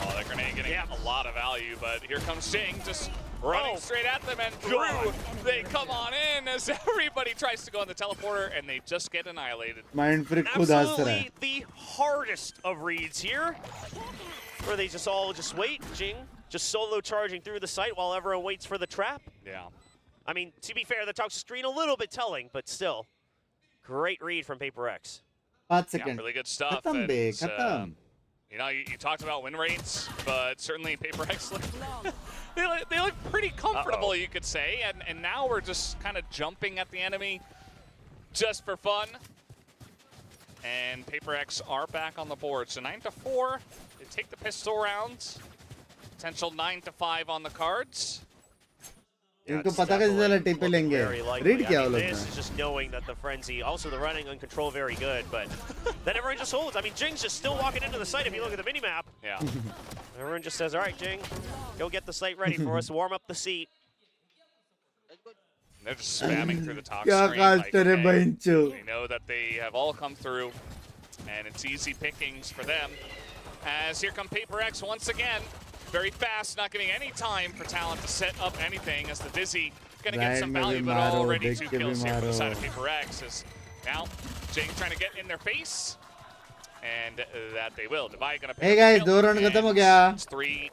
Oh, that grenade getting a lot of value, but here comes Sing just running straight at them and through. They come on in as everybody tries to go on the teleporter and they just get annihilated. Mind freak खुद हंस रहा है. Absolutely the hardest of reads here, where they just all wait. Jing just solo charging through the site while everyone waits for the trap. Yeah. I mean, to be fair, the toxic screen a little bit telling, but still, great read from PaperX. 5 seconds. Yeah, really good stuff. खत्म and bay, it's, खत्म. you know, you talked about win rates, but certainly PaperX they look pretty comfortable, you could say. And now we're just kind of jumping at the enemy just for fun. And PaperX are back on the board. So 9-4, they take the pistol rounds. Potential 9-5 on the cards. इनको पता कैसे चला टिपे लेंगे. Read किया वो लोग This ने. is just knowing that the Frenzy, also the running on control very good, but then everyone just holds. I mean, Jing's just still walking into the site if you look at the minimap. Yeah. Everyone just says, all right, Jing, go get the site ready for us, warm up the seat. They're just spamming through the top क्या screen. काज Like, तेरे hey, बहनचो. we know that they have all come through, and it's easy pickings for them. As here come PaperX once again. Very fast, not giving any time for Talon to set up anything as the Dizzy gonna get some value, but already 2 kills here from the side of PaperX. As now, Jing trying to get in their face, and that they will. Divide gonna pick Hey up guys, the kill, 2 round खत्म हो and गया. it's 3,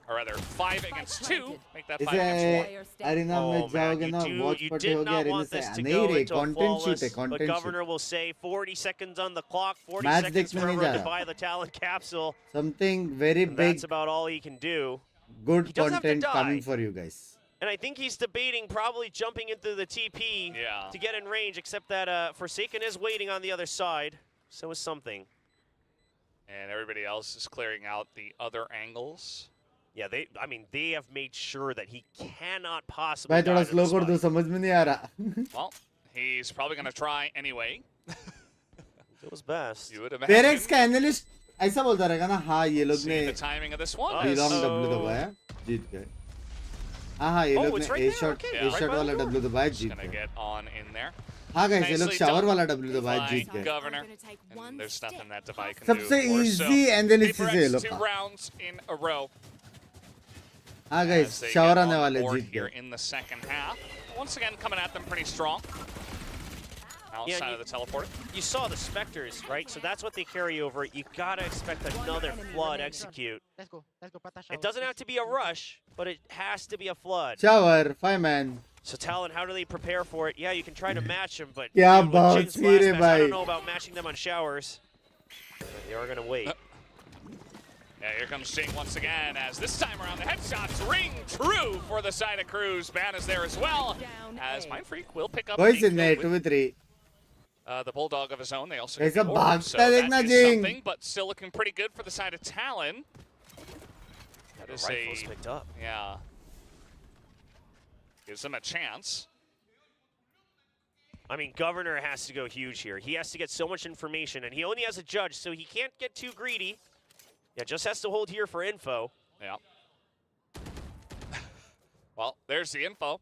or rather 5 against 2. Make that 5 इसे against 1. Arena में जाओगे ना you Watchparty did हो गया not arena want से. this to नहीं go रे, into a content flawless, shoot है, but content Governor will say 40 seconds on the clock, 40 Match seconds देखने for नहीं everyone जा to रहा. buy the Talon capsule. Something very And big, that's about all he can do. good He doesn't have to content die. coming for you guys. And I think he's debating probably jumping into the TP to get in range, except that Forsaken is waiting on the other side. So is something. And everybody else is clearing out the other angles. Yeah, they have made sure that he cannot possibly भाई थोड़ा die to slow this कर fight. दो, समझ में नहीं आ रहा. Well, he's probably going to try anyway. It was best. You would imagine. पेरेक्स का analyst ऐसा बोलता रहेगा ना, हाँ ये लोग See ने the timing of this one. Long So- W दबाया, जीत गए. हाँ ये लोग ने ए शॉट वाला W दबाया, जीत Gonna गए. get on in there. हाँ guys, ये लोग Nicely शावर done वाला W दबाया, by जीत गए. Governor. And there's nothing that Dubai can सबसे do. of course. easy analysis है ये PaperX लोग 2 का. rounds in a row. हाँ guys, As they shower get आने on the वाले, board जीत here गए. in the second half. Once again, coming at them pretty strong. Outside of the teleporter. You saw the Spectres, right? So that's what they carry over. You gotta expect another flood execute. Let's go, Pata. It doesn't have to be a rush, but it has to be a flood. Shower, 5 man. So Talon, how do they prepare for it? Yeah, you can try to match them, but क्या with बात Jin's थी blast रे match, I भाई. don't know about matching them on showers. But they are gonna wait. Yeah, here comes Jing once again, as this time around the headshots ring true for the side of Cruz. Ban is there as well, as Mindfreak will pick up कोई the scene नहीं, kill 2v3. the Bulldog of his own. They also कैसा get the orb, भागता so that देखना is Jing. something, but still looking pretty good for the side of Talon. That is Rifles picked up. Yeah. Gives them a chance. I mean, Governor has to go huge here. He has to get so much information, and he only has a judge, so he can't get too greedy. Yeah, just has to hold here for info. Yeah. Well, there's the info.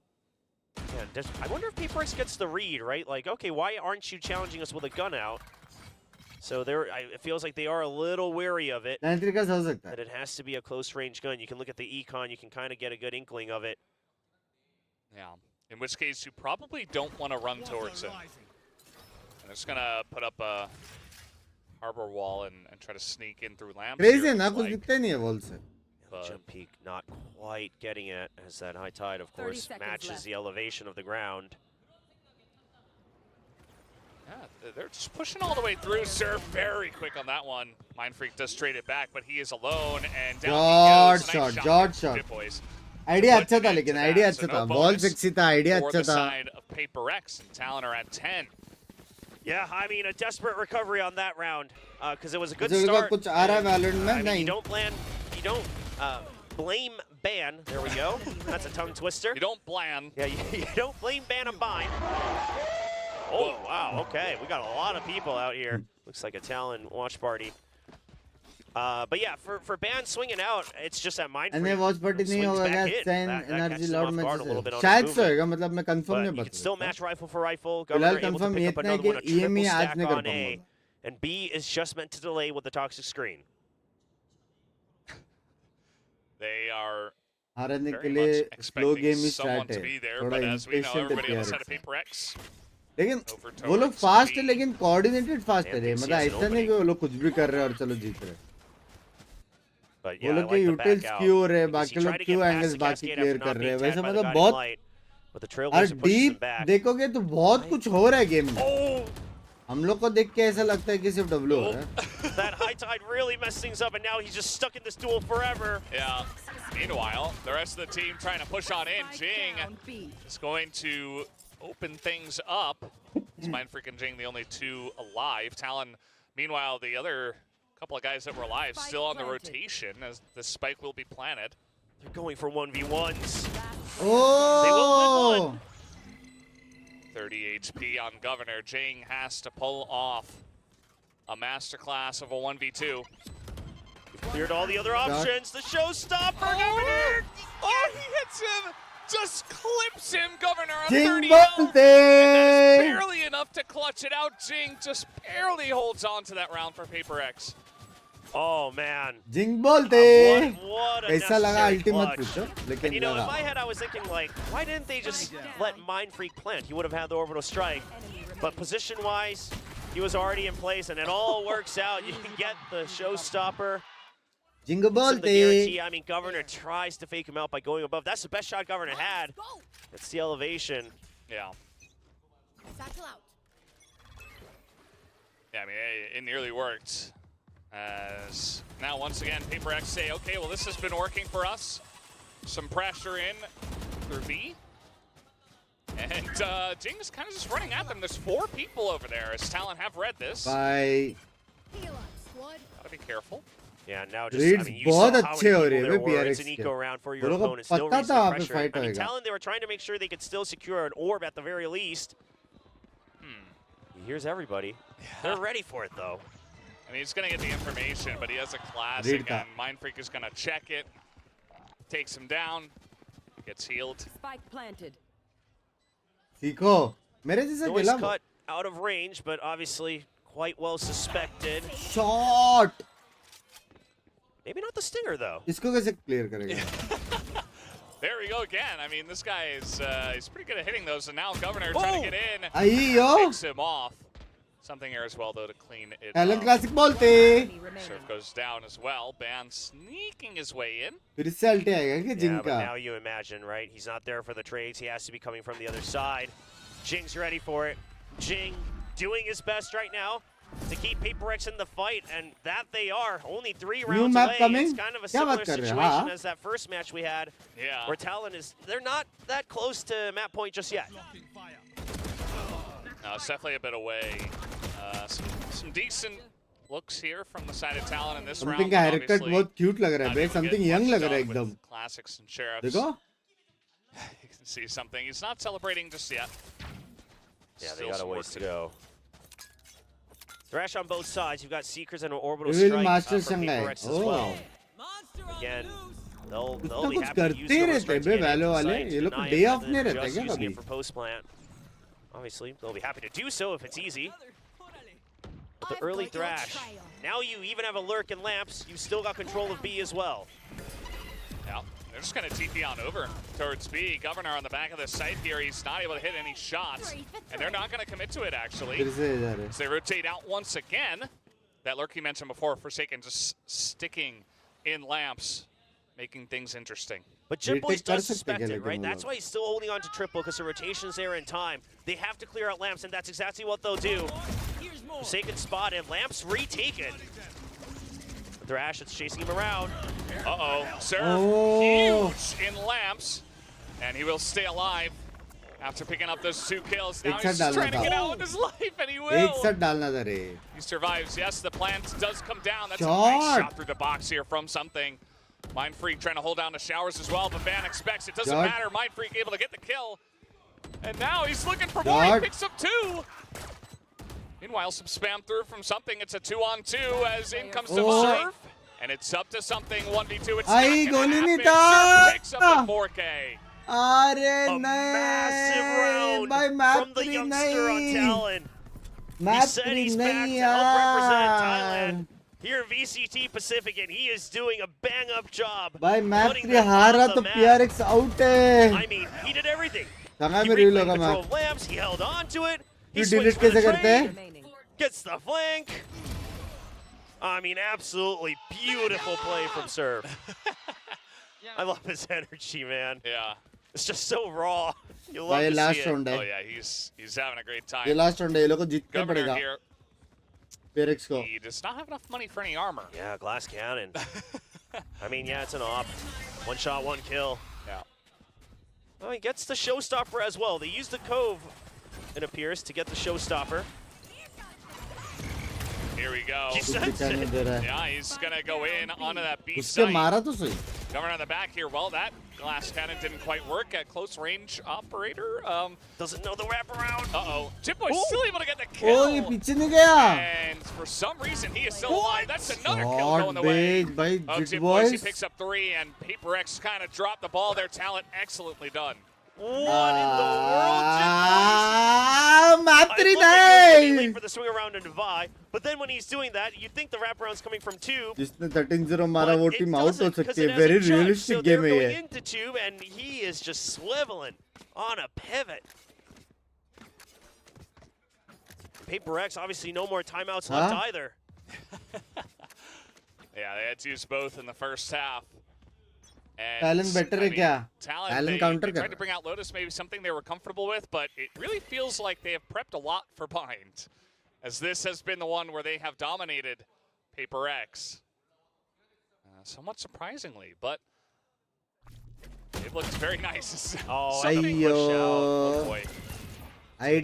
Yeah, I wonder if PaperX gets the read, right? Like, okay, why aren't you challenging us with a gun out? So it feels like they are a little wary of it. Ninety का हो सकता है. That it has to be a close range gun. You can look at the econ, you can kind of get a good inkling of it. Yeah. In which case, you probably don't want to run towards it. And it's going to put up a harbor wall and try to sneak in through lamps. Crazy है ना, कुछ दिखता नहीं है wall से. Jump peak not quite getting it as that high tide, of course, matches the elevation of the ground. Yeah, they're just pushing all the way through. Surf very quick on that one. Mindfreak does trade it back, but he is alone and down he goes. Nice shot. Boys. Idea अच्छा था लेकिन idea अच्छा था. Wall fix ही था, idea अच्छा था. Side of Paper X and Talon are at 10. Yeah, I mean a desperate recovery on that round because it was a good start. कुछ आ रहा है Valorant में? I mean, नहीं. you don't blame ban. There we go. That's a tongue twister. You don't blame. Yeah, you don't blame ban and bind. Oh, wow, okay. We got a lot of people out here. Looks like a Talon watch party. But yeah, for ban swinging out, it's just that Mindfreak And Watchparty नहीं होगा 10 energy loud में शायद से होगा मतलब मैं confirm नहीं बता. You can still match rifle for rifle. फिलहाल confirm ये इतना है कि EME आज नहीं कर पाऊंगा. And B is just meant to delay with the toxic screen. They are हारने के very लिए much slow game expecting he someone start to है. be there, थोड़ा but as we know, impatient everybody on the है side of Paper X. लेकिन वो लोग fast है लेकिन कोऑर्डिनेटेड फास्ट है रे मतलब ऐसा नहीं कि वो लोग कुछ भी कर रहे हैं और चलो जीत रहे हैं. वो लोग के यूटिल्स क्यों हो रहे हैं बाकी लोग क्यों एंगल्स बाकी क्लियर कर रहे हैं वैसे मतलब बहुत और डीप देखोगे तो बहुत कुछ हो रहा है गेम में. हम लोग को देख के ऐसा लगता है कि सिर्फ डब्ल्यू हो रहा है. That high tide really messed things up, and now he's just stuck in this duel forever. Yeah. Meanwhile, the rest of the team trying to push on in. Jing is going to open things up. It's Mindfreak and Jing the only two alive. Talon, meanwhile, the other couple of guys that were alive still on the rotation as the spike will be planted. They're going for 1v1s. Oh! They will win one. 30 HP on Governor. Jing has to pull off a masterclass of a 1v2. Cleared all the other options. The showstopper, Governor! Oh, he hits him! Just clips him, Governor, on Jing 30 health. And that is bolte. barely enough to clutch it out. Jing just barely holds on to that round for Paper X. Oh, man. Jing bolte. What a कैसा लगा necessary ultimate clutch. पूछो And लेकिन you know, in लगा. my head, I was thinking, like, why didn't they just let Mindfreak plant? He would have had the orbital strike. But position-wise, he was already in place, and it all works out. You can get the showstopper. Jing The bolte. guarantee. I mean, Governor tries to fake him out by going above. That's the best shot Governor had. It's the elevation. Yeah. Yeah, I mean, it nearly worked. As now, once again, Paper X say, okay, well, this has been working for us. Some pressure in through B. And Jing is kind of just running at them. There's 4 people over there, as Talon have read this. Bye. Gotta be careful. Yeah, now just, I mean, you saw how many people there were. It's an eco round for your opponent. Still recent pressure. I mean, Talon, they were trying to make sure they could still secure an orb at the very least. He hears everybody. They're ready for it, though. I mean, he's going to get the information, but he has a classic, and Mindfreak is going to check it. Takes him down. Gets healed. Spike planted. सीखो मेरे जैसे Noise खेला cut out of range, but obviously quite well suspected. Shot. Maybe not the stinger, though. इसको कैसे clear करेगा? There we go again. I mean, this guy is he's pretty good at hitting those, and now Governor trying to get in. Ahí yo. Takes him off. Something here as well, though, to clean it Talon up. classic bolte. Surf goes down as well. Ban sneaking his way in. फिर इससे ulti आएगा क्या Jing Yeah, but का? now you imagine, right? He's not there for the trades. He has to be coming from the other side. Jing's ready for it. Jing doing his best right now to keep Paper X in the fight, and that they are. Only 3 rounds map away. coming? It's kind of a क्या similar बात कर रहे हैं? situation हाँ. as that first match we had, Yeah. where Talon is, they're not that close to map point just yet. No, it's definitely a bit away. Some decent looks here from the side of Talon in this round. Something का haircut बहुत cute लग रहा है बे. not Something even young getting लग रहा है much done एकदम. with Classics and Sheriffs. देखो. You can see something. He's not celebrating just yet. Yeah, Still they got a some ways work to do. go. Thrash on both sides. You've got Seekers and an orbital We will strike master from Shanghai. Paper X as Oh. well. Again, they'll कुछ be ना कुछ happy to use करते the रहते strike to bay get into Valo the वाले. site, ये लोग को deny day it, off and नहीं then रहता just क्या using कभी? it for post plant. Obviously, they'll be happy to do so if it's easy. But the early thrash. Now you even have a lurk and lamps. You've still got control of B as well. Yeah, they're just going to TP on over towards B. Governor on the back of the site here. He's not able to hit any shots, and they're not going to commit to it, actually. फिर से जा रहे. As they rotate out once again. That lurk you mentioned before, Forsaken just sticking in lamps. making things interesting. But Jet Boys does suspect it, right? That's why he's still holding on to triple, because the rotation's there in time. They have to clear out lamps, and that's exactly what they'll do. Forsaken spotted, lamps retaken. Thrash is chasing him around. Serve huge in lamps, and he will stay alive after picking up those 2 kills. Now he's just trying to get out with his life, and he will. He survives. Yes, the plant does come down. That's a nice shot through the box here from something. Mind Freak trying to hold down the showers as well, but Van expects it. Doesn't matter. Mind Freak able to get the kill. And now he's looking for more. He picks up 2. Meanwhile, some spam through from something. It's a 2-on-2 as in comes the serve. And it's up to something 1v2. It's not gonna happen. Serve picks up the 4K. A massive round from the youngster on Talon. He said he's back to help represent Thailand here in VCT Pacific, and he is doing a bang-up job. Putting them on the map. I mean, he did everything. He replayed control of lamps, he held on to it, he swings for the trade, gets the flank. I mean, absolutely beautiful play from Serve. I love his energy, man. Yeah. It's just so raw. You love to see it. Oh yeah, he's having a great time. ये last round है, ये लोग को जीतना Governor पड़ेगा. here. Perex को. He does not have enough money for any armor. Yeah, glass cannon. I mean, yeah, it's an op. 1 shot, 1 kill. Yeah. Well, he gets the showstopper as well. They use the cove, it appears, to get the showstopper. Here we go. He sends it. Yeah, he's gonna go in onto that B उसके site. मारा तो सही. Governor on the back here. Well, that glass cannon didn't quite work at close range operator. Doesn't know the wraparound. Jet Boy still able to get the kill. Oh, ये पीछे नहीं गया. And for some reason, he is still alive. That's another kill going the way by Jet Boys. He picks up 3, and Paper X kind of dropped the ball. Their talent excellently done. What in the world, Matri late for the swing around and Devi, but then when he's doing that, you think the wraparound's coming from Tube. जिसने 13-0 मारा वो team out हो सकती है. Very realistic game है ये. Into Tube, and he is just swiveling on a pivot. Paper X, obviously no more timeouts left either. Yeah, they had to use both in the first half. Talon better है क्या? Talon counter tried to bring out Lotus, maybe something they were comfortable with, but it really feels like they have prepped a lot for Bind, as this has been the one where they have dominated Paper X. Somewhat surpringly, but it looks very nice. Oh, boy. The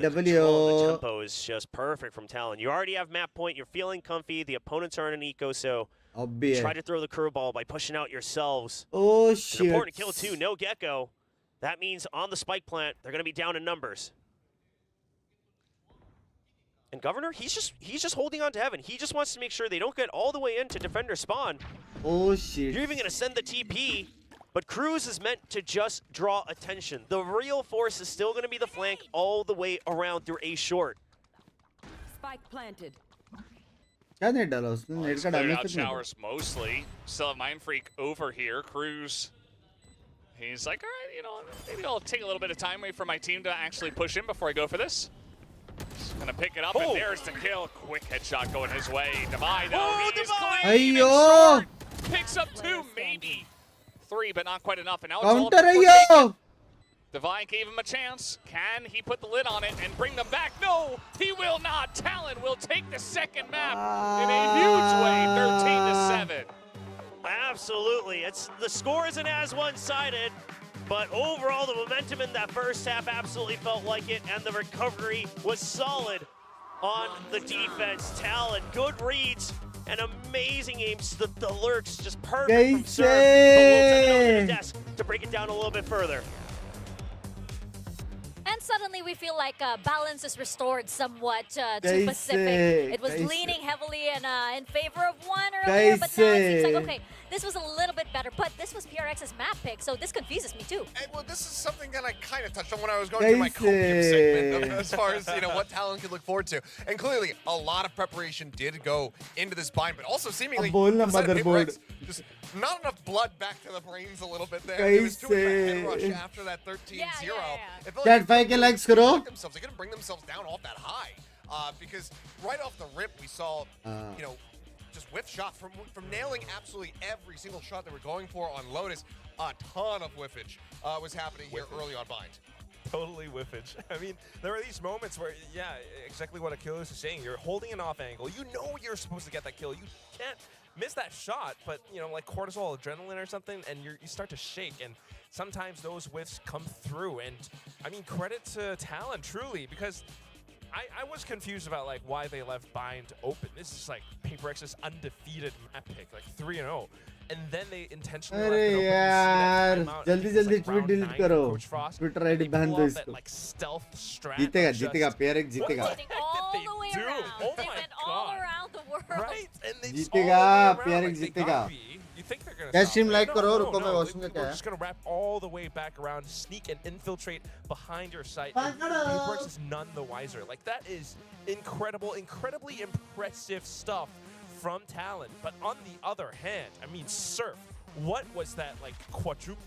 tempo is just perfect from Talon. You already have map point, you're feeling comfy, the opponents are in an eco, so try to throw the curveball by pushing out yourselves. Oh, shit. It's an important kill, too. No Gecko. That means on the spike plant, they're going to be down in numbers. And Governor, he's just holding on to heaven. He just wants to make sure they don't get all the way into defender spawn. Oh, shit. You're even going to send the TP, but Cruz is meant to just draw attention. The real force is still going to be the flank all the way around through A short. Spike planted. Cleared out showers mostly. Still have Mind Freak over here. Cruz, he's like, all right, you know, maybe I'll take a little bit of time wait for my team to actually push in before I go for this. Just gonna pick it up, and there's the kill. Quick headshot going his way. Devi, though, he is clean and short. Picks up 2, maybe 3, but not quite enough. And now it's all Devi gave him a chance. Can he put the lid on it and bring them back? No, he will not. Talon will take the second map in a huge way, 13-7. Absolutely. The score isn't as one-sided, but overall the momentum in that first half absolutely felt like it, and the recovery was solid on the defense. Talon, good reads, and amazing aims. The lurks just perfect from serve. But we'll take it over to the desk to break it down a little bit further. And suddenly we feel like balance is restored somewhat to Pacific. It was leaning heavily in favor of one earlier, but now it seems like, okay, this was a little bit better, but this was PRX's map pick, so this confuses me too. And, well, this is something that I kind of touched on when I was going through my Copium segment as far as, you know, what Talon could look forward to. And clearly, a lot of preparation did go into this bind, but also seemingly, just not enough blood back to the brains a little bit there. He was doing a head rush after that 13-0. It felt like they couldn't bring themselves down off that high. Because right off the rip, we saw, you know, just whiff shots from nailing absolutely every single shot they were going for on Lotus. A ton of whiffage was happening here early on Bind. Totally whiffage. I mean, there are these moments where, yeah, exactly what Achilles is saying. You're holding an off angle. You know you're supposed to get that kill. You can't miss that shot, but, you know, like cortisol, adrenaline or something, and you start to shake, and sometimes those whiffs come through. And, I mean, credit to Talon, truly, because I was confused about, like, why they left Bind open. This is, like, PaperX's undefeated map pick, like 3-0. And then they intentionally left it open. जल्दी tweet delete करो Twitter ID ban दो इसको like stealth strat. जीतेगा PRX जीतेगा Oh my god. Right? And they जीतेगा PRX जीतेगा You think they're gonna क्या stop stream it? Like No, करो no, रुको no, मैं वॉशरूम में क्या We're है just gonna wrap all the way back around, sneak and infiltrate behind your site. PaperX is none the wiser. Like, that is incredibly impressive stuff from Talon. But on the other hand, I mean, Surf, what was that, like, quadruple?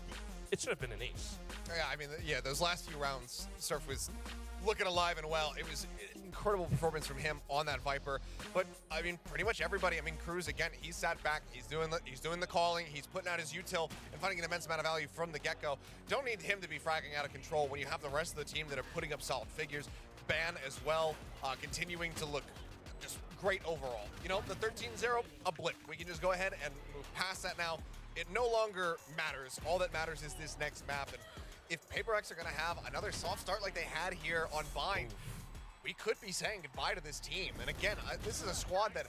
It should have been an ace. Yeah, I mean, yeah, those last few rounds, Surf was looking alive and well. It was an incredible performance from him on that Viper. But I mean, pretty much everybody. I mean, Cruz again. He sat back. He's doing the calling. He's putting out his util and finding an immense amount of value from the get-go. Don't need him to be fragging out of control when you have the rest of the team that are putting up solid figures. Ban as well, continuing to look just great overall. You know, the 13-0, a blip. We can just go ahead and move past that now. It no longer matters. All that matters is this next map. And if PaperX are going to have another soft start like they had here on Bind, we could be saying goodbye to this team. And again, this is a squad that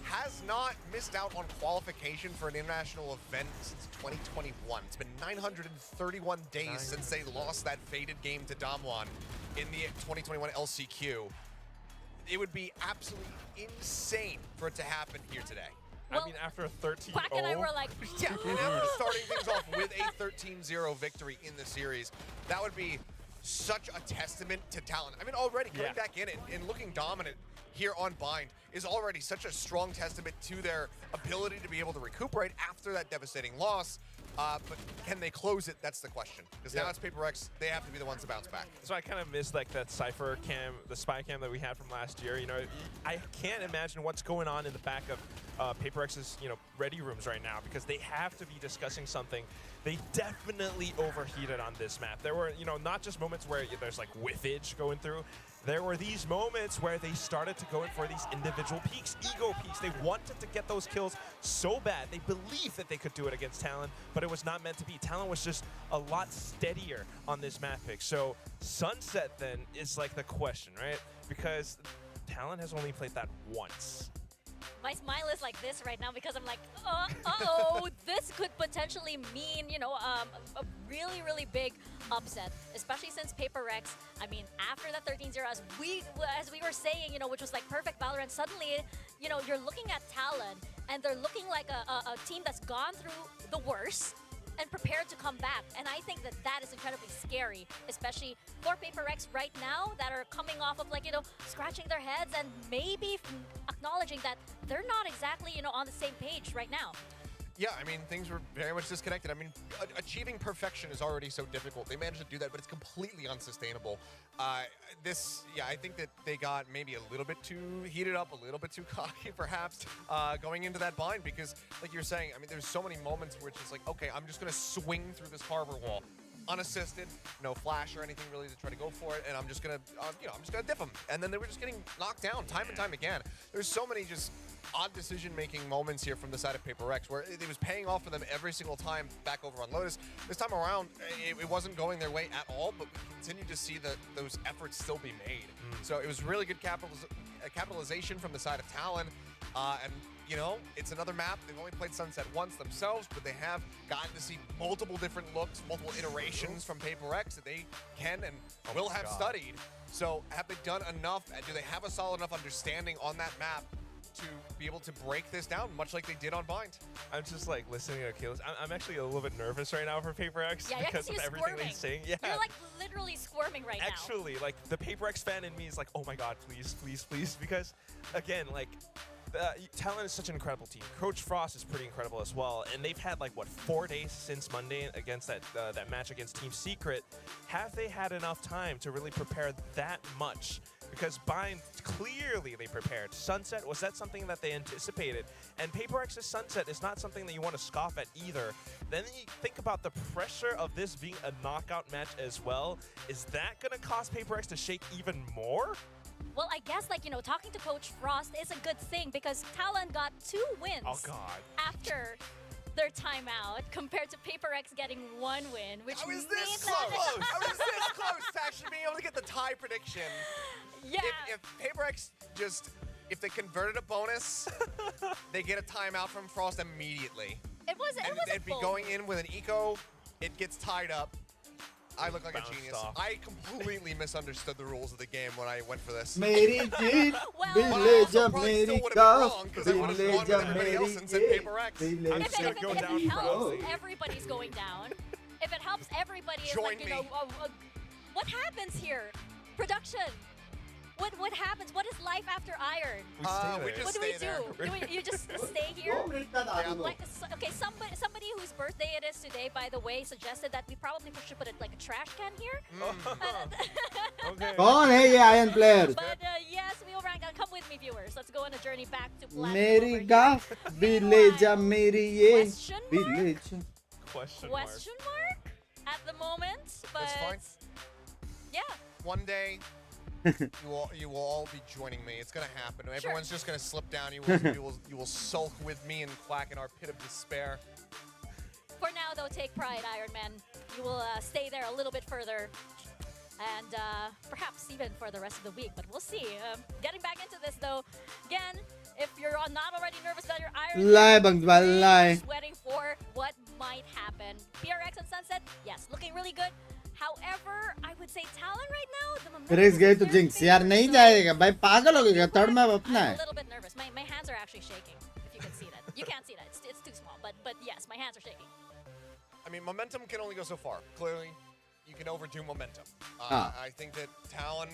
has not missed out on qualification for an international event since 2021. It's been 931 days since they lost that faded game to Damwon in the 2021 LCQ. It would be absolutely insane for it to happen here today. Well, I mean, after a 13-0. Quack and I were like, yeah, and after starting things off with a 13-0 victory in the series, that would be such a testament to Talon. I mean, already coming back in and looking dominant here on Bind is already such a strong testament to their ability to be able to recuperate after that devastating loss. But can they close it? That's the question. Because now it's PaperX. They have to be the ones to bounce back. So I kind of missed like that Cypher cam, the spy cam that we had from last year. You know, I can't imagine what's going on in the back of PaperX's, you know, ready rooms right now, because they have to be discussing something. They definitely overheated on this map. There were, you know, not just moments where there's like whiffage going through. There were these moments where they started to go in for these individual peaks, ego peaks. They wanted to get those kills so bad. They believed that they could do it against Talon, but it was not meant to be. Talon was just a lot steadier on this map pick. So Sunset then is like the question, right? Because Talon has only played that once. My smile is like this right now because I'm like, uh-oh, this could potentially mean, you know, a really, really big upset, especially since PaperX, I mean, after that 13-0, as we were saying, you know, which was like perfect valorant, suddenly, you know, you're looking at Talon and they're looking like a team that's gone through the worst and prepared to come back. And I think that that is incredibly scary, especially for PaperX right now that are coming off of, like, you know, scratching their heads and maybe acknowledging that they're not exactly, you know, on the same page right now. Yeah, I mean, things were very much disconnected. I mean, achieving perfection is already so difficult. They managed to do that, but it's completely unsustainable. I think that they got maybe a little bit too heated up, a little bit too cocky, perhaps, going into that bind, because, like you're saying, I mean, there's so many moments where it's just like, okay, I'm just going to swing through this harbor wall, unassisted, no flash or anything really to try to go for it, and I'm just going to, I'm just going to dip them. And then they were just getting knocked down time and time again. There's so many just odd decision-making moments here from the side of PaperX where it was paying off for them every single time back over on Lotus. This time around, it wasn't going their way at all, but we continue to see those efforts still be made. So it was really good capitalization from the side of Talon, and you know, it's another map. They've only played Sunset once themselves, but they have gotten to see multiple different looks, multiple iterations from PaperX that they can and will have studied. So have they done enough? Do they have a solid enough understanding on that map to be able to break this down, much like they did on Bind? I'm just like listening to Achilles. I'm actually a little bit nervous right now for PaperX because of everything he's saying. Yeah, you're like literally squirming right now. Actually, like the PaperX fan in me is like, oh my god, please, please, please, because again, like, Talon is such an incredible team. Coach Frost is pretty incredible as well, and they've had like what 4 days since Monday against that match against Team Secret. Have they had enough time to really prepare that much because Bind clearly they prepared. Sunset, was that something that they anticipated? And PaperX's Sunset is not something that you want to scoff at either. Then you think about the pressure of this being a knockout match as well. Is that going to cause PaperX to shake even more? Well, I guess, like, you know, talking to Coach Frost is a good thing because Talon got 2 wins after their timeout compared to PaperX getting 1 win, which I was means this close. I was this close to actually being able to get the tie prediction. Yeah. If PaperX just, if they converted a bonus, they get a timeout from Frost immediately. It'd be going in with an eco. It gets tied up. I look like a genius. I completely misunderstood the rules of the game when I went for this. Meri jeet, village Meri ka, village Meri If it helps, everybody's going down. If it helps everybody, it's like, you know, what happens here? Production. What happens? What is life after Iron? We just what do we do? You just stay here? Like, okay, somebody whose birthday it is today, by the way, suggested that we probably should put like a trash can here. कौन है ये Iron player? But yes, we will rank. Come with me, viewers. Let's go on a journey back to Black. Meri ka, village Meri ye, village. Question mark at the moment, but That's fine. Yeah. One day, you will all be joining me. It's gonna happen. Everyone's just gonna slip down. You will sulk with me and quack in our pit of despair. For now, though, take pride, Iron Man. You will stay there a little bit further, and perhaps even for the rest of the week. But we'll see. Getting back into this, though, again, if you're not already nervous about your Iron Man, just waiting for what might happen. PRX and Sunset, yes, looking really good. However, I would say Talon right now, the momentum Rex गए तो Jinx यार नहीं जाएगा भाई पागल हो गया third map अपना है. I'm a little bit nervous. My hands are actually shaking. If you can see that, you can't see that. It's too small. But yes, my hands are shaking. I mean, momentum can only go so far. Clearly, you can overdo momentum. I think that Talon,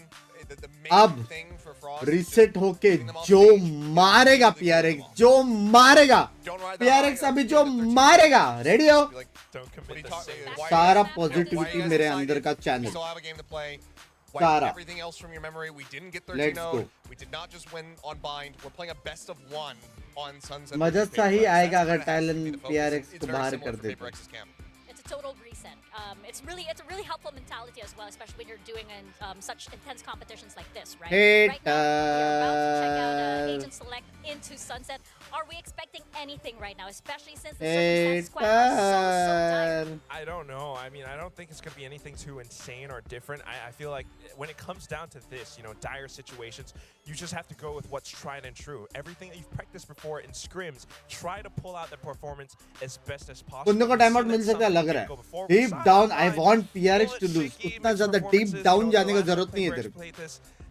the main thing for Frost. Reset होके जो मारेगा PRX, जो मारेगा PRX अभी जो मारेगा. Ready हो? सारा positivity मेरे अंदर का channel. Sara. Everything else from your memory. We didn't get 13-0. Let's go. We did not just win on Bind. We're playing a best of 1 on Sunset. मजा सही आएगा अगर Talon PRX को बाहर कर दे. It's a total reset. It's a really helpful mentality as well, especially when you're doing such intense competitions like this, right? Right now, we're about to check out Agent Select into Sunset. Are we expecting anything right now, especially since the circumstances quite are so dire? I don't know. I mean, I don't think it's going to be anything too insane or different. I feel like when it comes down to this, you know, dire situations, you just have to go with what's tried and true. Everything that you've practiced before in scrims, try to pull out the performance as best as possible. उनको timeout मिल सकता है लग रहा है. Deep down, I want PRX to lose. उतना ज़्यादा deep down जाने का ज़रूरत नहीं है तेरे को.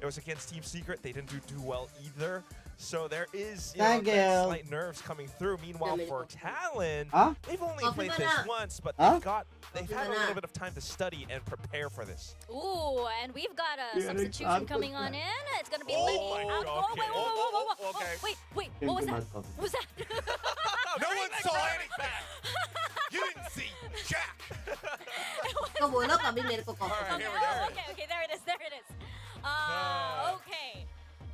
It was against Team Secret. They didn't do too well either. So there is that slight nerves coming through. Meanwhile, for Talon, they've only played this once, but they've had a little bit of time to study and prepare for this. Ooh, and we've got a substitution coming on in. It's going to be Lenny out. Oh, wait, what was that? What was that? No one saw anything. You didn't see Jack. Okay, there it is. Okay.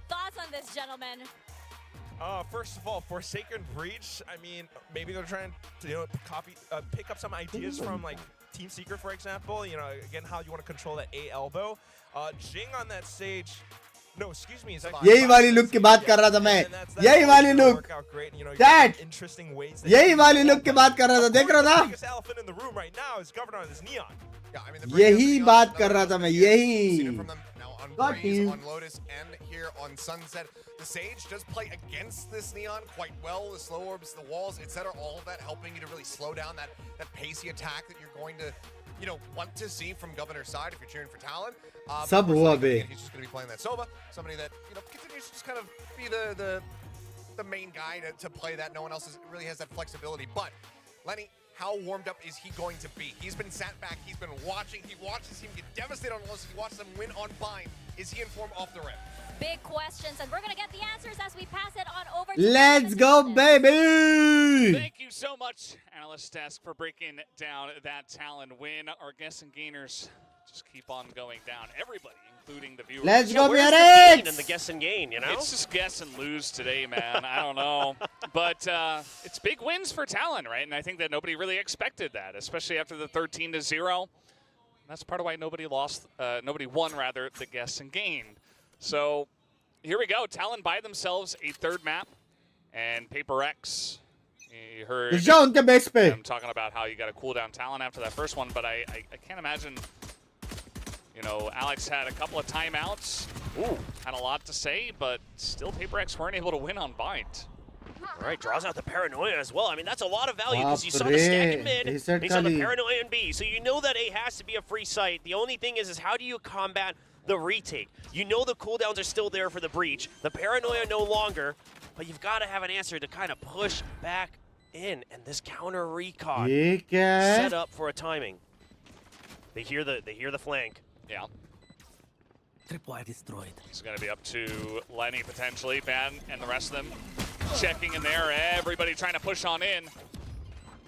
Thoughts on this, gentlemen? First of all, Forsaken Breach, I mean, maybe they're trying to, pick up some ideas from, like, Team Secret, for example. You know, again, how you want to control that A elbow. Jing on that stage. No, excuse me. यही वाली look की बात कर रहा था मैं. यही वाली look. That. यही वाली look की बात कर रहा था. देख रहा था? The elephant in the room right now is governed on this neon. यही बात कर रहा था मैं. यही. Got him. On Lotus and here on Sunset. The Sage does play against this neon quite well. The slow orbs, the walls, etc. All of that helping you to really slow down that pacey attack that you're going to, you know, want to see from Governor's side if you're cheering for Talon. Sab hua be. He's just going to be playing that Sova, somebody that, you know, continues to just kind of be the main guy to play that. No one else really has that flexibility. But Lenny, how warmed up is he going to be? He's been sat back. He's been watching. He watches him get devastated on Lotus. He watches them win on Bind. Is he in form off the rip? Big questions, and we're going to get the answers as we pass it on over to Let's go, baby! Thank you so much, Analyst Desk, for breaking down that Talon win. Our guests and gainers just keep on going down. Everybody, including the viewers. Let's go, where's the gain BRX! and the guess and gain, you know? It's just guess and lose today, man. I don't know. But it's big wins for Talon, right? And I think that nobody really expected that, especially after the 13-0. That's part of why nobody won, rather, the guess and gain. So here we go. Talon by themselves, a third map. And Paper X, you heard him talking about how you got to cool down Talon after that first one, but I can't imagine, you know, Alex had a couple of timeouts. Ooh, had a lot to say, but still Paper X weren't able to win on Bite. All right, draws out the Paranoia as well. I mean, that's a lot of value because you saw the stack in mid, and you saw the Paranoia in B. So you know that A has to be a free site. The only thing is how do you combat the retake? You know the cooldowns are still there for the breach. The Paranoia no longer, but you've got to have an answer to kind of push back in. And this counter recon set up for a timing. They hear the flank. Yeah. Tripwire destroyed. He's going to be up to Lenny potentially, Ben, and the rest of them checking in there. Everybody trying to push on in.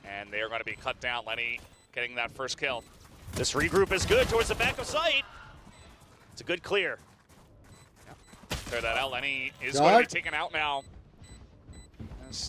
And they are going to be cut down. Lenny getting that first kill. This regroup is good towards the back of sight. It's a good clear. Yeah. Clear that out. Lenny is going to be taken out now.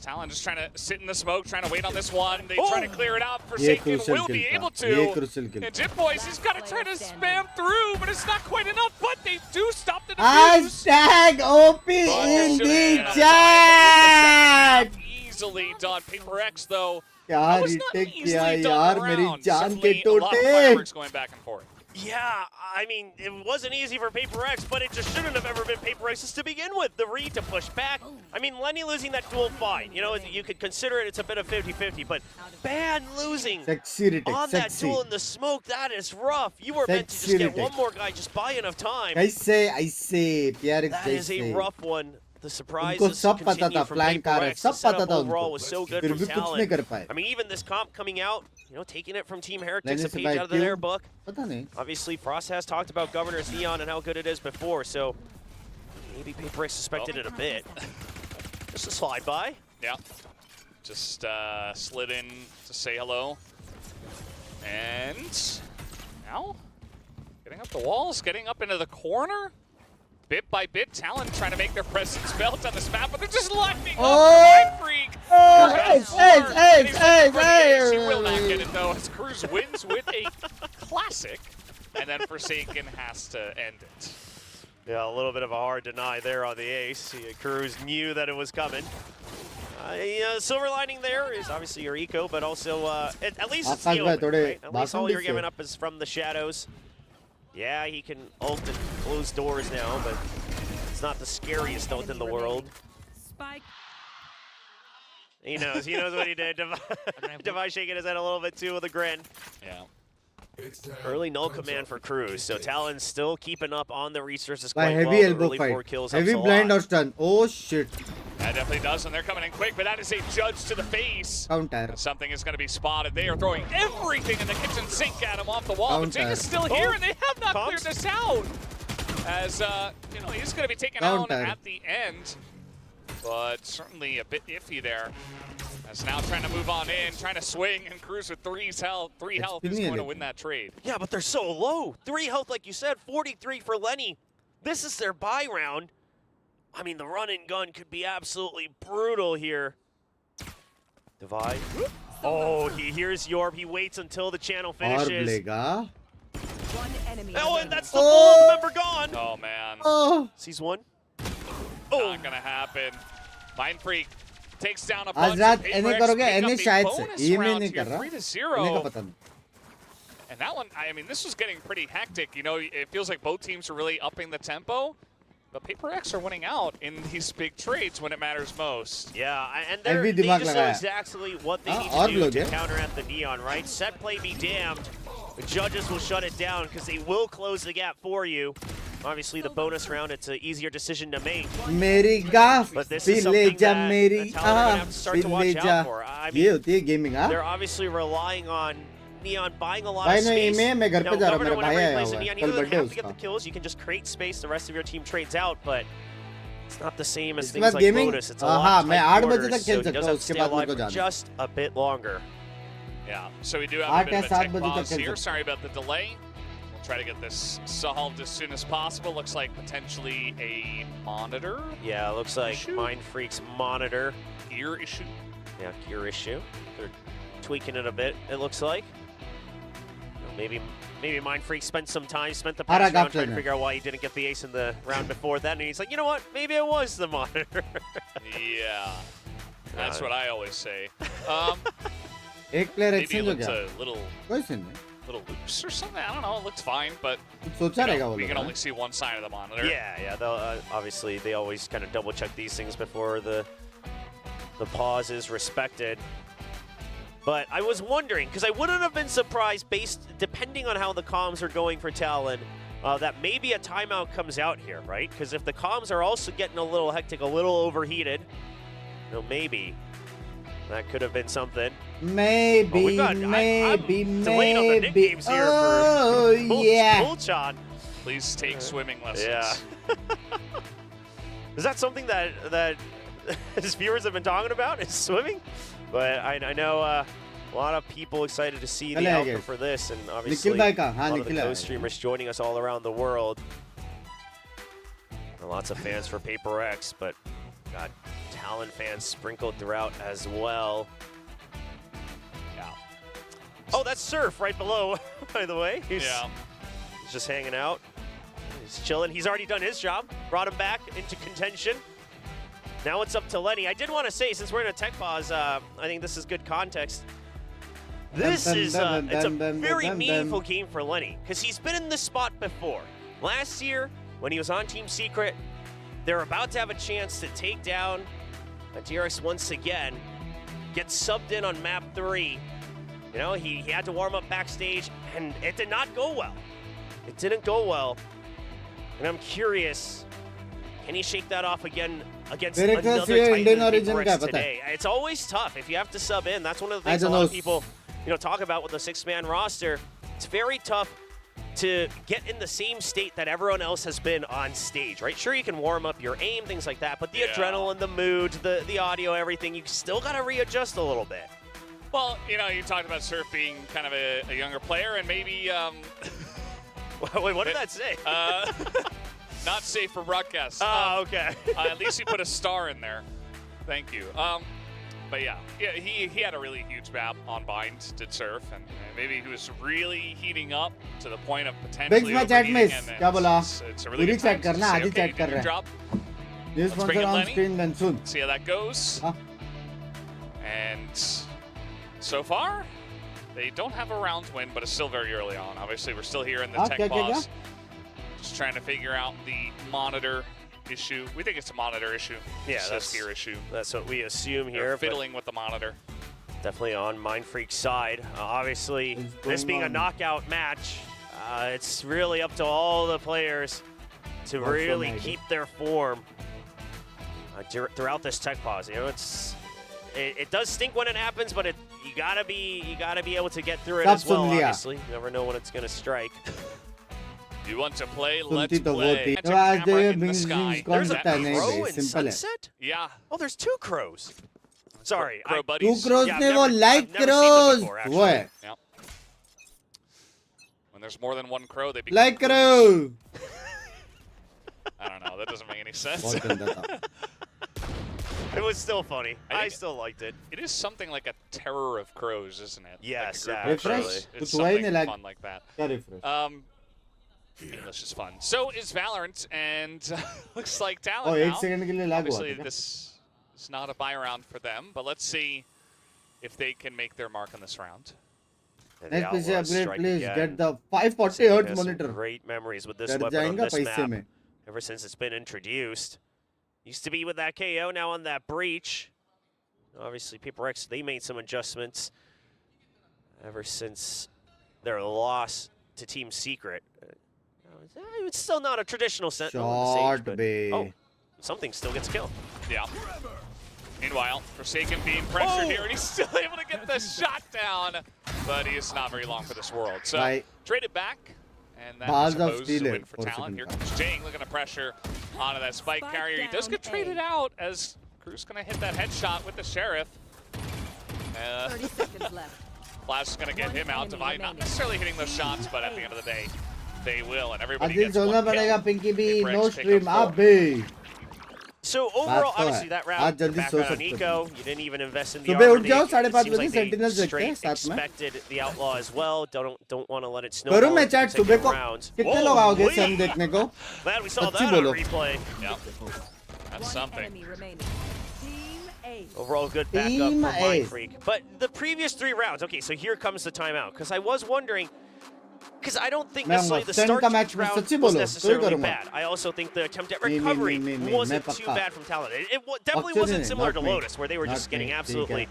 Talon just trying to sit in the smoke, trying to wait on this one. They try to clear it out. Forsaken will be able to. And Jit Boys, he's got to try to spam through, but it's not quite enough. But they do stop the defuse. Hashtag OP in the chat. Easily done. Paper X though. यार retake किया यार मेरी जान के टोटे. Going back and forth. Yeah, I mean, it wasn't easy for Paper X, but it just shouldn't have ever been Paper X's to begin with. The read to push back. I mean, Lenny losing that duel, fine. You know, you could consider it's a bit of 50-50, but Ban losing on that duel in the smoke, that is rough. You were meant to just get one more guy, just buy enough time. I say, that is a rough one. The surprises continue from Paper X. The setup overall was so good from Talon. I mean, even this comp coming out, you know, taking it from Team Heretics, a page out of their book. Obviously, Frost has talked about Governor's Neon and how good it is before, so maybe Paper X suspected it a bit. Just a slide by. Yeah. Just slid in to say hello. And now, getting up the walls, getting up into the corner. Bit by bit, Talon trying to make their presence felt on this map, but they're just locking up Freak. She will not get it though, as Cruz wins with a classic, and then Forsaken has to end it. Yeah, a little bit of a hard deny there on the ace. Cruz knew that it was coming. Silver lining there is obviously your eco, but also at least it's the open, right? At least all you're giving up is from the shadows. Yeah, he can ult and close doors now, but it's not the scariest ult in the world. Spike. He knows what he did. Devi shaking his head a little bit too with a grin. Yeah. Early null command for Cruz, so Talon's still keeping up on the resources By quite heavy well. elbow Early 4 kills heavy helps a blind lot. or stun. Oh shit. That definitely does, and they're coming in quick, but that is a judge to the face. Counter. Something is going to be spotted. They are throwing everything in the kitchen sink at him off the wall, but Jing is still here, and they have not cleared this out. As, you know, he's going to be taken out at the end, but certainly a bit iffy there. As now trying to move on in, trying to swing, and Cruz with 3 health is going to win that trade. Yeah, but they're so low. 3 health, like you said, 43 for Lenny. This is their buy round. I mean, the run and gun could be absolutely brutal here. Divide. Oh, he hears Yorb. He waits until the channel finishes. One enemy. Oh, and that's the full member gone. Oh, man. Sees one. Oh. Not going to happen. Mind Freak takes down a आज bunch रात of एने करोगे एने शायद से ये मैं नहीं कर रहा 3-0. इन्हें का पता नहीं. And that one, I mean, this was getting pretty hectic. You know, it feels like both teams are really upping the tempo. But Paper X are winning out in these big trades when it matters most. Yeah, and they just know exactly what they need to do to counteract the Neon, right? Set play be damned. The judges will shut it down because they will close the gap for you. Obviously, the bonus round, it's an easier decision to make. But this is something that Talon have to start to watch out for. I mean, they're obviously relying on Neon buying a lot of space. Now, Governor, whenever he plays a Neon, you don't have to get the kills. You can just create space. The rest of your team trades out, but it's not the same as things like Lotus. It's a lot of tight quarters, so he does have to stay alive for just a bit longer. Yeah, so we do have a bit of a tech pause here. Sorry about the delay. We'll try to get this solved as soon as possible. Looks like potentially a monitor. Yeah, it looks like issue? Mind Freak's monitor. Gear issue. Yeah, gear issue. They're tweaking it a bit, it looks like. Maybe Mind Freak spent the past round trying to figure out why he didn't get the ace in the round before that, and he's like, you know what? Maybe it was the monitor. Yeah, that's what I always say. एक player Maybe it exchange हो looked गया a little कोई scene नहीं loose or something. I don't know. It looked fine, but सोचा रहेगा वो we लोग can हाँ? only see one side of the monitor. Yeah, they'll obviously they always kind of double check these things before the pause is respected. But I was wondering, because I wouldn't have been surprised, depending on how the comms are going for Talon, that maybe a timeout comes out here, right? Because if the comms are also getting a little hectic, a little overheated, you know, maybe that could have been something. Maybe, I'm maybe. delayed on the nicknames here Oh, for yeah. Bulchan. Please take swimming lessons. Yeah. Is that something that his viewers have been talking about? Is swimming? But I know a lot of people excited to see the outcome for this, and obviously a lot of the co-streamers joining us all around the world. And lots of fans for Paper X, but got Talon fans sprinkled throughout as well. Yeah. Oh, that's Surf right below, by the way. He's just hanging out. He's chilling. He's already done his job. Brought him back into contention. Now it's up to Lenny. I did want to say, since we're in a tech pause, I think this is good context. This is it's a very meaningful game for Lenny, because he's been in this spot before. Last year, when he was on Team Secret, they're about to have a chance to take down DRX once again, get subbed in on map 3. You know, he had to warm up backstage, and it did not go well. It didn't go well. And I'm curious, can he shake that off again against another Titan today? It's always tough if you have to sub in. That's one of the things a lot of people, talk about with the 6-man roster. It's very tough to get in the same state that everyone else has been on stage, right? Sure, you can warm up your aim, things like that, but the adrenaline, the mood, the audio, everything, you still got to readjust a little bit. Well, you talked about Surf being kind of a younger player, and maybe... Wait, what did that say? Not safe for broadcast. Oh, okay. At least he put a star in there. Thank you. But yeah, he had a really huge map on Bind, did Surf, and maybe he was really heating up to the point of potentially overheating, and it's a really good time to say, okay, you did your job. Let's bring in Lenny. See how that goes. And so far, they don't have a round win, but it's still very early on. Obviously, we're still here in the tech pause. Just trying to figure out the monitor issue. We think it's a monitor issue. Yeah, that's gear issue. That's what we assume here. They're fiddling with the monitor. Definitely on Mind Freak's side. Obviously, this being a knockout match, it's really up to all the players to really keep their form throughout this tech pause. It does stink when it happens, but you gotta be able to get through it as well. Obviously, you never know when it's gonna strike. You want to play? Let's play. There's a crow in Sunset? Yeah. Oh, there's 2 crows. Sorry. Crow buddies. 2 crows, they were like crows. What? Yep. When there's more than 1 crow, they become like crow. I don't know. That doesn't make any sense. It was still funny. I still liked it. It is something like a terror of crows, isn't it? Yes, like actually. It's something fun like that. English is fun. So is Valorant, and looks like Talon now. Obviously, this is not a buy round for them, but let's see if they can make their mark on this round. Next PC upgrade, please get the 540 Hz monitor. Great memories with this weapon on this map. Ever since it's been introduced. Used to be with that KO, now on that breach. Obviously, Paper X, they made some adjustments ever since their loss to Team Secret. It's still not a traditional sentinel on the stage, but something still gets killed. Yeah. Meanwhile, Forsaken being pressured here, and he's still able to get the shot down, but he is not very long for this world. So, trade it back, and that's supposed to win for Talon. Here comes Jang looking to pressure onto that spike carrier. He does get traded out as Crew's going to hit that headshot with the Sheriff. 30 seconds left. Flash is going to get him out. Divine not necessarily hitting those shots, but at the end of the day, they will, and everybody Adil gets one सोचना kill. पड़ेगा पिंकी भी Paper no X pick stream up आप 4. भी. So overall, obviously that round, background on Eco, you didn't even invest in the सुबह armor. उठ जाओ 5:30 Seems बजे like they Sentinels देखते हैं straight साथ में. expected the outlaw as well. Don't want to let it snowball. करूँ मैं chat सुबह को rounds. कितने लोग आओगे सन देखने को? Glad we saw अच्छी that on बोलो. replay. Yep. That's something. Overall good backup Team from Mind Ace. Freak. But the previous 3 rounds, okay, so here comes the timeout. Because I was wondering, because I don't think necessarily the start to each round was necessarily bad. I also think the attempt at recovery wasn't too bad from Talon. It definitely wasn't similar to Lotus, where they were just getting absolutely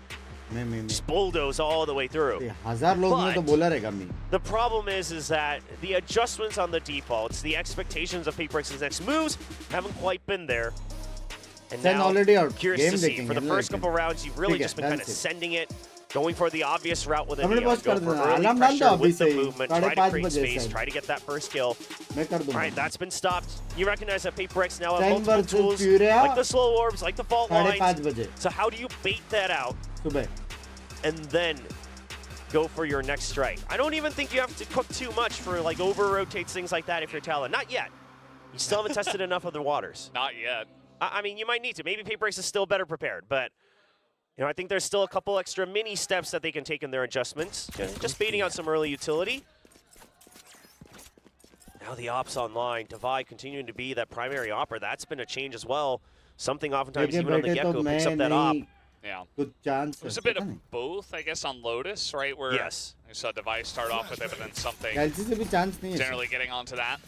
just bulldozed all the way through. The problem is that the adjustments on the defaults, the expectations of Paper X's next moves haven't quite been there. And now, already out. Curious to see. For the first couple rounds, you've really just been kind of sending it, going for the obvious route with a neon, go for early pressure with the movement, try to create space, try to get that first kill. Alright, that's been stopped. You recognize that Paper X now have multiple tools, like the slow orbs, like the fault lines. So how do you bait that out and then go for your next strike? I don't even think you have to cook too much for like over-rotates, things like that if you're Talon. Not yet. You still haven't tested enough of the waters. Not yet. I mean, you might need to. Maybe Paper X is still better prepared, but you know, I think there's still a couple extra mini steps that they can take in their adjustments. Just baiting out some early utility. Now the ops online. Divide continuing to be that primary opper. That's been a change as well. Something oftentimes even on the get-go picks up that op. Yeah. There's a bit of both, I guess, on Lotus, right? Where you saw Device start off with it, but then something generally getting onto that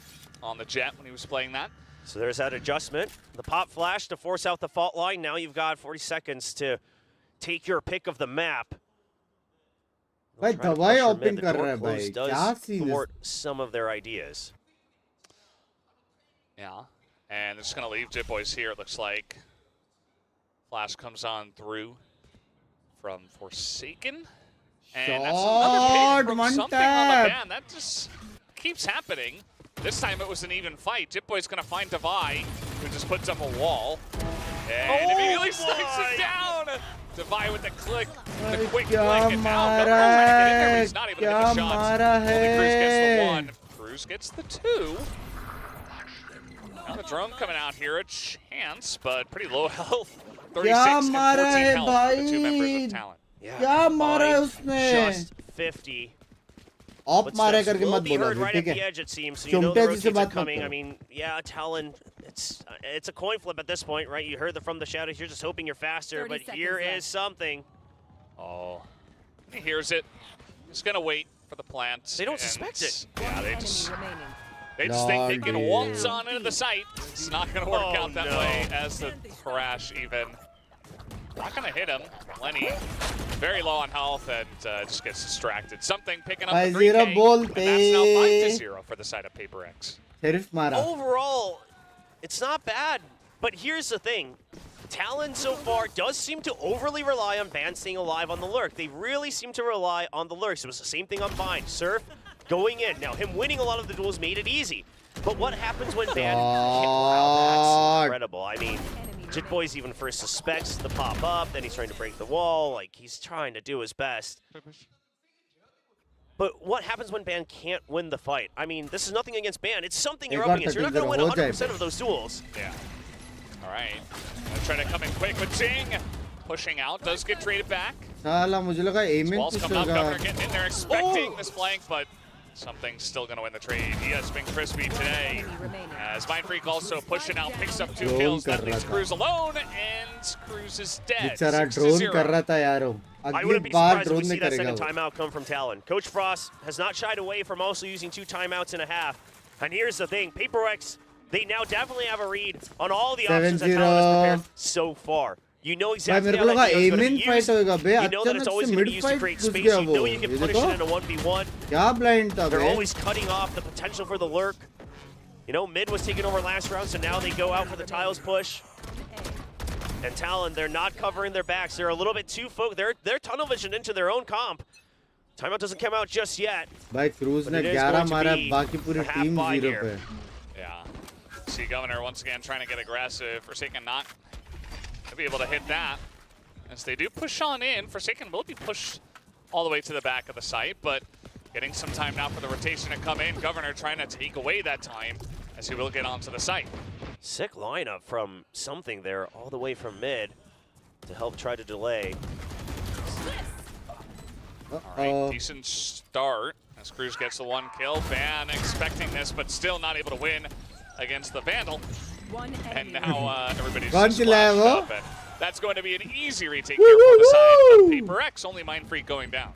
on the Jet when he was playing that. So there's that adjustment. The pop flash to force out the fault line. Now you've got 40 seconds to take your pick of the map. भाई दवाई open कर रहा है भाई क्या scene है some of their ideas. Yeah. And they're just going to leave Jitboys here, it looks like. Flash comes on through from Forsaken. And that's another pick from something on the ban. That just keeps happening. This time it was an even fight. Jitboy's going to find Devi, who just puts up a wall. And immediately sticks it down. Devi with the click, the quick click, and now Governor trying to get in there, but he's not able to get the shots. Only Cruz gets the 1. Cruz gets the 2. Now the drone coming out here, a chance, but pretty low health. 36 and 14 health for the 2 members of Talent. Yeah, just 50. Op मारे करके मत बोलो right at the edge, it seems. So you know the rotates are coming. I mean, yeah, Talon, it's a coin flip at this point, right? You heard from the shadows. You're just hoping you're faster, but here is something. Oh, he hears it. He's gonna wait for the plant. They don't suspect it. Yeah, they just think they can waltz on into the site. It's not gonna work out that way as the crash even. Not gonna hit him. Lenny very low on health and just gets distracted. Something picking up the 3K, and that's now 5-0 for the side of Paper X. Overall, it's not bad, but here's the thing. Talon so far does seem to overly rely on Ban staying alive on the lurk. They really seem to rely on the lurks. It was the same thing on Bind. Surf going in. Now, him winning a lot of the duels made it easy. But what happens when Ban... Wow, that's incredible. I mean... Jitboys even first suspects the pop-up, then he's trying to break the wall, like he's trying to do his best. But what happens when Ban can't win the fight? I mean, this is nothing against Ban, it's something you're up against. You're not going to win 100% of those duels. Yeah. All right. Trying to come in quick with Jing. Pushing out, does get traded back. Walls come up, Governor getting in there expecting this flank, but something's still going to win the trade. He has been crispy today. As Mind Freak also pushing out, picks up 2 kills. That leaves Cruz alone, and Cruz is dead. 6-0. I wouldn't be surprised if we see that second timeout come from Talon. Coach Frost has not shied away from also using 2 timeouts and a half. And here's the thing, Paper X, they now definitely have a read on all the options that Talon has prepared so far. You know exactly how that is going to be used. You know that it's always going to be used to create space. You know you can punish it in a 1v1. They're always cutting off the potential for the lurk. You know, mid was taken over last round, so now they go out for the tiles push. And Talon, they're not covering their backs. They're a little bit too focused. They're tunnel vision into their own comp. Timeout doesn't come out just yet. By Cruz ne 11 mara, baki puri team 0 pe. Yeah. See Governor once again trying to get aggressive. Forsaken not to be able to hit that. As they do push on in, Forsaken will be pushed all the way to the back of the site, but Getting some time now for the rotation to come in. Governor trying to take away that time as he will get onto the site. Sick lineup from something there all the way from mid to help try to delay. All right, decent start as Cruz gets the 1 kill. Ban expecting this, but still not able to win against the Vandal. And now everybody's splashed up, and that's going to be an easy retake here for the side of Paper X. Only Mind Freak going down.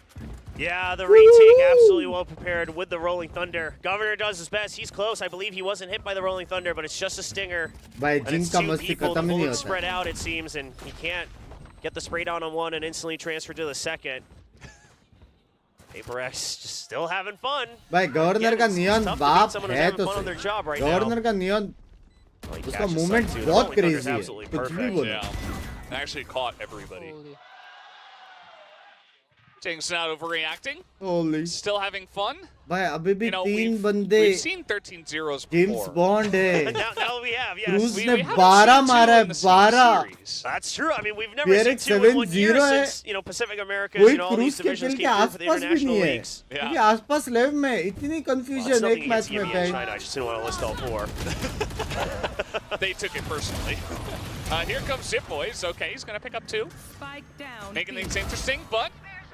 Yeah, the retake absolutely well prepared with the Rolling Thunder. Governor does his best. He's close. I believe he wasn't hit by the Rolling Thunder, but it's just a stinger. And it's 2 people. The bullets spread out, it seems, and he can't get the spray down on one and instantly transfer to the second. Paper X just still having fun. भाई governor का नियन बाप है तो सही. Governor का नियन उसका movement बहुत crazy है. कुछ भी बोलो. Yeah, actually caught everybody. Jing's not overreacting. Holy. Still having fun. भाई अभी भी 3 बंदे. We've seen 13 zeros before. James Bond है. now we have, yes. Cruz ने 12 मारा है, 12. That's true. I mean, we've never seen 2 in 1 year since, you know, Pacific Americas, you know, all these divisions came through for the international leagues. क्योंकि आसपास लेव में इतनी confusion एक match में भाई. I just didn't want to list all 4. They took it personally. Here comes Zip Boys. Okay, he's going to pick up 2. Making things interesting, but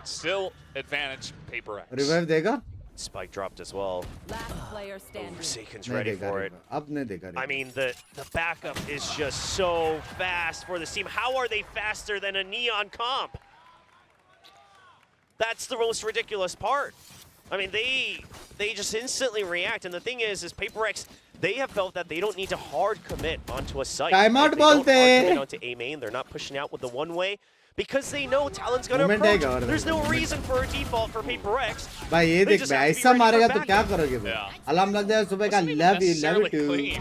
still advantage Paper X. Revive देगा? Spike dropped as well. Last player standing. Forsaken's ready for it. अब नहीं देगा. I mean, the backup is just so fast for this team. How are they faster than a Neon comp? That's the most ridiculous part. I mean, they just instantly react, and the thing is Paper X, they have felt that they don't need to hard commit onto a site. Timeout they don't hard bolte. commit onto A main. They're not pushing out with the one-way. Because they know Talon's gonna approach. There's no reason for a default for Paper X. भाई ये देख भाई ऐसा मारेगा तो क्या करोगे भाई? अलार्म लग जाए सुबह का love you too.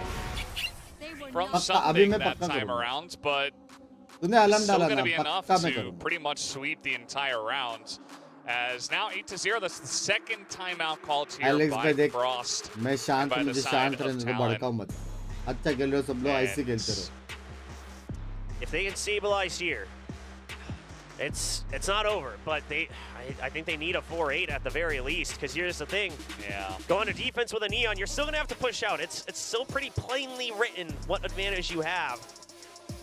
From something that time around, but तूने अलार्म डाला still ना? going to be enough पक्का मैं to करूँगा. pretty much sweep the entire round. As now 8-0, that's the second timeout called here Alex by भाई देख, Frost. मैं शांत by the मुझे side शांत of रहने को Talon. भड़काओ मत. अच्छा खेल रहे हो सब लोग ऐसे खेलते रहो. If they can stabilize here, it's not over, but I think they need a 4-8 at the very least, because here's the thing. Yeah. Going to defense with a Neon, you're still going to have to push out. It's still pretty plainly written what advantage you have.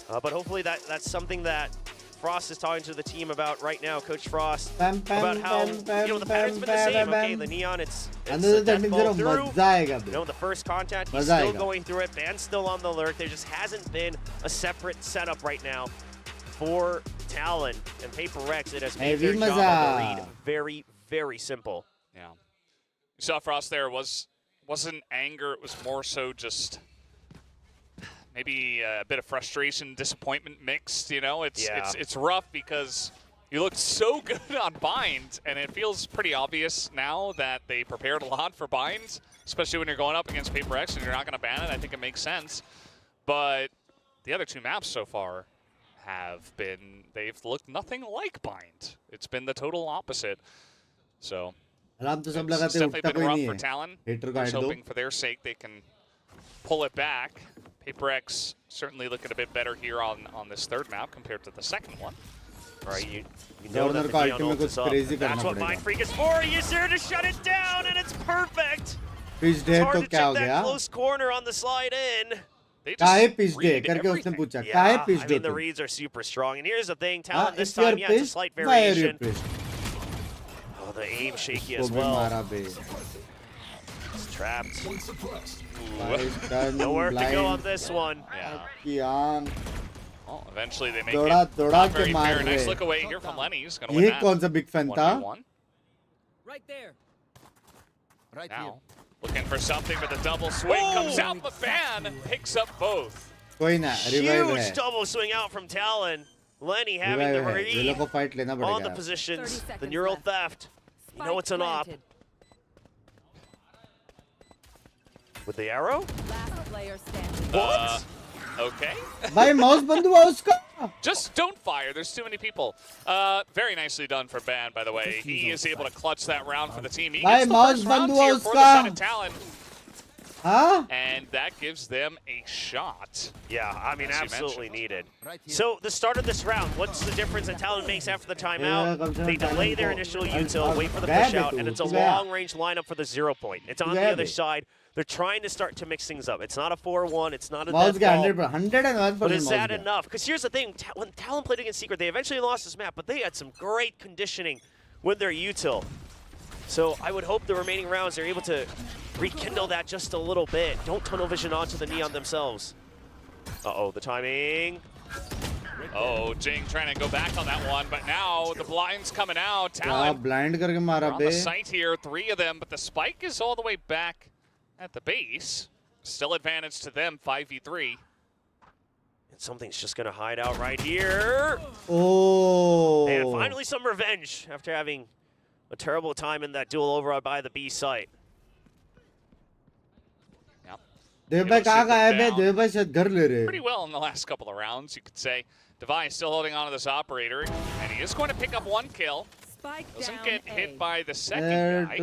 But hopefully that's something that Frost is talking to the team about right now, Coach Frost, about how, you know, the pattern's been the same. Okay, the Neon, it's a death ball through. You know, the first contact, he's still going through it. Ban's still on the lurk. There just hasn't been a separate setup right now for Talon and Paper X. It has made their job on the lead very, very simple. Yeah. You saw Frost there. Wasn't anger. It was more so just maybe a bit of frustration, disappointment mixed. You know, it's rough because you looked so good on Bind, and it feels pretty obvious now that they prepared a lot for Bind, especially when you're going up against Paper X and you're not going to ban it. I think it makes sense. But the other 2 maps so far they've looked nothing like Bind. It's been the total opposite. So it's definitely been rough for Talon. Just hoping for their sake they can pull it back. Paper X certainly looking a bit better here on this 3rd map compared to the 2nd one. All right, you know that the Neon ult is up. That's what Mind Freak is for. He's there to shut it down, and it's perfect. It's hard to check that close corner on the slide in. काहे pitch दे करके उसने पूछा काहे pitch दो. I mean, the reads are super strong, and here's the thing, Talon this time, yeah, it's a slight variation. Oh, the aim shaky as well. It's trapped. Nowhere to go on this one. Yeah. Well, eventually they make it not very fair. Nice look away here from Lenny. He's going to win that. कौन सा big fan था? Right there. Right now. here. Looking for something, but the double swing comes out. The ban picks up both. Huge double swing out from Talon. Lenny having to read on the positions. The neural theft. You know it's an op. With the arrow? Last player standing. What? Okay. भाई mouse बंद हुआ उसका. Just don't fire. There's too many people. Very nicely done for Ban, by the way. He is able to clutch that round for the team. He gets the first round here for the side of Talon. Huh? And that gives them a shot. Yeah, I mean, As you absolutely mentioned. needed. So the start of this round, what's the difference that Talon makes after the timeout? They delay their initial util, wait for the push out, and it's a long-range lineup for the 0 point. It's on the other side. They're trying to start to mix things up. It's not a 4-1. It's not a death ball. 101%. But is that enough? Because here's the thing. When Talon played against Secret, they eventually lost this map, but they had some great conditioning with their util. So I would hope the remaining rounds they're able to rekindle that just a little bit. Don't tunnel vision onto the Neon themselves. Uh-oh, the timing. Oh, Jing trying to go back on that one, but now the blind's coming out. Talon blind करके मारा on the site here, 3 of them, but the spike is all the way back at the base. Still advantage to them, 5v3. And something's just going to hide out right here. Oh. And finally some revenge after having a terrible time in that duel over by the B site. Devbhai कहाँ गायब है? देवभाई शायद घर ले रहे. Pretty well in the last couple of rounds, you could say. Device still holding on to this operator, and he is going to pick up 1 kill. Doesn't get hit by the second guy.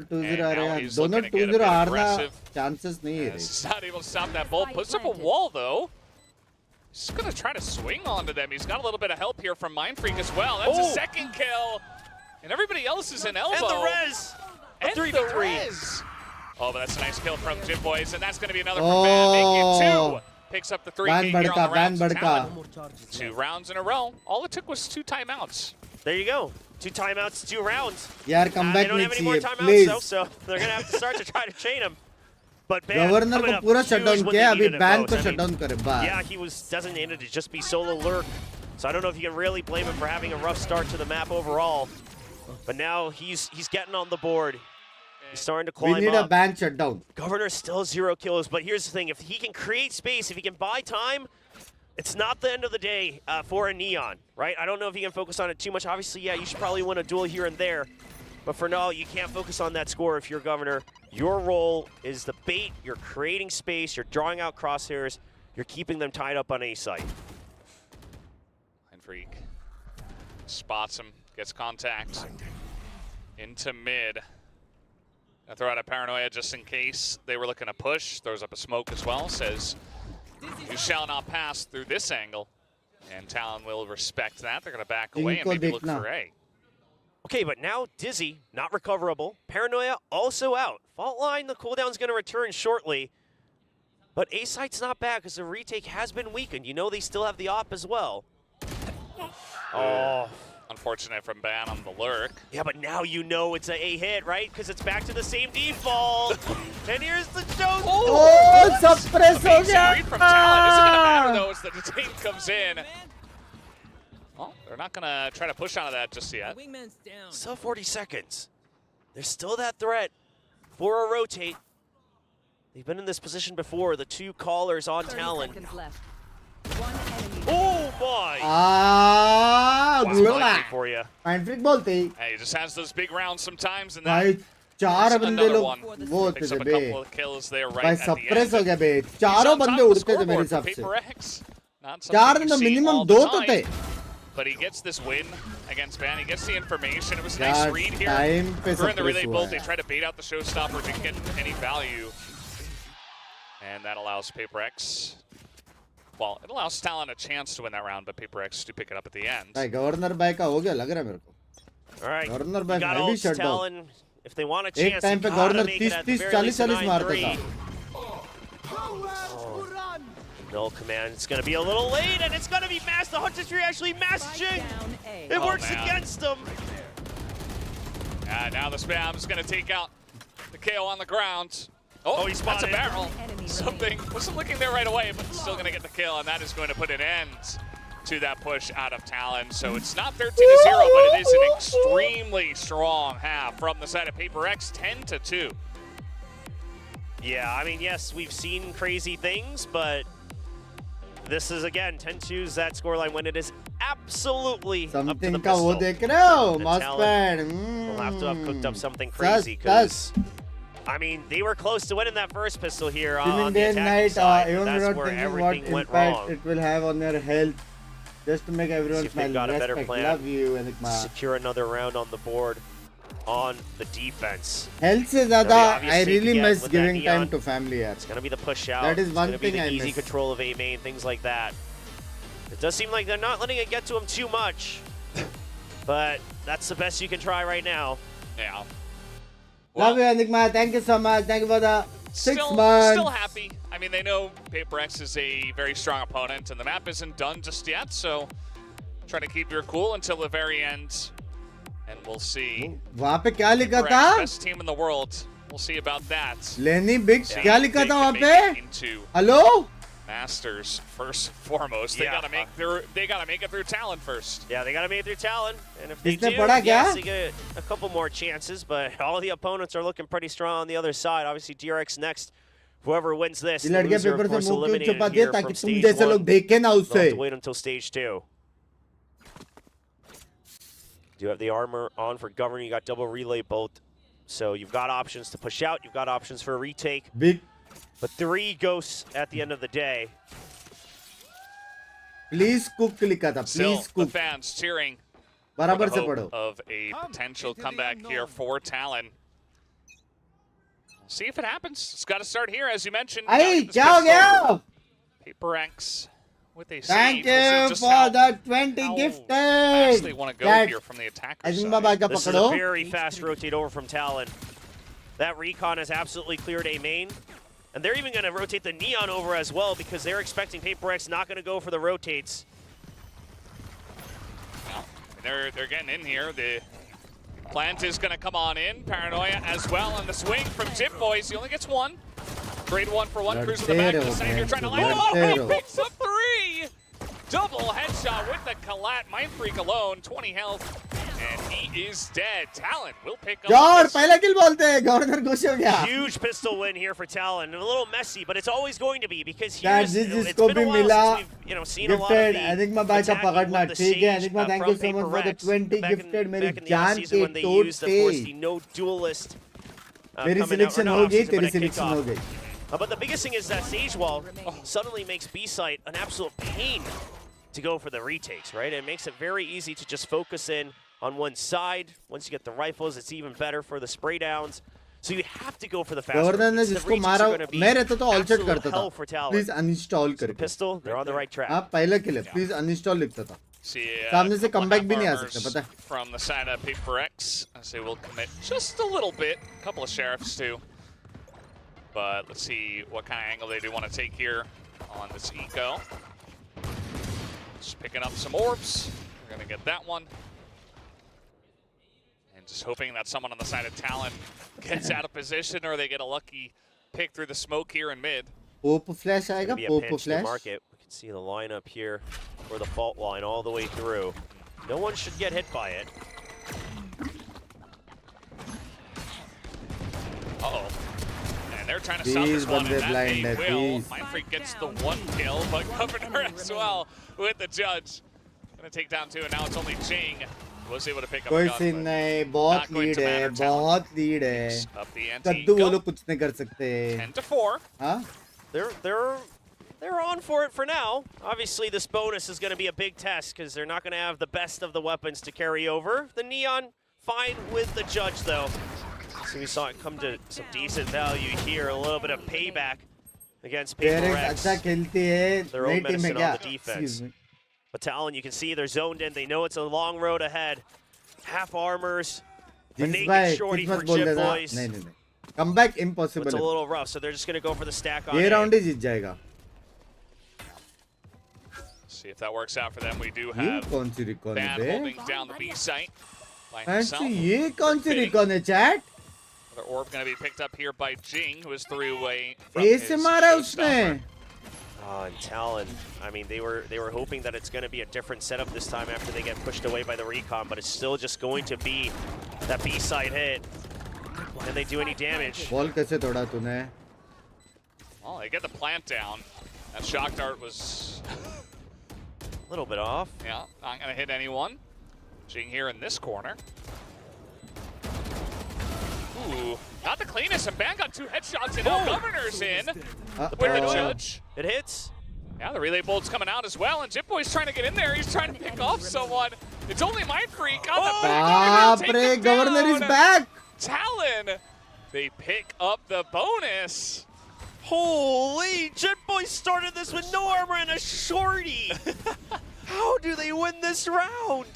And now he's looking to get a bit aggressive. Chances नहीं है. He's not able to stop that bolt. Puts up a wall, though. He's going to try to swing onto them. He's got a little bit of help here from Mindfreak as well. That's a second kill. And everybody else is in elbow. And the res. And the res. Oh, but that's a nice kill from Jim Boys, and that's going to be another from Van, making it 2. Picks up the 3 here on the round. 2 rounds in a row. All it took was 2 timeouts. There you go. 2 timeouts, 2 rounds. यार come back they don't have any more नहीं timeouts, please. though, so they're going to have to start to try to chain him. But Ban Governor coming को up पूरा huge shutdown when किया, they अभी needed it ban most. को I mean, shutdown करे बस. Yeah, he was designated to just be solo lurk. So I don't know if you can really blame him for having a rough start to the map overall. But now he's getting on the board. He's starting to climb up. We need a ban shutdown. Governor still 0 kills, but here's the thing. If he can create space, if he can buy time, it's not the end of the day for a Neon, right? I don't know if you can focus on it too much. Obviously, yeah, you should probably win a duel here and there. But for now, you can't focus on that score if you're Governor. Your role is the bait. You're creating space. You're drawing out crosshairs. You're keeping them tied up on A site. And Freak spots him, gets contact into mid. I throw out a paranoia just in case they were looking to push. Throws up a smoke as well. Says, you shall not pass through this angle. And Talon will respect that. They're going to back away and maybe look for A. Okay, but now Dizzy, not recoverable. Paranoia also out. Fault line, the cooldown's going to return shortly. But A site's not bad because the retake has been weakened. You know they still have the op as well. Oh. Unfortunate from Ban on the lurk. Yeah, but now you know it's a hit, right? Because it's back to the same default. And here's the show. Oh, suppress ho gaya. Read from Talon. Isn't going to matter, though, as the detain comes in. Well, they're not going to try to push onto that just yet. Still 40 seconds. There's still that threat for a rotate. They've been in this position before. The 2 callers on Talon. Oh my! For you. Mindfreak बोलते. Hey, he just has those big rounds sometimes, and भाई 4 बंदे लोग वो होते थे बे. भाई suppress हो गया बे. 4 बंदे उड़ते थे मेरे हिसाब से. 4 में minimum 2 तो थे. But he gets this win against Ban. He gets the information. It was a nice read here. During the relay bolt, they try to bait out the showstopper to get any value. And that allows Paper X. Well, it allows Talon a chance to win that round, but Paper X to pick it up at the end. भाई governor भाई का हो गया लग रहा है मेरे को. All right. गवर्नर भाई got heavy ults, shutdown. Talon. If they want a chance, एक टाइम पे गवर्नर 30-40 मारता था. No command. It's going to be a little late, and it's going to be mass. The Hunter Tree actually massaging. It works against them. Now the spam's going to take out the KO on the ground. Oh, he spotted. That's a barrel. Something wasn't looking there right away, but still going to get the kill, and that is going to put an end to that push out of Talon. So it's not 13-0, but it is an extremely strong half from the side of Paper X, 10-2. Yeah, I mean, yes, we've seen crazy things, but this is, again, 10-2 is that scoreline when it is absolutely something up to the pistol. वो देख रहे हो? Mousepad. Mousepad. We'll have to have cooked up something crazy because, I mean, they were close to winning that first pistol here on the attacking side. Even That's without where thinking everything what went impact wrong. it will have on their health, just to make everyone See if they've smile. got a better Respect, plan. love you, and Secure another round on the board. on the defense. Health se zyada, I really miss giving time to family. It's going to be the push out. That is one it's gonna thing be the I easy miss. control of A main, things like that. It does seem like they're not letting it get to him too much, but that's the best you can try right now. Yeah. Love you, Enigma. Thank you so much. Thank you for the 6 Still months. happy. I mean, they know Paper X is a very strong opponent, and the map isn't done just yet, so try to keep your cool until the very end, and we'll see. वहाँ पे क्या लिखा Paper था? X, best team in the world. We'll see about that. Lenny Binks Yeah, क्या लिखा they था वहाँ can पे? make it into Hello? Masters first and foremost. They gotta make it through Talon first. Yeah, they gotta make it through Talon, and if they इसने do, पढ़ा क्या? yes, they get a couple more chances. But all the opponents are looking pretty strong on the other side. Obviously, DRX next. Whoever wins this, ये the लड़के loser, paper of से course, मुंह क्यों eliminated छुपाती है here ताकि from तुम stage जैसे 1. लोग देखें ना They'll उससे. have to wait until stage 2. You have the armor on for Governor. You got double relay both. So you've got options to push out. You've got options for a retake. Big. But 3 ghosts at the end of the day. Please cook लिखा था. Still, Please the cook. fans cheering बराबर for से the पढ़ो. hope of a potential comeback here for Talon. See if it happens. It's got to start here, as you mentioned. Hey, क्या हो गया? Paper X with a Thank save. We'll you just for how the 20 fast gifted. they want to go That- here from the attacker Azim side. Baba का This is a पकड़ो. very fast rotate over from Talon. That recon has absolutely cleared A main. And they're even going to rotate the Neon over as well because they're expecting Paper X not going to go for the rotates. They're getting in here. The plant is going to come on in. Paranoia as well on the swing from Zip Boys. He only gets 1. Grade 1 for 1. Cruise in the back. Lortero, The you're trying to man. land. Oh, he Lortero. picks up 3. Double headshot with the collat. Mind Freak alone. 20 health. And he is dead. Talon will pick up. यार this. पहला किल बोलते हैं. Governor खुश हो गया. Huge pistol win here for Talon. A little messy, but it's always going to be because That here's, this it's को been a भी while मिला. since we've seen a lot of Gifted. the Enigma भाई का attacking पकड़ना with the ठीक है. Sage, Enigma, thank you from so much for the Paper X. 20 Back in- gifted. मेरी back in the जान offseason के when they used, of course, the टोटे. no duelist. मेरी coming out, or selection not हो गई. offseason, but तेरी at selection kickoff. हो गई. But the biggest thing is that Sage Wall suddenly makes B-Site an absolute pain to go for the retakes, right? It makes it very easy to just focus in on one side. Once you get the rifles, it's even better for the spray downs. So you have to go for the fast governor ने repeats. The जिसको retakes मारा are going to be मैं रहता तो all set absolute करता hell था. for Talon. Please uninstall The करके. pistol, they're on the right track. आप पहला किल है. प्लीज अनइंस्टॉल लिखता था. See, सामने से couple कमबैक half भी नहीं आ armors सकता, पता है? from the side of Paper X, as they will commit just a little bit. A couple of sheriffs too. But let's see what kind of angle they do want to take here on this eco. Just picking up some orbs. We're gonna get that one. And just hoping that someone on the side of Talon gets out of position or they get a lucky pick through the smoke here in mid. Pope flash आएगा. Be a pope pinch to flash. market. We can see the lineup here for the fault line all the way through. No one should get hit by it. Uh-oh. And they're trying to stop Please, this one, bande and that blind they hai, will. please. Mind Freak gets the 1 kill, but Governor as well with the judge. Gonna take down 2, and now it's only Jing who was able to pick up कोई a gun, scene but नहीं. बहुत not going lead to है. matter. Talon बहुत lead है. picks up the ante. कद्दू वो Go. लोग कुछ नहीं कर सकते. 10-4. हाँ? They're on for it for now. Obviously, this bonus is going to be a big test because they're not going to have the best of the weapons to carry over. The Neon, fine with the judge, though. So we saw it come to some decent value here. A little bit of payback against Paper parents X. अच्छा खेलती है. Their नई own team है medicine क्या? on the defense. Excuse me. But Talon, you can see they're zoned in. They know it's a long road ahead. Half armors. The जिस naked भाई shorty किस्मत for बोल Chip देना. Boys. नहीं नहीं नहीं. कमबैक It's इम्पॉसिबल a है. little rough, so they're just going to go for the stack on ये A. राउंड ही जीत जाएगा. See if that works out for them. We do ये have कौन सी रिकॉन Van है? holding down the B site by fancy himself. ये कौन सी Fitting. Recon है chat? Another orb going to be picked up here by Jing, who is 3 away from his ऐसे मारा showstopper. उसने. And Talon, I mean, they were hoping that it's going to be a different setup this time after they get pushed away by the recon, but it's still just going to be that B-side hit. Can they do any damage? Ball कैसे तोड़ा तूने? Well, they get the plant down. That shock dart was A little bit off. yeah, not going to hit anyone. Jing here in this corner. Ooh, not the cleanest, and Ban got 2 headshots, and now Governor's in with the judge. It hits. Yeah, the relay bolt's coming out as well, and Jip Boy's trying to get in there. He's trying to pick off someone. It's only Mindfreak on the Baap back. re, Governor is back. Talon, they pick up the bonus. Holy, Jetboy started this with no armor and a shorty. How do they win this round?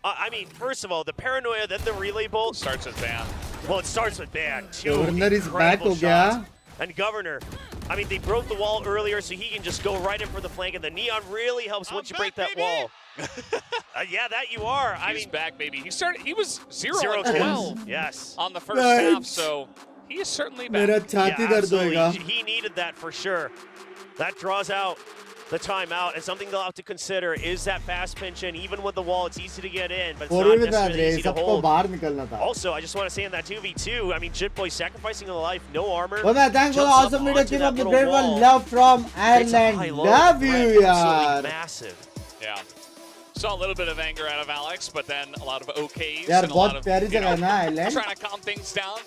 I mean, first of all, the paranoia, then the relay bolt. Starts with ban. Well, it starts with ban. Governor is back ho gaya. And Governor, I mean, they broke the wall earlier, so he can just go right in for the flank, and the Neon really helps once you break that wall. Yeah, that you are. He's back, baby. He was 0 0 and 12 yes. on the first half, so he is certainly back. Mera chhati dard hoega. He needed that for sure. That draws out the timeout, and something they'll have to consider is that fast pinch in. Even with the wall, it's easy to get in, but it's not necessarily easy to hold. Also, I just want to say in that 2v2, I mean, Jitboy sacrificing a life, no armor. Well, man, thanks for the awesome video. Keep up the great one. Love from Ireland. Love you, yaar. Massive. Yeah. Saw a little bit of anger out of Alex, but then a lot of OKs Yaar, and a lot of, trying to calm things down.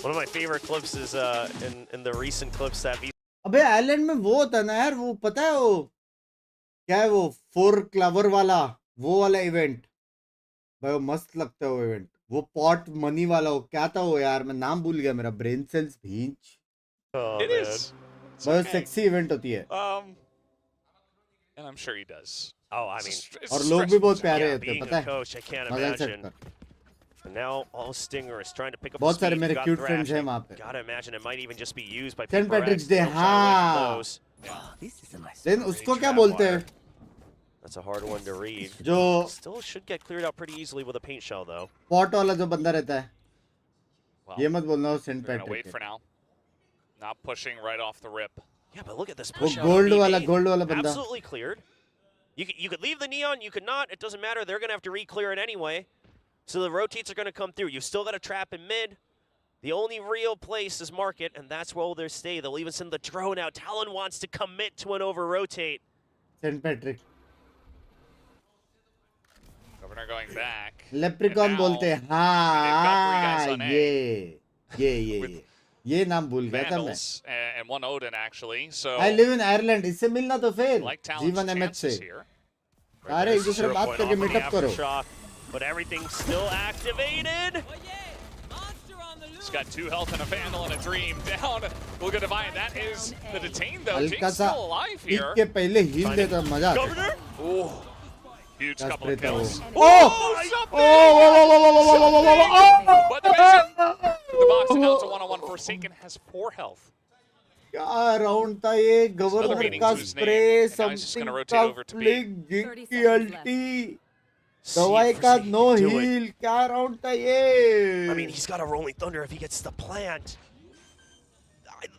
One of my favorite clips is in the recent clips that अबे island में वो था ना यार, वो पता है वो क्या है, वो 4 क्लवर वाला, वो वाला इवेंट भाई, वो मस्त लगता है वो इवेंट, वो पॉट मनी वाला, वो क्या था वो यार, मैं नाम भूल गया, मेरा ब्रेन सेल्स भींच। It is. भाई सेक्सी इवेंट होती है। And I'm sure he does. Oh, I mean, और लोग भी बहुत प्यारे होते हैं, पता है? coach, I can't imagine. And now all Stinger is trying to pick up बहुत सारे speed. मेरे cute friends हैं वहाँ पे। Gotta imagine it might even just be used by St. Patrick's Day, X. हाँ। लेकिन उसको क्या बोलते हैं? That's a hard one to read. जो still should get cleared out pretty easily with a paint shell though. Pot वाला जो बंदा रहता है, ये मत बोलना वो Saint Wait Patrick for now. Not pushing right off the rip. Yeah, but look at this वो push out. गोल्ड वाला बंदा Absolutely cleared. You could leave the Neon, you could not. It doesn't matter. They're gonna have to re-clear it anyway. So the rotates are gonna come through. You still got a trap in mid. The only real place is market, and that's where they'll stay. They'll even send the drone out. Talon wants to commit to an over-rotate. Saint Patrick Governor going back. Leprechaun बोलते हैं, हाँ ये नाम भूल गया था मैं। Vandals and one Odin actually. So I live in Ireland. इससे मिलना तो फिर like Talon's जीवन एमएच से chances here. अरे एक दूसरे बात करके मीटअप करो। But everything's still activated. He's got 2 health and a Vandal and a Dream down. We'll go divine. That is the detain though. हल्का Jinx सा still alive पीक here. के पहले हील देता मजा आता है। Oh, huge couple of kills. But the vision. The box and now it's a 1-on-1. Forsaken has 4 health. क्या round था ये, गवर्नर का स्प्रे, समथिंग का फ्लिक, जिंक की अल्टी, दवाई का नो हील, क्या राउंड था ये? I mean, he's got a rolling thunder if he gets the plant.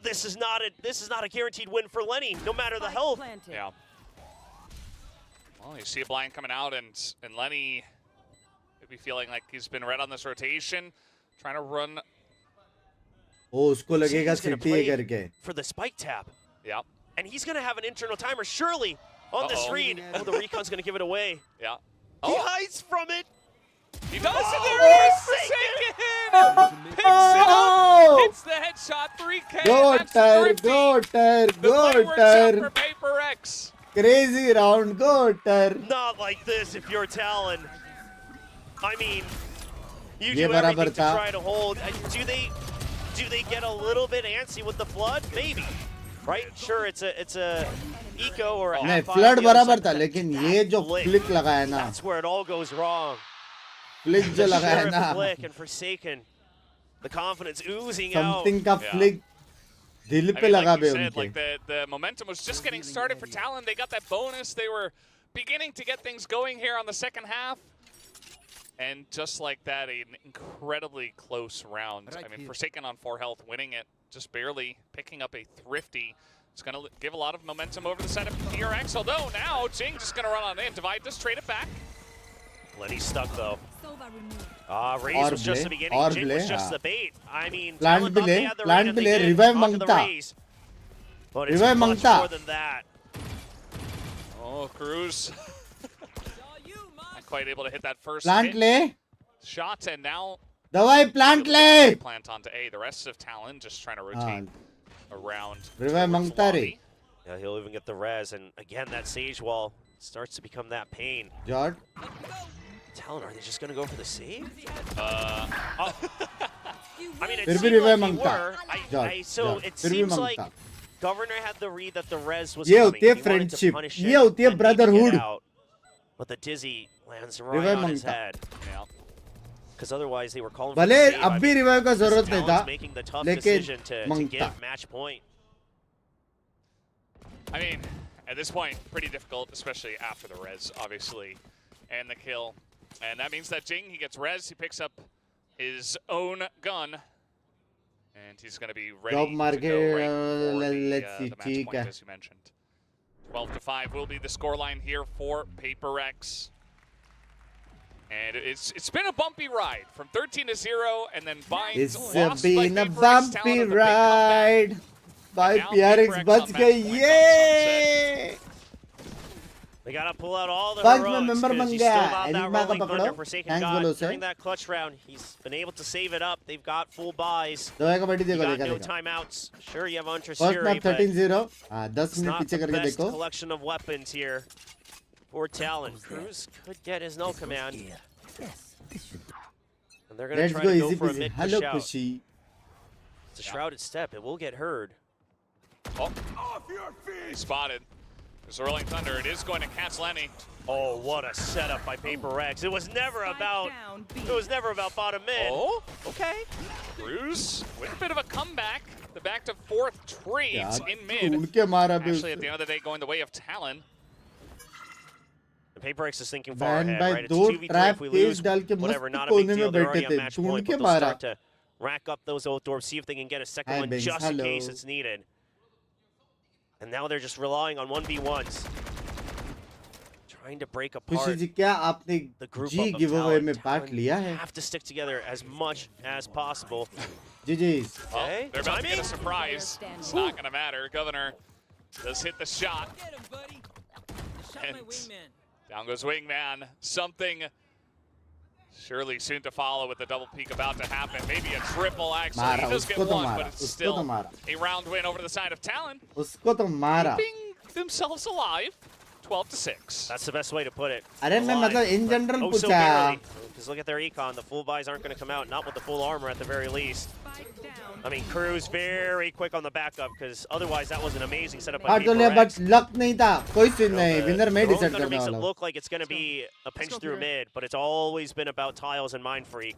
This is not a guaranteed win for Lenny, no matter the health. Yeah. Well, you see a blind coming out, and Lenny could be feeling like he's been right on this rotation, trying to run. Oh, उसको लगेगा city करके. For the spike tap. Yeah. And he's gonna have an internal timer, surely, on this read. Oh, the recon's gonna give it away. Yeah. He hides from it. He does it there. Forsaken! Picks it up. Hits the headshot. 3K. Go, Paper X. Crazy round, go, Not like this if you're Talon. I mean, you ये do everything बराबर to था. try to hold. Do they get a little bit antsy with the flood? Maybe. Right? Sure, it's a eco or a नहीं, half flood bio, बराबर था, something लेकिन like ये that जो flick, flick लगाया ना, that's where it all goes wrong. Flick जो The लगाया Sheriff ना, flick and Forsaken. The confidence oozing out. Something का फ्लिक दिल पे लगा like बे you said, उनके. like the momentum was just getting started for Talon. They got that bonus. They were beginning to get things going here on the second half. And just like that, an incredibly close round. I mean, Forsaken on 4 health, winning it, just barely picking up a thrifty. It's going to give a lot of momentum over the side of PRX, although now Jing just going to run on in. Divide, just trade it back. Lenny's stuck though. Raze was just the beginning. Jing was just the bait. I mean, Talon thought they had the read and they did. revive Onto the मांगता. Raze. But it's Revive much मांगता. more than that. Oh, Cruz. Not quite able to hit that first Plant hit. ले, Shot, and now दवाई plant ले. plant onto A. The rest of Talon just trying to rotate around. Revive towards मांगता रे. lobby. Yeah, he'll even get the res, and again, that Sage Wall starts to become that pain. Jod. Talon, are they just going to go for the save? Oh. I mean, it फिर भी seemed revive like they मांगता. were. So Jod, it फिर भी seems like मांगता. Governor had the read that the res was ये coming. होती है He wanted to friendship. punish ये it होती है and need to get brotherhood. out. But the dizzy lands right Revive on his मांगता. head. Yeah. Because otherwise they were calling for भले the save. अब भी revive का जरूरत नहीं था, Talon's making the tough लेकिन decision to मांगता. give match point. I mean, at this point, pretty difficult, especially after the res, obviously, and the kill. And that means that Jing, he gets res, he picks up his own gun, and he's going to be ready Job to market, go right for let's see, the match ठीक point, है. as you mentioned. 12-5 will be the scoreline here for Paper X. And it's been a bumpy ride from 13-0, and then Binks It's lost by been a Paper X, bumpy Talon with a big ride. By now PRX Paper X बच on match गई. point on Yay! They got to pull out all the Bunch में heroics member because बन you still गया. got that Enigma का rolling पकड़ो. thunder. Forsaken Thanks God बोलो उसे. during that clutch round. He's been able to save it up. They've got full buys. दवाई का बड़ी You देखो got देखा no देखा. timeouts. Sure, you have Huntress First Fury, map but 13-0. हाँ 10 it's minute not पीछे the करके best देखो. collection of weapons here for Talon. Cruz could get his no command. And they're going to Let's try go to go easy for a peasy. mid Hello push out. Kushi. It's a shrouded step. It will get heard. Oh, he's spotted. There's a rolling thunder. It is going to cancel any. Oh, what a setup by Paper X. It was never about bottom mid. Oh, okay. Cruz with a bit of a comeback. The back to fourth trades यार, in mid. ढूंढ के मारा भी Actually, at उससे. the end of the day, going the way of Talon. The Paper X is thinking far Van ahead, by right? It's दो 2v3 trap if we case lose. डाल के Whatever, मस्त not a big कोने deal. में They're बैठे already on थे. match ढूंढ point, के but they'll मारा. start to rack up those oath orbs, see if they can get a second Hi, one Binks. just in Hello. case it's needed. And now they're just relying on 1v1s. Trying to break खुशी apart जी क्या आपने the group G up of giveaway Talon. में part Talon लिया है? have to stick together as much as possible. GG's. Okay. They're about to get a Timing. surprise. It's not going to matter. Governor does hit the shot. Get him, buddy. Shot my And wingman. down goes Wingman. Something surely soon to follow with the double peak about to happen. Maybe a triple, actually. मारा, He does get उसको तो one, मारा, but it's उसको तो still मारा. a round win over to the side of Talon. उसको तो मारा. Keeping themselves alive. 12-6. That's the best way to put it. अरे मैं Alive, मतलब in but general oh so पूछा. barely. Because look at their econ. The full buys aren't going to come out. Not with the full armor at the very least. I mean, Cruz very quick on the backup because otherwise that was an amazing setup by हार तो लिया Paper but X. luck नहीं था. कोई scene नहीं. Winner मैं The Rolling decide Thunder करने makes it वाला हूँ. look like it's going to be a pinch through mid, but it's always been about tiles and Mind Freak.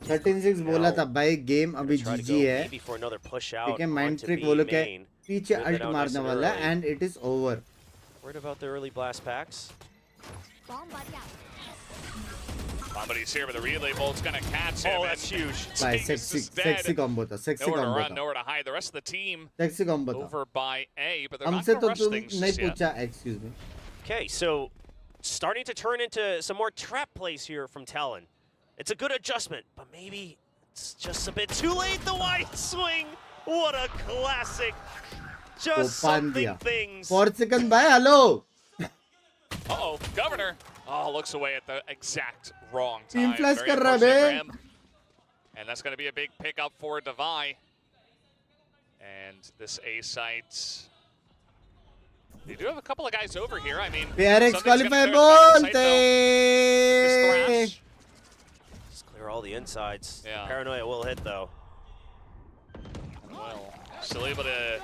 13-6 बोला था भाई गेम अभी Try to GG go है. maybe for another push ठीक out है mind onto trick B वो लोग के main. पीछे Rip it अल्ट out मारने nice and वाला early. है and it is over. Worried about the early blast packs. Somebody's here with a relay bolt's going to catch him. Oh, that's and huge. भाई Jinx sexy is dead. sexy combo था. Sexy Nowhere to combo run, था. nowhere to hide. The rest of the team Sexy combo था. over by A, but they're not हमसे going to तो rush तुम things नहीं just yet. पूछा. Excuse me. Okay, so starting to turn into some more trap plays here from Talon. It's a good adjustment, but maybe it's just a bit too late. The wide swing. What a classic. Just पान something दिया. things. 4 second भाई hello. Uh-oh, Governor. Oh, looks away at the exact wrong Team time. flash Very कर रहा है unfortunate for bay. him. And that's going to be a big pickup for Devi. And this A site. They do have a couple of guys over here. I mean, PRX something's gonna qualify clear the back of the site, बोलते. though. This thrash. Just clear all the insides. Yeah. Paranoia will hit though. Well, still able to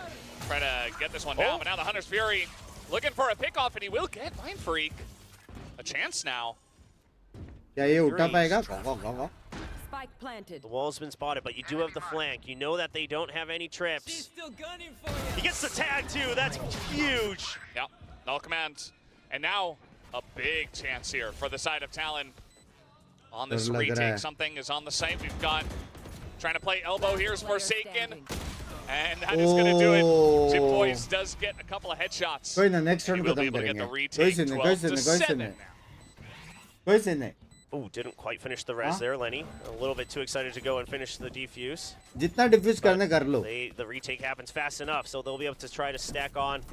try to get this one down, but now the Hunter's Fury looking for a pickoff, and he will get Mind Freak a chance now. क्या ये उठा पाएगा? गो गो. Spike planted. The wall's been spotted, but you do have the flank. You know that they don't have any She's trips. still gunning for you. He gets the tag too. That's huge. Yep, null command. And now a big chance here for the side of Talon on this डर लग रहा retake. है. Something is on the site. We've got trying to play elbow. Here's Player Forsaken. standing. And that is going to do it. Oh. Chip Boys does get a couple of headshots. कोई ना next And round he will be खत्म able to get करेंगे. the कोई retake scene नहीं. 12-7 नहीं. now. कोई scene नहीं. Oh, didn't quite finish the res Huh? there, Lenny. A little bit too excited to go and finish the defuse. जितना diffuse करने कर लो. The retake happens fast enough, so they'll be able to try to stack on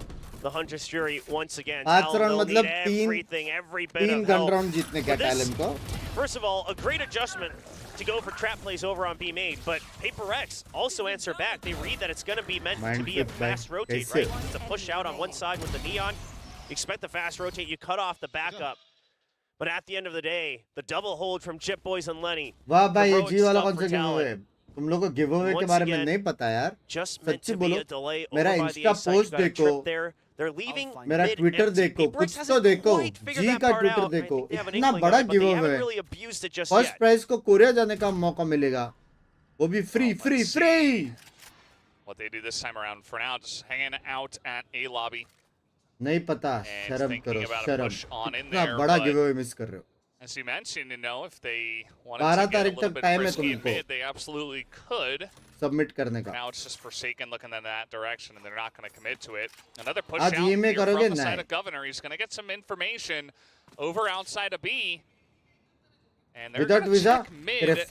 the Hunter's Fury once again. 5 Talon round will मतलब need everything, every bit तीन of gun help. Round जीतने का But this- talent को. First of all, a great adjustment to go for trap plays over on B main, but Paper X also answer back. They read that it's going to be meant to be a fast rotate, right? It's a push out on one side with the Neon. You expect the fast rotate, you cut off the backup. But at the end of the day, the double hold from Chip Boys and Lenny. वाह भाई ये जी वाला कौन सा giveaway तुम लोगों को giveaway के बारे में नहीं पता यार सच्ची बोलो मेरा इंस्टा पोस्ट देखो मेरा ट्विटर देखो कुछ तो देखो जी का ट्विटर देखो इतना बड़ा गिवअवे फर्स्ट प्राइज को कोरिया जाने का मौका मिलेगा वो भी free What they do this time around for now, just hanging out at A lobby. नहीं पता शर्म करो शर्म इतना बड़ा गिवअवे मिस कर रहे हो As you mentioned, you know, if they wanted to get a little bit frisky in mid, they absolutely could. Submit करने का. Now it's just Forsaken looking in that direction, and they're not going to commit to it. Another push out here from the side of Governor. He's going to get some information over outside of B. And they're without going to visa, check mid as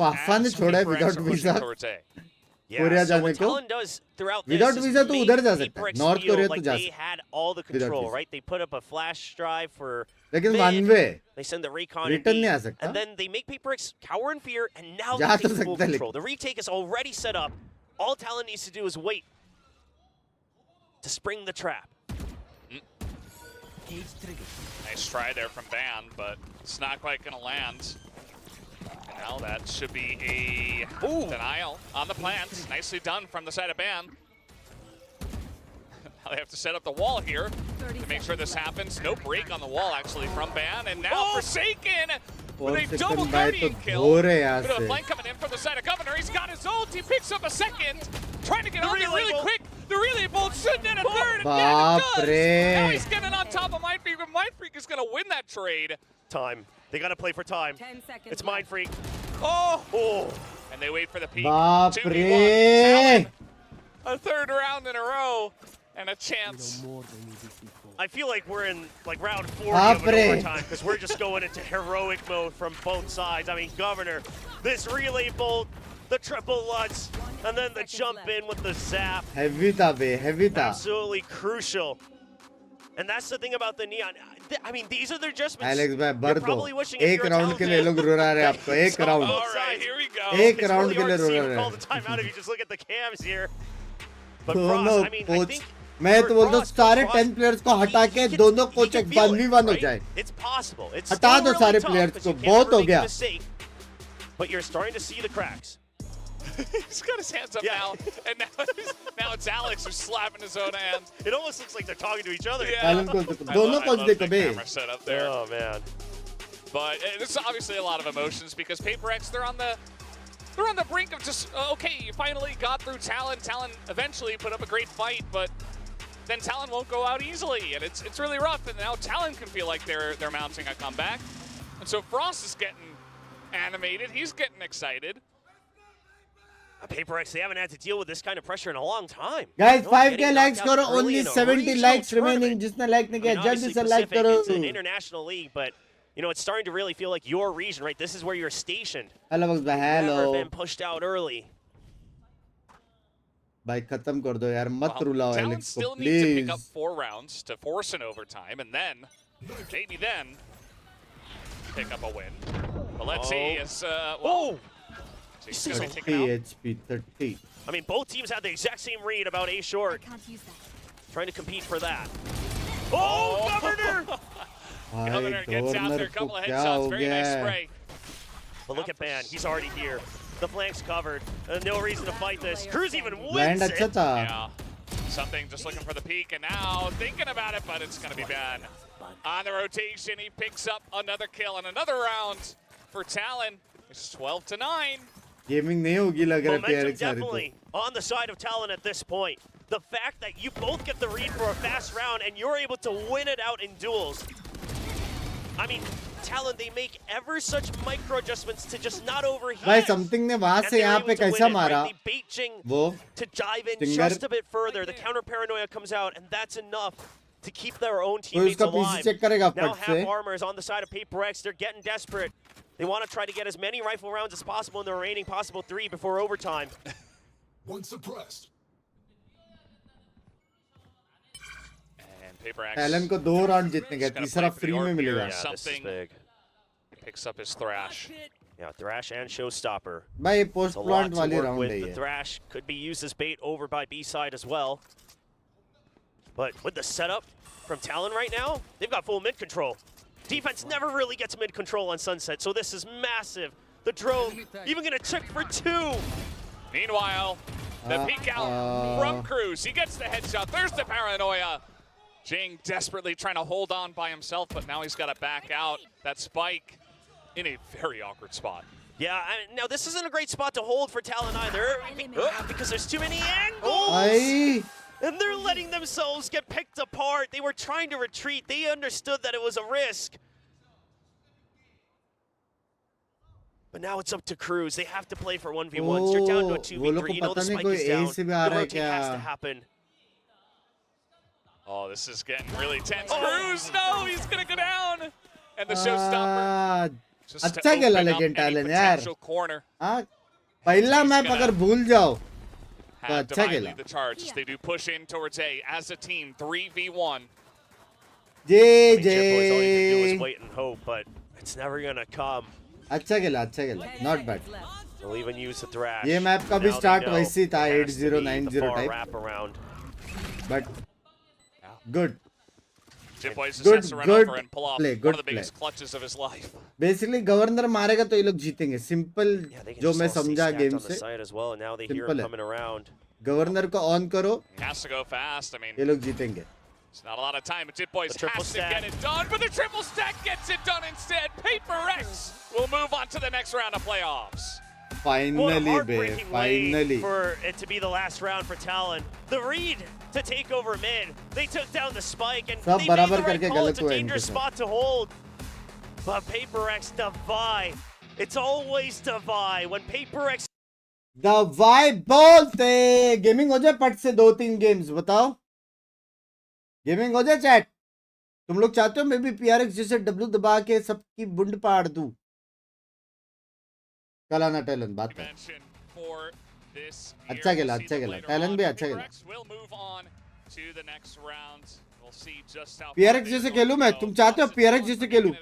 without visa. towards A. Korea जाने को without visa तो उधर जा सकता है north Korea तो जा सकता right? They put up a flash drive for लेकिन one way they send the recon return नहीं आ सकता and then they make Paper X cower in fear and now जा they तो take full सकता control. The retake is already set up. All Talon needs to do is wait to spring the trap. Nice try there from Ban, but it's not quite going to land. And now that should be a denial on the plant. Nicely done from the side of Ban. Now they have to set up the wall here to make sure this happens. No break on the wall actually from Ban, and now Forsaken with a double Guardian kill. Bit of a flank coming in from the side of Governor. He's got his ult. He picks up a second, trying to get on there really quick. The relay bolt shouldn't in a third, and yeah, it does. Now he's getting on top of Mindfreak, but Mindfreak is going to win that trade. Time. They got to play for time. 10 seconds. It's Mindfreak. Oh! And they wait for the peak. 2v1. A third round in a row, and a chance. I feel like we're in like round 40 of an overtime because we're just going into heroic mode from both sides. I mean, Governor, this relay bolt, the triple Lutz, and then the jump in with the zap. Heavy tha. Absolutely crucial. And that's the thing about the Neon. I mean, these are their adjustments. Alex भाई भर दो एक round के लिए लोग रुला रहे हैं आपको एक round All right, here we go. एक राउंड के लिए रुला रहे Call the timeout if you just look at the cams here. But दोनों Frost, I mean, I think मैं तो बोलता हूँ सारे 10 प्लेयर्स को हटा के दोनों कोच एक 1v1 हो जाए it's possible. It's हटा दो सारे प्लेयर्स को बहुत हो गया But you're starting to see the cracks. He's got his hands up now, and now it's Alex who's slapping his own hands. It almost looks like they're talking to each other. Yeah. दोनों coach देखो बे. Camera set up there. Oh man. But this is obviously a lot of emotions because Paper X, they're on the brink of just okay. You finally got through Talon. Talon eventually put up a great fight, but then Talon won't go out easily, and it's really rough. And now Talon can feel like they're mounting a comeback, and so Frost is getting animated. He's getting excited. Paper X, they haven't had to deal with this kind of pressure in a long time. Guys, 5k likes करो, only 70 likes remaining. जिसने like नहीं किया, जल्दी से like करो. It's an international league, but you know it's starting to really feel like your region, right? This is where you're stationed. Hello, hello. Never been pushed out early. भाई खत्म कर दो यार, मत रुलाओ Talon Alex को, still needs to pick up please. 4 rounds to force an overtime, and then maybe then pick up a win. But let's see. Whoa! 30 HP, 30. I mean, both teams had the exact same read about A short. Trying to compete for that. Oh, Governor! Governor gets out there, a couple of headshots, very nice spray. But look at Ban, he's already here. The flank's covered. No reason to fight this. Cruz even wins it. Yeah. Something just looking for the peak, and now thinking about it, but it's going to be Ban. On the rotation, he picks up another kill and another round for Talon. It's 12-9. Gaming नहीं होगी लग रहा है Momentum definitely on the side of Talon at this point. The fact that you both get the read for a fast round and you're able to win it out in duels. I mean, Talon, they make ever such micro adjustments to just not overheat. भाई something ने वहाँ से यहाँ पे कैसा मारा? वो to dive in just a bit further. The counter paranoia comes out, and that's enough to keep their own teammates alive. Now half armor is on the side of Paper X. They're getting desperate. They want to try to get as many rifle rounds as possible in the remaining possible 3 before overtime. One suppressed. And Paper X. Talon को 2 round जीतने का तीसरा free में मिलेगा. Something. He picks up his thrash. Yeah, Thrash and Showstopper. भाई It's post a lot plant to वाली work round with. है The ये Thrash could be used as bait over by B side as well. But with the setup from Talon right now, they've got full mid control. Defense never really gets mid control on Sunset, so this is massive. The drone even gonna check for 2. Meanwhile, the peek out from Cruz. He gets the headshot. There's the paranoia. Jing desperately trying to hold on by himself, but now he's got to back out. That spike in a very awkward spot. Yeah, now this isn't a great spot to hold for Talon either, because there's too many angles. And they're letting themselves get picked apart. They were trying to retreat. They understood that it was a risk. But now it's up to Cruz. They have to play for 1v1s. You're down to a 2v3. You know the spike is down. The rotate has to happen. Oh, this is getting really tense. Cruz, no, he's going to go down. And the showstopper. अच्छा खेला लेकिन talent यार हाँ पहला map अगर भूल जाओ तो अच्छा खेला the charge. They do push in towards A as a team 3v1. J All you can do is wait and hope, but it's never gonna come. अच्छा खेला not bad. They'll even use the Thrash. ये map का भी Now start they know वैसे ही था it has to be 8090 the far type wraparound. but good Jitboy's good to run over and pull off play one good of the play biggest clutches of his life. basically governor मारेगा तो ये लोग जीतेंगे simple जो मैं समझा game से simple है गवर्नर को ऑन करो Has to go fast. I mean, ये लोग जीतेंगे it's not a lot of time, but Jitboys has to get it done, but the triple stack gets it done instead. Paper X will move on to the next round of playoffs. Finally, babe. Finally. For it to be the last round for Talon. The read to take over mid. They took down the spike and they made the right call. It's a dangerous spot to hold. But Paper X Davai. It's always Davai. When Paper X दवाई बोलते gaming हो जाए पट से 2-3 games बताओ gaming हो जाए chat तुम लोग चाहते हो मैं भी पीआरएक्स जैसे डब्ल्यू दबा के सबकी बुंड पाड़ दूं कल आना टैलेंट बात है अच्छा खेला टैलेंट भी अच्छा खेला पीआरएक्स जैसे खेलूं मैं तुम चाहते हो पीआरएक्स जैसे खेलूं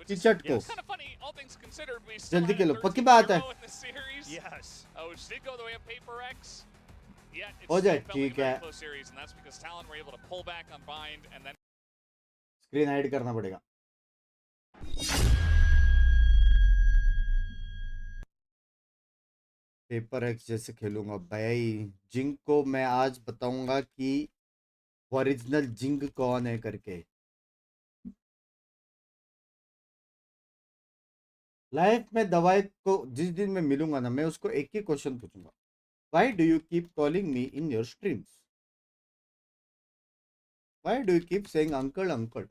चिचट को जल्दी खेलो पक्की बात है हो जाए ठीक है स्क्रीन हाइड करना पड़ेगा पेपर एक्स जैसे खेलूंगा भाई जिंग को मैं आज बताऊंगा कि ओरिजिनल जिंग कौन है करके लाइफ में दवाई को जिस दिन मैं मिलूंगा ना मैं उसको एक ही क्वेश्चन पूछूंगा why do you keep calling me in your streams why do you keep saying uncle uncle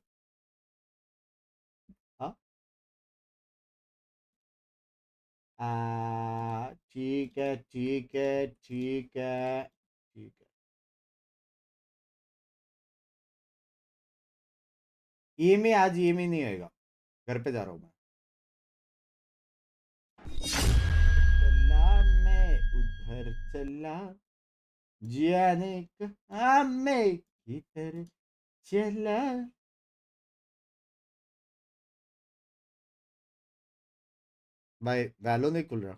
ठीक है ठीक है ठीक है ठीक है ईएमई आज ईएमई नहीं आएगा घर पे जा रहा हूँ मैं चला मैं उधर चला जाने कहा मैं किधर चला भाई वैलो नहीं खुल रहा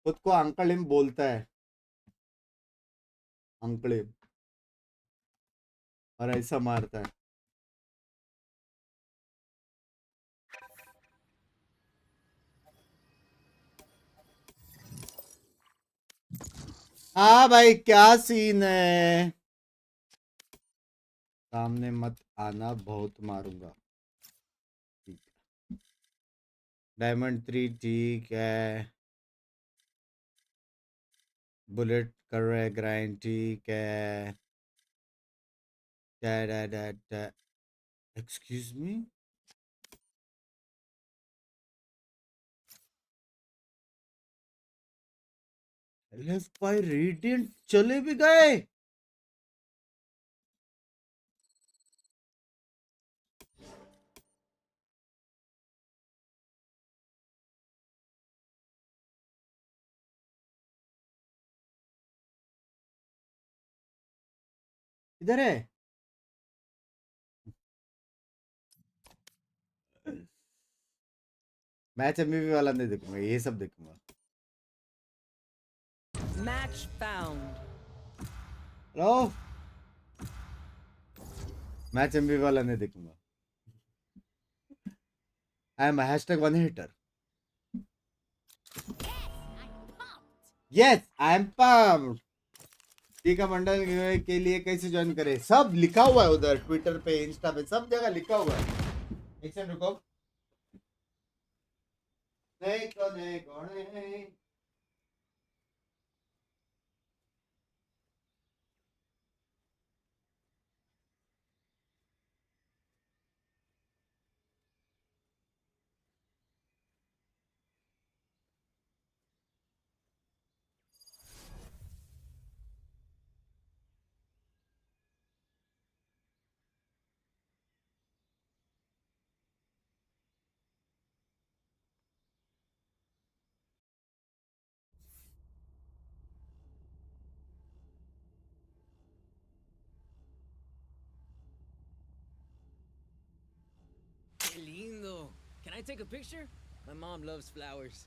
खुद को अंकल हिम बोलता है अंकल हिम और ऐसा मारता है हाँ भाई क्या सीन है सामने मत आना बहुत मारूंगा ठीक है डायमंड 3 ठीक है बुलेट कर रहे ग्राइंड ठीक है excuse me left by radiant चले भी गए इधर है मैच एमवीपी वाला नहीं देखूंगा, ये सब देखूंगा। Match found. Hello, match MVP वाला नहीं देखूंगा। I am #1 hitter. Yes, I am pumped. T का मंडल के लिए कैसे ज्वाइन करें? सब लिखा हुआ है उधर, ट्विटर पे, इंस्टा पे, सब जगह लिखा हुआ है। एक सेकंड रुको। नहीं कौन है? Qué lindo. Can I take a picture? My mom loves flowers.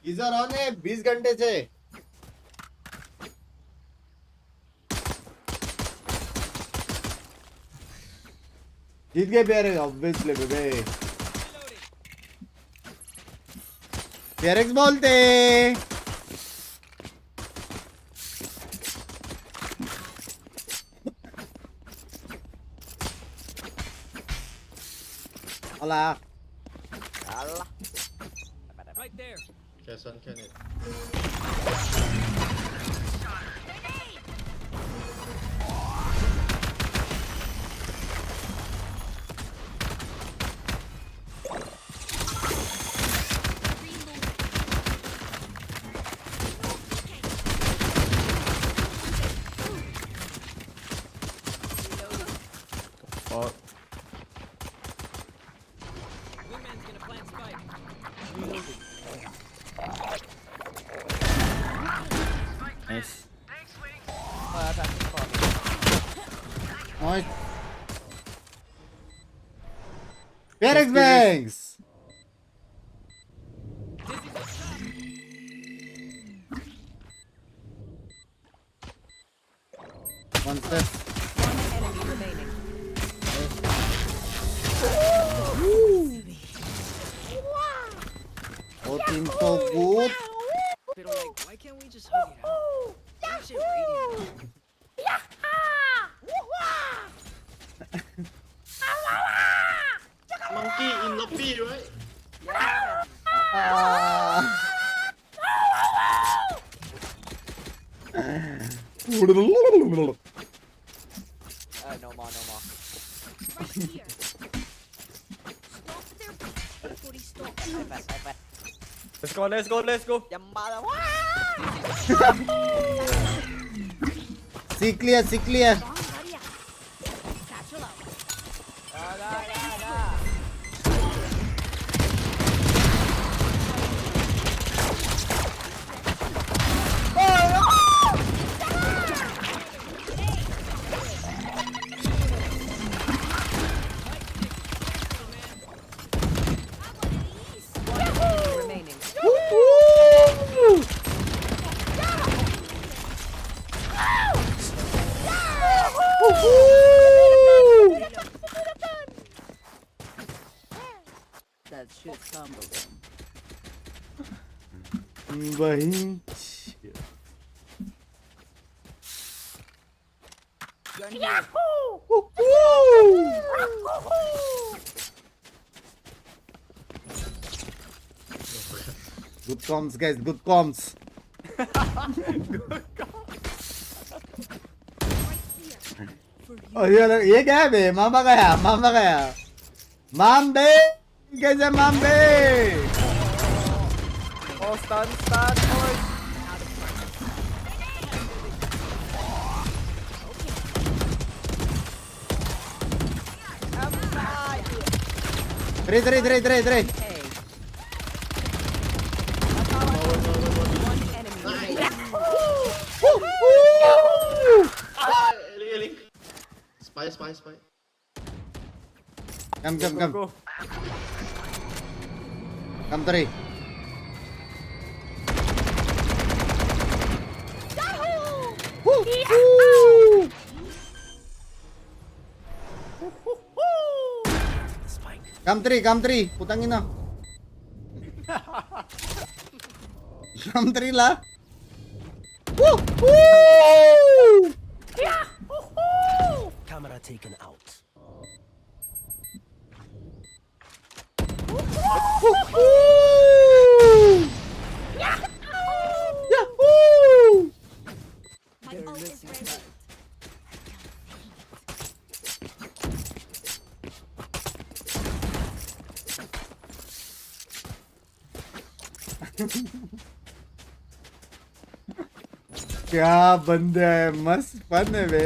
Geyser on है 20 घंटे से। जीत गए पेरेक्स, ऑब्वियसली बेबे। पेरेक्स बोलते Allah. Allah. Right there. Can it? Wingman's gonna plant spike. Nice. Nice. Perex Banks. One step. One enemy remaining. Oh, team so good. Pero like, why can't we just hug it out? That shit radiant. Monkey in lobby, right? No more. Right here. Stop there before he stops. Let's go. Llamada. See clear. Bomb buddy out. Satchel out. Remaining. That shit tumbled him. Bhai. Gun here. Good comms, guys. Good comms. Oh, ये क्या है बे? मामा गया. मामबे कैसे मामबे? Oh, stun, boys. Three. One enemy remaining. Spy. Come. Go. Come 3. Woo! Come 3. Putang ina. Come 3 lah. Woo! Camera taken out. Yahoo! My ult is ready. क्या बंदे है, मस्त fun है बे।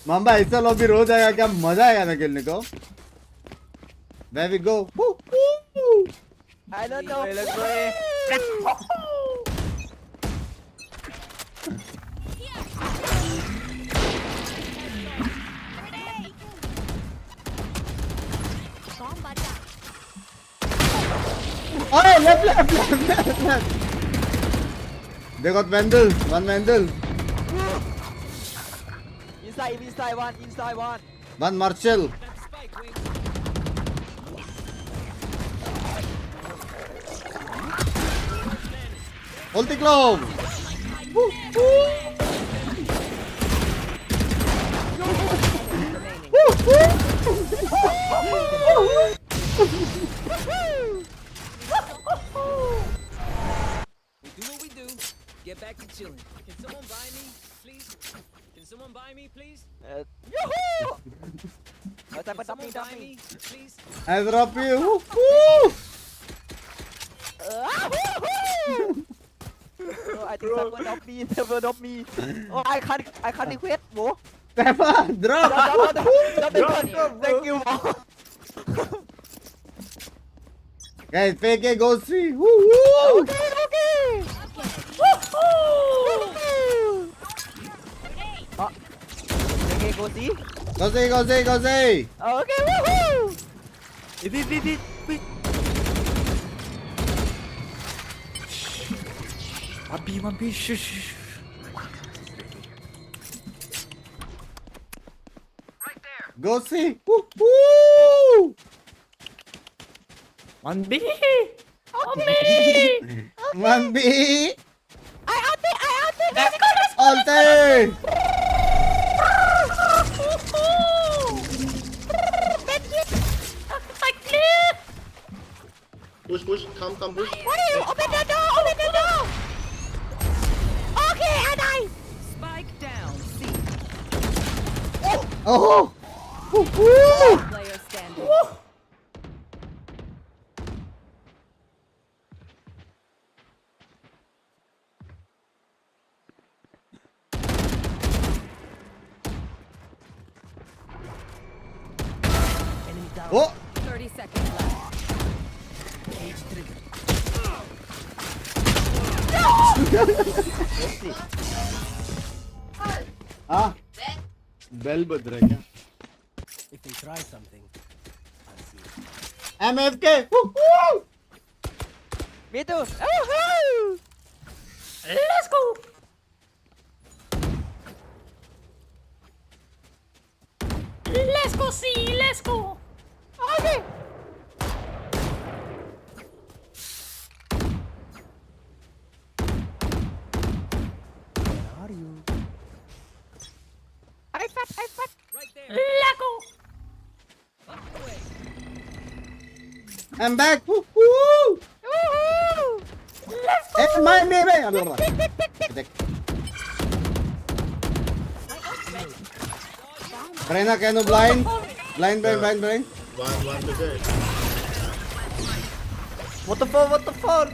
मामा ऐसा लॉबी रोज आएगा क्या? मजा आएगा ना खेलने को। There we go. I don't know. Oh, left. They got Vandal. One Vandal. Inside one. One Marshall. Ulti Glove. We do what we do. Get back to chilling. Can someone buy me, please? Can someone buy me, please? Can someone buy me, please? I drop you. I think someone of me. Oh, I can't request, bro. Pepper, drop. Thank you, bro. Guys, fake go see. Woo! Okay. Okay, go see. Go see. Okay, woohoo! Wait. One B, shush. Go see. Woo! 1B. 1B. I ulti. Let's go. Ulti. Push. Come, push. What are you? Open the door. Okay, I die. Spike down. C. Oh. Player standing. Enemy down. Oh. 30 seconds left. Cage trigger. हाँ bell बज रहा है क्या? If they try something, I'll see it. MFK. Me too. Woohoo! Let's go. Let's go see. Let's go. Okay. Where are you? I fat. Right there. Let's go. I'm back. Woo! Woohoo! Let's go. It's my baby. Reyna, can you blind? Blind. One to go. What the fuck?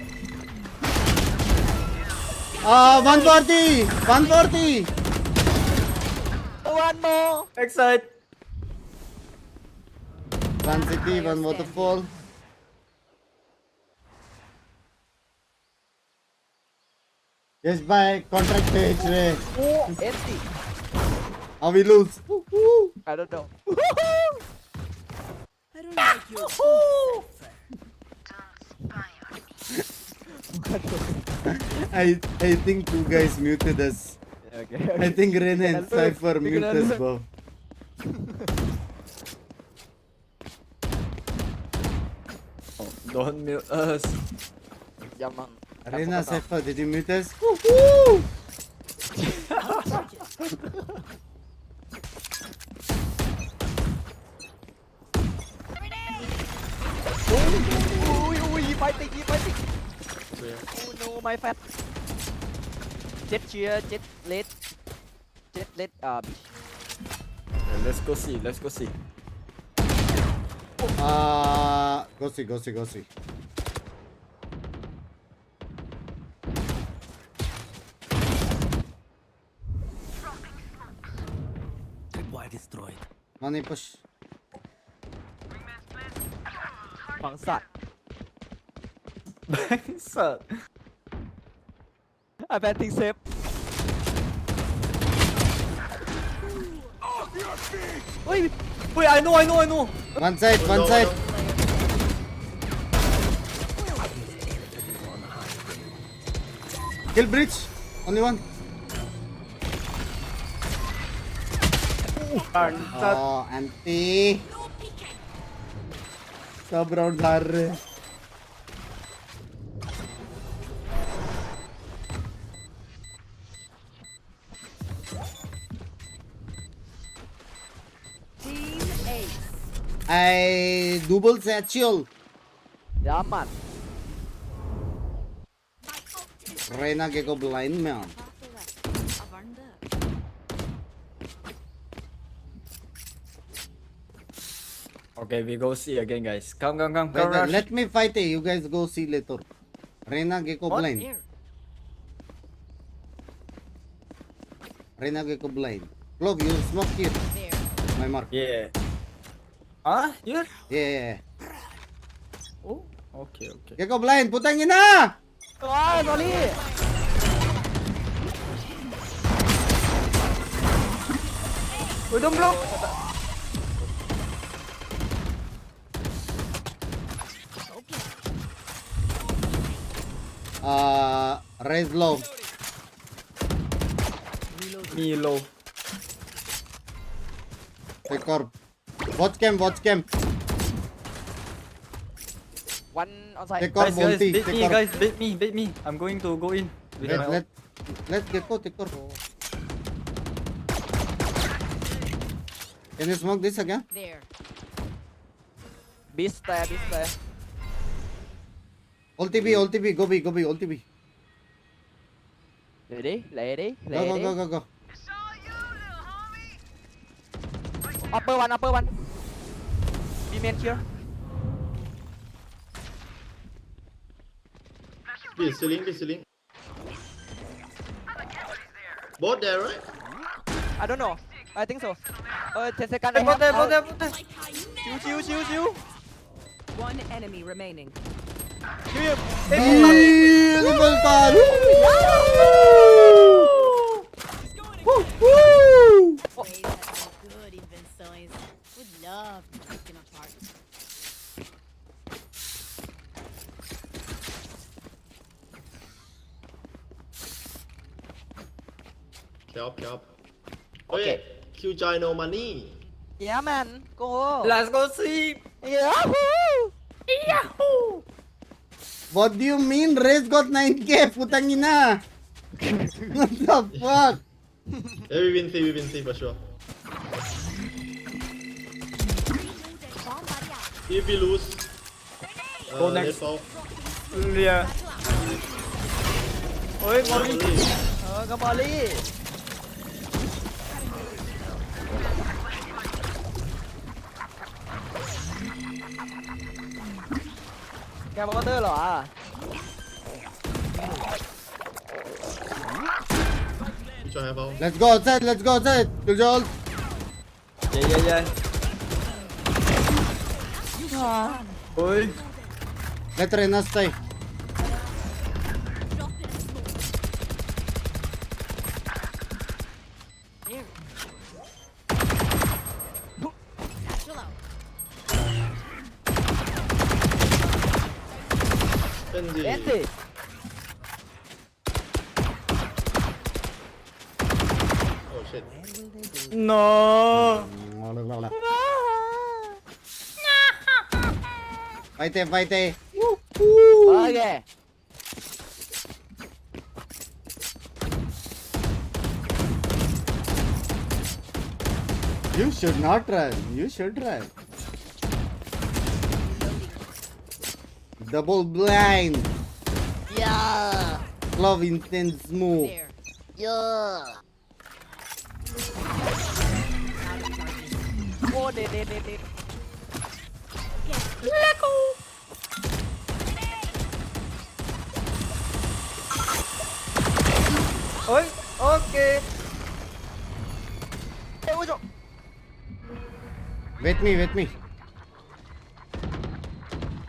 140. One more. Excite. One city, one waterfall. Yes, by contract page. Oh, empty. How we lose? I don't know. I don't like your I think two guys muted us. Okay. I think Rene and Cypher muted us both. Oh, don't mute us. Yeah, man. Rena, Cypher, did you mute us? Fighting. Oh no, my fat. Jet here, jet late. Let's go see. Go see. Tripwire destroyed. Money push. Bangsat. I'm betting safe. Wait, I know. One side. Kill bridge. Only one. Oh, anti. Sub round हार रहे. Team Ace. I double satchel. Yeah, man. Reyna के को blind में. Okay, we go see again, guys. Come. Wait, let me fight it. You guys go see later. Reyna Gecko blind. Reyna Gecko blind. Look, you smoke here. My mark. Yeah. Ah, here? Yeah. Oh, okay. Gecko blind. Putang ina! Ah, sorry. We don't block. Raise low. Me low. Take orb. Watch cam. One outside. Take orb, Guys, multi. bait me, guys. Bait me. I'm going to go in. Let Gecko take orb. Can you smoke this again? There. Beast there. Ulti B. Go B. Ulti B. Ready? Go. Upper one. Be man here. Be ceiling. Both there, right? I don't know. I think so. 10 seconds. Both there. Chill. One enemy remaining. Good invenções. Would love to take them apart. Cap. Okay. Q no money. Yeah, man. Go. Let's go see. Yahoo! What do you mean? Raze got 9k. Putang ina. What the fuck? Yeah, we win C for sure. If we lose, Go next. let's fall. Yeah. Ôi, Molly. Có Molly. Cái bóng tơ lỏ à? You try have all. Let's go outside. Kill Joel. Yeah. Ôi. Let Reyna stay. Benji. Ente. Oh shit. No. Fight. Okay. You should not run. You should run. Double blind. Yeah. Love intense move. Yeah. Oh, dead. Let go. Oi, okay. Hey, what's up? Wait me.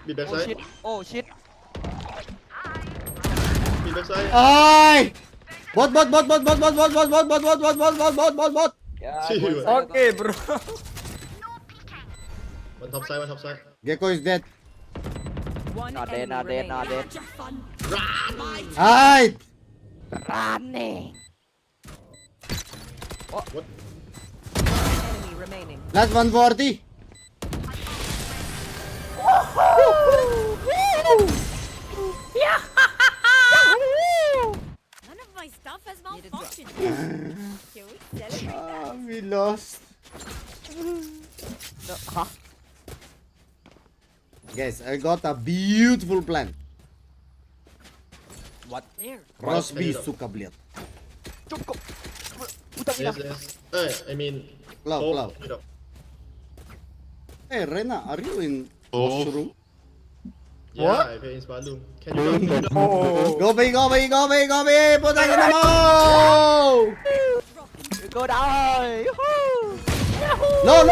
Be Oh backside. shit. Oh shit. Be backside. Ay! Bot. Yeah, See you. okay, bro. One top side. Gecko is dead. One Not enemy dead, not dead, remaining. not dead. Ay! Running. What? Enemy remaining. Last 140. None of my stuff has malfunctioned. Can we celebrate that? We lost. Huh? Guys, I got a beautiful plan. What? There. Rosby suka блядь. Cukup. Yes. I mean. Cloud. Mid up. Hey Rena, are you in washroom? Yeah, I play in Sparloom. Can you come mid up? Go B, put that in the mouth! Go down. Yahoo! No!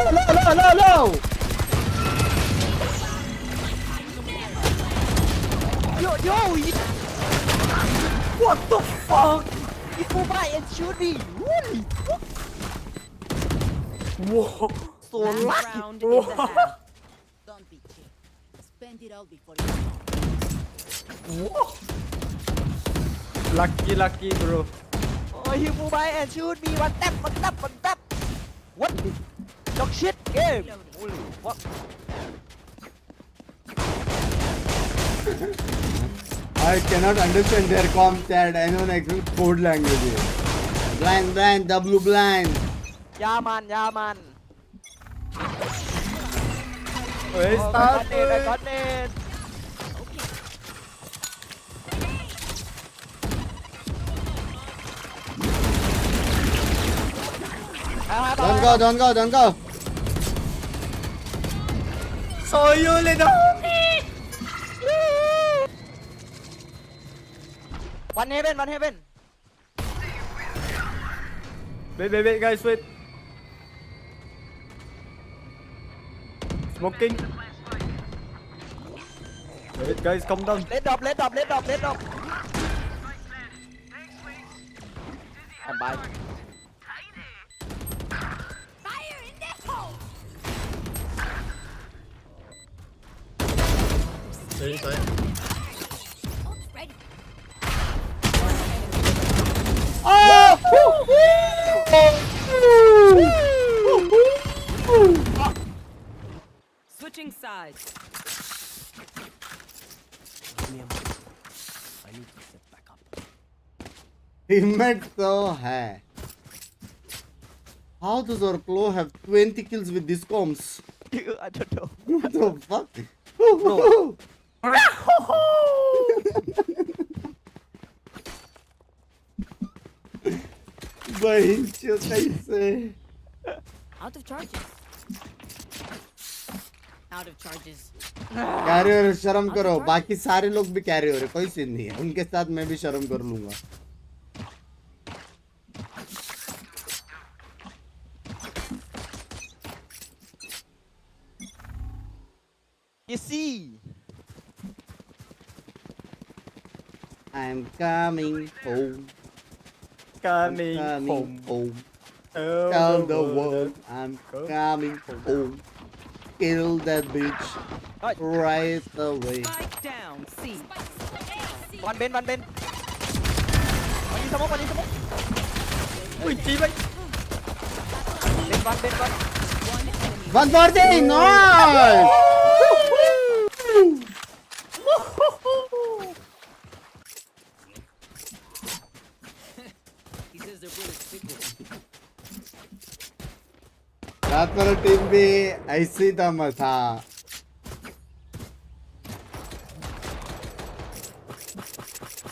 Yo! What the fuck? He go by and shoot me. Holy fuck! Whoa! So Last lucky. round in the half. Don't be cheap. Spend it all before you Whoa! Lucky, bro. Oh, he go by and shoot me. One tap. What? Dog shit game. Holy fuck! I cannot understand their com chat. I know like code languages. Blind, W blind. Yeah man. Hey, Oh, stop I got it. Don't go. So you little. One heaven. Wait, guys, wait. Smoking. Wait, guys, calm down. Let drop. I'm by. Fire in the hole! They're inside. Ult's ready. Switching sides. Teammate तो है. How does our Clo have 20 kills with these comms? I don't know. What the fuck? भाई कैसे? Out of charges. Out of charges. Career शर्म करो. बाकी सारे लोग भी कैरी हो रहे. कोई सीन नहीं है. उनके साथ मैं भी शर्म कर लूंगा. You see. I'm coming home. Coming home. Tell the world I'm coming home. kill that bitch right away. Spike down. C. One bên. One đi smoke. Ui, chi vậy? Bên one. 140, nice! He says they're bullets fickle. रात वाला team भी ऐसी दम था.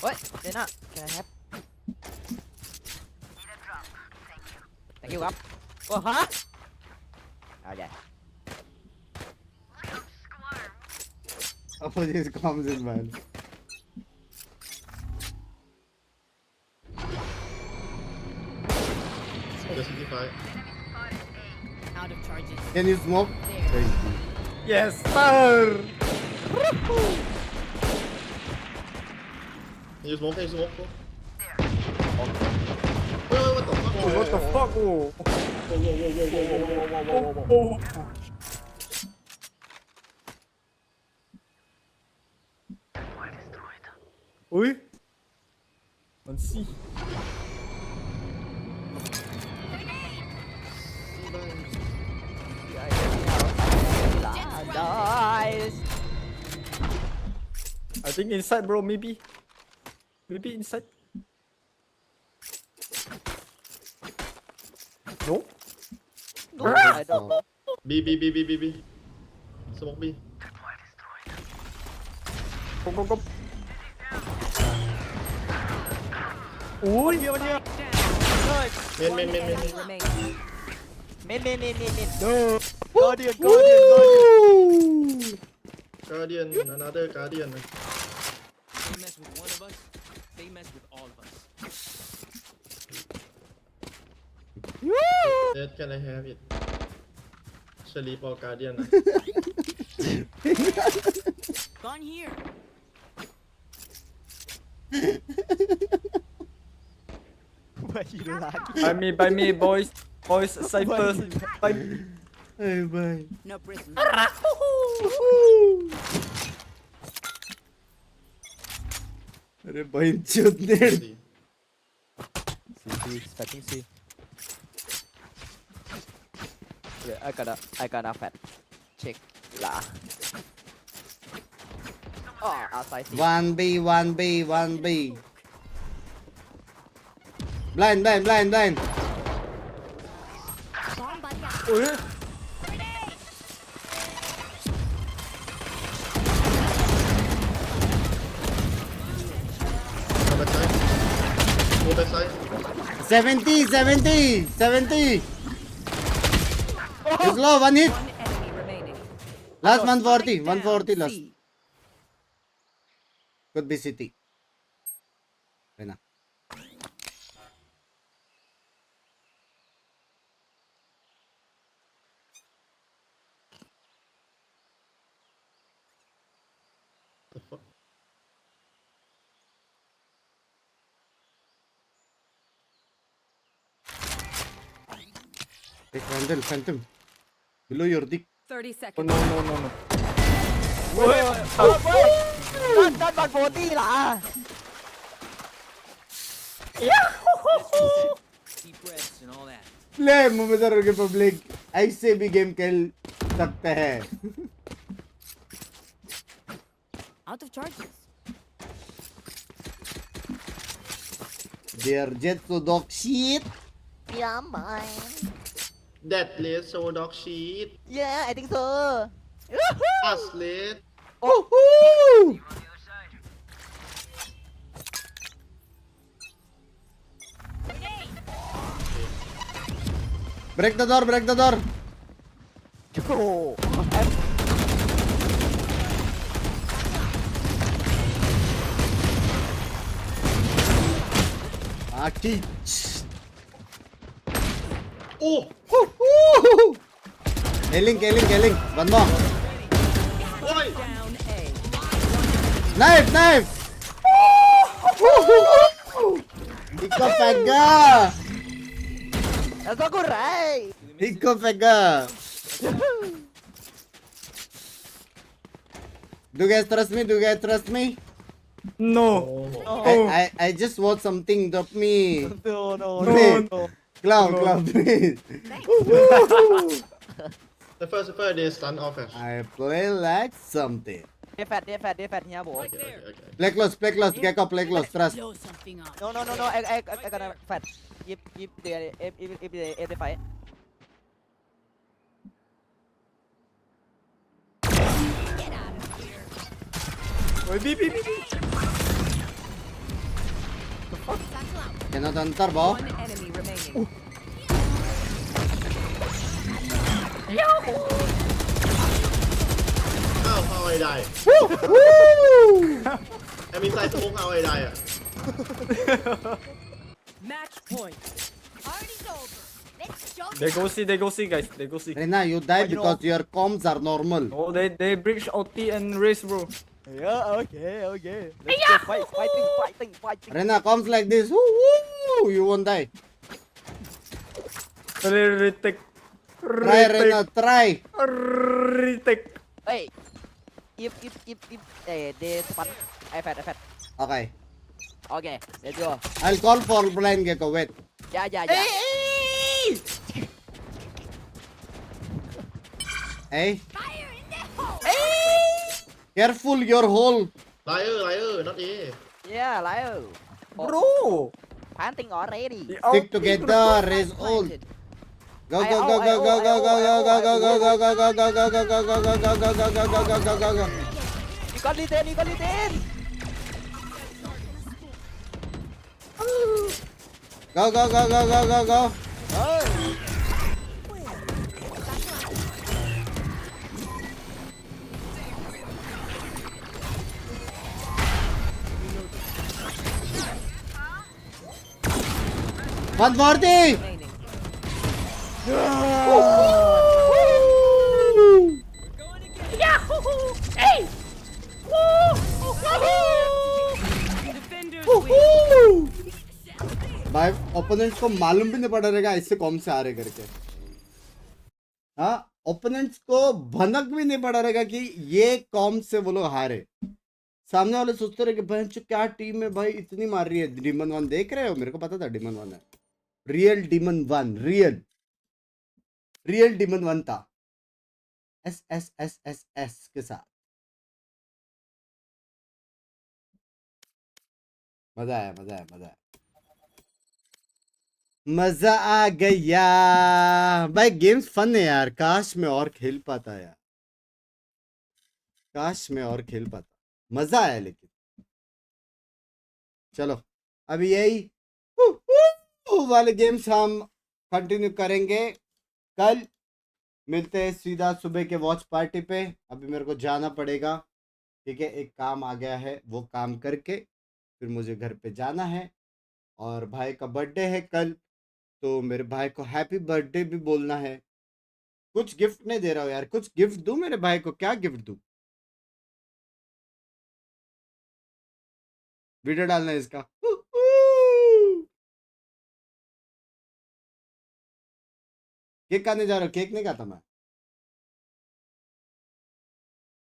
Wait, Dana, can I have? Thank you, up. Oh, huh? Okay. Opposite comes in, man. Just 55. Out of charges. Can you smoke? Thank you. Yes, sir. Can you smoke? Bro? Wait, what the fuck? What the fuck? Whoa. Ui. Còn C. Nice. I think inside, bro. Maybe inside. No. No, I don't. B. Smoke B. Go. Ui. Main. No. Guardian. Guardian, another Guardian. They mess with one of us, they mess with all of us. That can I have it? Sleep or Guardian? Gone here. Why you like? By me, boys. Boys, cypher. Hey, bye. No prison. अरे बहनचोद ने Expecting C. Yeah, I got a fat. Check lah. Oh, outside C. 1B. Blind. Ui. Go backside. 70. It's low, one hit. One enemy remaining. Last 140 Down, last. C. Could be city. Wala. The fuck? Hey, Phantom. Below your dick. 30 Oh, seconds. no. Not 140 lah. Deep breaths and all that. ले मुमदर के public ऐसे भी game खेल सकते हैं. Out of charges. They are just so dog shit. Yeah, mine. That place so dog shit. Yeah, I think so. Aslet. Woohoo! Break the door. Oh, Aki. Oh! Woohoo! Healing. One more. Oi! Down A. Knife. Ikaw pega. that's not good, right? Ikaw pega. Do you guys trust me? Do you guys trust me? No. I just want something. Drop me. No. Clown, please. The first they stun off. I play like something. They fat here, boy. Play close, Gecko, play close, trust. No. I gonna fat. If they fight. B. Cannot enter, bro. One enemy remaining. How I die? I mean, I smoke how I die. Match point. Party's over. Let's show They go see, guys. They go see. Rena, you die because your comms are normal. Oh, they breach ulti and race, bro. Yeah, okay. Let's go fighting. Rena, comms like this. Woo, you won't die. Retake. Try, Rena, try. Retake. Hey, if they spun, I fat. Okay. Okay, let's go. I'll call for blind Gecko. Wait. Yeah. Hey. Careful your hole. Liar, not A. Yeah, liar. Bro. Planting already. Stick together, raise all. Go. You got it in. Go. One more thing. भाई opponents को मालूम भी नहीं पड़ रहेगा इससे कौन से आ रहे करके. हाँ, ओपोनेंट्स को भनक भी नहीं पड़ा रहेगा कि ये कौन से वो लोग हारे. सामने वाले सोचते रहे कि भाई क्या टीम है भाई इतनी मार रही है. डीमन 1 देख रहे हो, मेरे को पता था डीमन 1 है. रियल डीमन 1, रियल डीमन 1 था. एस के साथ मजा आया. मजा आ गया भाई. गेम्स फन है यार. काश मैं और खेल पाता. मजा आया. लेकिन चलो अभी यही वाले गेम्स हम कंटिन्यू करेंगे. कल मिलते हैं सीधा सुबह के वॉच पार्टी पे. अभी मेरे को जाना पड़ेगा. ठीक है, एक काम आ गया है, वो काम करके फिर मुझे घर पे जाना है. और भाई का बर्थडे है कल, तो मेरे भाई को हैप्पी बर्थडे भी बोलना है. कुछ गिफ्ट नहीं दे रहा हूँ यार. कुछ गिफ्ट दूं मेरे भाई को. क्या गिफ्ट दूं? वीडियो डालना है इसका. केक खाने जा रहा हूँ. केक नहीं खाता मैं.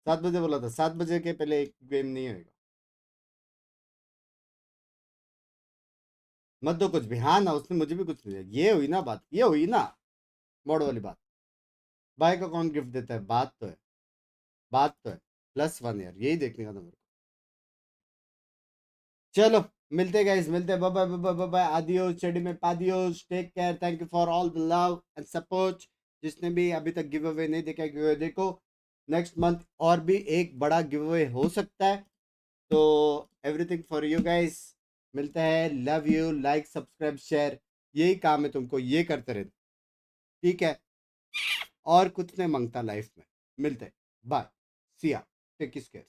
7 बजे बोला था. 7 बजे के पहले एक गेम नहीं होगा. मत दो कुछ भी. हाँ ना, उसने मुझे भी कुछ नहीं दिया. ये हुई ना बात. ये हुई ना मोड़ वाली बात. भाई को कौन गिफ्ट देता है? बात तो है. +1 यार. यही देखने का था मेरे को. चलो मिलते गाइस, मिलते हैं. बाय. आदियोस चडी में पादियोस. Take care. Thank you for all the love and support. जिसने भी अभी तक गिव अवे नहीं देखा, गिव अवे देखो. नेक्स्ट मंथ और भी एक बड़ा गिव अवे हो सकता है. तो एवरीथिंग फॉर यू गाइस. मिलते हैं. Love you. Like, subscribe, share. यही काम है तुमको. ये करते रहते. ठीक है, और कुछ नहीं मांगता लाइफ में. मिलते हैं. Bye. See ya. Take care.